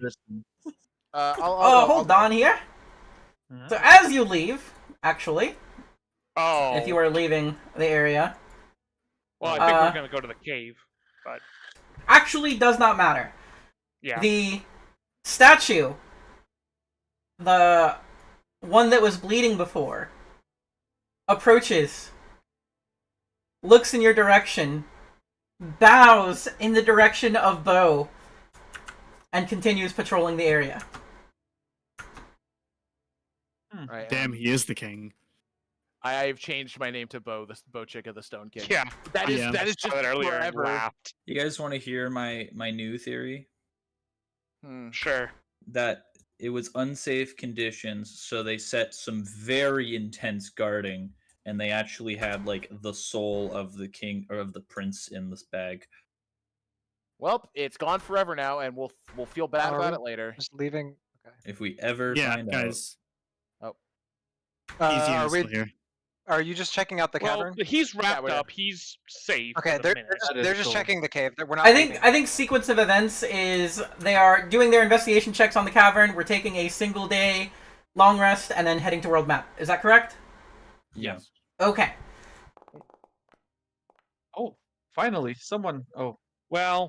I'll Hold on here. Mhm. So as you leave, actually, Oh. if you are leaving the area, Well, I think we're gonna go to the cave, but actually does not matter. yeah. The statue, the one that was bleeding before, approaches, looks in your direction, bows in the direction of Bo, and continues patrolling the area. Right, Damn, he is the king. I've changed my name to Bo, the Bo Chick of the Stone King. Yeah. That is Yeah. that is Saw just that earlier and forever. laughed. You guys want to hear my new theory? Sure. That it was unsafe conditions, so they set some very intense guarding, and they actually had like the soul of the king or of the prince in this bag. Well, it's gone forever now, and we'll feel bad Are about we it later. Just leaving. Okay. If we ever Yeah, find guys. Uh, Easy are is we? still here. Are you just checking out the Well, cavern? he's wrapped we're- up. He's safe. Okay, for the they're minute. just, That is they're just cool. checking the cave. We're not. I think leaving. sequence of events is they are doing their investigation checks on the cavern. We're taking a single day long rest and then heading to world map. Is that correct? Yes. Okay. Oh, finally, someone. Oh, Well,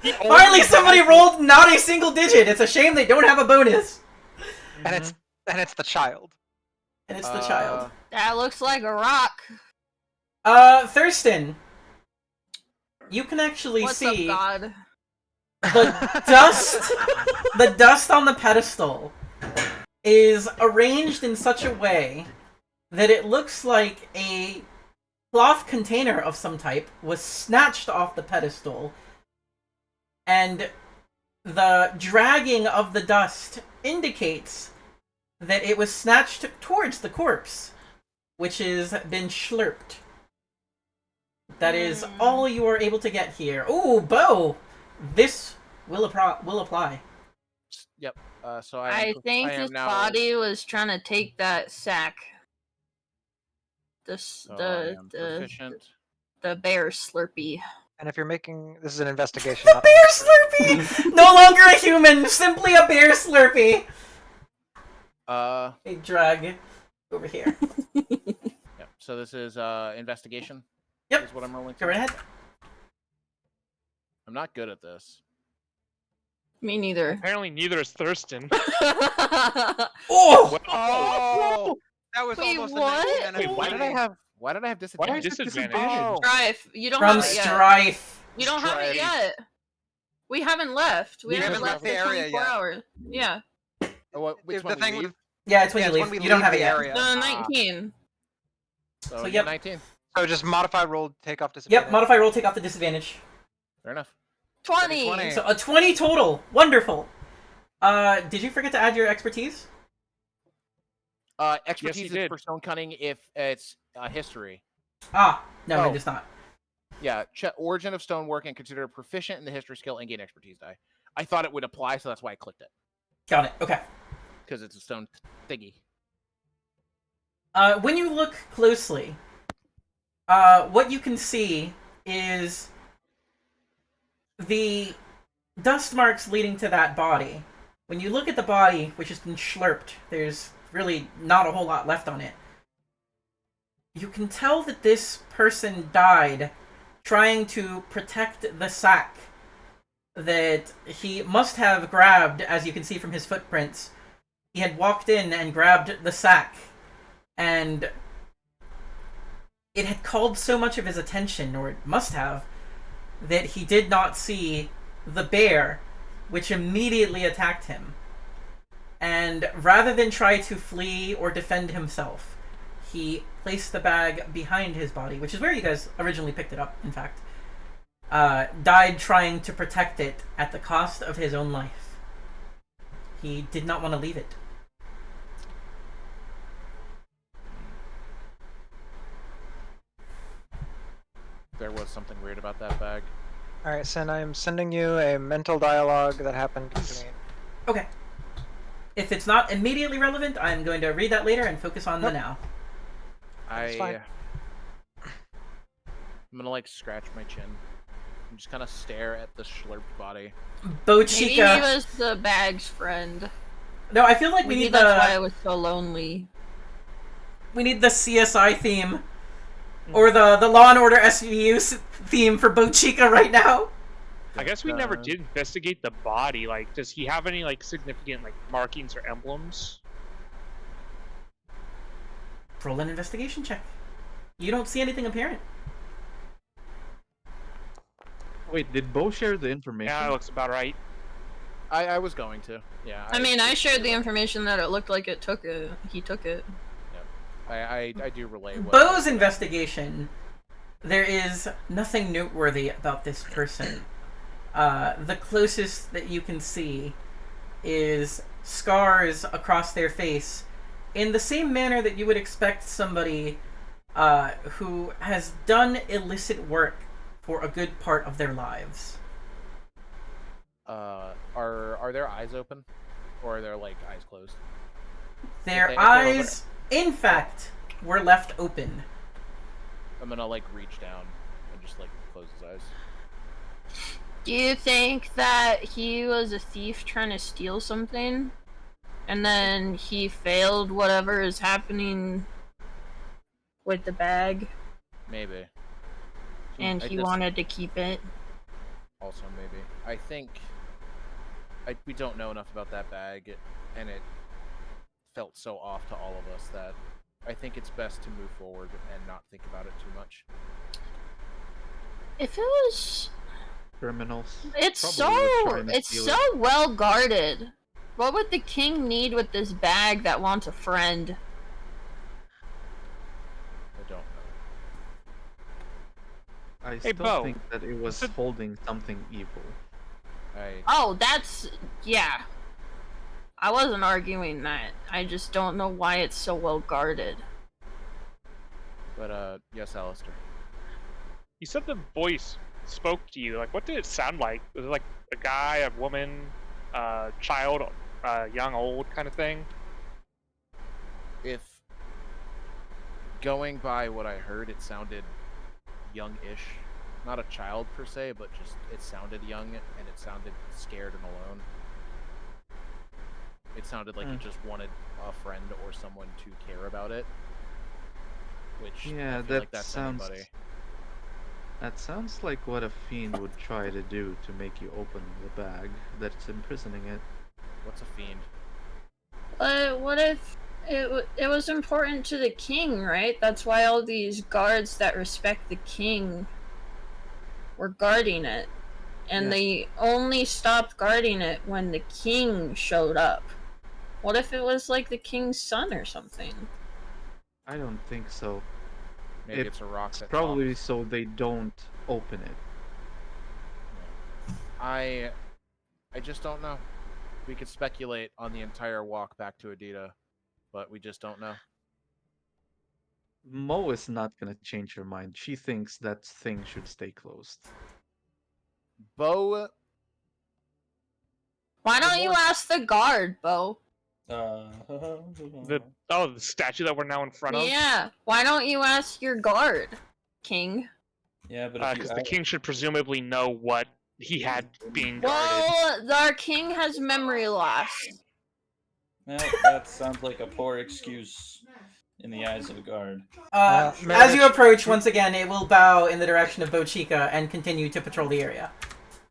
Finally, somebody rolled not a single digit. It's a shame they don't have a bonus. And it's the child. And it's the child. That looks like a rock. Thurston, you can actually What's see up, God? the dust. The dust on the pedestal is arranged in such a way that it looks like a cloth container of some type was snatched off the pedestal, and the dragging of the dust indicates that it was snatched towards the corpse, which has been slurped. That is all you are able to get here. Ooh, Bo! This will apply. Yep. So I think am his now, body was trying to take that sack. So I am proficient. The bear slurpee. And if you're making this is an investigation. A not- bear slurpee! No longer a human, simply a bear slurpee! A drag over here. Yep. So this is investigation. Yep. Is what I'm rolling. Go right ahead. I'm not good at this. Me neither. apparently neither is Thurston. Oh! Oh! That was Wait, almost what? a net. Wait, Why did I have? Why did I have disadvantage? Disadvantage. Oh. Strife. You don't From have it yet. Strife. You don't have it Strife. yet. We haven't left. We We haven't haven't left left for the area 24 yet. hours. Yeah. Which If one? the thing we leave? with- Yeah, it's when Yeah, you it's leave. when we You don't leave have it the yet. area. 19. So, So, yeah, yep. 19. So just modify roll, take off disadvantage. Yep, modify roll, take off the disadvantage. Fair enough. 20. 20. So a 20 total. Wonderful. Did you forget to add your expertise? Expertise he is did. for stone cutting if it's history. Ah, no, Oh. it is not. Yeah, origin of stonework and consider proficient in the history skill and gain expertise die. I thought it would apply, so that's why I clicked it. Got it. Okay. Because it's a stone thingy. When you look closely, what you can see is the dust marks leading to that body When you look at the body, which has been slurped, there's really not a whole lot left on it. You can tell that this person died trying to protect the sack that he must have grabbed, as you can see from his footprints. He had walked in and grabbed the sack, and it had called so much of his attention, or it must have, that he did not see the bear, which immediately attacked him. And rather than try to flee or defend himself, he placed the bag behind his body, which is where you guys originally picked it up, in fact. Died trying to protect it at the cost of his own life. He did not want to leave it. There was something weird about that bag. Alright, Sin, I'm sending you a mental dialogue that happened to me. Okay. If it's not immediately relevant, I'm going to read that later and focus on the now. That's fine. I'm gonna like scratch my chin and just kind of stare at the slurped body. Maybe Bochica. he was the bag's friend. No, I feel like we Maybe need that's why I was so lonely. We need the CSI theme. Or the Law and Order SVU theme for Bochica right now. I guess we never did investigate the body. Like, does he have any like significant like markings or emblems? Roll an investigation check. You don't see anything apparent. Wait, did Bo share the information? Yeah, that looks about right. I was going to. Yeah. I mean, I shared the information that it looked like it took it. He took it. I do relay what Bo's investigation. There is nothing noteworthy about this person. The closest that you can see is scars across their face in the same manner that you would expect somebody who has done illicit work for a good part of their lives. Are their eyes open, or are their like eyes closed? Their eyes, in fact, were left open. I'm gonna like reach down and just like close his eyes. Do you think that he was a thief trying to steal something? And then he failed whatever is happening with the bag? Maybe. And he wanted to keep it? Also, maybe. I think we don't know enough about that bag, and it felt so off to all of us that I think it's best to move forward and not think about it too much. If it was... Criminals. It's so well guarded. What would the king need with this bag that wants a friend? I don't know. I still think that it was holding something evil. Oh, that's... yeah. I wasn't arguing that. I just don't know why it's so well guarded. But, yes, Alistair. You said the voice spoke to you. Like, what did it sound like? Was it like a guy, a woman, child, young, old kind of thing? If going by what I heard, it sounded young-ish. Not a child per se, but just it sounded young and it sounded scared and alone. It sounded like it just wanted a friend or someone to care about it. Which yeah, I feel like that's anybody. That sounds like what a fiend would try to do to make you open the bag that's imprisoning it. What's a fiend? What if it was important to the king, right? That's why all these guards that respect the king were guarding it. And they only stopped guarding it when the king showed up. What if it was like the king's son or something? I don't think so. Maybe it's a rock that probably talks. So they don't open it. I just don't know. We could speculate on the entire walk back to Adita, but we just don't know. Mo is not gonna change her mind. She thinks that thing should stay closed. Bo... Why don't you ask the guard, Bo? The statue that we're now in front of? Yeah, why don't you ask your guard, king? Yeah, but because the king should presumably know what he had being guarded. Well, our king has memory loss. Well, that sounds like a poor excuse in the eyes of a guard. As you approach, once again, it will bow in the direction of Bochika and continue to patrol the area.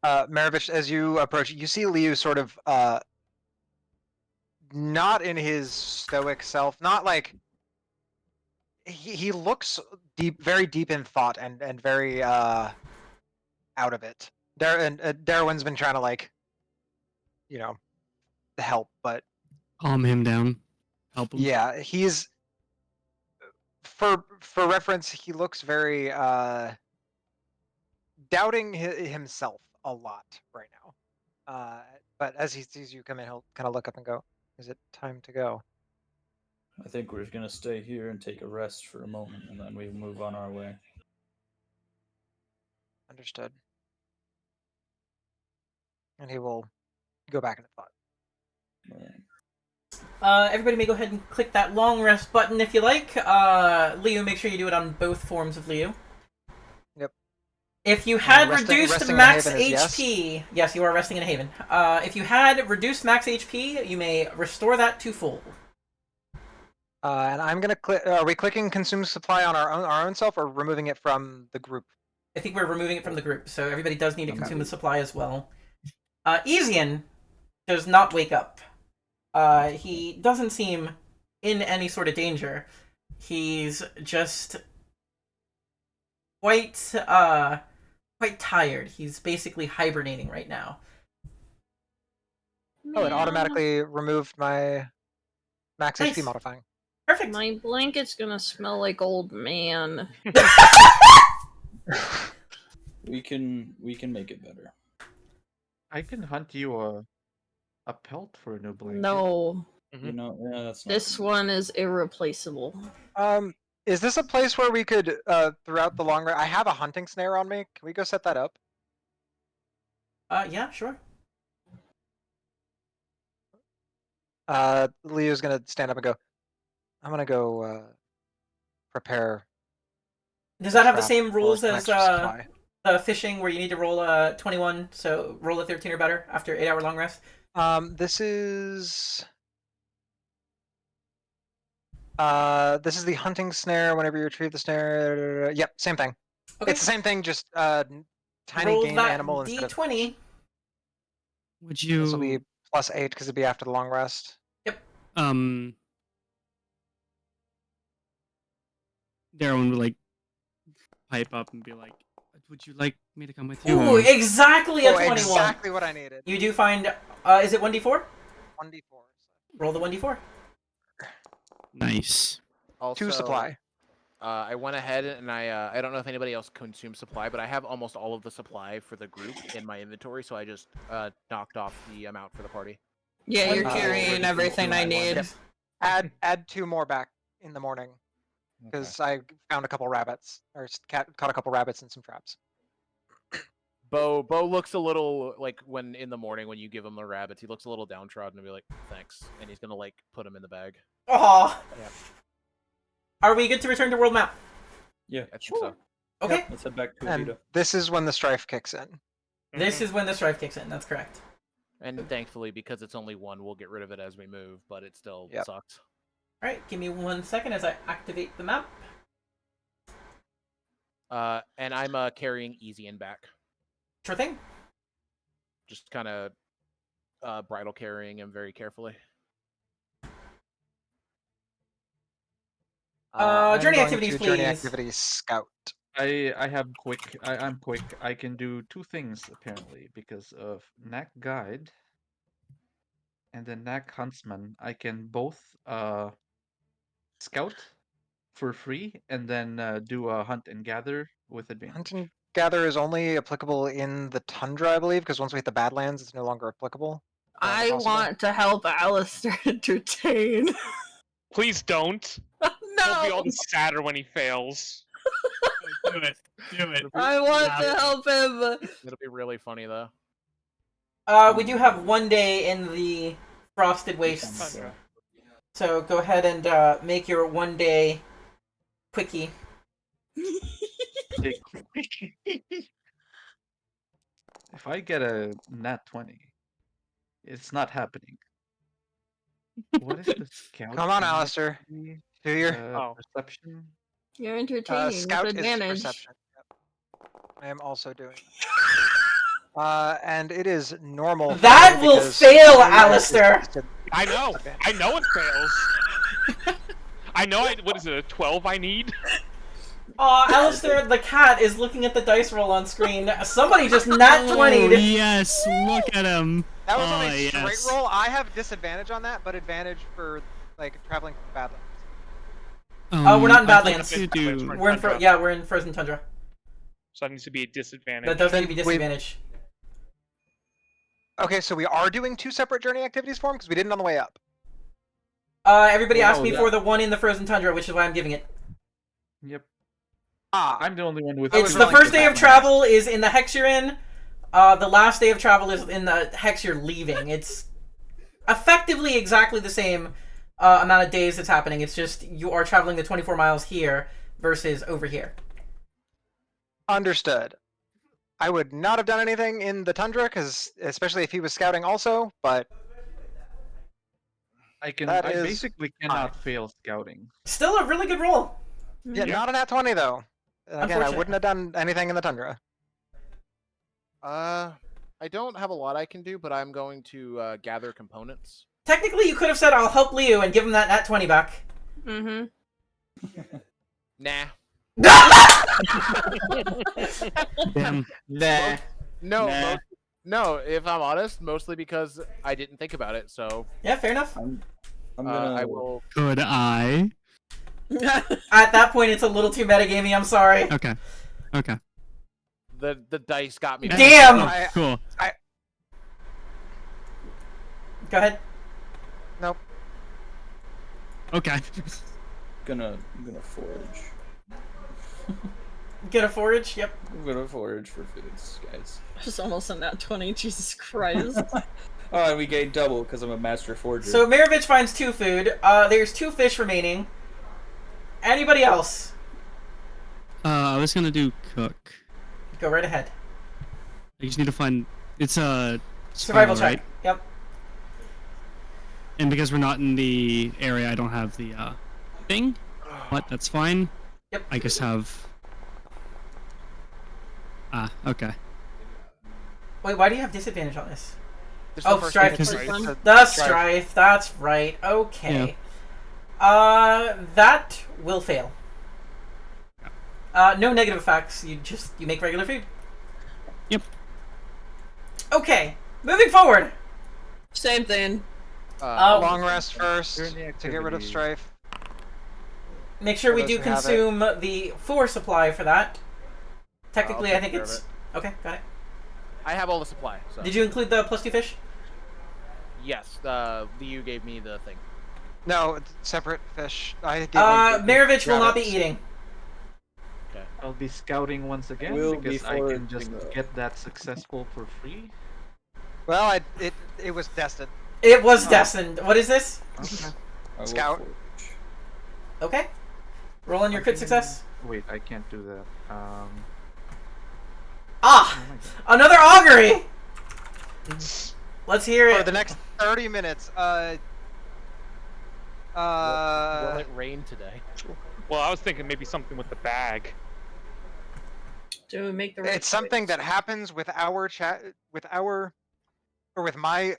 Maravich, as you approach, you see Liu sort of not in his stoic self, not like he looks deep, very deep in thought and very out of it. Darwin's been trying to like, help, but Calm him down. Help him. yeah, he's for reference, he looks very doubting himself a lot right now. But as he sees you come in, he'll kind of look up and go, "Is it time to go?" I think we're gonna stay here and take a rest for a moment, and then we move on our way. Understood. And he will go back into thought. Everybody may go ahead and click that long rest button if you like. Liu, make sure you do it on both forms of Liu. Yep. If you had resting reduced in a max haven is HP, yes, you are resting in a haven. If you had reduced max HP, you may restore that to full. And I'm gonna click. Are we clicking consume supply on our own self, or removing it from the group? I think we're removing it from the group, so everybody does need to consume the supply as well. Easian does not wake up. He doesn't seem in any sort of danger. He's just quite tired. He's basically hibernating right now. Oh, it automatically removed my max Nice. HP modifying. Perfect. My blanket's gonna smell like old man. We can make it better. I can hunt you a pelt for a new blanket. No, You know, yeah, that's not this one is irreplaceable. Is this a place where we could, throughout the long rest? I have a hunting snare on me. Can we go set that up? Yeah, sure. Leo's gonna stand up and go, I'm gonna go prepare. Does that have the trap same for rules some as extra supply. fishing, where you need to roll a 21, so roll a 13 or better after 8-hour long rest? This is the hunting snare. Whenever you retrieve the snare, yep, same thing. Okay. It's the same thing, just tiny Roll game that animal instead of. D20. Would you? This will be +8 because it'd be after the long rest. Darwin would like pipe up and be like, "Would you like me to come with you?" Ooh, exactly a 21. Exactly what I needed. You do find, is it 1d4? 1d4. Roll the 1d4. Nice. Also, 2 supply. I went ahead and I don't know if anybody else consumes supply, but I have almost all of the supply for the group in my inventory, so I just knocked off the amount for the party. Yeah, you're carrying everything I need. Yep. Add 2 more back in the morning because I found a couple rabbits, or caught a couple rabbits and some traps. Bo looks a little like when in the morning when you give him the rabbits, he looks a little downtrodden and be like, "Thanks," and he's gonna like put them in the bag. Aw. Yeah. Are we good to return to world map? Yeah, I think so. Okay. let's head back to And Avita. this is when the strife kicks in. This is when the strife kicks in. That's correct. And thankfully, because it's only one, we'll get rid of it as we move, but it still Yep. sucks. All right, give me 1 second as I activate the map. And I'm carrying Easian back. Sure thing. Just kind of bridle carrying him very carefully. I'm journey going activities, to Journey please. activities scout. I have quick. I'm quick. I can do 2 things apparently because of Knack Guide and the Knack Huntsman. I can both scout for free and then do a hunt and gather with advantage. Hunt and gather is only applicable in the tundra, I believe, because once we hit the Badlands, it's no longer applicable. I Possible. want to help Alistair entertain. Please don't. We'll be all No, the sadder when he fails. Do it. Do it. I want to help him. It'll be really funny though. We do have 1 day in the Frosted Wastes. Tundra. So go ahead and make your 1 day quickie. If I get a nat 20, it's not happening. What is the scout? Come on, thing Alistair. actually? Do your Perception? You're entertaining scout with is advantage. perception. Yep. I am also doing. And it is normal. for That me will because fail, I- Alistair. I know it fails. I know what is it, a 12 I need? Alistair, the cat is looking at the dice roll on screen. Somebody just nat 20'd. Oh, yes, look at him. That was on Oh, a straight yes. roll. I have disadvantage on that, but advantage for like traveling from Badlands. We're not in I'd like Badlands. to do- We're in Frozen Tundra. So that needs to be a disadvantage. That does Then need to be disadvantage. Okay, so we are doing 2 separate journey activities for him because we didn't on the way up. Everybody Well, asked me yeah. for the one in the Frozen Tundra, which is why I'm giving it. Yep. Ah, I'm the only one with. It's was the willing first to day have of my travel is in the hex you're in. The last day of travel is in the hex you're leaving. It's effectively exactly the same amount of days it's happening. It's just you are traveling the 24 miles here versus over here. understood. I would not have done anything in the tundra because, especially if he was scouting also. But I that is basically cannot fail scouting. Still a really good roll. yeah, not an at 20 though. Again, I Unfortunate. wouldn't have done anything in the tundra. I don't have a lot I can do, but I'm going to gather components. Technically, you could have said, I'll help Liu and give him that nat 20 back. Mm-hmm. Nah. Damn. Nah. No, Nah. no. If I'm honest, mostly because I didn't think about it. So Yeah, fair enough. I'm gonna. I will. Could I? At that point, it's a little too metagamey. I'm sorry. Okay. Okay. The dice got me. Damn! I- Cool. Go ahead. Nope. Okay. I'm gonna forage. Gonna forage? Yep. I'm gonna forage for foods, guys. It's almost a nat 20, Jesus Christ. Oh, and we gain double because I'm a master forger. So Mirovich finds 2 food. There's 2 fish remaining. Anybody else? I was gonna do cook. Go right ahead. I just need to find. It's a Survival check. right? Yep. And because we're not in the area, I don't have the thing. But that's fine. Yep. I just have. Okay. Wait, why do you have disadvantage on this? This is Oh, the first strife. thing Because- I tried. Fun. The strife. That's right. Okay. That will fail. No negative effects. You make regular food. Yep. Okay. Moving forward. Same thing. Long rest first Journey to get rid of activity. strife. Make sure For we those do who have it. consume the 4 supply for that. Technically, I'll I take think care of it's okay. Got it. I have all the supply. So. Did you include the +2 fish? Yes. Liu gave me the thing. No, it's separate fish. I gave him Mirovich will not be rabbits. eating. I'll be scouting once again We'll be because I can just foraging, though. get that successful for free. Well, it was destined. It was destined. What is this? Okay. I will Scout. forage. Okay. Roll on your crit success. Wait, I can't do that. Ah! Oh my God. Another augury! Let's hear For it. the next 30 minutes. Will it rain today? Well, I was thinking maybe something with the bag. Do we make the right It's something choice? that happens with our chat, with my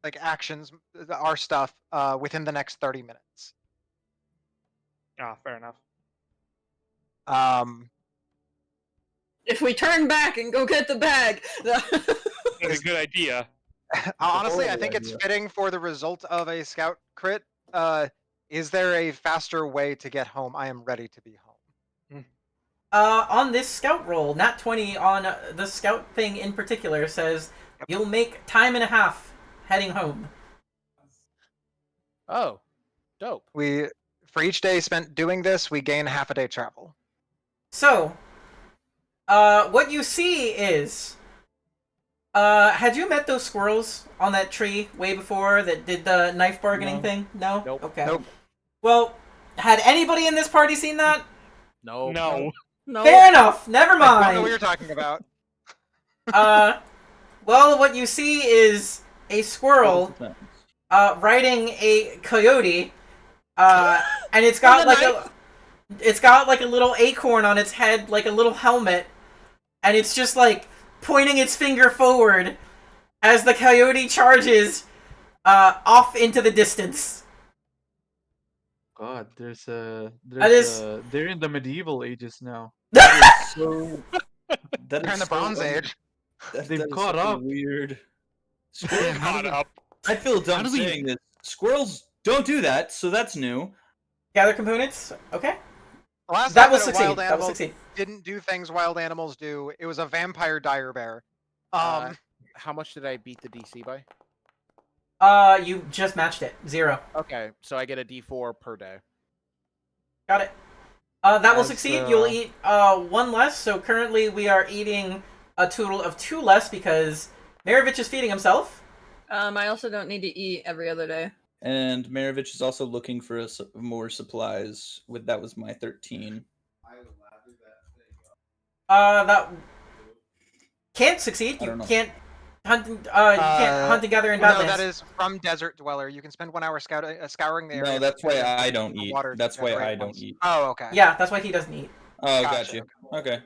like actions, our stuff, within the next 30 minutes. Ah, fair enough. If we turn back and go get the bag. That's a good idea. Honestly, I horrible think it's idea. fitting for the result of a scout crit. Is there a faster way to get home? I am ready to be home. On this scout roll, nat 20 on the scout thing in particular says you'll make time and a half heading home. Oh, dope. For each day spent doing this, we gain half a day travel. So, what you see is, had you met those squirrels on that tree way before that did the knife bargaining No. thing? No? Nope. Okay. Nope. Well, had anybody in this party seen that? No. No. No. Fair enough. Never I don't know what mind. you're talking about. Well, what you see is a squirrel riding a coyote, and it's got like a little acorn on its head, like a little helmet, and it's just like pointing its finger forward as the coyote charges off into the distance. God, they're in the medieval ages now. So They're in the Bronze Age. They've caught up. Weird. They're caught up. I feel dumb do we- saying this. Squirrels don't do that, so that's new. Gather components. Okay. Last That time will that a succeed. wild That will animal succeed. didn't do things wild animals do. It was a vampire dire bear. How much did I beat the DC by? You just matched it. 0. Okay, so I get a D4 per day. Got it. That will As, succeed. You'll eat 1 less. So currently we are eating a total of 2 less because Maravich is feeding himself. I also don't need to eat every other day. And Maravich is also looking for more supplies. That was my 13. That can't succeed. You can't hunt. You can't hunt and gather in No, Badlands. that is from Desert Dweller. You can spend 1 hour scouring the area. No, that's why and I don't eat. water to That's why generate I don't ones. eat. Oh, okay. Yeah, that's why he doesn't eat. Oh, got Gotcha. you. Okay.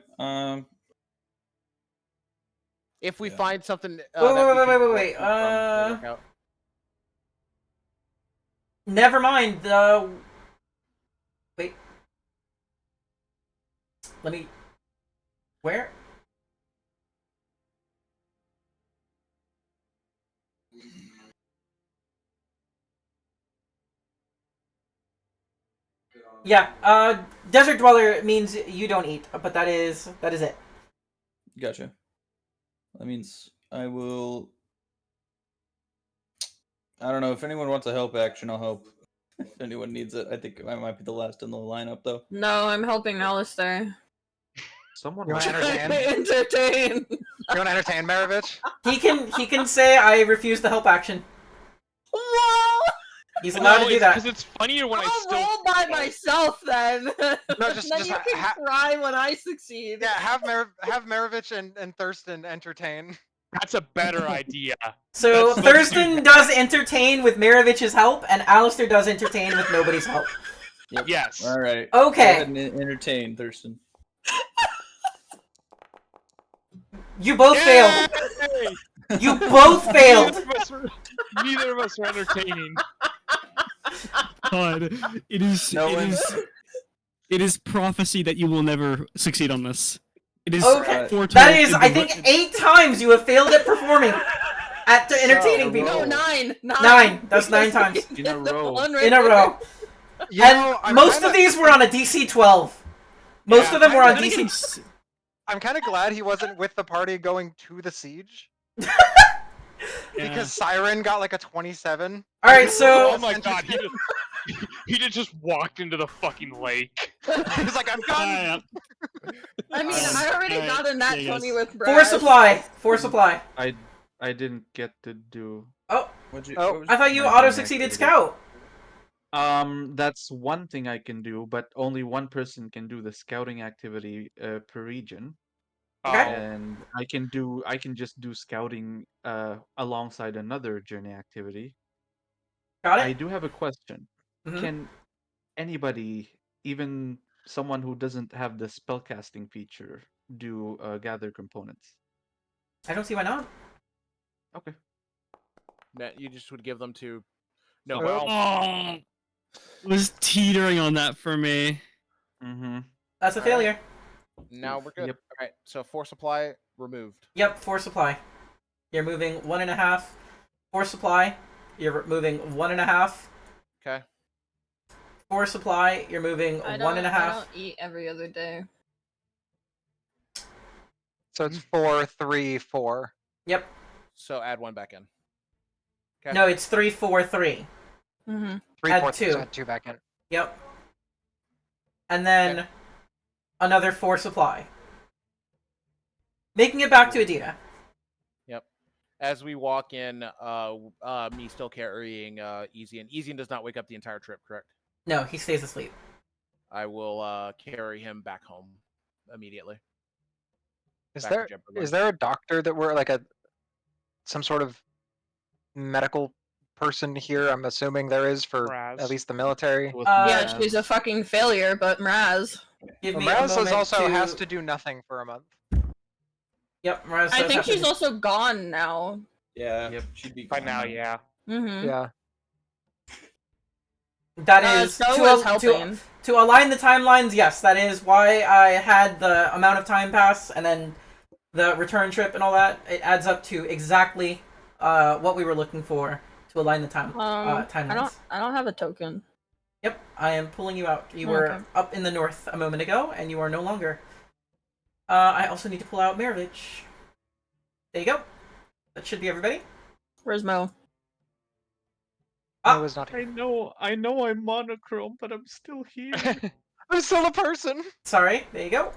If we Yeah. find something. Wait. Wait. Never mind. Wait. Let me. Where? Yeah. Desert Dweller means you don't eat, but that is it. Gotcha. That means I will. I don't know if anyone wants a help action. I'll help. If anyone needs it, I think I might be the last in the lineup, though. No, I'm helping Alistair. Someone You want to entertain? Entertain. You want to entertain Maravich? He can say I refuse the help action. Whoa! He's allowed to do that. Because it's funnier when I I'll still roll by myself then. No, just then you can cry when I succeed. Yeah, have Maravich and Thurston entertain. That's a better idea. So Let's do Thurston does entertain with Maravich's help, and Alistair does entertain with nobody's help. Yep. Yes. All right. Okay. Go ahead and entertain, Thurston. You both failed. Yay! You both failed. Neither of us are entertaining. God, it is prophecy that you will never succeed on this. It is Okay. foretold That is, in I the- think, 8 times you have failed at performing, at entertaining people. No, 9. 9. That's 9 times In a row. in a row. You know, And most of these were on a DC 12. Most of them were on Then again, DC. I'm kind of glad he wasn't with the party going to the siege. yeah. Because Siren got like a 27. All right, so Oh my god, he just walked into the fucking lake. He's like, I'm done. I mean, I already Alright, got a nat there you 20 go. with Brad. 4 supply. 4 supply. I didn't get to do. What'd you, Oh, what was I thought you My auto turn, succeeded actually. scout. That's one thing I can do, but only one person can do the scouting activity per region. Okay. And I can just do scouting alongside another journey activity. Got I it. do have a question. Mhm. Can anybody, even someone who doesn't have the spellcasting feature, do gather components? I don't see why not. Okay. You just would give them to. No, Oh. well, Oh, was teetering on that for me. Mm-hmm. That's a All right. failure. now we're good. Yep. All right, so 4 supply removed. Yep, 4 supply. You're moving 1.5. 4 supply. You're moving 1.5. Okay. 4 supply. You're moving I 1.5. don't eat every other day. So it's 4, 3, 4. Yep. So add 1 back in. Okay. No, it's 3, 4, 3. Mm-hmm. 3, Add 4, 2. 2 back in. Yep. And then another 4 supply. Making it back to Adita. Yep. As we walk in, me still carrying Easian. Easian does not wake up the entire trip, correct? No, he stays asleep. I will carry him back home immediately. Is Back to there Jumper is there a doctor that we're like a some sort of medical person here. I'm assuming there is for Raz. at least the military. With Yeah, Mraz. she's a fucking failure, but Mraz. Give me Mraz a moment also to... has to do nothing for a month. Yep, Mraz I does think have to she's do- also gone now. Yeah. Yep. She'd be By gone now, yeah. Mm-hmm. Yeah. That is So was helping. to align the timelines. Yes, that is why I had the amount of time pass and then the return trip and all that. It adds up to exactly what we were looking for to align the timelines. I don't have a token. Yep, I am pulling you out. You were Okay. up in the north a moment ago, and you are no longer. I also need to pull out Mirovich. There you go. That should be everybody. Where's Mo? Ah. I was not I here. know I'm monochrome, but I'm still here. I'm still a person. Sorry. There you go.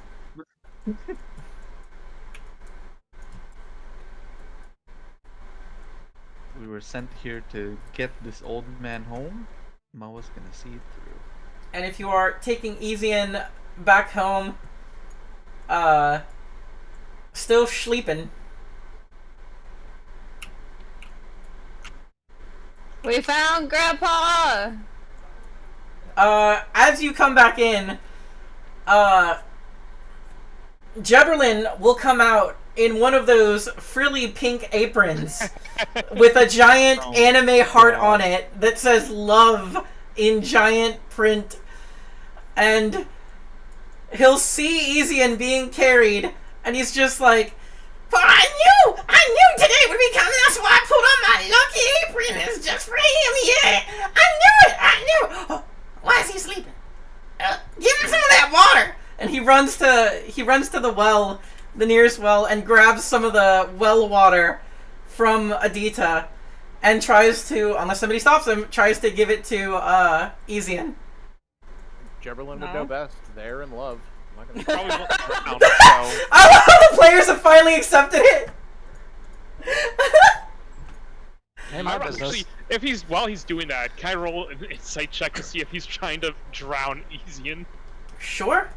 We were sent here to get this old man home. Ma was gonna see it through. And if you are taking Ezian back home, still sleeping. We found Grandpa! As you come back in, Jebberlin will come out in one of those frilly pink aprons with a giant anime heart on it that says love in giant print. And he'll see Ezian being carried, and he's just like, I knew today would be coming, that's why I put on my lucky apron. It's just for him, yeah. I knew it. Oh, why is he sleeping? Give him some of that water. And he runs to the well, the nearest well, and grabs some of the well water from Adita, and tries to, unless somebody stops him, tries to give it to Ezian. Jebberlin would know best. They're in love. I'm not He gonna... probably won't drown, so... I love how the players have finally accepted it. Hey, my Actually, business. if while he's doing that, can I roll an insight check to see if he's trying to drown Ezian? Sure.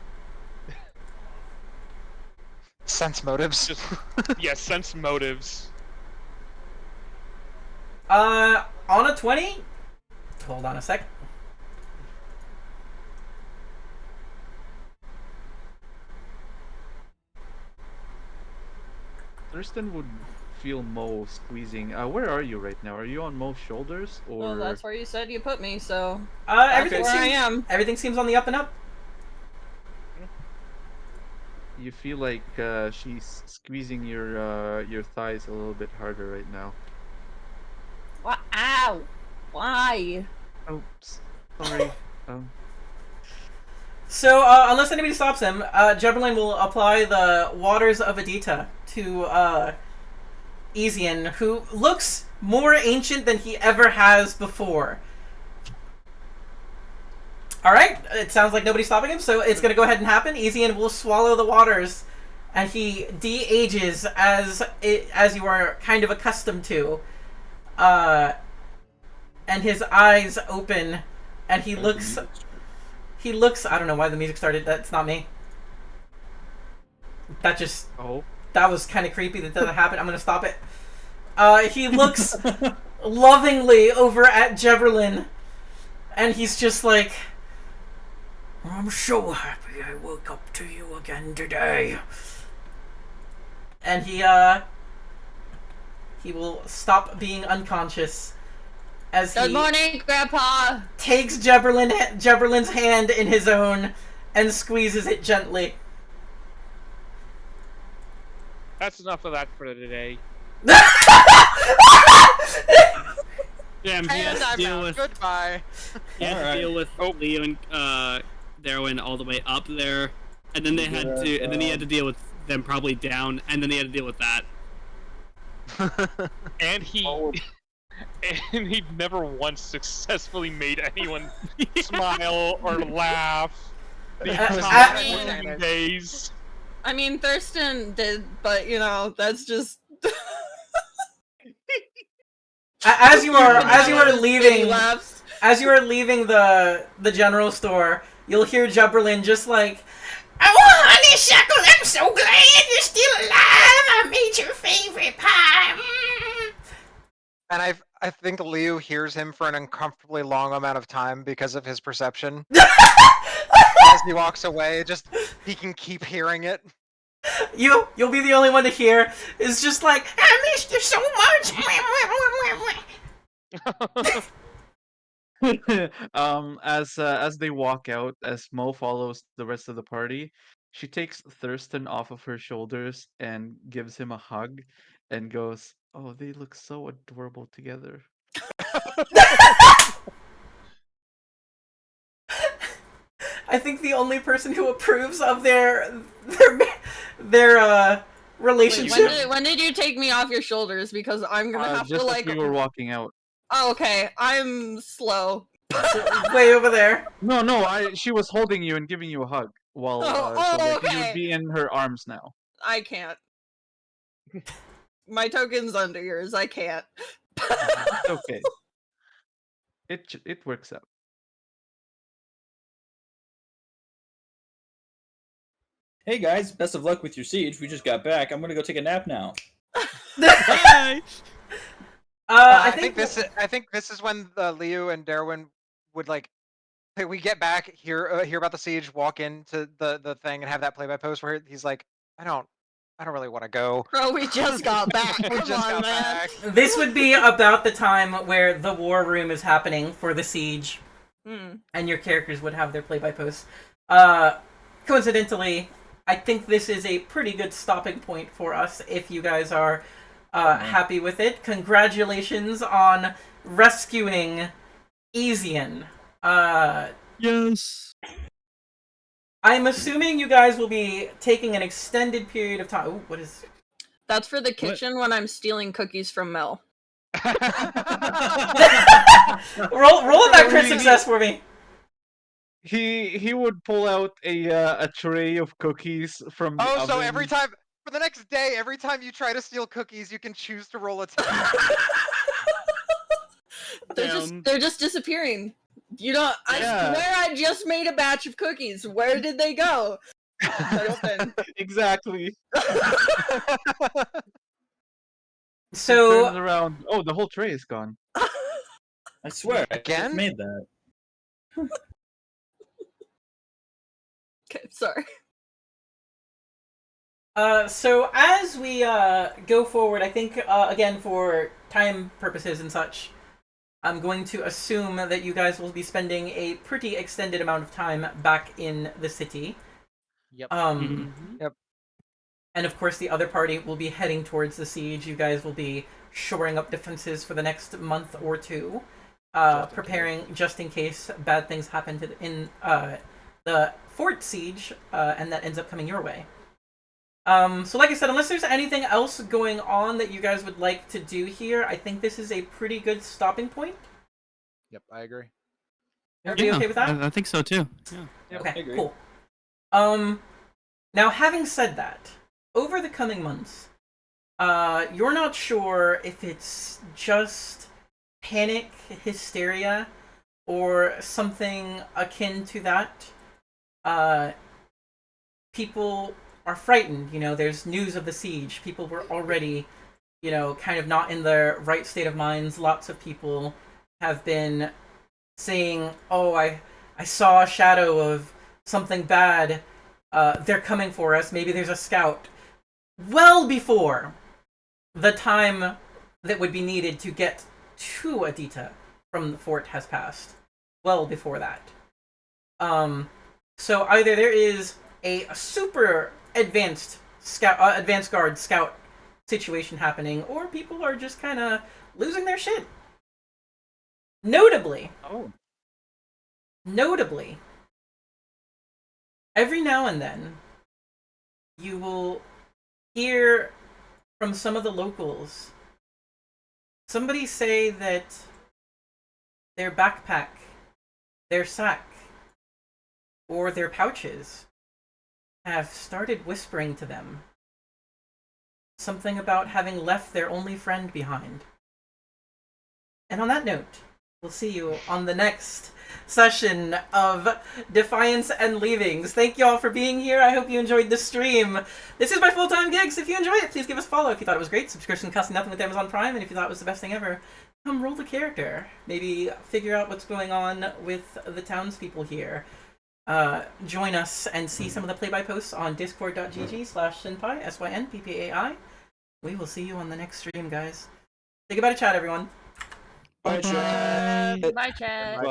Sense motives. Just, yeah, sense motives. On a 20? Hold on a sec. Thurston would feel Mo squeezing. Where are you right now? Are you on Mo's shoulders or? Well, that's where you said you put me, so Everything where I seems, am. everything seems on the up and up. You feel like she's squeezing your thighs a little bit harder right now. What? Ow! Why? Oops. Sorry. So, unless anybody stops him, Jebberlin will apply the waters of Adita to Ezian, who looks more ancient than he ever has before. Alright, it sounds like nobody's stopping him, so it's going to go ahead and happen. Ezian will swallow the waters, and he de-ages as you are kind of accustomed to. And his eyes open, and he looks... I don't know why the music started. That's not me. That just... Oh. That was kind of creepy. That doesn't happen. I'm going to stop it. He looks lovingly over at Jebberlin, and he's just like, I'm so happy I woke up to you again today. And he will stop being unconscious as Good he morning, Grandpa! takes Jebberlin's hand in his own and squeezes it gently. That's enough of that for today. Damn, he has to deal with. Goodbye. He had to Alright. deal with Leo and Darwin all the way up there, and then they had to, and then he had to deal with them probably down, and then they had to deal with that. And he never once successfully made anyone smile or laugh. The entire 14 days. I mean, Thurston did, but you know, that's just. As you are leaving, He laughs. as you are leaving the general store, you'll hear Jubberlin just like, "Oh, honeysuckle, I'm so glad you're still alive. I made your favorite pie. And I think Liu hears him for an uncomfortably long amount of time because of his perception. As he walks away, just he can keep hearing it. You'll be the only one to hear. It's just like, I missed you so much. As they walk out, as Mo follows the rest of the party, she takes Thurston off of her shoulders and gives him a hug, and goes, "Oh, they look so adorable together." I think the only person who approves of their relationship. When did you take me off your shoulders? Because I'm gonna have Just to as like. we were walking out. Oh, okay, I'm slow. Way over there. No, she was holding you and giving you a hug. While so like you would okay. be in her arms now. I can't. My token's under yours. I can't. It's okay. It works out. Hey guys, best of luck with your siege. We just got back. I'm gonna go take a nap now. Bye. I think this is when Liu and Darwin would like. Hey, we get back, hear about the siege, walk into the thing, and have that play by post where he's like, I don't really want to go. Bro, we just got back. We Come just on, got man. back. This would be about the time where the war room is happening for the siege, and your characters would have their play by post. Coincidentally, I think this is a pretty good stopping point for us if you guys are happy with it. Congratulations on rescuing Easian. Yes. I'm assuming you guys will be taking an extended period of time. Ooh, what is... That's for the kitchen when I'm stealing cookies from Mel. roll that crit success for me. He would pull out a tray of cookies from the oven. So every time for the next day, every time you try to steal cookies, you can choose to roll a 10. They're just disappearing. You know, I swear I just made a batch of cookies. Where did they go? Exactly. So turns around. Oh, the whole tray is gone. I swear, Again? I just made that. Okay, sorry. So as we go forward, I think again for time purposes and such, I'm going to assume that you guys will be spending a pretty extended amount of time back in the city. Yep. Yep. And of course, the other party will be heading towards the siege. You guys will be shoring up defenses for the next month or two, preparing just in case bad things happen in the fort siege, and that ends up coming your way. So like I said, unless there's anything else going on that you guys would like to do here, I think this is a pretty good stopping point. Yep, I agree. Everybody okay with that? I think so too. Yeah. Okay, cool. Now having said that, over the coming months, you're not sure if it's just panic, hysteria, or something akin to that. People are frightened. You know, there's news of the siege. People were already, you know, kind of not in their right state of minds. Lots of people have been saying, oh, I saw a shadow of something bad. They're coming for us. Maybe there's a scout. Well before the time that would be needed to get to Adita from the fort has passed. Well before that. So either there is a super advanced guard scout situation happening, or people are just kind of losing their shit. Notably, every now and then, you will hear from some of the locals somebody say that their backpack, their sack, or their pouches have started whispering to them something about having left their only friend behind. And on that note, we'll see you on the next session of Defiance and Leavings. Thank you all for being here. I hope you enjoyed the stream. This is my full-time gig, so if you enjoy it, please give us a follow. If you thought it was great, subscription costs nothing with Amazon Prime, and if you thought it was the best thing ever, come roll the character. Maybe figure out what's going on with the townspeople here. Join us and see some of the play-by posts on discord.gg/Synppai, SYNPPAI. We will see you on the next stream, guys. Say goodbye to chat, everyone. Bye, chat. Bye, chat. Bye.